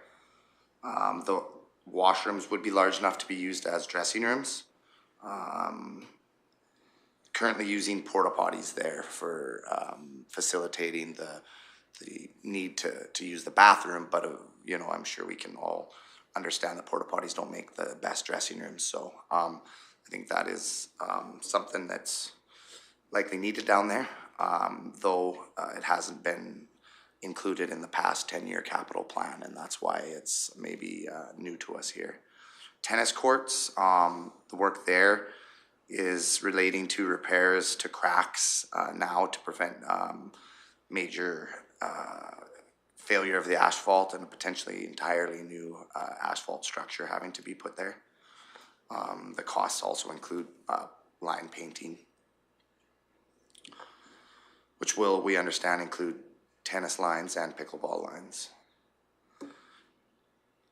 The washrooms would be large enough to be used as dressing rooms. Currently using porta potties there for facilitating the need to use the bathroom, but you know, I'm sure we can all understand that porta potties don't make the best dressing rooms. So I think that is something that's likely needed down there, though it hasn't been included in the past 10-year capital plan, and that's why it's maybe new to us here. Tennis courts, the work there is relating to repairs to cracks now to prevent major failure of the asphalt and a potentially entirely new asphalt structure having to be put there. The costs also include line painting, which will, we understand, include tennis lines and pickleball lines.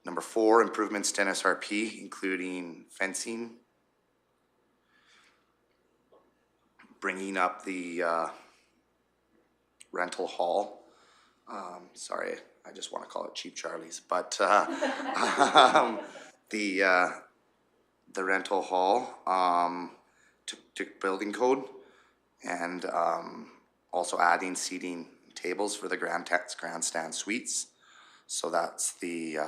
Number 4, improvements to NSRP, including fencing, bringing up the rental hall. Sorry, I just want to call it Cheap Charlie's, but the rental hall to building code, and also adding seating tables for the grandstand suites. So that's the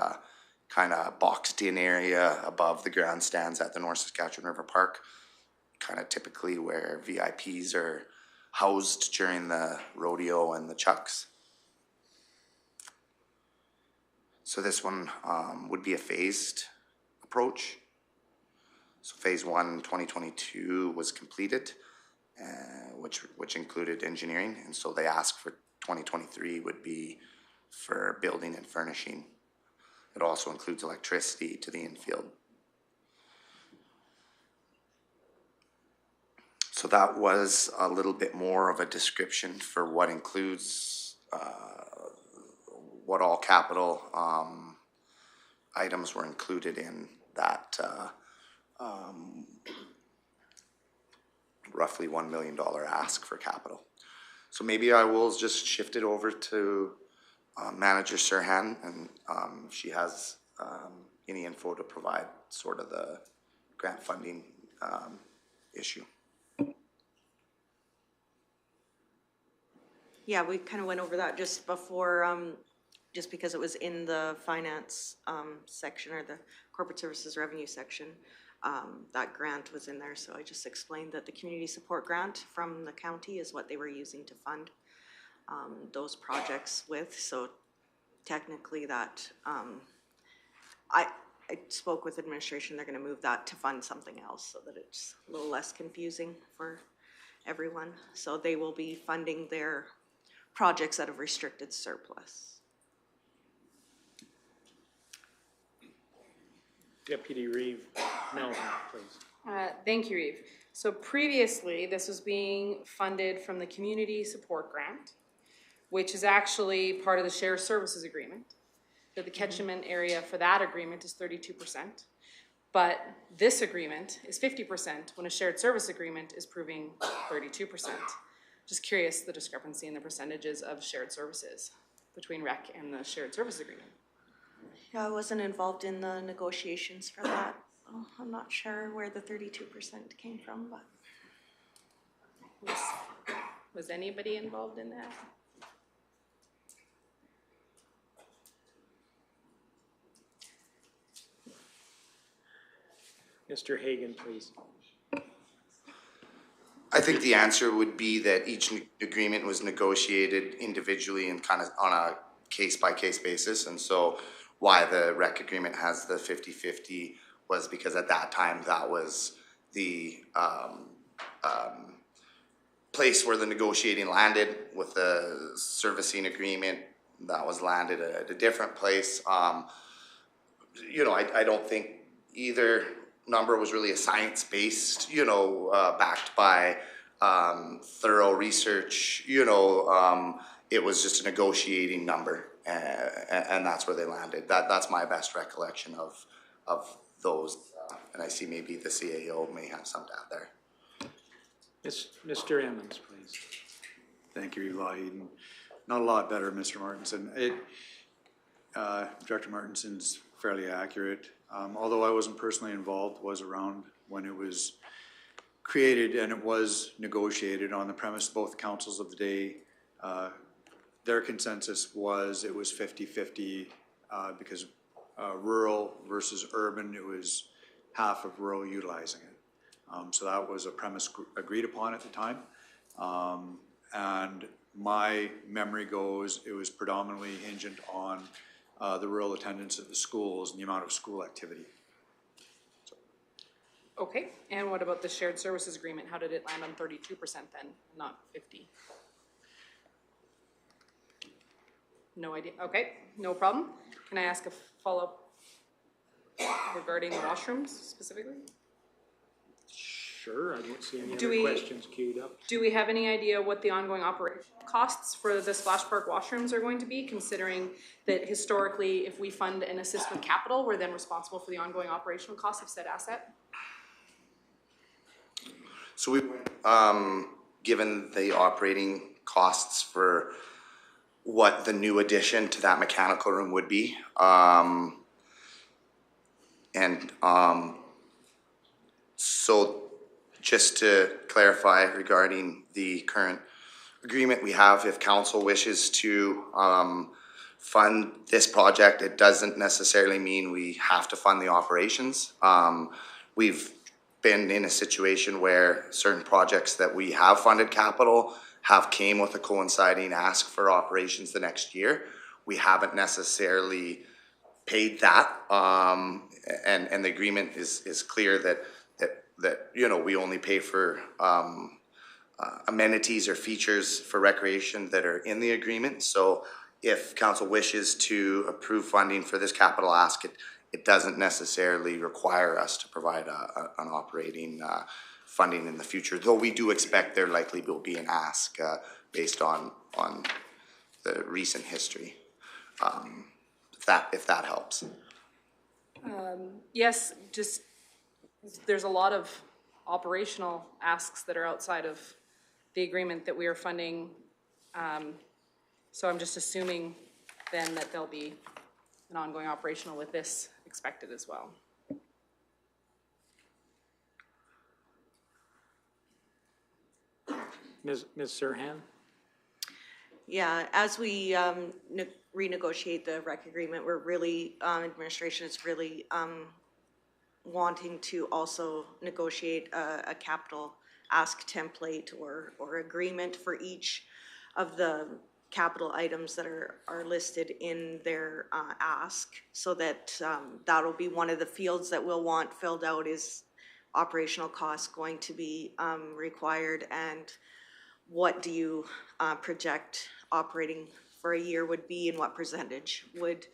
kind of boxed in area above the grandstands at the North Saskatchewan River Park, kind of typically where VIPs are housed during the rodeo and the chucks. So this one would be a phased approach. So phase 1, 2022 was completed, which included engineering, and so they asked for 2023 would be for building and furnishing. It also includes electricity to the infield. So that was a little bit more of a description for what includes, what all capital items were included in that roughly $1 million ask for capital. So maybe I will just shift it over to Manager Serhan, and if she has any info to provide sort of the grant funding issue. Yeah, we kind of went over that just before, just because it was in the finance section or the corporate services revenue section. That grant was in there, so I just explained that the community support grant from the county is what they were using to fund those projects with. So technically that, I spoke with administration, they're gonna move that to fund something else so that it's a little less confusing for everyone. So they will be funding their projects out of restricted surplus. Deputy Reeve Melvin, please. Thank you, Reeve. So previously, this was being funded from the community support grant, which is actually part of the shared services agreement. That the catchment area for that agreement is 32%, but this agreement is 50% when a shared service agreement is proving 32%. Just curious the discrepancy in the percentages of shared services between REC and the shared service agreement. Yeah, I wasn't involved in the negotiations for that. Oh, I'm not sure where the 32% came from, but. Was anybody involved in that? Mr. Hagan, please. I think the answer would be that each agreement was negotiated individually and kind of on a case-by-case basis. And so why the REC agreement has the 50-50 was because at that time that was the place where the negotiating landed. With the servicing agreement that was landed at a different place. You know, I don't think either number was really a science-based, you know, backed by thorough research. You know, it was just a negotiating number, and that's where they landed. That's my best recollection of those. And I see maybe the CAO may have some down there. Mr. Emmons, please. Thank you, Eli. Not a lot better, Mr. Martinson. Director Martinson's fairly accurate. Although I wasn't personally involved, was around when it was created and it was negotiated on the premise, both councils of the day, their consensus was it was 50-50 because rural versus urban, it was half of rural utilizing it. So that was a premise agreed upon at the time. And my memory goes, it was predominantly hinged on the rural attendance at the schools and the amount of school activity. Okay, and what about the shared services agreement? How did it land on 32% then, not 50? No idea. Okay, no problem. Can I ask a follow-up regarding the washrooms specifically? Sure, I don't see any Do other we- questions queued up. Do we have any idea what the ongoing operational costs for the splash park washrooms are going to be, considering that historically, if we fund and assist with capital, we're then responsible for the ongoing operational costs of said asset? So we, given the operating costs for what the new addition to that mechanical room would be, so just to clarify regarding the current agreement we have, if council wishes to fund this project, it doesn't necessarily mean we have to fund the operations. We've been in a situation where certain projects that we have funded capital have came with a coinciding ask for operations the next year. We haven't necessarily paid that, and the agreement is clear that you know, we only pay for amenities or features for recreation that are in the agreement. So if council wishes to approve funding for this capital ask, it doesn't necessarily require us to provide an operating funding in the future, though we do expect there likely will be an ask based on the recent history, if that helps. Yes, just, there's a lot of operational asks that are outside of the agreement that we are funding. So I'm just assuming then that there'll be an ongoing operational with this expected as well. Ms. Serhan? Yeah, as we renegotiate the rec agreement, we're really, administration is really wanting to also negotiate a capital ask template or agreement for each of the capital items that are listed in their ask, so that that'll be one of the fields that we'll want filled out. Is operational costs going to be required, and what do you project operating for a year would be, and what percentage would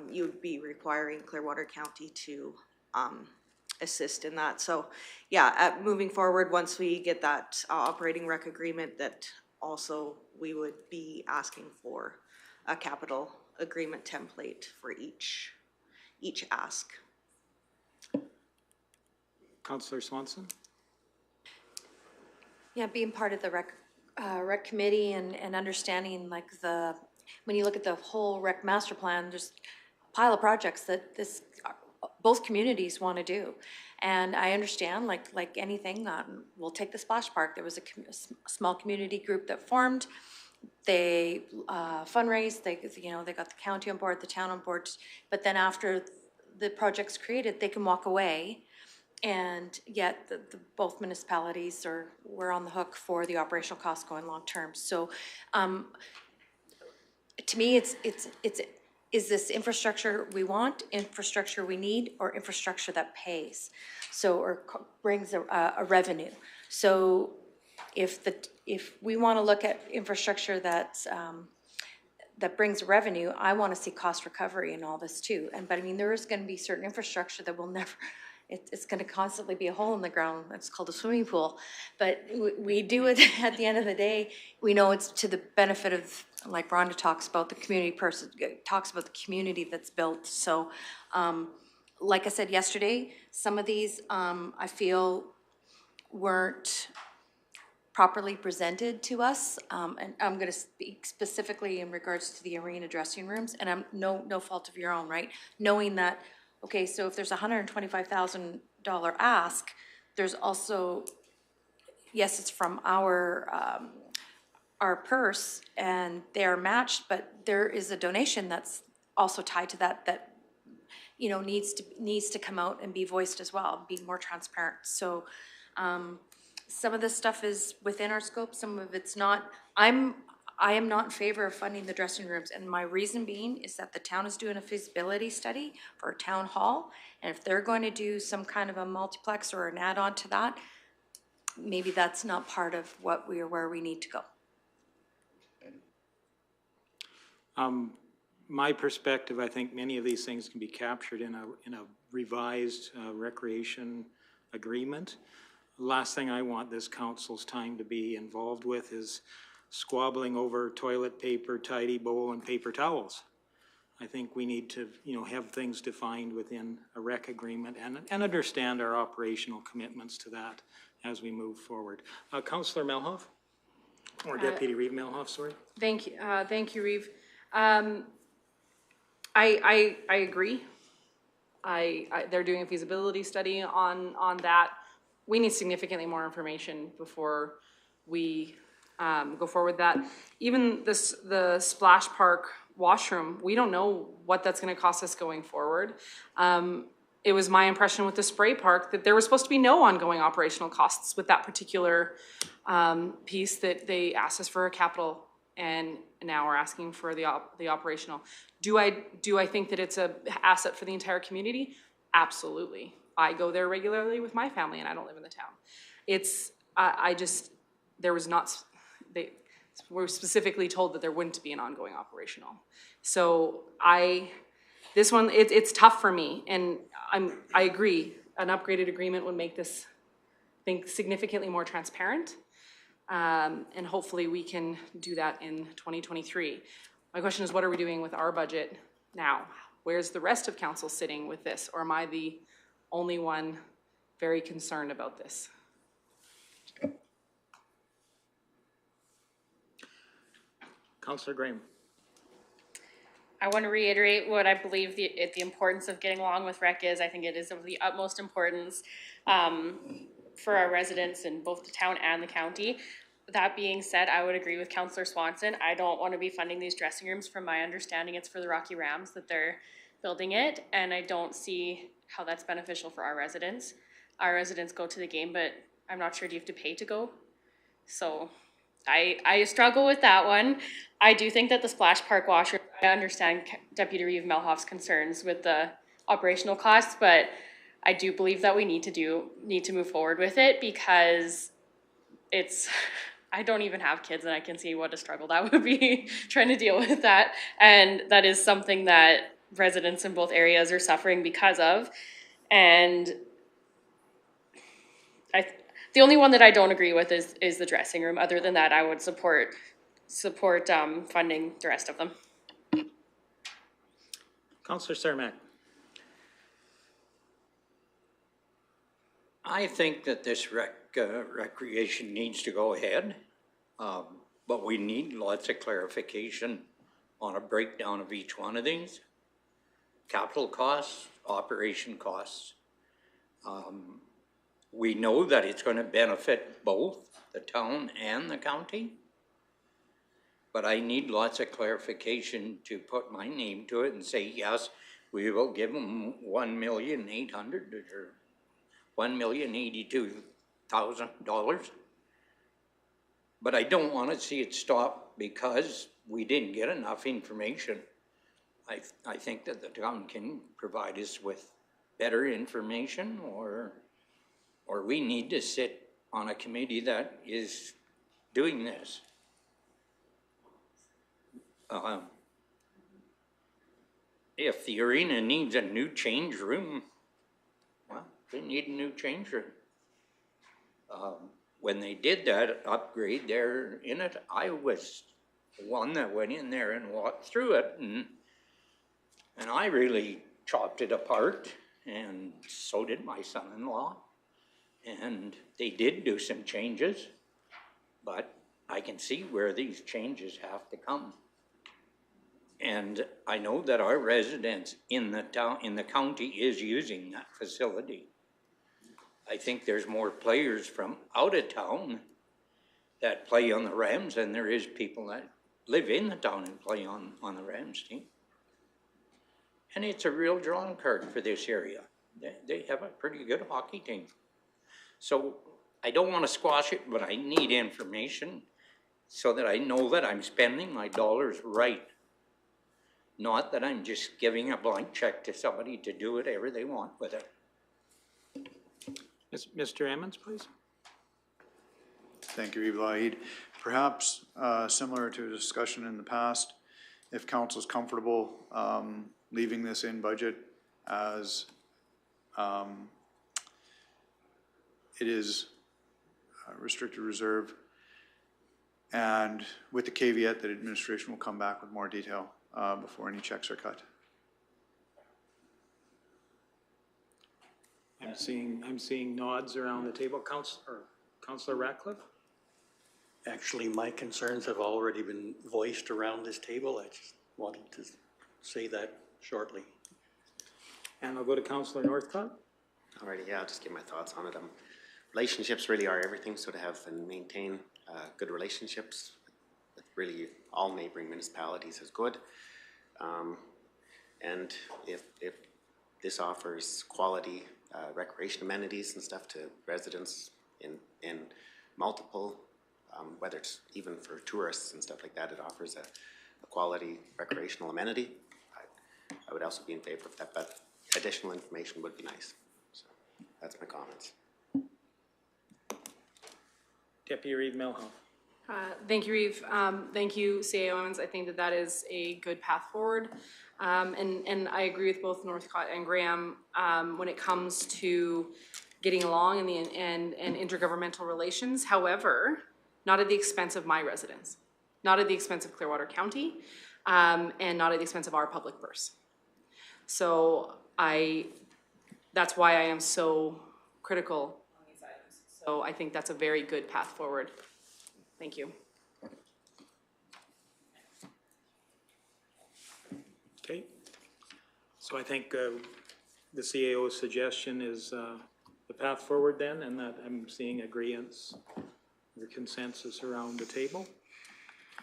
you would be requiring Clearwater County to assist in that. So yeah, moving forward, once we get that operating rec agreement, that also we would be asking for a capital agreement template for each ask. Councillor Swanson? Yeah, being part of the rec committee and understanding like when you look at the whole rec master plan, there's a pile of projects that both communities want to do. And I understand, like anything, we'll take the splash park. There was a small community group that formed. They fundraised. They got the county on board, the town on board. But then after the project's created, they can walk away. And yet, both municipalities were on the hook for the operational costs going long term. So, to me, it's is this infrastructure we want, infrastructure we need, or infrastructure that pays? So, or brings a revenue. So, if we want to look at infrastructure that brings revenue, I want to see cost recovery in all this too. But I mean, there is going to be certain infrastructure that will never. It's going to constantly be a hole in the ground. It's called a swimming pool. But we do it at the end of the day. We know it's to the benefit of, like Rhonda talks about, the community talks about the community that's built. So, like I said yesterday, some of these I feel weren't properly presented to us, and I'm gonna speak specifically in regards to the arena dressing rooms, and I'm no fault of your own, right? Knowing that, okay, so if there's a $125,000 ask, there's also, yes, it's from our purse and they're matched, but there is a donation that's also tied to that, you know, needs to come out and be voiced as well, be more transparent. So, some of this stuff is within our scope, some of it's not. I am not in favor of funding the dressing rooms, and my reason being is that the town is doing a feasibility study for a town hall, and if they're going to do some kind of a multiplex or an add-on to that, maybe that's not part of where we need to go. My perspective, I think many of these things can be captured in a revised recreation agreement. Last thing I want this council's time to be involved with is squabbling over toilet paper, tidy bowl, and paper towels. I think we need to, you know, have things defined within a rec agreement and understand our operational commitments to that as we move forward. Councillor Melhoff, or Deputy Reeve Melhoff, sorry. Thank you, Reeve. I agree. They're doing a feasibility study on that. We need significantly more information before we go forward with that. Even the splash park washroom, we don't know what that's going to cost us going forward. It was my impression with the spray park that there was supposed to be no ongoing operational costs with that particular piece, that they asked us for a capital, and now we're asking for the operational. Do I think that it's an asset for the entire community? Absolutely. I go there regularly with my family, and I don't live in the town. There was not, they were specifically told that there wouldn't be an ongoing operational. So this one, it's tough for me, and I agree. An upgraded agreement would make this, I think, significantly more transparent, and hopefully we can do that in 2023. My question is, what are we doing with our budget now? Where's the rest of council sitting with this, or am I the only one very concerned about this? Councillor Graham. I want to reiterate what I believe the importance of getting along with rec is. I think it is of the utmost importance for our residents in both the town and the county. That being said, I would agree with Councillor Swanson. I don't want to be funding these dressing rooms. From my understanding, it's for the Rocky Rams that they're building it, and I don't see how that's beneficial for our residents. Our residents go to the game, but I'm not sure, do you have to pay to go? So I struggle with that one. I do think that the splash park washer, I understand Deputy Reeve Melhoff's concerns with the operational costs, but I do believe that we need to move forward with it, because I don't even have kids, and I can see what a struggle that would be trying to deal with that. And that is something that residents in both areas are suffering because of. And the only one that I don't agree with is the dressing room. Other than that, I would support funding the rest of them. Councillor Cermak. I think that this recreation needs to go ahead, but we need lots of clarification on a breakdown of each one of these. Capital costs, operation costs. We know that it's going to benefit both the town and the county, but I need lots of clarification to put my name to it and say, yes, we will give them $1,800,000 or $1,082,000. But I don't want to see it stop because we didn't get enough information. I think that the town can provide us with better information, or we need to sit on a committee that is doing this. If the arena needs a new change room, well, they need a new change room. When they did that upgrade there in it, I was the one that went in there and walked through it, and I really chopped it apart, and so did my son-in-law. And they did do some changes. but I can see where these changes have to come. And I know that our residents in the town, in the county, is using that facility. I think there's more players from out of town that play on the Rams than there is people that live in the town and play on the Rams team. And it's a real drawing card for this area. They have a pretty good hockey team. So I don't want to squash it, but I need information so that I know that I'm spending my dollars right. Not that I'm just giving a blank check to somebody to do whatever they want with it. Mr. Emmons, please. Thank you, Ibrahim. Perhaps similar to a discussion in the past, if council's comfortable leaving this in budget as it is restricted reserve, and with the caveat that administration will come back with more detail before any checks are cut. I'm seeing nods around the table. Councillor Ratcliffe? Actually, my concerns have already been voiced around this table. I just wanted to say that shortly. And I'll go to Councillor Northcott. Alrighty, yeah, I'll just give my thoughts on it. Relationships really are everything, so to have and maintain good relationships with really all neighboring municipalities is good. And if this offers quality recreation amenities and stuff to residents in multiple, whether it's even for tourists and stuff like that, it offers a quality recreational amenity. I would also be in favor of that, but additional information would be nice. So that's my comments. Deputy Reeve Melhoff. Thank you, Reeve. Thank you, CAO Emmons. I think that is a good path forward. And I agree with both Northcott and Graham when it comes to getting along and intergovernmental relations. However, not at the expense of my residents, not at the expense of Clearwater County, and not at the expense of our public purse. So that's why I am so critical on these items. So I think that's a very good path forward. Thank you. Okay. So I think the CAO's suggestion is the path forward then, and that I'm seeing agreeance or consensus around the table.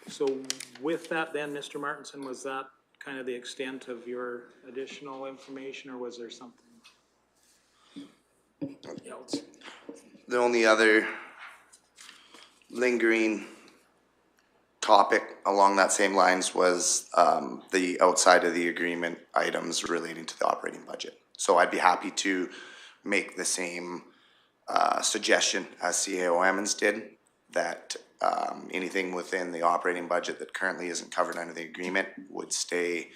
So with that then, Mr. Martinson, was that kind of the extent of your additional information, or was there something else? The only other lingering topic along that same lines was the outside of the agreement items relating to the operating budget. So I'd be happy to make the same suggestion as CAO Emmons did, that anything within the operating budget that currently isn't covered under the agreement would stay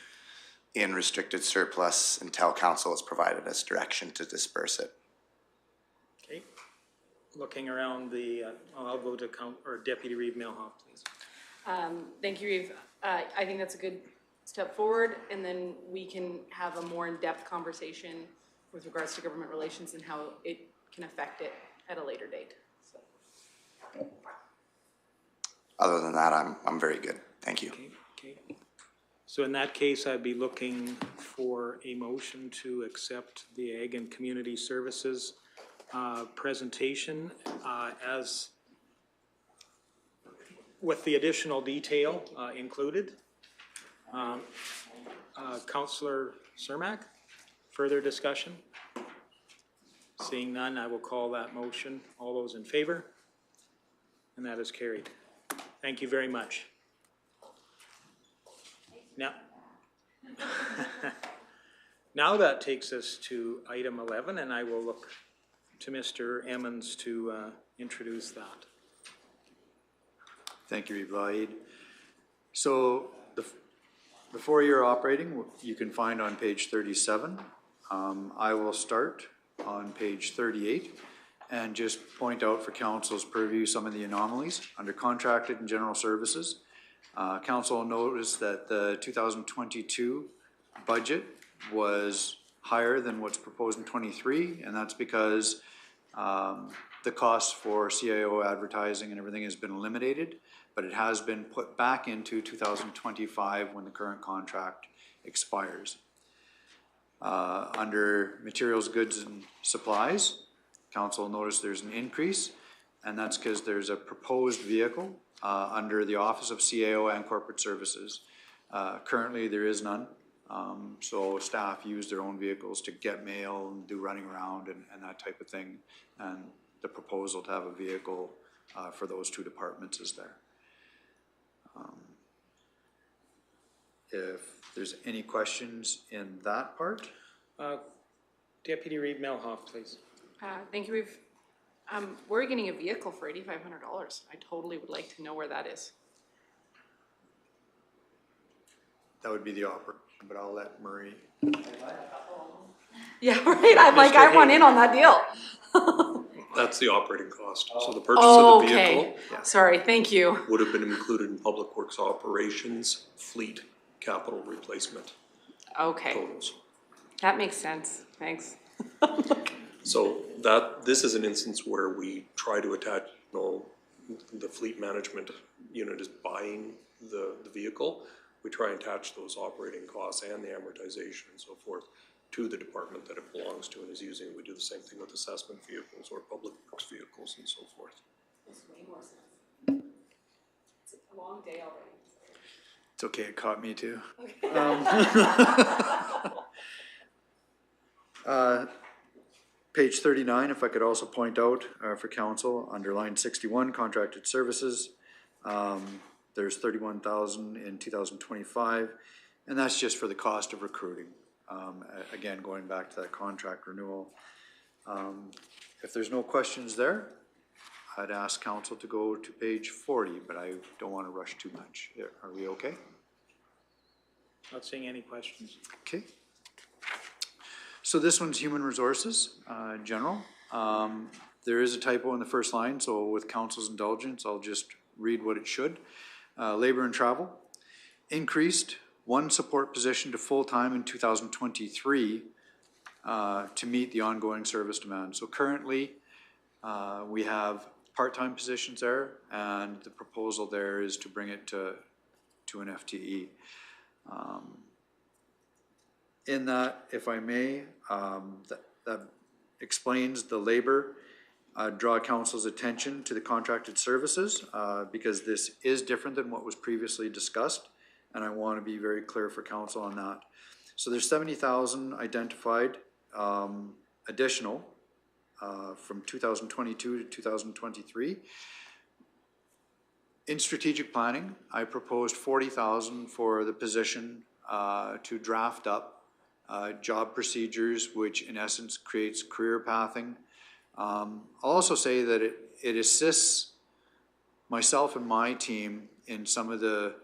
in restricted surplus until council has provided us direction to disperse it. Okay. Looking around the, I'll go to Deputy Reeve Melhoff, please. Thank you, Reeve. I think that's a good step forward, and then we can have a more in-depth conversation with regards to government relations and how it can affect it at a later date. So. Other than that, I'm very good. Thank you. Okay. So in that case, I'd be looking for a motion to accept the Ag and Community Services presentation as with the additional detail included. Councillor Cermak, further discussion? Seeing none, I will call that motion. All those in favor? And that is carried. Thank you very much. Now, now that takes us to item 11, and I will look to Mr. Emmons to introduce that. Thank you, Ibrahim. So the 4-year operating you can find on page 37. I will start on page 38 and just point out for council's purview some of the anomalies under contracted and general services. Council noticed that the 2022 budget was higher than what's proposed in 23, and that's because the cost for CIO advertising and everything has been eliminated, but it has been put back into 2025 when the current contract expires. Under materials, goods, and supplies, council noticed there's an increase, and that's because there's a proposed vehicle under the Office of CAO and Corporate Services. Currently, there is none, so staff use their own vehicles to get mail and do running around and that type of thing, and the proposal to have a vehicle for those two departments is there. If there's any questions in that part? Deputy Reeve Melhoff, please. Thank you. We're getting a vehicle for $8,500. I totally would like to know where that is. That would be the operation, but I'll let Murray. Yeah, right. I'm like, I want in on that deal. That's the operating cost. So the purchase of the vehicle Sorry, thank you. would have been included in Public Works operations, fleet, capital replacement Okay, totals. that makes sense. Thanks. So this is an instance where we try to attach, the fleet management unit is buying the vehicle. We try and attach those operating costs and the amortization and so forth to the department that it belongs to and is using. We do the same thing with assessment vehicles or public works vehicles and so forth. Makes way more sense. It's a long day already. It's okay, it caught me too. Page 39, if I could also point out for council, under line 61, contracted services, there's 31,000 in 2025, and that's just for the cost of recruiting. Again, going back to that contract renewal. If there's no questions there, I'd ask council to go to page 40, but I don't want to rush too much. Are we okay? Not seeing any questions. Okay. So this one's human resources, general. There is a typo in the first line, so with council's indulgence, I'll just read what it should. Labor and travel, increased one support position to full-time in 2023 to meet the ongoing service demand. So currently, we have part-time positions there, and the proposal there is to bring it to an FTE. In that, if I may, that explains the labor. Draw council's attention to the contracted services because this is different than what was previously discussed, and I want to be very clear for council on that. So there's 70,000 identified additional from 2022 to 2023. In strategic planning, I proposed 40,000 for the position to draft up job procedures, which in essence creates career pathing. I'll also say that it assists myself and my team in some of the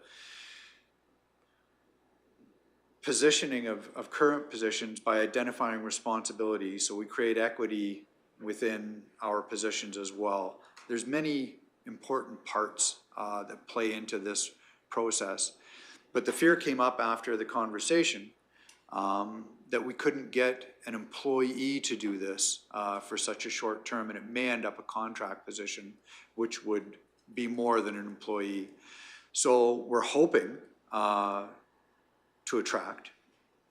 positioning of current positions by identifying responsibilities. So we create equity within our positions as well. There's many important parts that play into this process. But the fear came up after the conversation that we couldn't get an employee to do this for such a short term, and it may end up a contract position, which would be more than an employee. So we're hoping to attract,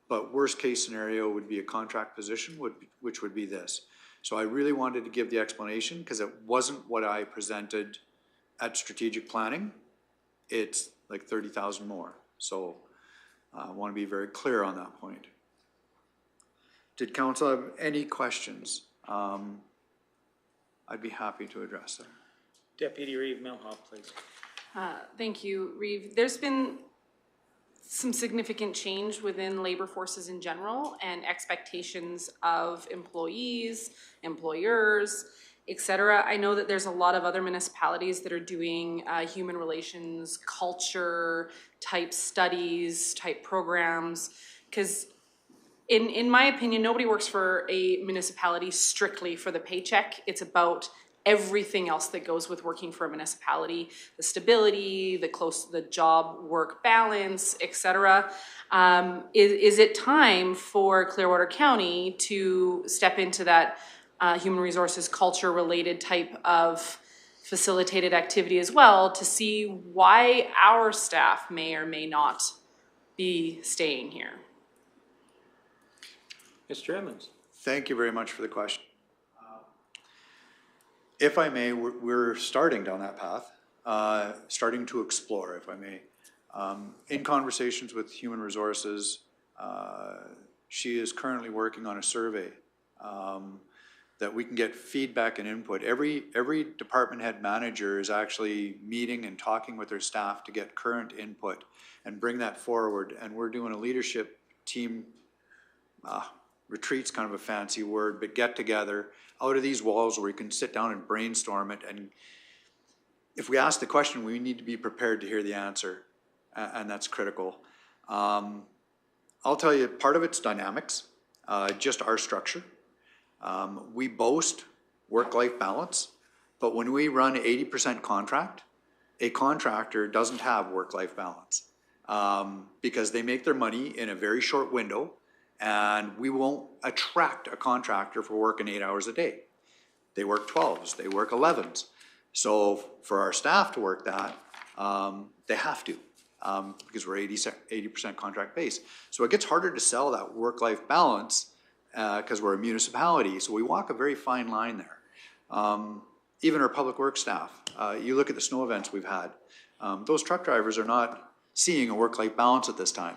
but worst case scenario would be a contract position, which would be this. So I really wanted to give the explanation because it wasn't what I presented at strategic planning. It's like 30,000 more. So I want to be very clear on that point. Did council have any questions? I'd be happy to address them. Deputy Reeve Melhoff, please. Thank you, Reeve. There's been some significant change within labor forces in general and expectations of employees, employers, etc. I know that there's a lot of other municipalities that are doing human relations, culture type studies, type programs, because in my opinion, nobody works for a municipality strictly for the paycheck. It's about everything else that goes with working for a municipality, the stability, the job work balance, etc. Is it time for Clearwater County to step into that human resources culture related type of facilitated activity as well, to see why our staff may or may not be staying here. Mr. Emmons. Thank you very much for the question. If I may, we're starting down that path, starting to explore, if I may. In conversations with Human Resources, she is currently working on a survey that we can get feedback and input. Every department head manager is actually meeting and talking with their staff to get current input and bring that forward. And we're doing a leadership team retreat's kind of a fancy word, but get together out of these walls where we can sit down and brainstorm it. And if we ask the question, we need to be prepared to hear the answer, and that's critical. I'll tell you, part of it's dynamics, just our structure. We boast work-life balance, but when we run 80% contract, a contractor doesn't have work-life balance because they make their money in a very short window, and we won't attract a contractor for working 8 hours a day. They work 12s, they work 11s. So for our staff to work that, they have to because we're 80% contract based. So it gets harder to sell that work-life balance because we're a municipality. So we walk a very fine line there. Even our public works staff, you look at the snow events we've had, those truck drivers are not seeing a work-life balance at this time.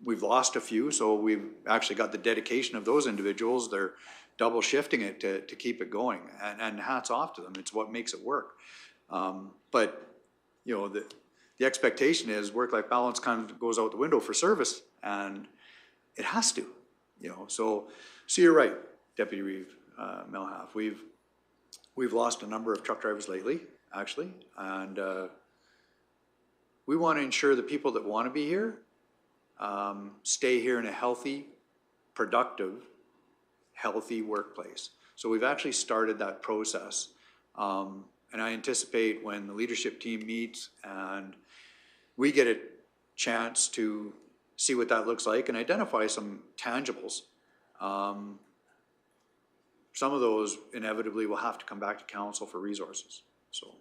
We've lost a few, so we've actually got the dedication of those individuals. They're double shifting it to keep it going, and hats off to them. It's what makes it work. But you know, the expectation is work-life balance kind of goes out the window for service, and it has to. You know, so you're right, Deputy Reeve, Melhaff. We've lost a number of truck drivers lately, actually, and we want to ensure the people that want to be here stay here in a healthy, productive, healthy workplace. So we've actually started that process. And I anticipate when the leadership team meets and we get a chance to see what that looks like and identify some tangibles, some of those inevitably will have to come back to council for resources. So.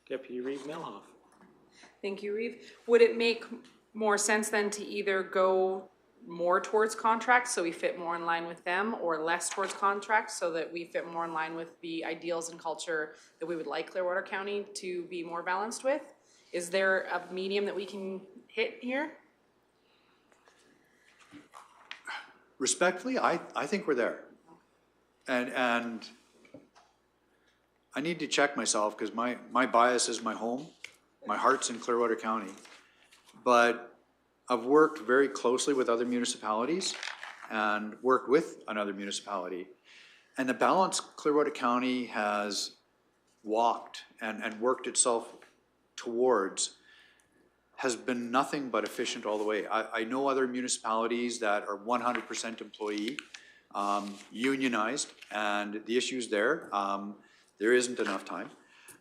Deputy Reeve Melhoff. Thank you, Reeve. Would it make more sense then to either go more towards contracts so we fit more in line with them, or less towards contracts so that we fit more in line with the ideals and culture that we would like Clearwater County to be more balanced with? Is there a medium that we can hit here? Respectfully, I think we're there. And I need to check myself because my bias is my home. My heart's in Clearwater County. But I've worked very closely with other municipalities and worked with another municipality. And the balance Clearwater County has walked and worked itself towards has been nothing but efficient all the way. I know other municipalities that are 100% employee, unionized, and the issues there isn't enough time.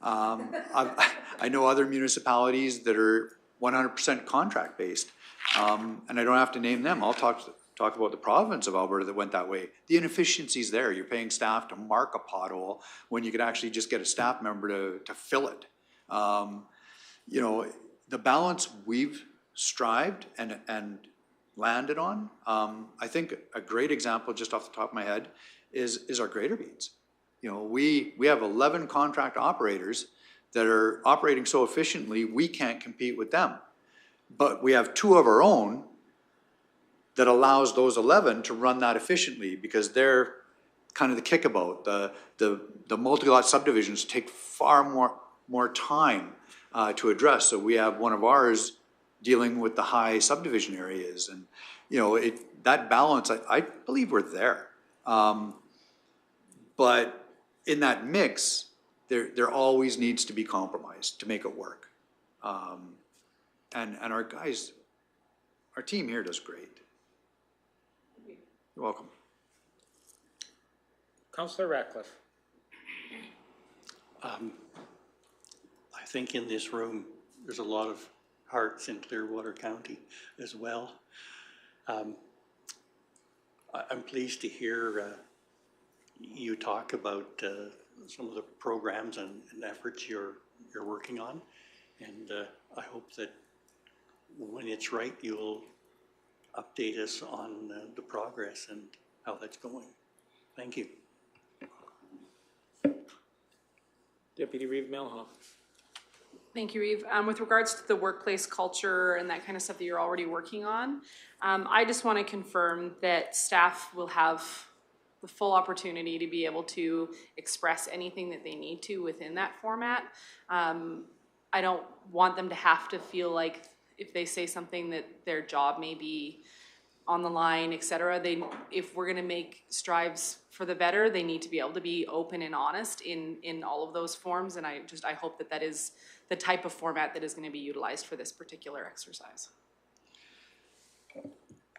I know other municipalities that are 100% contract based, and I don't have to name them. I'll talk about the province of Alberta that went that way. The inefficiencies there. You're paying staff to mark a pothole when you could actually just get a staff member to fill it. You know, the balance we've strived and landed on, I think a great example just off the top of my head is our grader beans. You know, we have 11 contract operators that are operating so efficiently we can't compete with them. But we have 2 of our own that allows those 11 to run that efficiently because they're kind of the kickabout. The multi-lot subdivisions take far more time to address. So we have one of ours dealing with the high subdivision areas, and you know, that balance, I believe we're there. But in that mix, there always needs to be compromise to make it work. And our guys, our team here does great. You're welcome. Councillor Ratcliffe. I think in this room, there's a lot of hearts in Clearwater County as well. I'm pleased to hear you talk about some of the programs and efforts you're working on. And I hope that when it's right, you'll update us on the progress and how that's going. Thank you. Deputy Reeve Melhoff. Thank you, Reeve. With regards to the workplace culture and that kind of stuff that you're already working on, I just want to confirm that staff will have the full opportunity to be able to express anything that they need to within that format. I don't want them to have to feel like if they say something that their job may be on the line, et cetera. If we're gonna make strives for the better, they need to be able to be open and honest in all of those forms. And I hope that that is the type of format that is gonna be utilized for this particular exercise.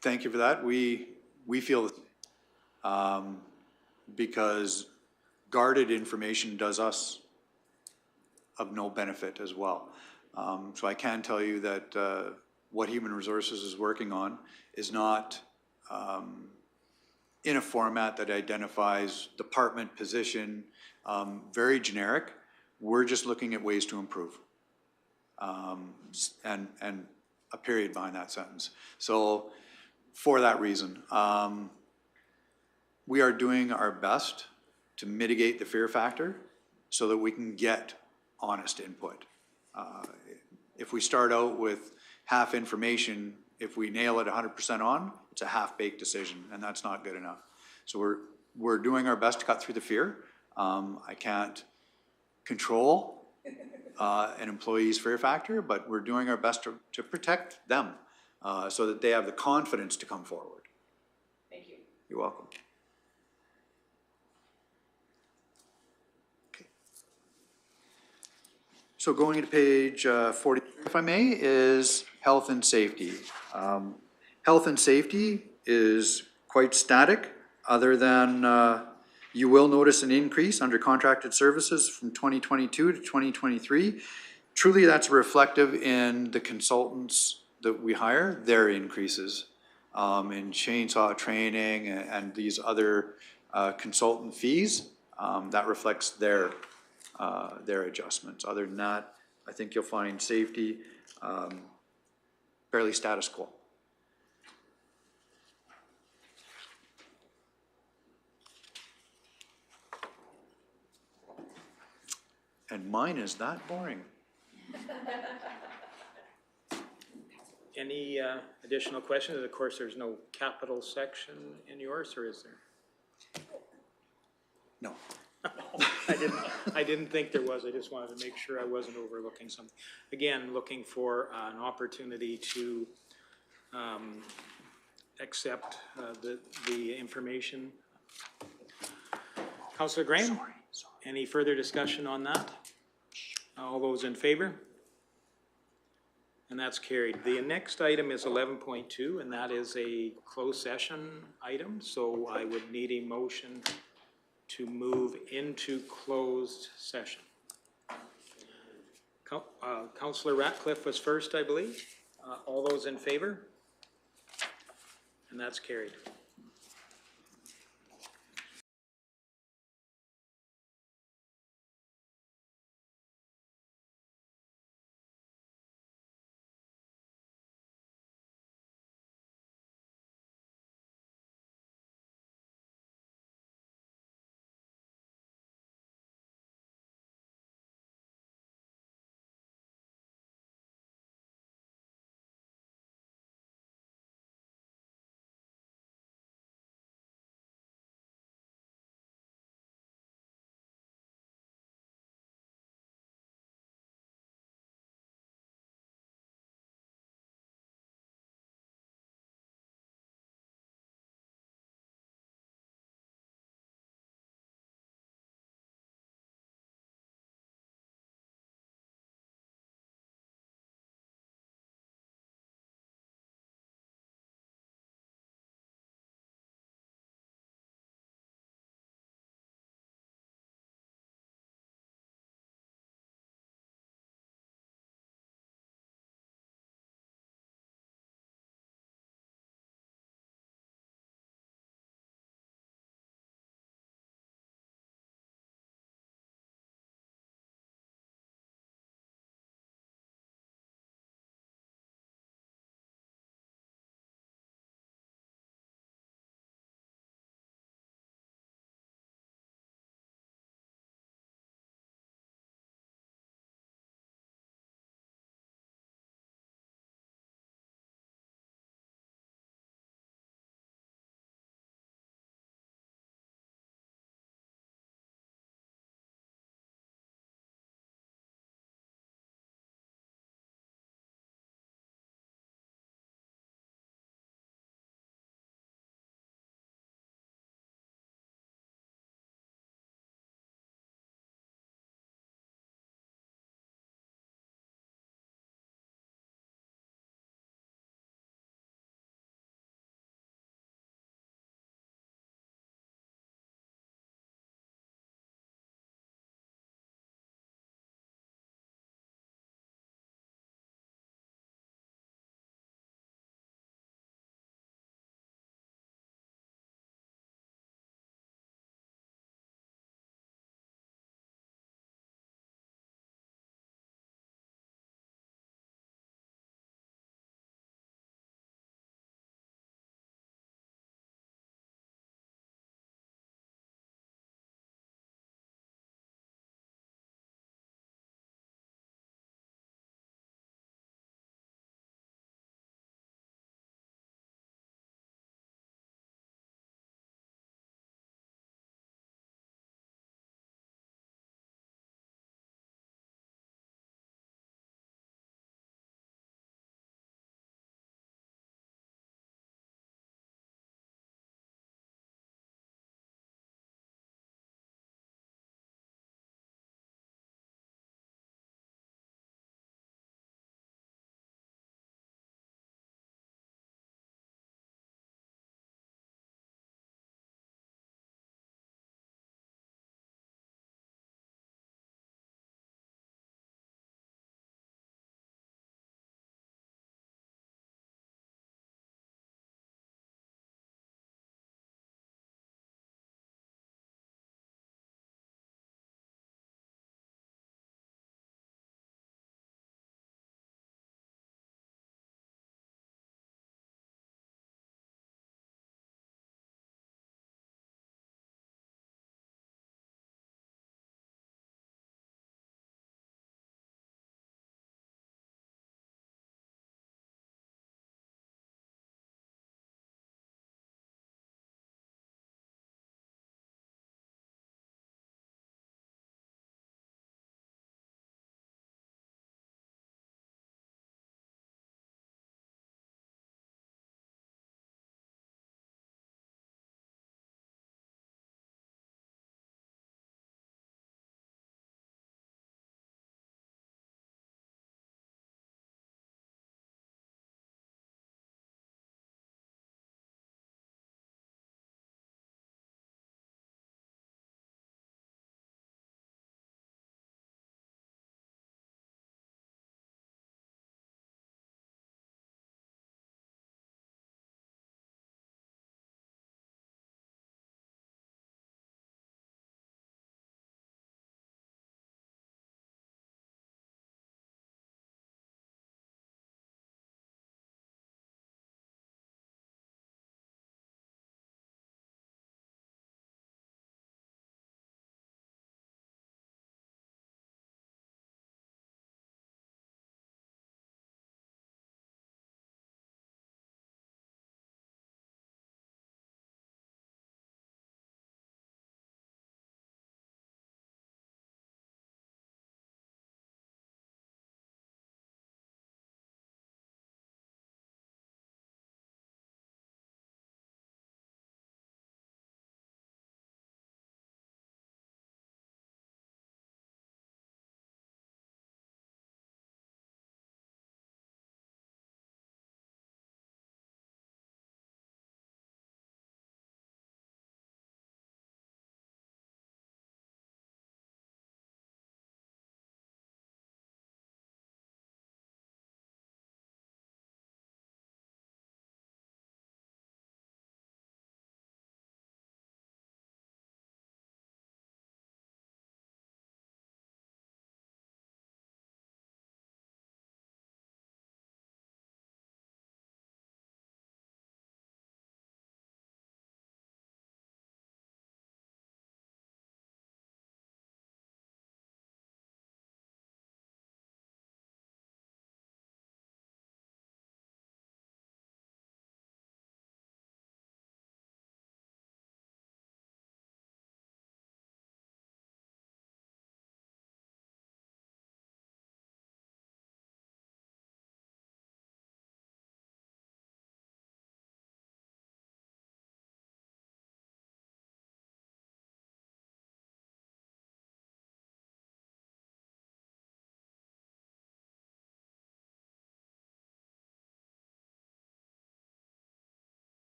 Thank you for that. We feel because guarded information does us of no benefit as well. So I can tell you that what Human Resources is working on is not in a format that identifies department, position, very generic. We're just looking at ways to improve. And a period behind that sentence. So for that reason, we are doing our best to mitigate the fear factor so that we can get honest input. If we start out with half information, if we nail it 100% on, it's a half-baked decision, and that's not good enough. So we're doing our best to cut through the fear. I can't control an employee's fear factor, but we're doing our best to protect them so that they have the confidence to come forward. Thank you. You're welcome. So going to page 40, if I may, is health and safety. Health and safety is quite static, other than you will notice an increase under contracted services from 2022 to 2023. Truly, that's reflective in the consultants that we hire, their increases in chainsaw training and these other consultant fees. That reflects their adjustments. Other than that, I think you'll find safety fairly status quo. And mine is that boring. Any additional questions? Of course, there's no capital section in yours, or is there? No. I didn't think there was. I just wanted to make sure I wasn't overlooking something. Again, looking for an opportunity to accept the information. Councillor Graham, any further discussion on that? All those in favor? And that's carried. The next item is 11.2, and that is a closed session item. So I would need a motion to move into closed session. Councillor Ratcliffe was first, I believe. All those in favor? And that's carried.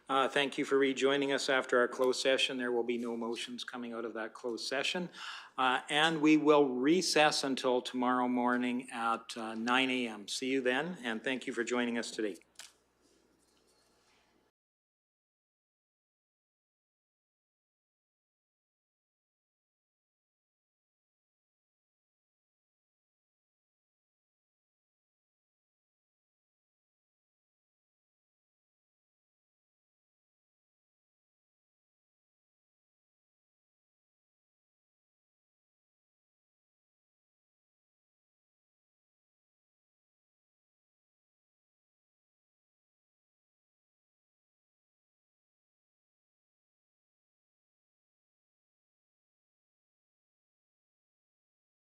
Thank you for rejoining us after our closed session. There will be no motions coming out of that closed session. And we will recess until tomorrow morning at 9 a.m. See you then, and thank you for joining us today.